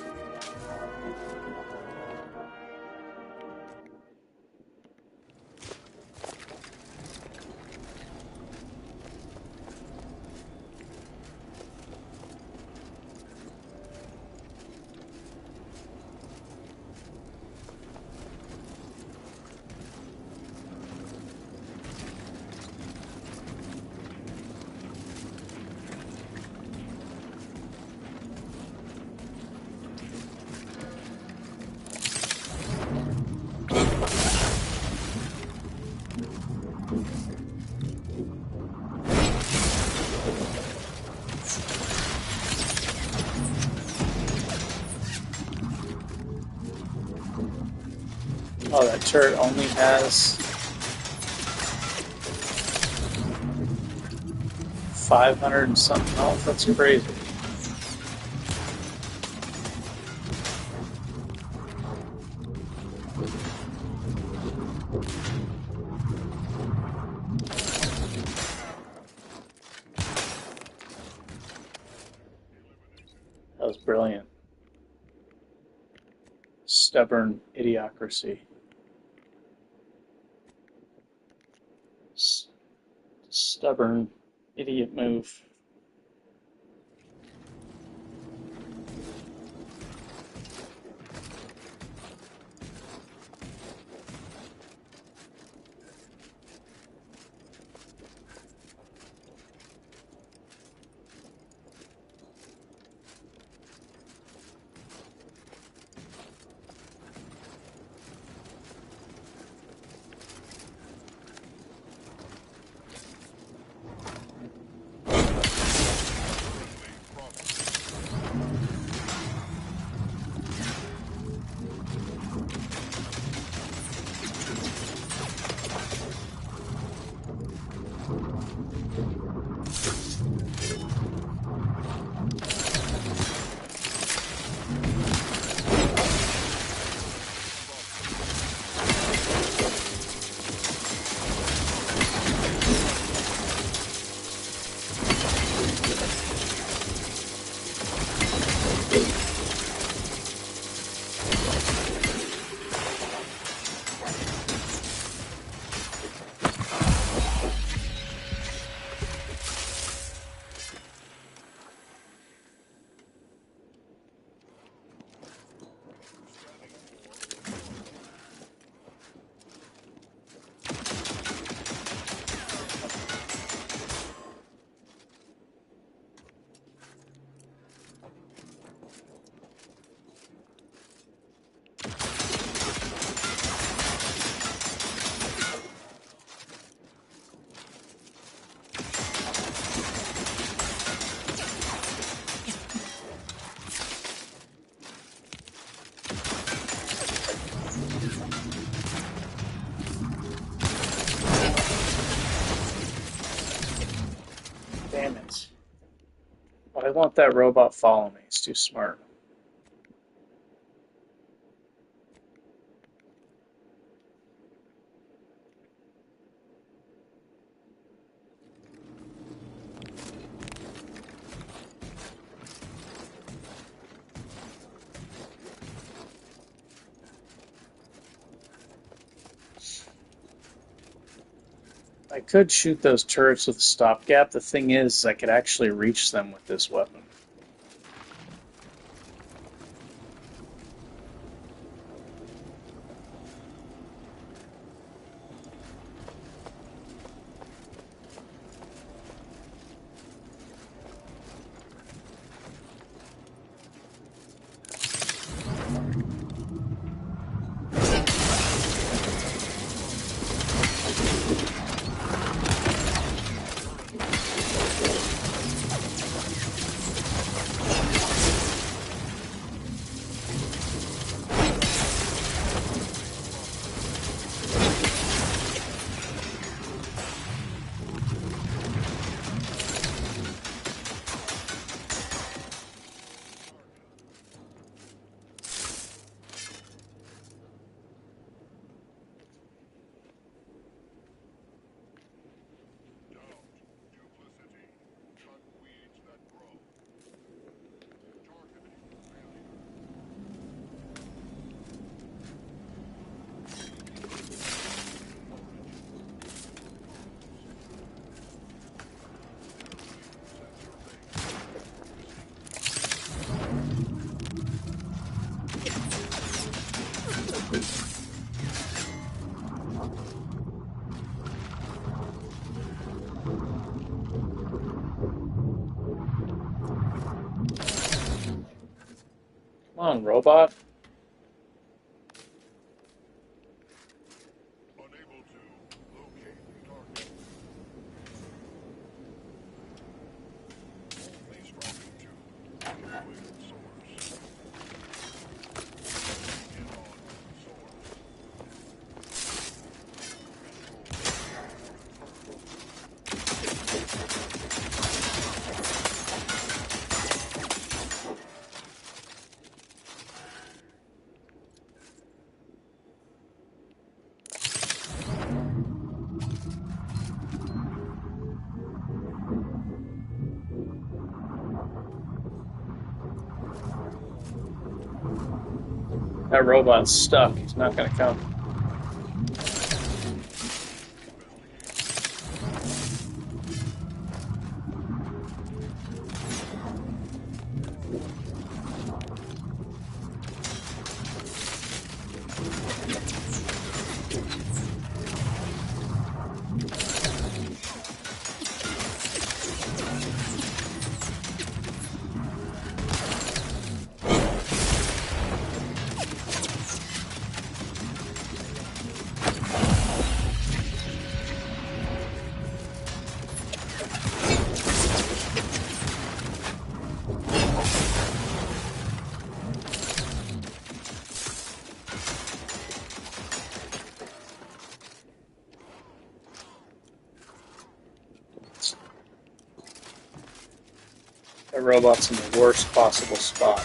Oh, that turret only has 500 and something health? That's crazy. That was brilliant. Stubborn idiocracy. Stubborn idiot move. Damn it. Why won't that robot follow me? It's too smart. I could shoot those turrets with a stopgap. The thing is, I could actually reach them with this weapon. Come on, robot. That robot's stuck. He's not going to come. That robot's in the worst possible spot.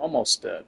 Almost dead.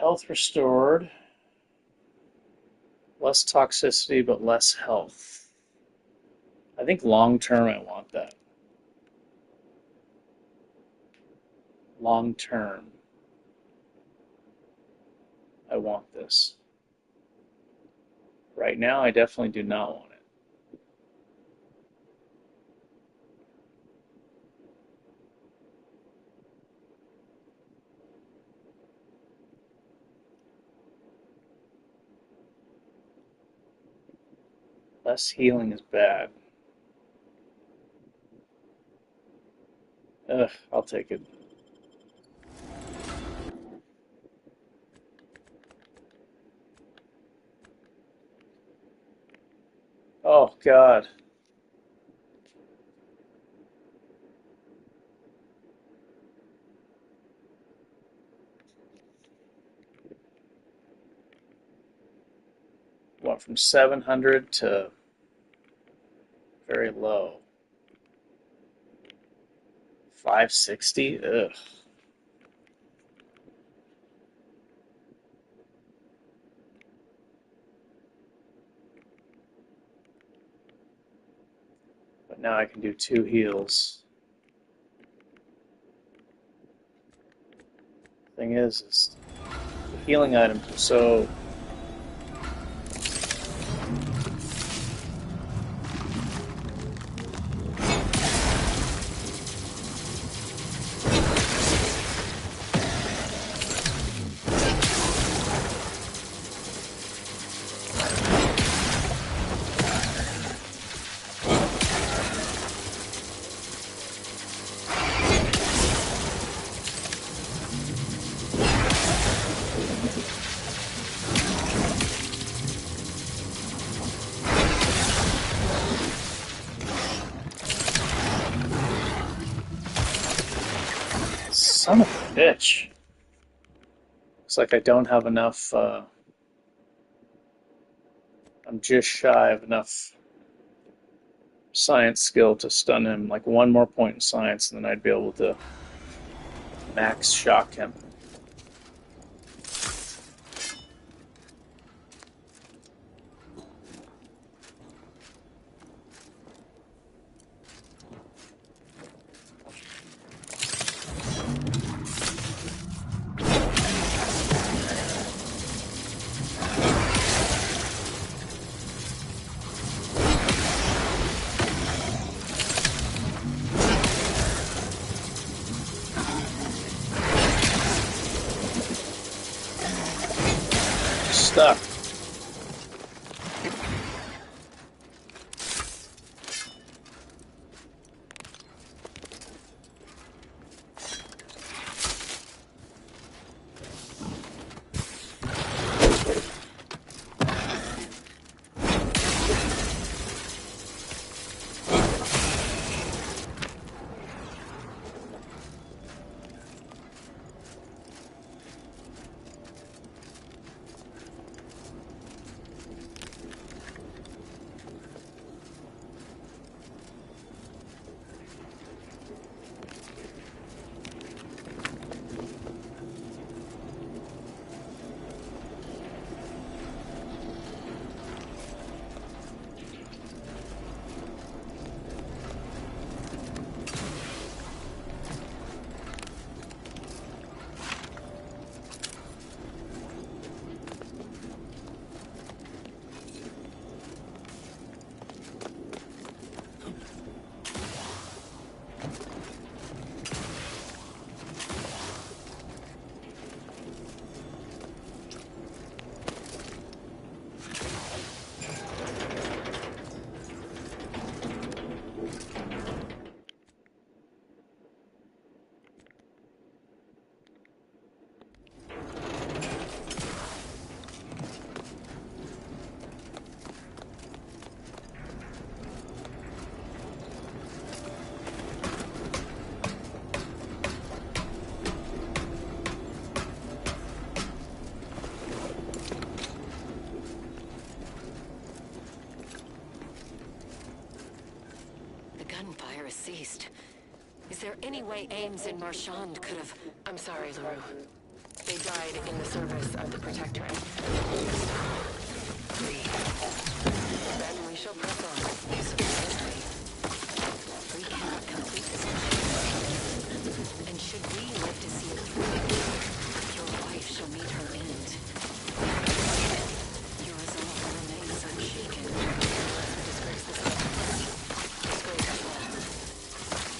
Health restored. Less toxicity, but less health. I think long term I want that. Long term. I want this. Right now, I definitely do not want it. Less healing is bad. Ugh, I'll take it. Oh, God. Went from 700 to very low. 560? Ugh. But now I can do 2 heals. Thing is the healing items are so... Son of a bitch. Looks like I don't have enough, I'm just shy of enough science skill to stun him. Like one more point in science and then I'd be able to max shock him. Stuck. Gunfire has ceased. Is there any way Ames and Marchand could have... I'm sorry, LaRue. They died in the service of the Protectorate. Then we shall press on. We cannot complete this mission. And should we live to see it through, your wife shall meet her end. Your resolve remains unshaken. Disgrace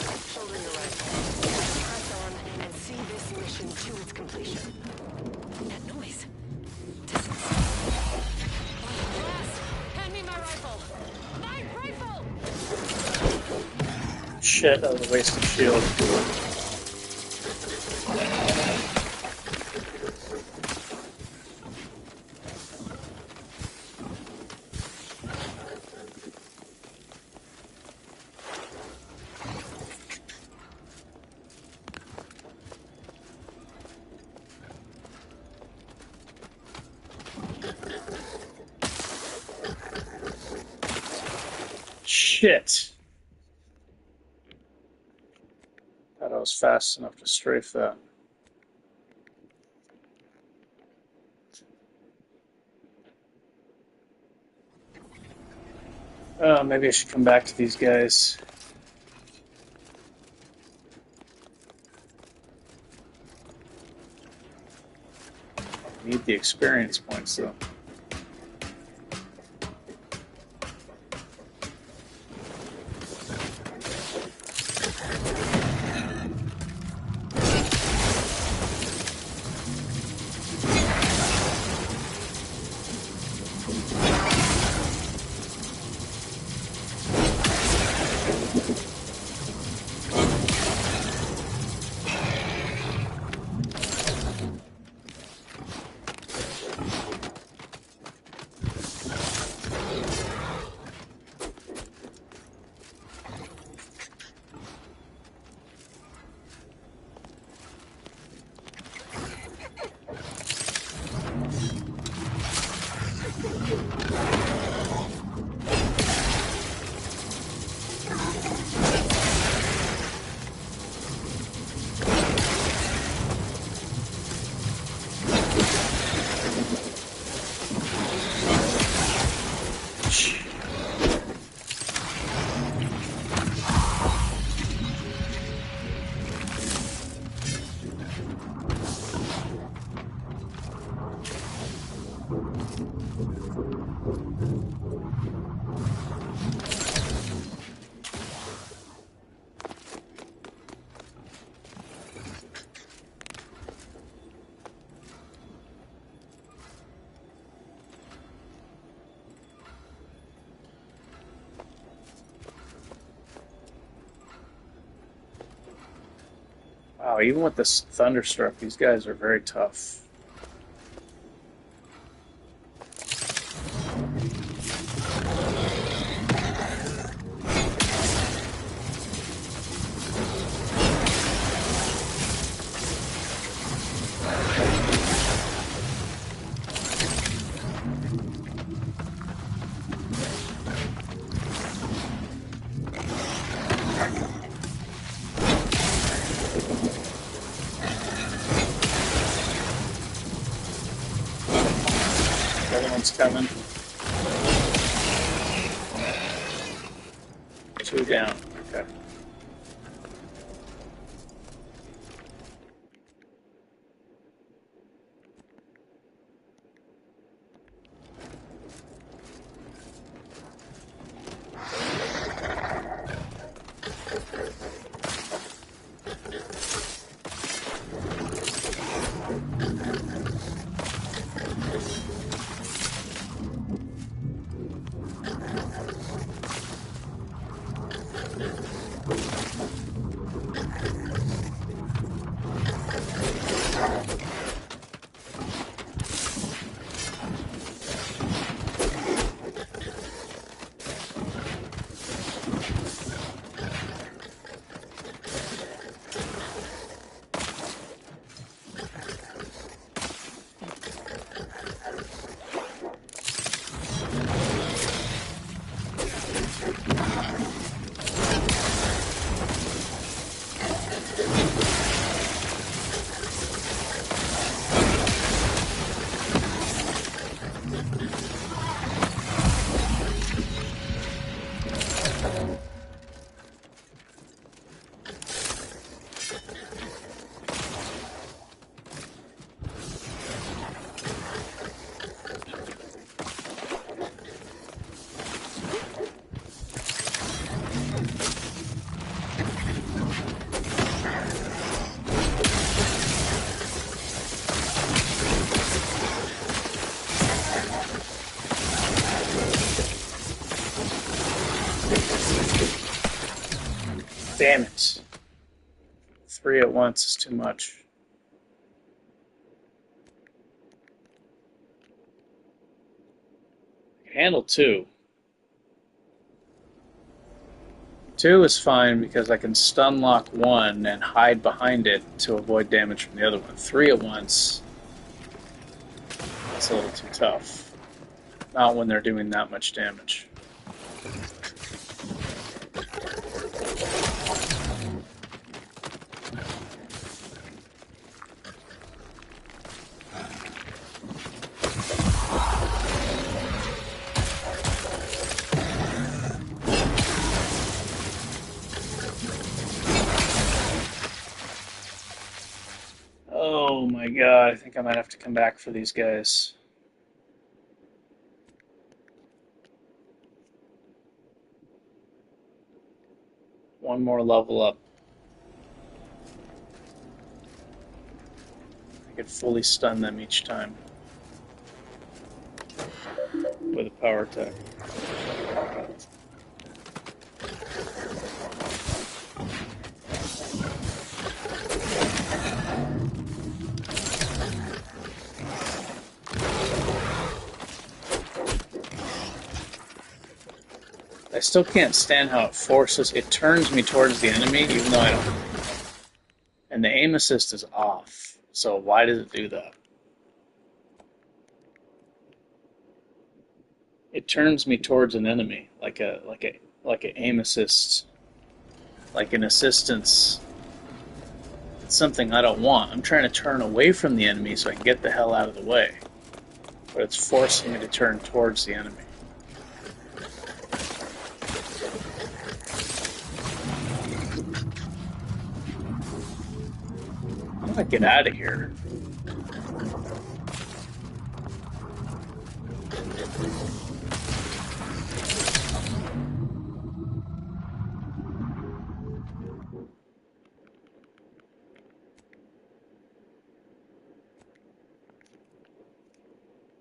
this shoulder your rifle. Press on and see this mission to its completion. That noise. Distance. Yes! Hand me my rifle! My rifle! Shit, that was a wasted shield. Shit. Thought I was fast enough to strafe that. Maybe I should come back to these guys. Need the experience points, though. Wow, even with this Thunderstruck, these guys are very tough. The other one's coming. 2 down. Okay. Damn it. 3 at once is too much. I can handle 2. 2 is fine because I can stun lock 1 and hide behind it to avoid damage from the other one. 3 at once, that's a little too tough. Not when they're doing that much damage. Oh my god, I think I might have to come back for these guys. One more level up. I could fully stun them each time with a power attack. I still can't stand how it forces, it turns me towards the enemy even though I don't. And the aim assist is off, so why does it do that? It turns me towards an enemy, like an aim assist, like an assistance. It's something I don't want. I'm trying to turn away from the enemy so I can get the hell out of the way, but it's forcing me to turn towards the enemy. How do I get out of here?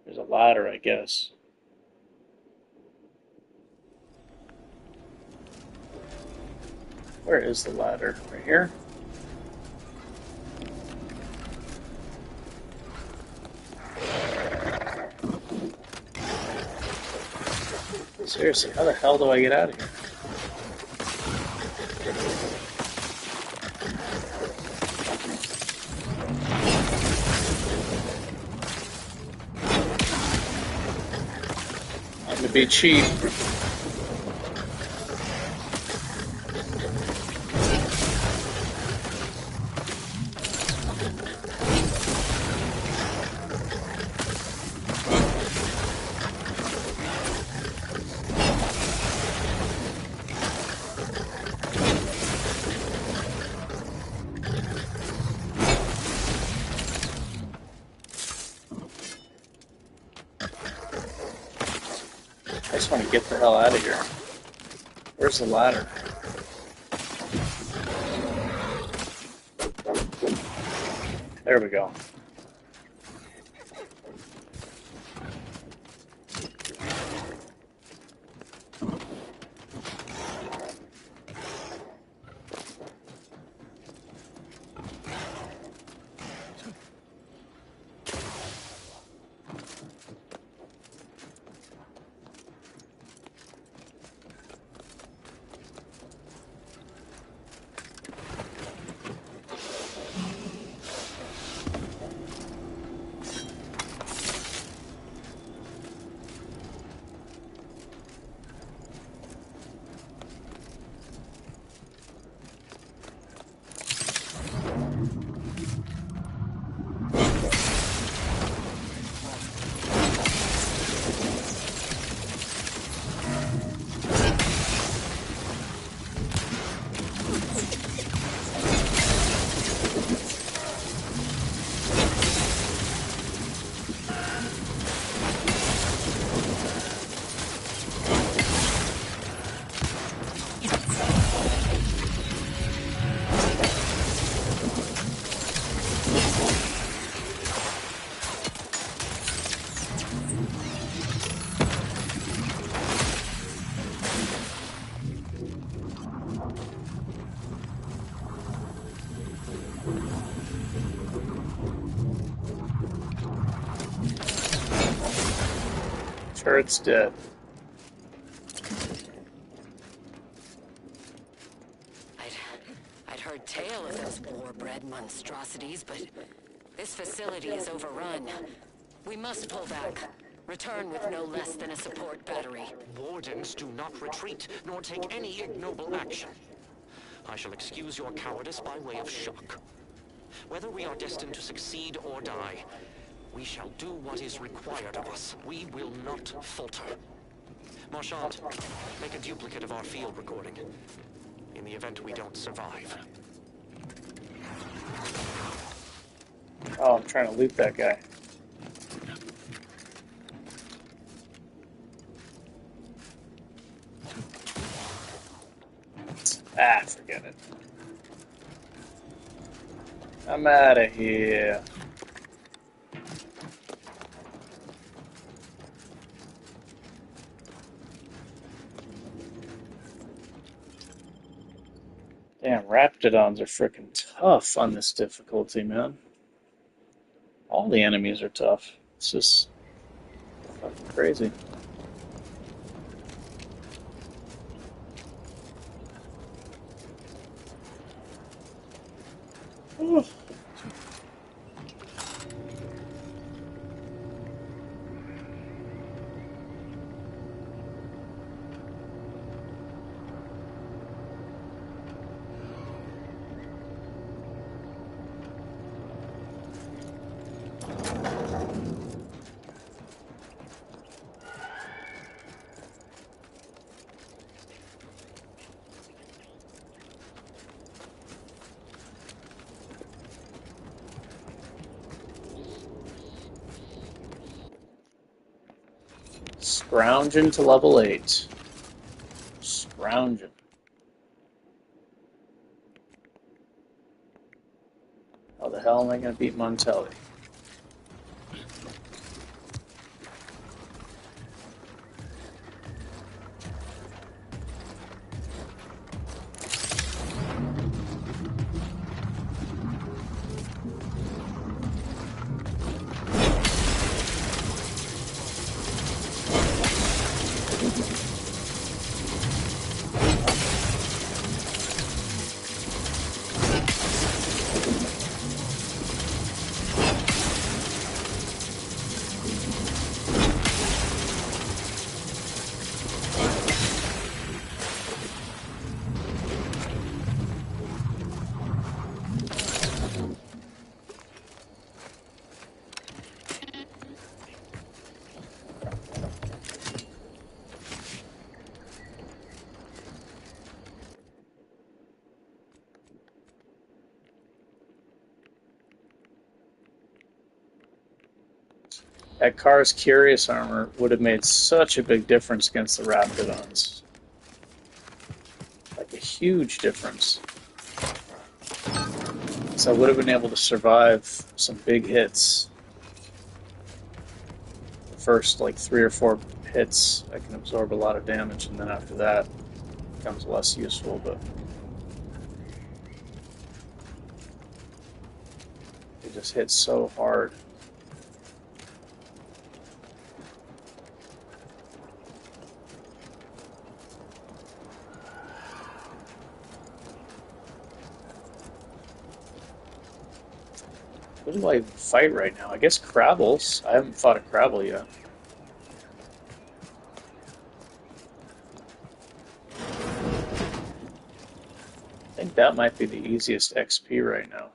There's a ladder, I guess. Where is the ladder? Right here? Seriously, how the hell do I get out of here? I'm gonna be cheap. I just want to get the hell out of here. Where's the ladder? There we go. Turret's dead. I'd heard tale of those war-bred monstrosities, but this facility is overrun. We must pull back. Return with no less than a support battery. Wardens do not retreat, nor take any ignoble action. I shall excuse your cowardice by way of shock. Whether we are destined to succeed or die, we shall do what is required of us. We will not falter. Marchand, make a duplicate of our field recording, in the event we don't survive. Oh, I'm trying to loot that guy. Ah, forget it. I'm out of here. Damn, Raptidons are freaking tough on this difficulty, man. All the enemies are tough. It's just fucking crazy. Ooh. Scrounging to level 8. Scrounging. How the hell am I going to beat Montelli? That car's Curious armor would have made such a big difference against the Raptidons. Like a huge difference. So I would have been able to survive some big hits. The first like 3 or 4 hits, I can absorb a lot of damage, and then after that, it becomes less useful, but it just hits so hard. Who do I fight right now? I guess Crabbles. I haven't fought a Crabble yet. I think that might be the easiest XP right now.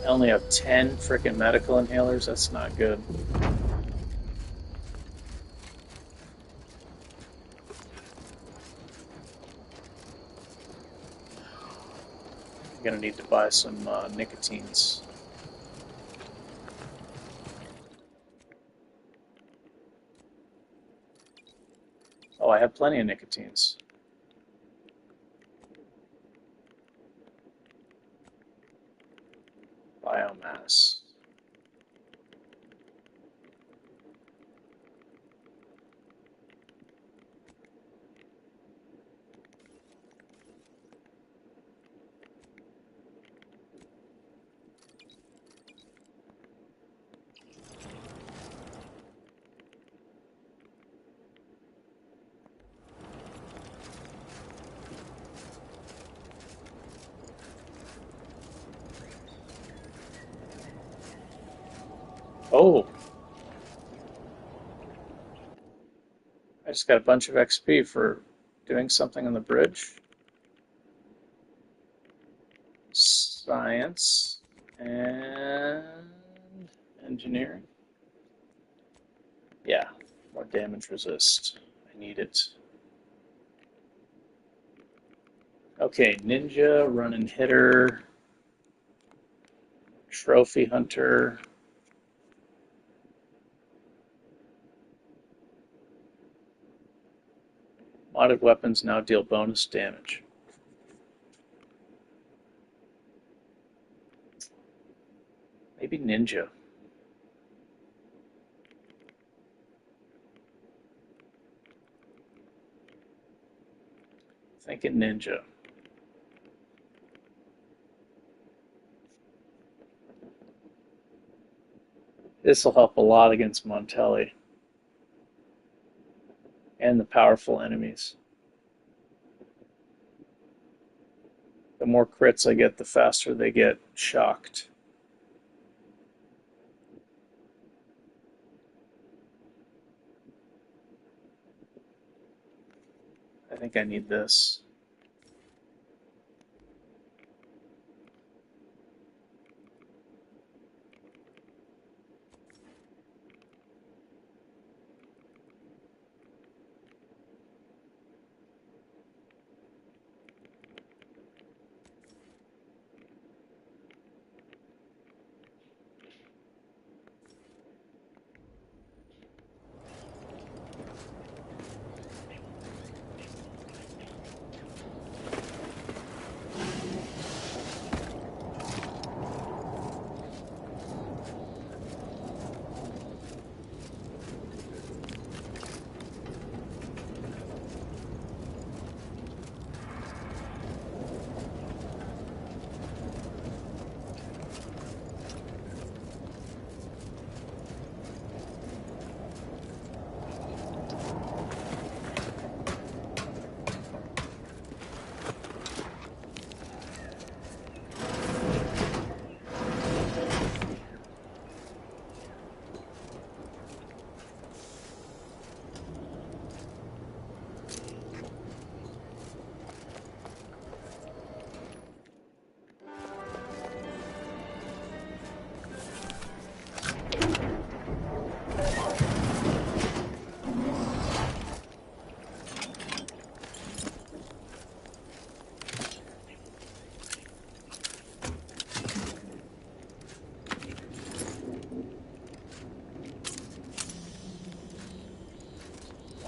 I only have 10 freaking medical inhalers. That's not good. I'm gonna need to buy some nicotines. Oh, I have plenty of nicotines. Biomass. Oh, I just got a bunch of XP for doing something on the bridge. Science and engineering. Yeah, more damage resist. I need it. Okay, ninja, running hitter, trophy hunter. Modded weapons now deal bonus damage. Maybe ninja. Thinking ninja. This will help a lot against Montelli and the powerful enemies. The more crits I get, the faster they get shocked. I think I need this.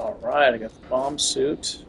Alright, I got the bomb suit.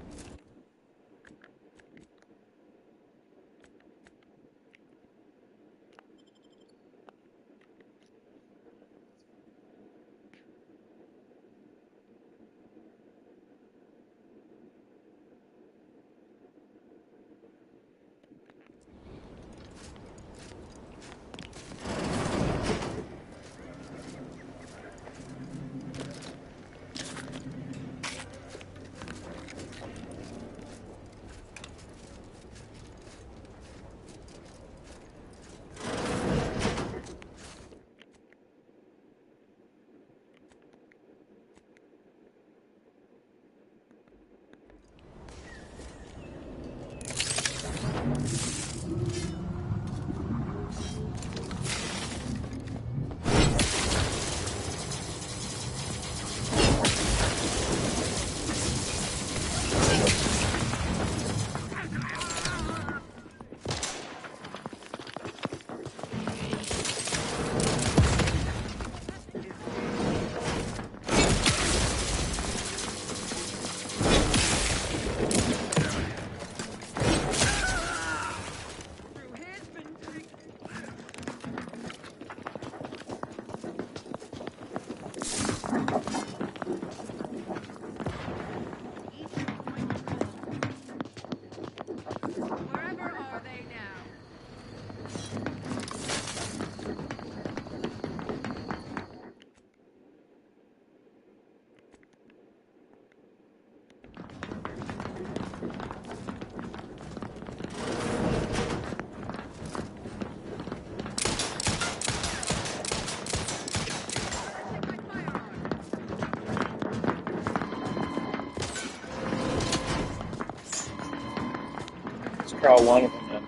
Let's crawl one of them in.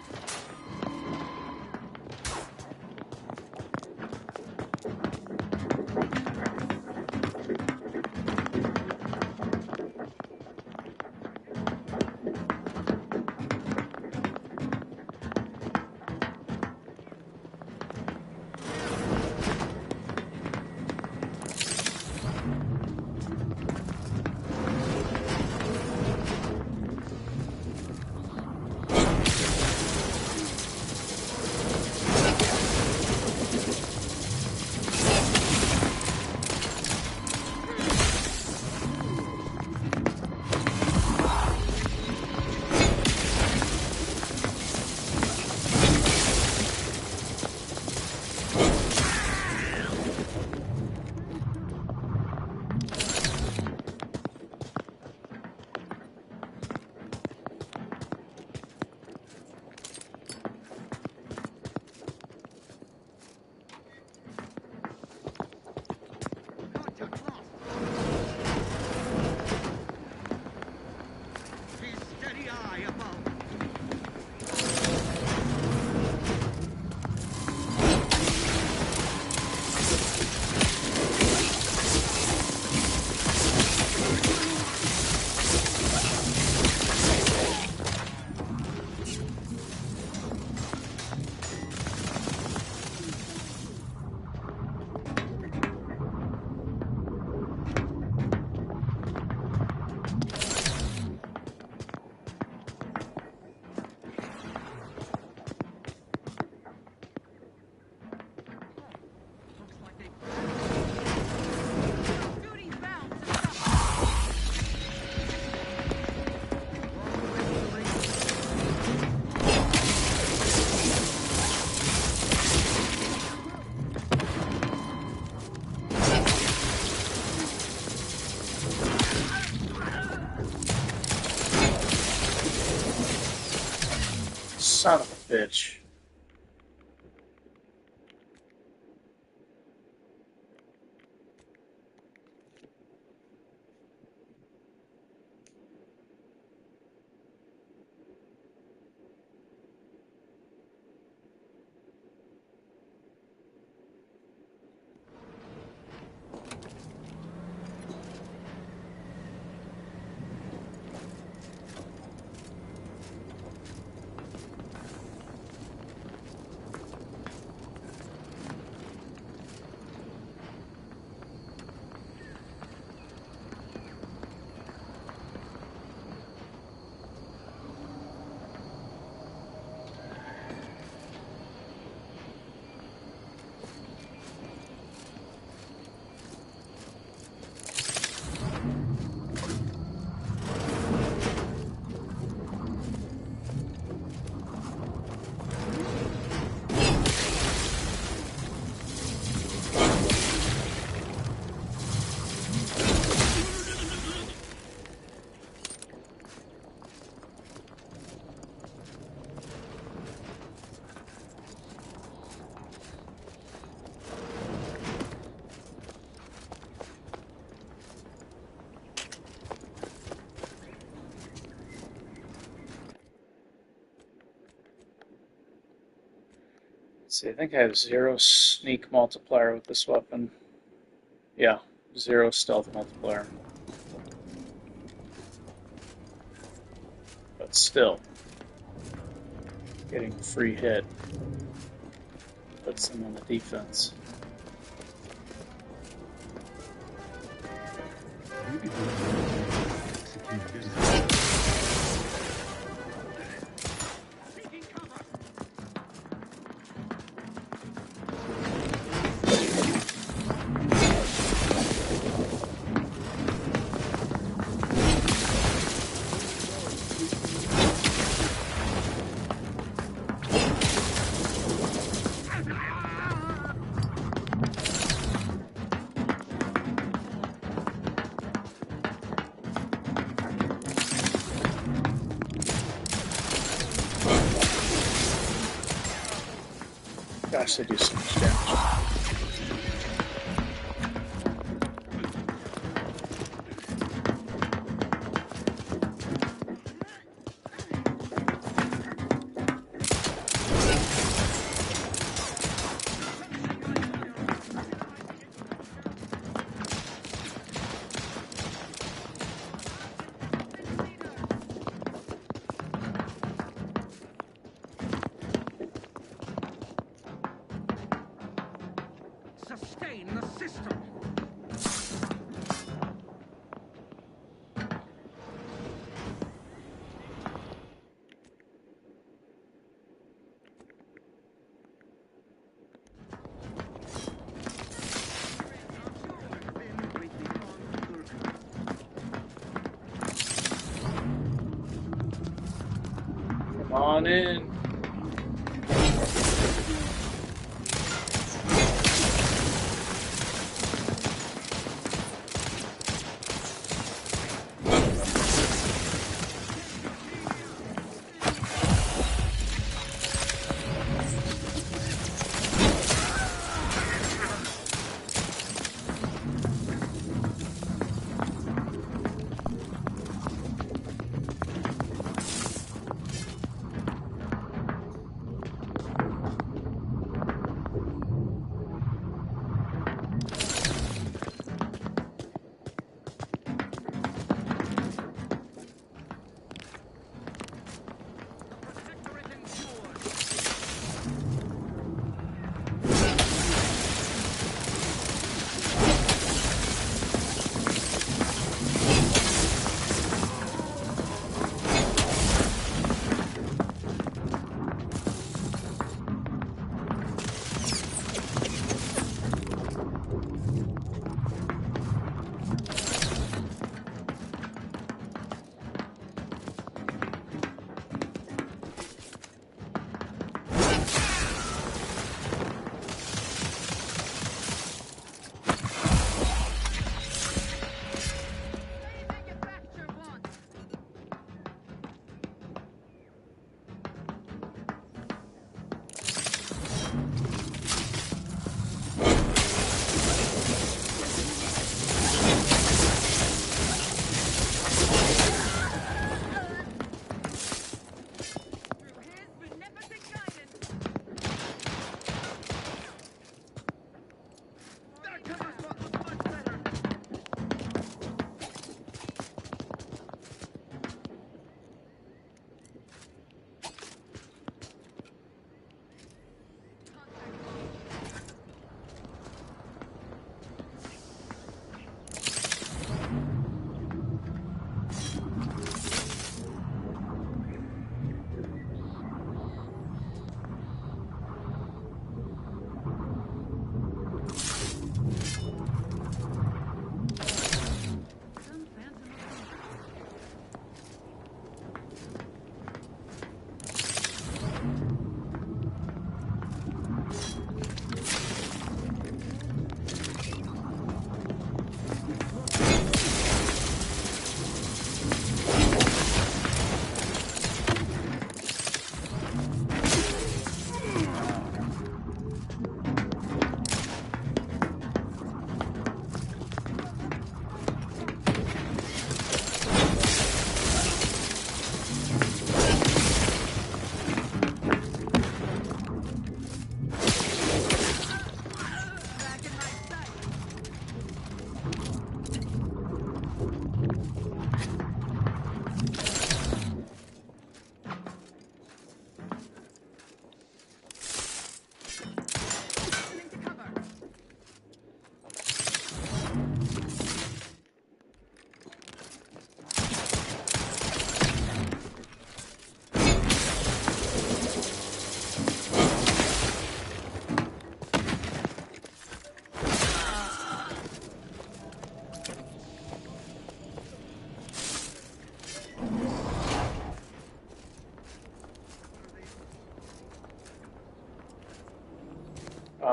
Son of a bitch. See, I think I have 0 sneak multiplier with this weapon. Yeah, 0 stealth multiplier. But still, getting a free hit puts them on the defense. Gosh, they do so much damage. system. Come on in.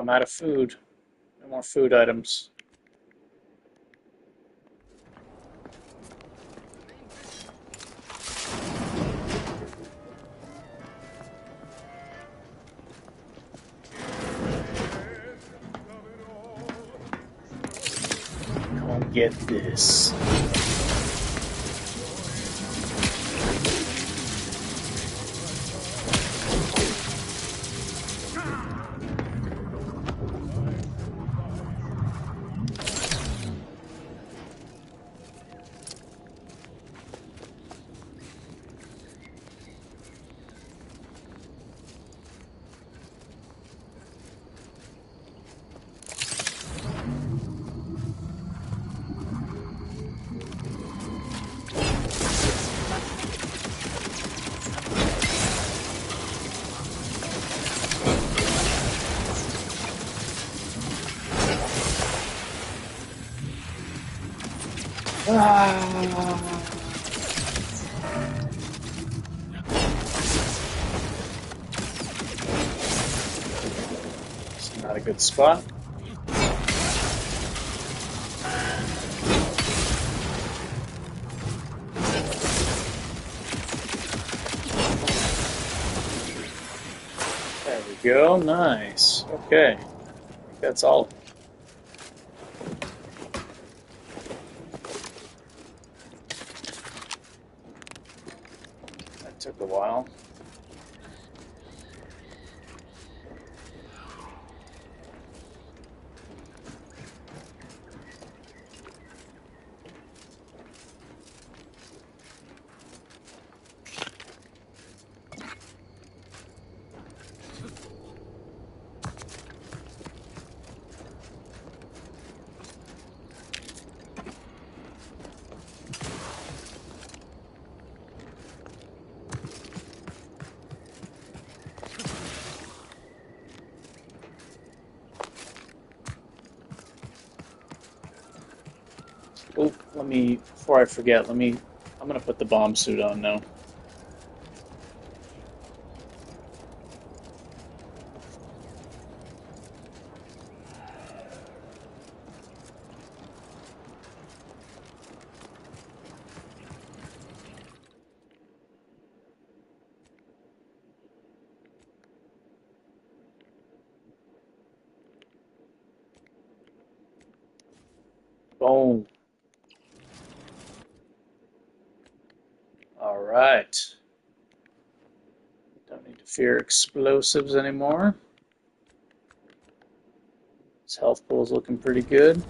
I'm out of food. No more food items. Come get this. It's not a good spot. There we go. Nice. Okay. That's all. That took a while. Oh, before I forget, I'm going to put the bomb suit on now. Boom. All right. Don't need to fear explosives anymore. This health pool is looking pretty good.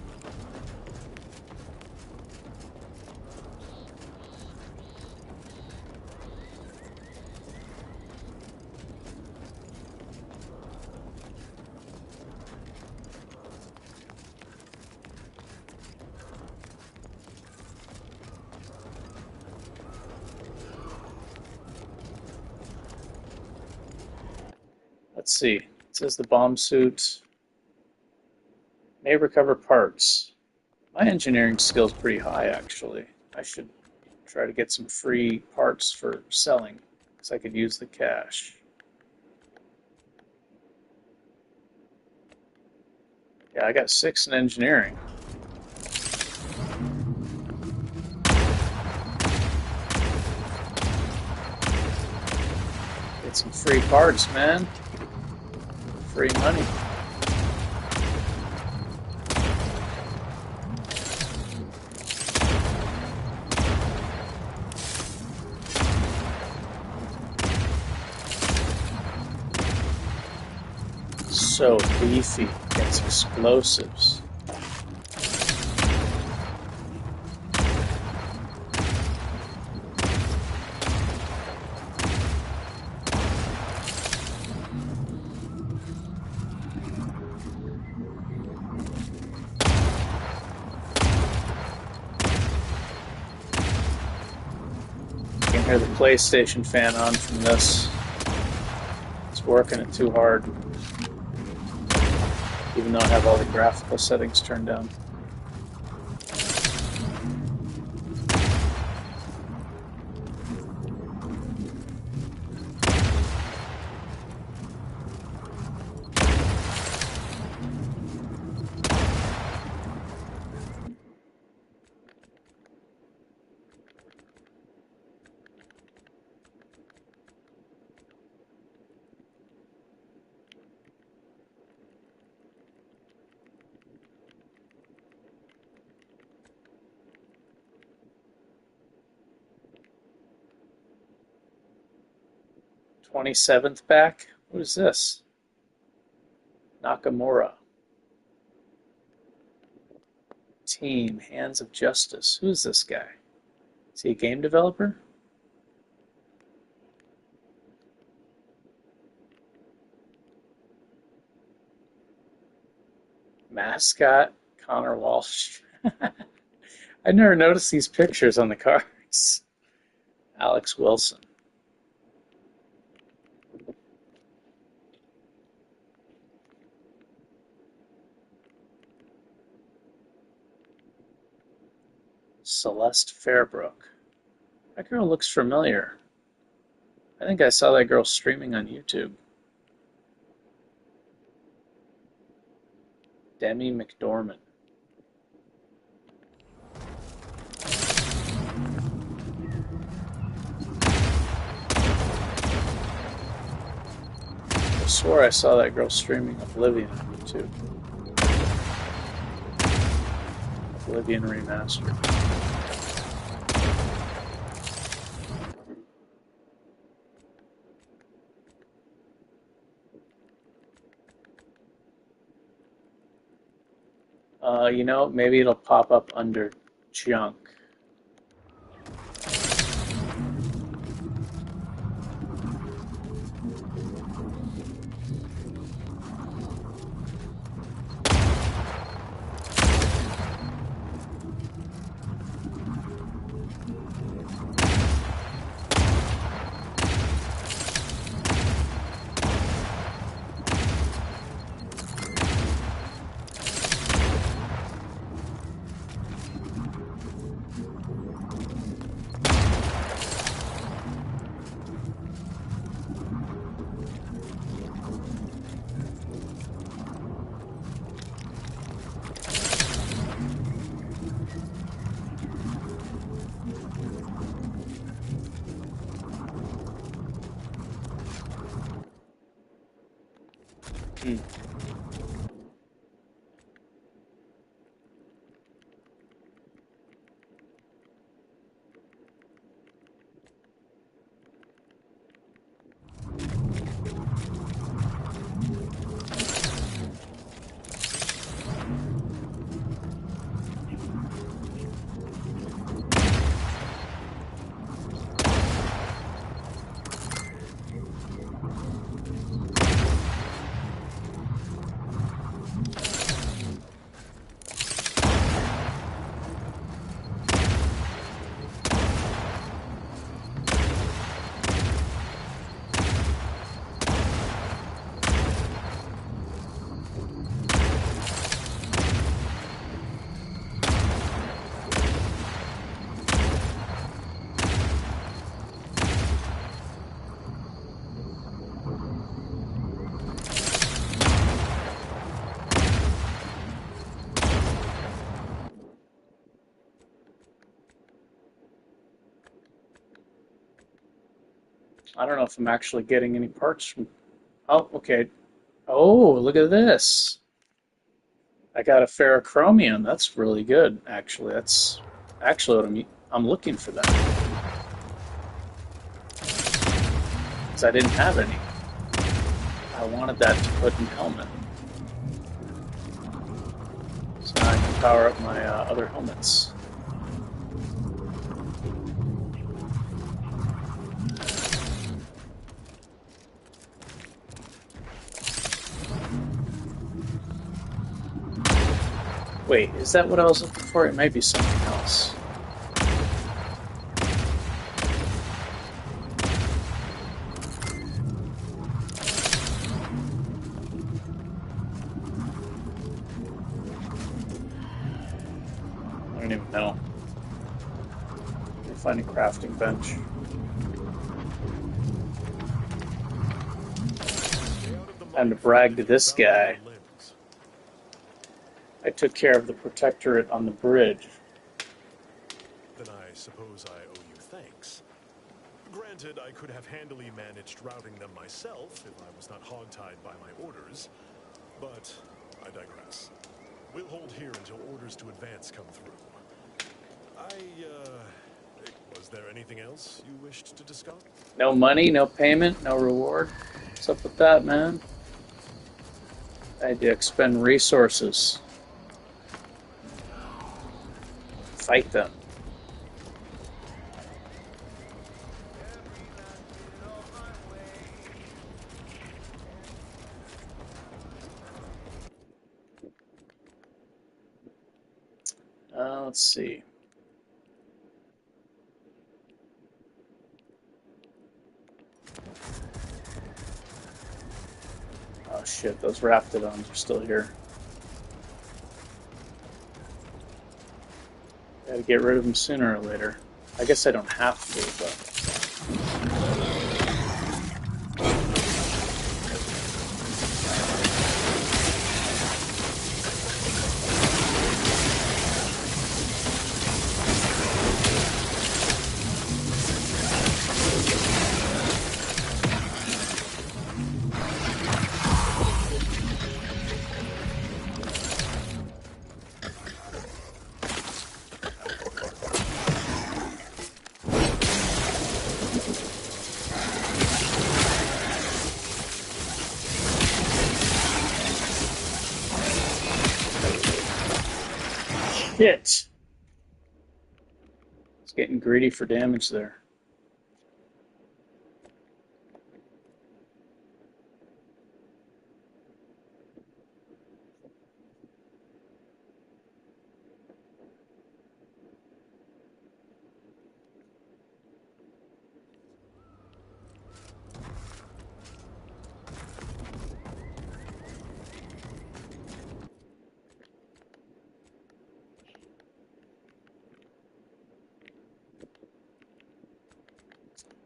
Let's see. It says the bomb suit may recover parts. My engineering skill's pretty high, actually. I should try to get some free parts for selling, because I could use the cash. Yeah, I got 6 in engineering. Get some free parts, man. Free money. So beefy. Gets explosives. You can hear the PlayStation fan on from this. It's working it too hard. Even though I have all the graphical settings turned down. "27th back? What is this? Nakamura. Team, Hands of Justice. Who is this guy? Is he a game developer? Mascot, Connor Walsh. I never noticed these pictures on the cards. Alex Wilson. Celeste Fairbrook. That girl looks familiar. I think I saw that girl streaming on YouTube. Demi McDormand. I swore I saw that girl streaming Oblivion on YouTube. Oblivion Remastered. You know, maybe it'll pop up under junk. I don't know if I'm actually getting any parts from... Oh, okay. Oh, look at this. I got a ferrochromium. That's really good, actually. That's actually what I'm looking for that. Because I didn't have any. I wanted that to put in helmet. So now I can power up my other helmets. Wait, is that what I was looking for? It might be something else. I don't even know. Let me find a crafting bench. Time to brag to this guy. I took care of the protectorate on the bridge. Then I suppose I owe you thanks. Granted, I could have handily managed routing them myself if I was not hogtied by my orders, but I digress. We'll hold here until orders to advance come through. Was there anything else you wished to discuss? No money, no payment, no reward. What's up with that, man? I had to expend resources. Fight them. Let's see. Oh shit, those raptidons are still here. Gotta get rid of them sooner or later. I guess I don't have to, but... Shit! It's getting greedy for damage there.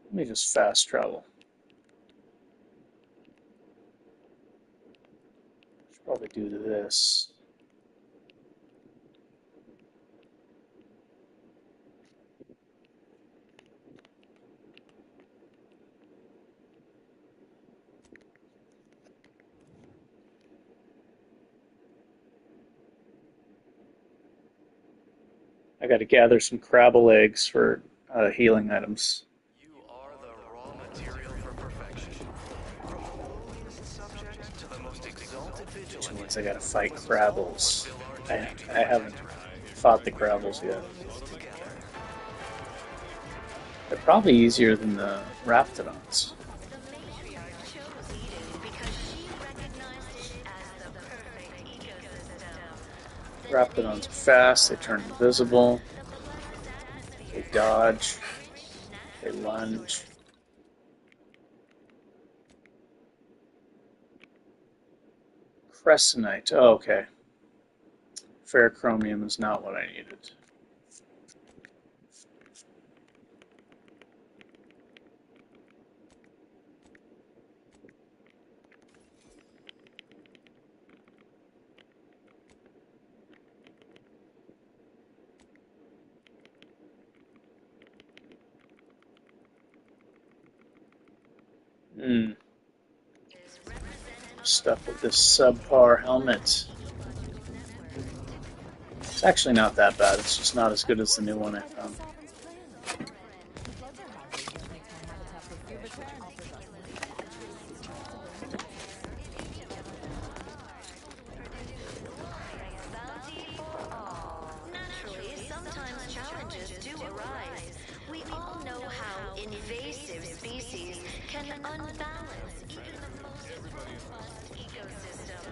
Let me just fast travel. Should probably do this. I got to gather some crabble eggs for healing items. You are the raw material for perfection. From the lowliest subject to the most exalted Which vigilant. means I got to fight crabbles. I haven't fought the crabbles yet. They're probably easier than the raptidons. Raptidons are fast, they turn invisible, they dodge, they lunge. Crescenite, oh, okay. Ferrochromium is not what I needed. Stuck with this subpar helmet. It's actually not that bad, it's just not as good as the new one I found. Naturally, sometimes challenges do arise. We all know how invasive species can unbalance even the most robust ecosystem,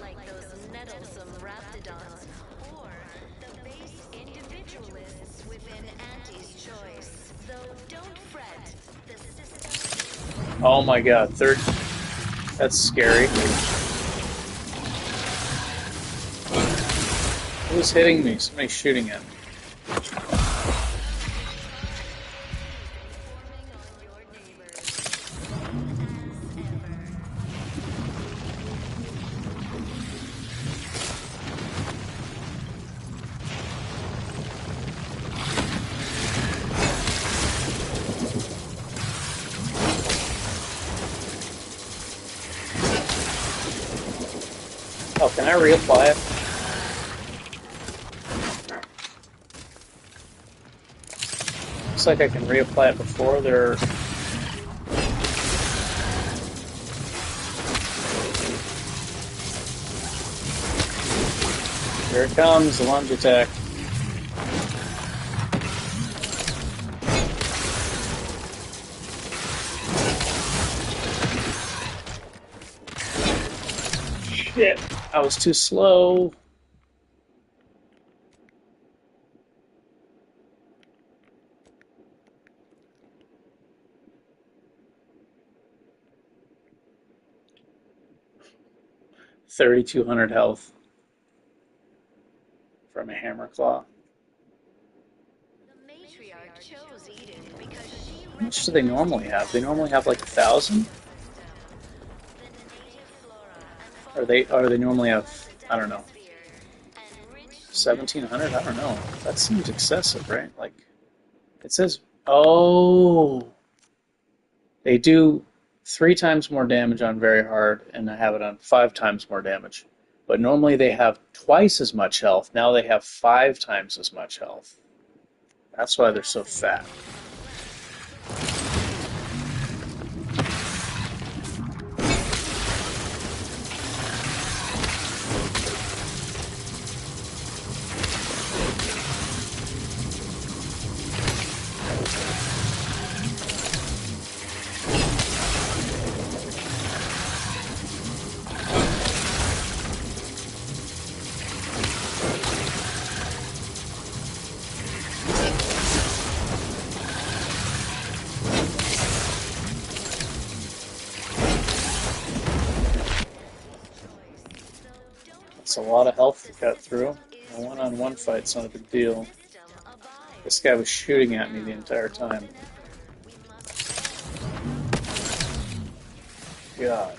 like those nettlesome raptidons, or the base individualists within Auntie's choice. Though don't fret, the system... Oh my god, that's scary. Who's hitting me? Somebody's shooting at me. Oh, can I reapply it? Looks like I can reapply it before they're... Here it comes, the lunge attack. Shit, I was too slow. $3,200 health from a hammer claw. How much do they normally have? They normally have like 1,000? Or they normally have, I don't know, 1,700? I don't know. That seems excessive, right? Like, it says, oh, they do 3 times more damage on very hard, and I have it on 5 times more damage. But normally they have twice as much health. Now they have 5 times as much health. That's why they're so fat. It's a lot of health to cut through. A one-on-one fight's not a big deal. This guy was shooting at me the entire time. God.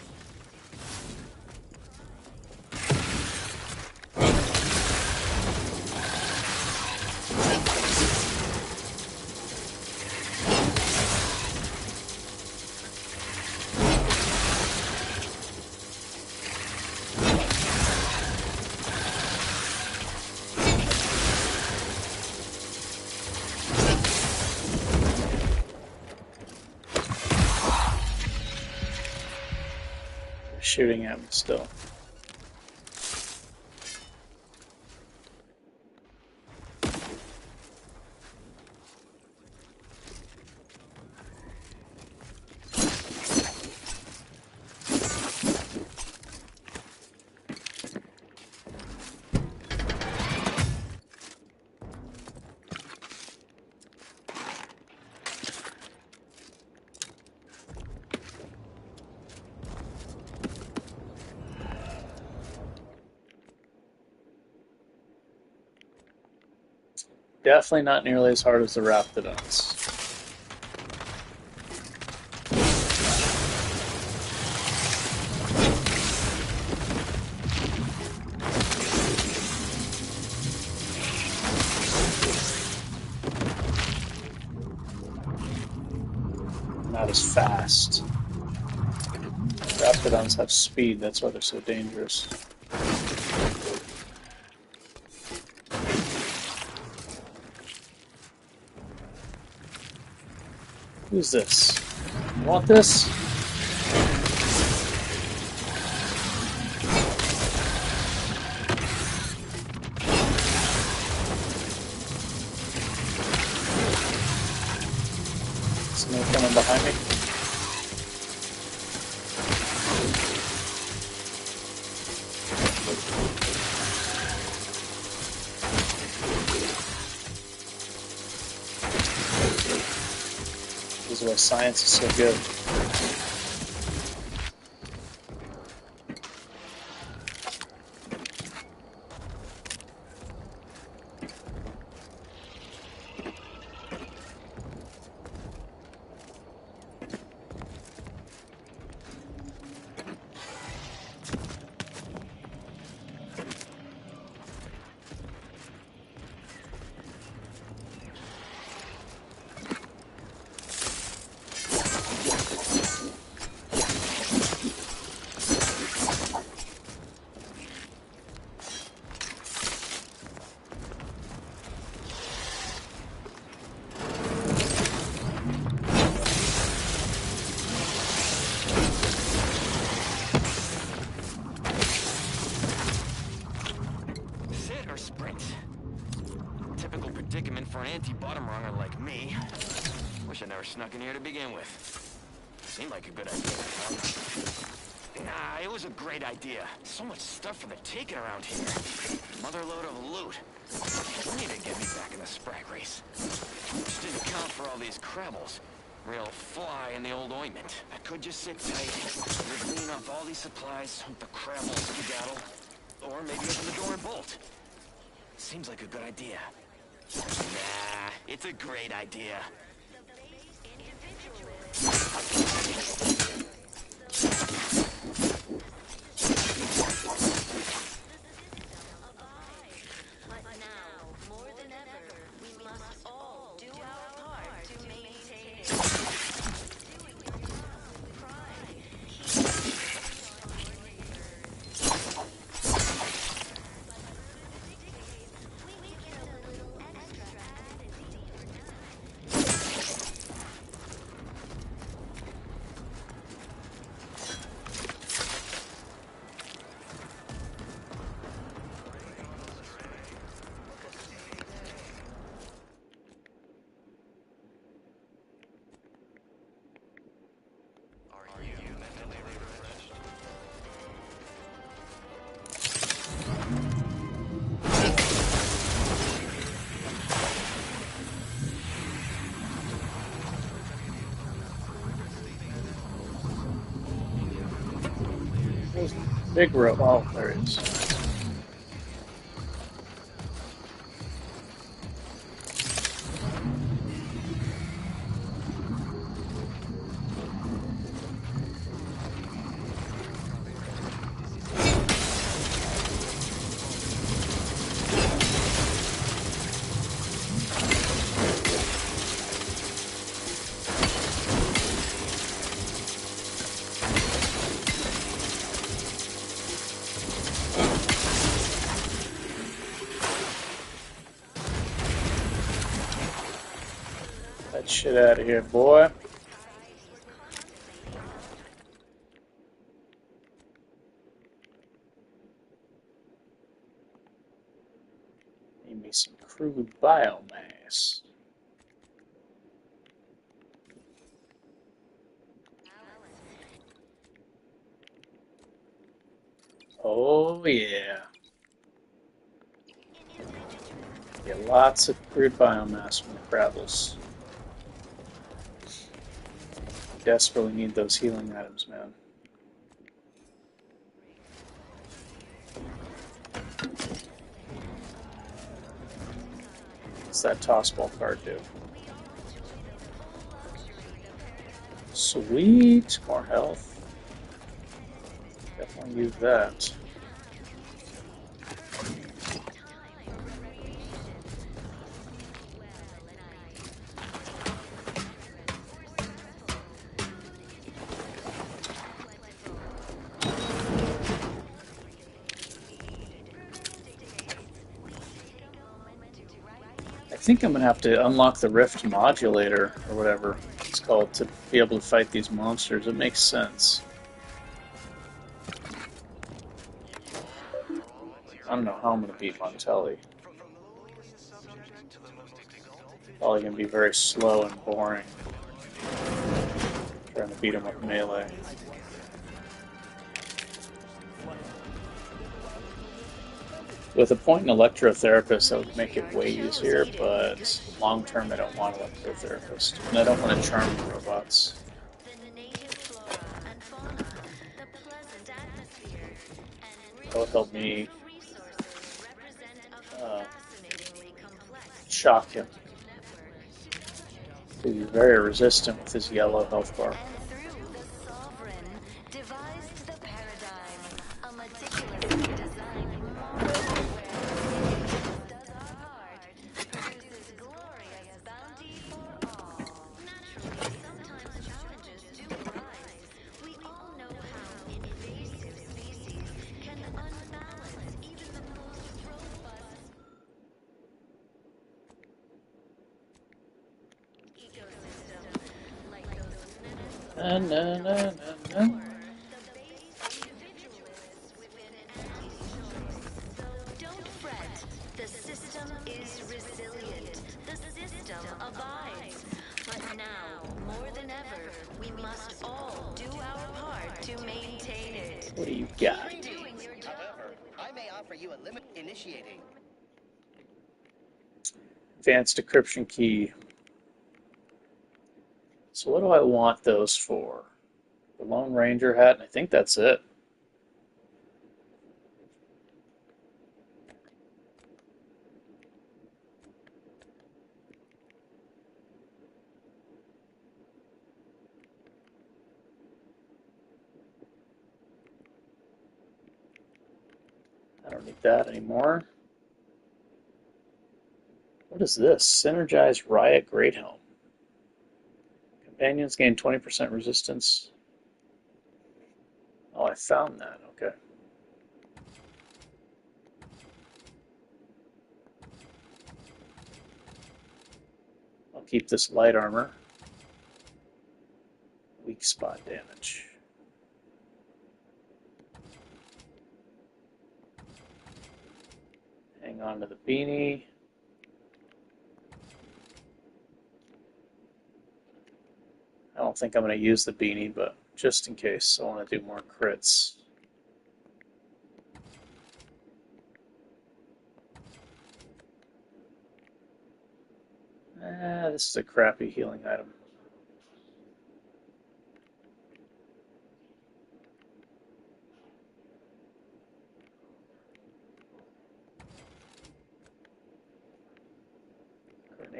Shooting at me still. Definitely not nearly as hard as the Raptidons. Not as fast. Raptidons have speed, that's why they're so dangerous. Who's this? You want this? Somebody coming behind me? This is why science is so good. Anti-bottom runner like me. Wish I never snuck in here to begin with. Seemed like a good idea. Nah, it was a great idea. So much stuff for the taking around here. Motherload of loot. Plenty to get me back in the sprag race. Just didn't count for all these crabbles. Real fly in the old ointment. I could just sit tight, clean up all these supplies, hope the crabbles skedaddle, or maybe open the door and bolt. Seems like a good idea. Nah, it's a great idea. Big rope. Oh, there it is. That shit out of here, boy. Need me some crude biomass. Oh, yeah. Get lots of crude biomass from the Crabbles. Desperately need those healing items, man. What's that tossball card do? Sweet! More health. Definitely use that. I think I'm going to have to unlock the Rift Modulator, or whatever it's called, to be able to fight these monsters. It makes sense. I don't know how I'm going to beat Montelli. Probably going to be very slow and boring. Trying to beat him with melee. With a point in Electrotherapist, that would make it way easier, but long term I don't want Electrotherapist. And I don't want to charm the robots. That would help me shock him. He's very resistant with his yellow health bar. Na, na, na, na, na. Don't fret. The system is resilient. The system abides. But now, more than ever, we must all do our part to maintain it. What do you got? However, I may offer you a limit initiating. Advanced decryption key. So what do I want those for? The Lone Ranger hat, and I think that's it. I don't need that anymore. What is this? Synergized Riot Great Helm. Companions gain 20% resistance. Oh, I found that. Okay. I'll keep this light armor. Weak spot damage. Hang on to the beanie. I don't think I'm going to use the beanie, but just in case, I want to do more crits. This is a crappy healing item.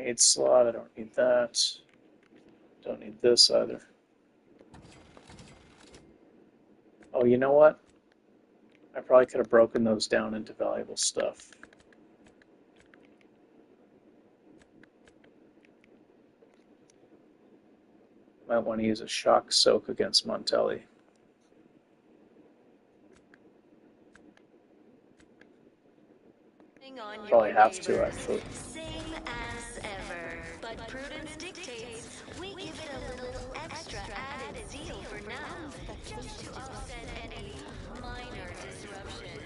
grenade slot. I don't need that. Don't need this either. Oh, you know what? I probably could have broken those down into valuable stuff. Might want to use a shock soak against Montelli. Probably have to, actually. Same as ever, but prudence dictates we give it a little extra added zeal for now, just to offset any minor disruption.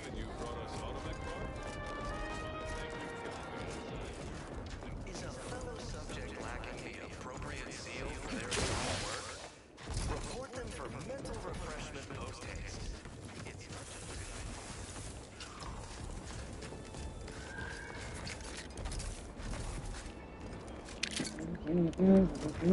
Is a fellow subject lacking the appropriate zeal for their own work? Report them for mental refreshment post-haste. It's not just a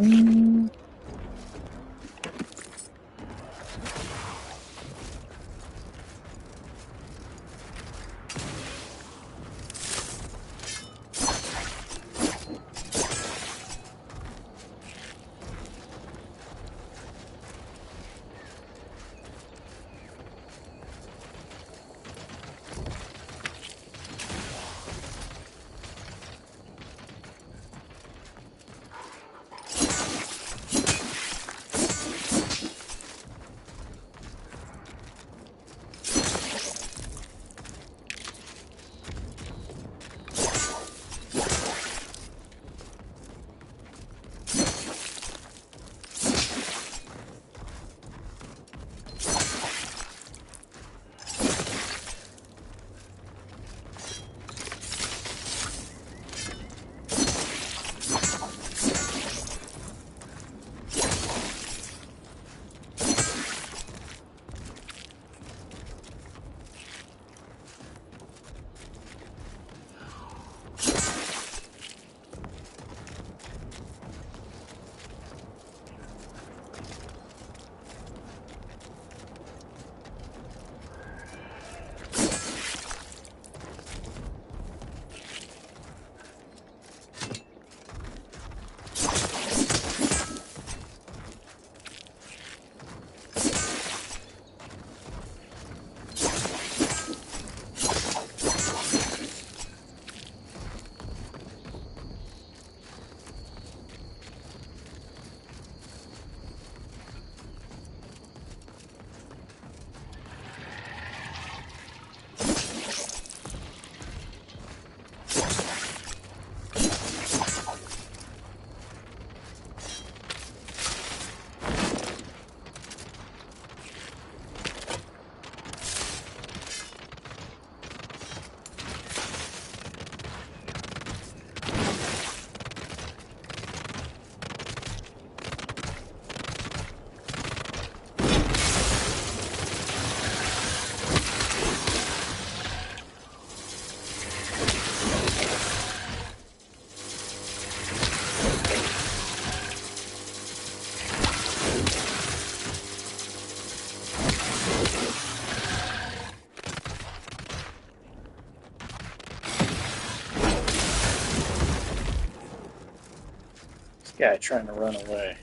Guy trying to run away.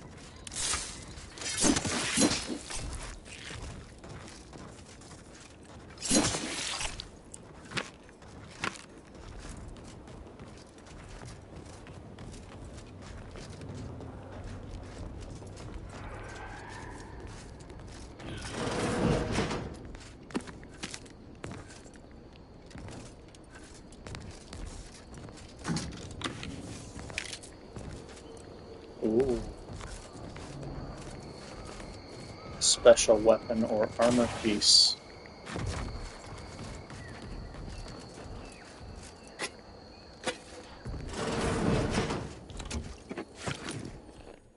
Ooh. Special weapon or armor piece.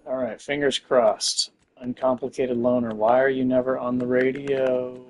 Alright, fingers crossed. Uncomplicated loner, why are you never on the radio?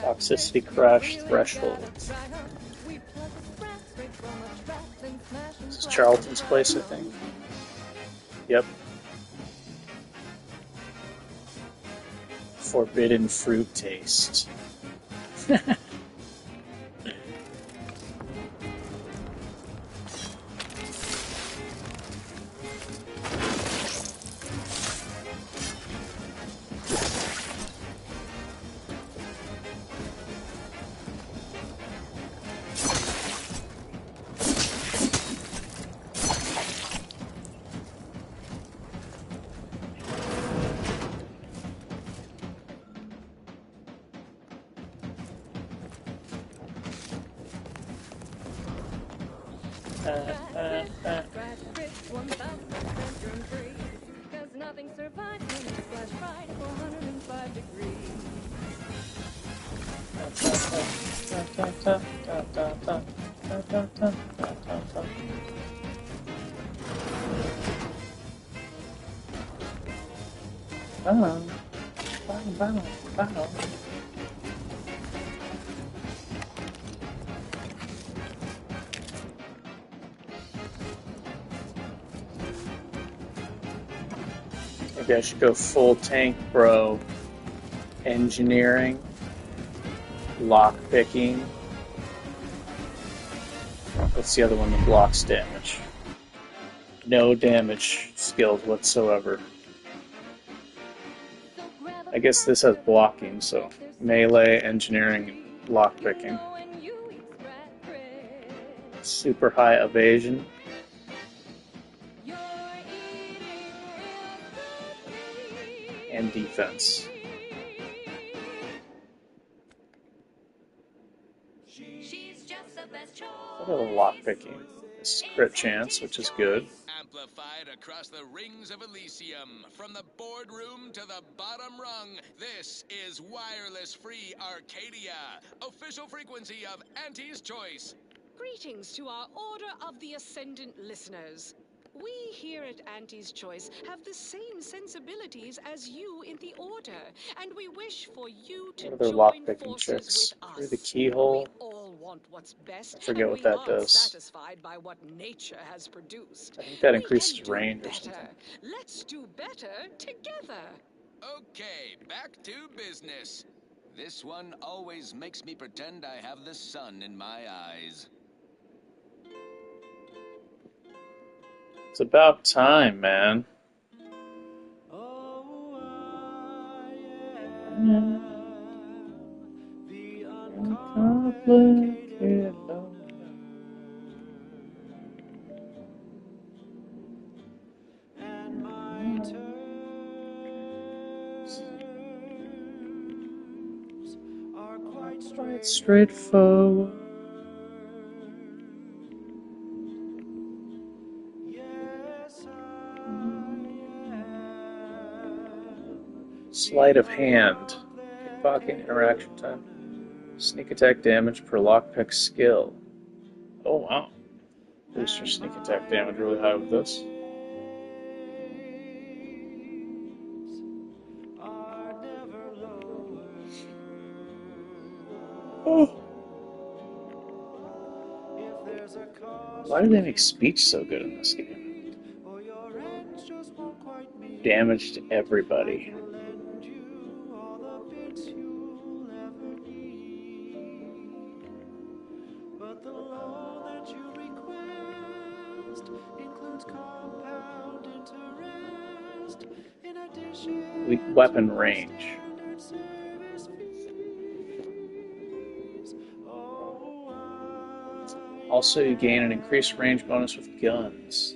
Toxicity crash threshold. This is Charlton's place, I think. Yep. Forbidden fruit taste. Maybe I should go full tank, bro. Engineering, lock picking. What's the other one that blocks damage? No damage skills whatsoever. I guess this has blocking, so melee, engineering, and lock picking. Super high evasion. And defense. What are the lock picking? This is crit chance, which is good. Amplified across the rings of Elysium, from the boardroom to the bottom rung, this is Wireless Free Arcadia, official frequency of Auntie's Choice. Greetings to our Order of the Ascendant listeners. We here at Auntie's Choice have the same sensibilities as you in the Order, and we wish for you to What are their join lockpicking forces tricks? with us. Through the keyhole. We all want what's best, I forget and what we that aren't does. satisfied by what nature has produced. I think that We increases can do range or better. something. Let's do better together. Okay, back to business. This one always makes me pretend I have the sun in my eyes. It's about time, man. Complicated love. Quite straightforward. Sleight of hand. Pickpocketing interaction time. Sneak attack damage per lockpick skill. Oh wow. Boost your sneak attack damage really high with this. Oh. Why do they make speech so good in this game? Damage to everybody. Weapon range. Also, you gain an increased range bonus with guns.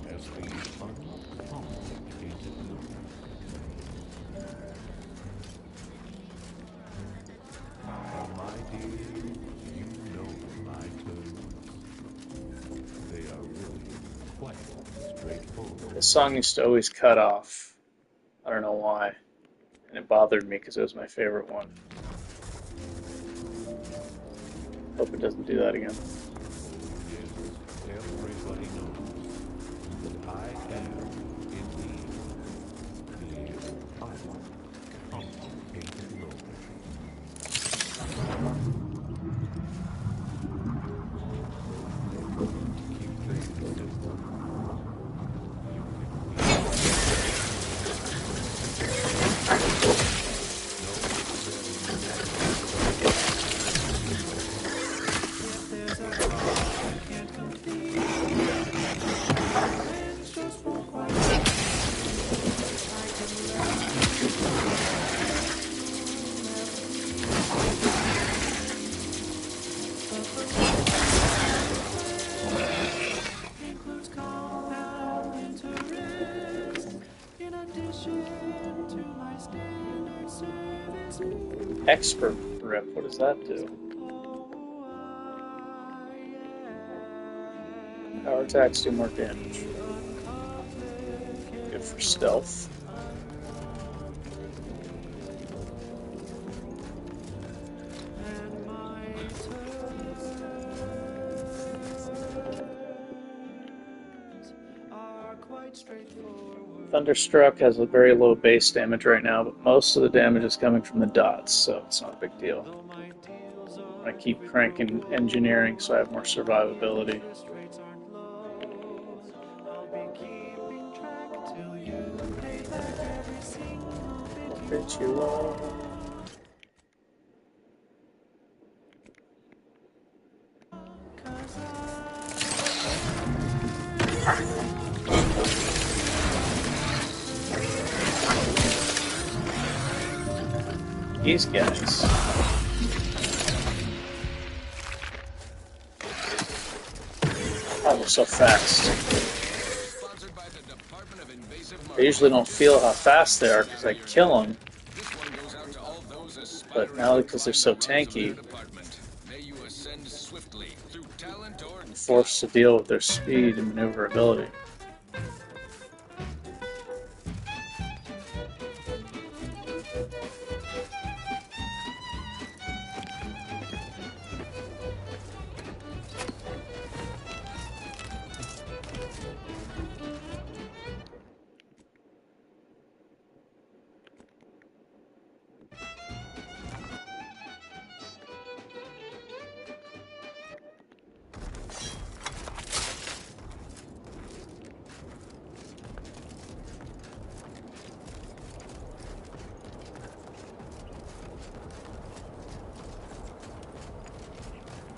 As the This song used to always cut off. I don't know why. And it bothered me because it was my favorite one. Hope it doesn't do that again. Everybody knows that I am indeed the uncomplicated Lord. Keep things simple. Expert rip, what does that do? Power attacks do more damage. Good for stealth. Thunderstruck has a very low base damage right now, but most of the damage is coming from the dots, so it's not a big deal. I keep cranking engineering so I have more survivability. Bitch, you are. These guys. Oh, they're so fast. I usually don't feel how fast they are because I kill them. But now because they're so tanky, I'm forced to deal with their speed and maneuverability.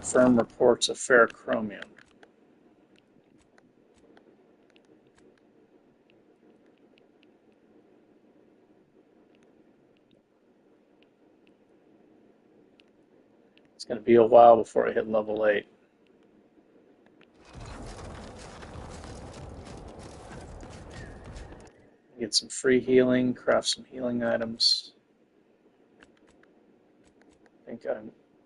Firm reports of ferrochromium. It's going to be a while before I hit level 8. Get some free healing, craft some healing items. I think I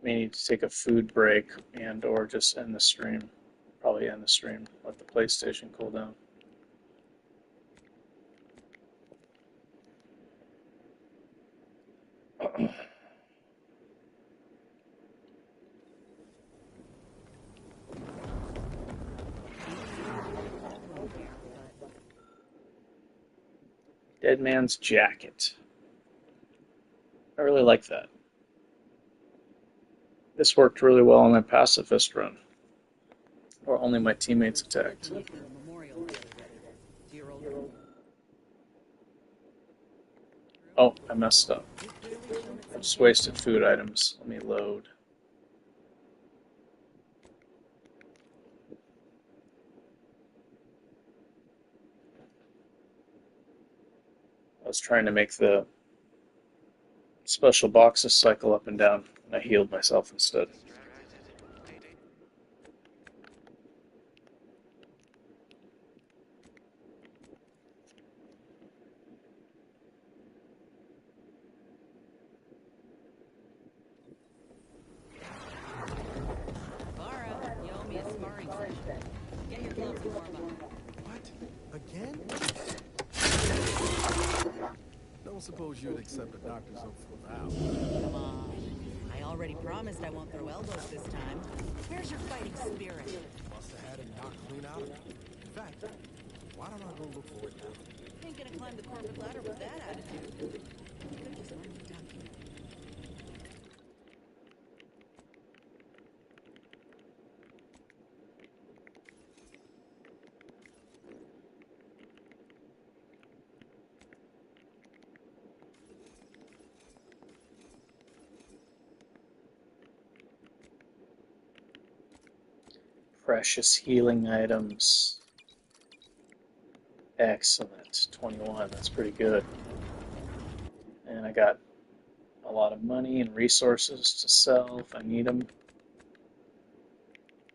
may need to take a food break and or just end the stream. Probably end the stream, let the PlayStation cool down. Dead Man's Jacket. I really like that. This worked really well on my pacifist run, where only my teammates attacked. Oh, I messed up. I just wasted food items. Let me load. I was trying to make the special boxes cycle up and down, and I healed myself instead. Bara, you owe me a sparring session. Get your gloves and warm up. What? again? Don't suppose you'd accept a doctor's oath without. Come on. I already promised I won't throw elbows this time. Where's your fighting spirit? Must have had it knocked clean out of me. In fact, why don't I go look for it now? Ain't gonna climb the corporate ladder with that attitude. Could just learn to duck. Precious healing items. Excellent. 21. That's pretty good. And I got a lot of money and resources to sell if I need them.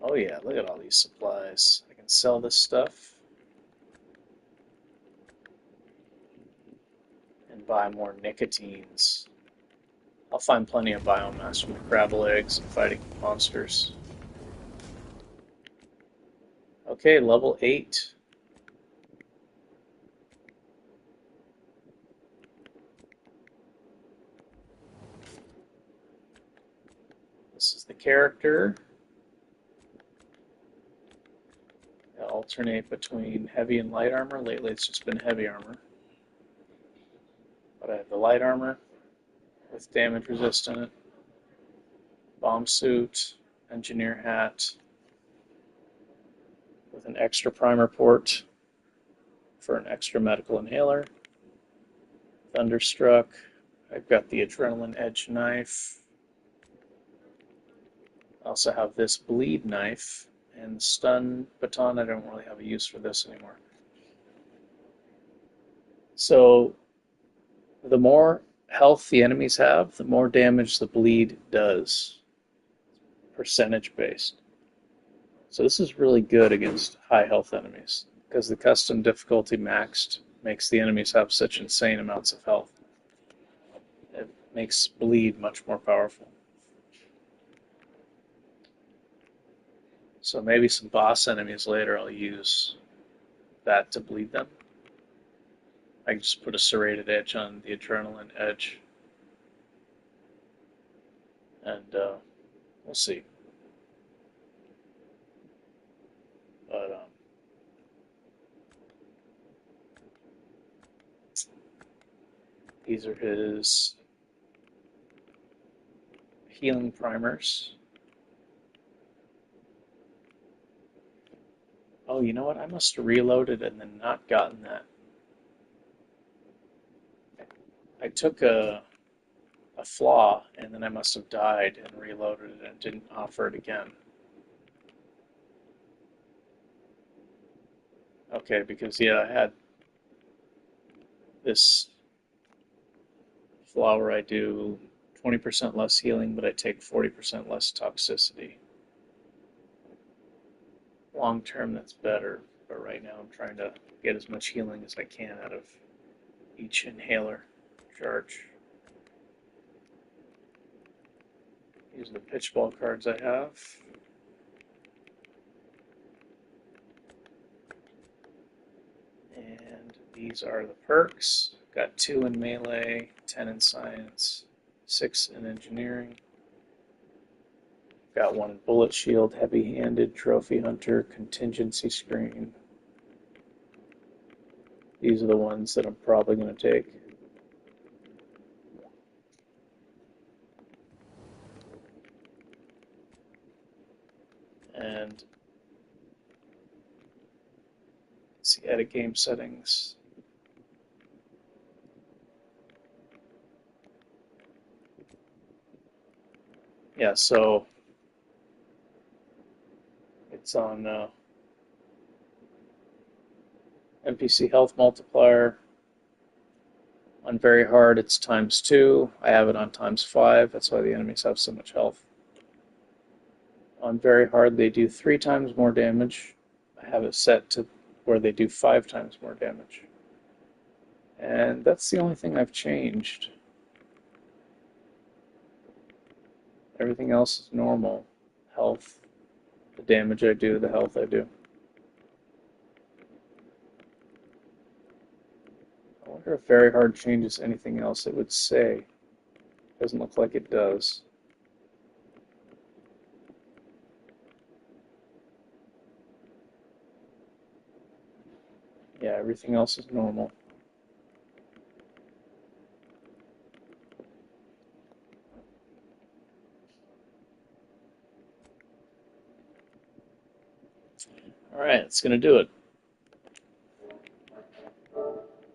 Oh yeah, look at all these supplies. I can sell this stuff and buy more nicotines. I'll find plenty of biomass from the crabble eggs and fighting monsters. Okay, level 8. This is the character. I alternate between heavy and light armor. Lately it's just been heavy armor. But I have the light armor with damage resistant, bomb suit, engineer hat, with an extra primer port for an extra medical inhaler, thunderstruck. I've got the adrenaline edge knife. I also have this bleed knife and the stun baton. I don't really have a use for this anymore. So the more health the enemies have, the more damage the bleed does, percentage based. So this is really good against high health enemies because the custom difficulty maxed makes the enemies have such insane amounts of health. It makes bleed much more powerful. So maybe some boss enemies later I'll use that to bleed them. I can just put a serrated edge on the adrenaline edge. And we'll see. But these are his healing primers. Oh, you know what? I must have reloaded and then not gotten that. I took a flaw and then I must have died and reloaded it and didn't offer it again. Okay, because yeah, I had this flaw where I do 20% less healing, but I take 40% less toxicity. Long term, that's better, but right now I'm trying to get as much healing as I can out of each inhaler charge. These are the pitchball cards I have. And these are the perks. Got 2 in melee, 10 in science, 6 in engineering. Got 1 in bullet shield, heavy-handed, trophy hunter, contingency screen. These are the ones that I'm probably going to take. And let's see, edit game settings. Yeah, so it's on NPC health multiplier. On very hard, it's ×2. I have it on ×5. That's why the enemies have so much health. On very hard, they do 3 times more damage. I have it set to where they do 5 times more damage. And that's the only thing I've changed. Everything else is normal. Health, the damage I do, the health I do. wonder if very hard changes anything else it would say. Doesn't look like it does. Yeah, everything else is normal. Alright, that's going to do it.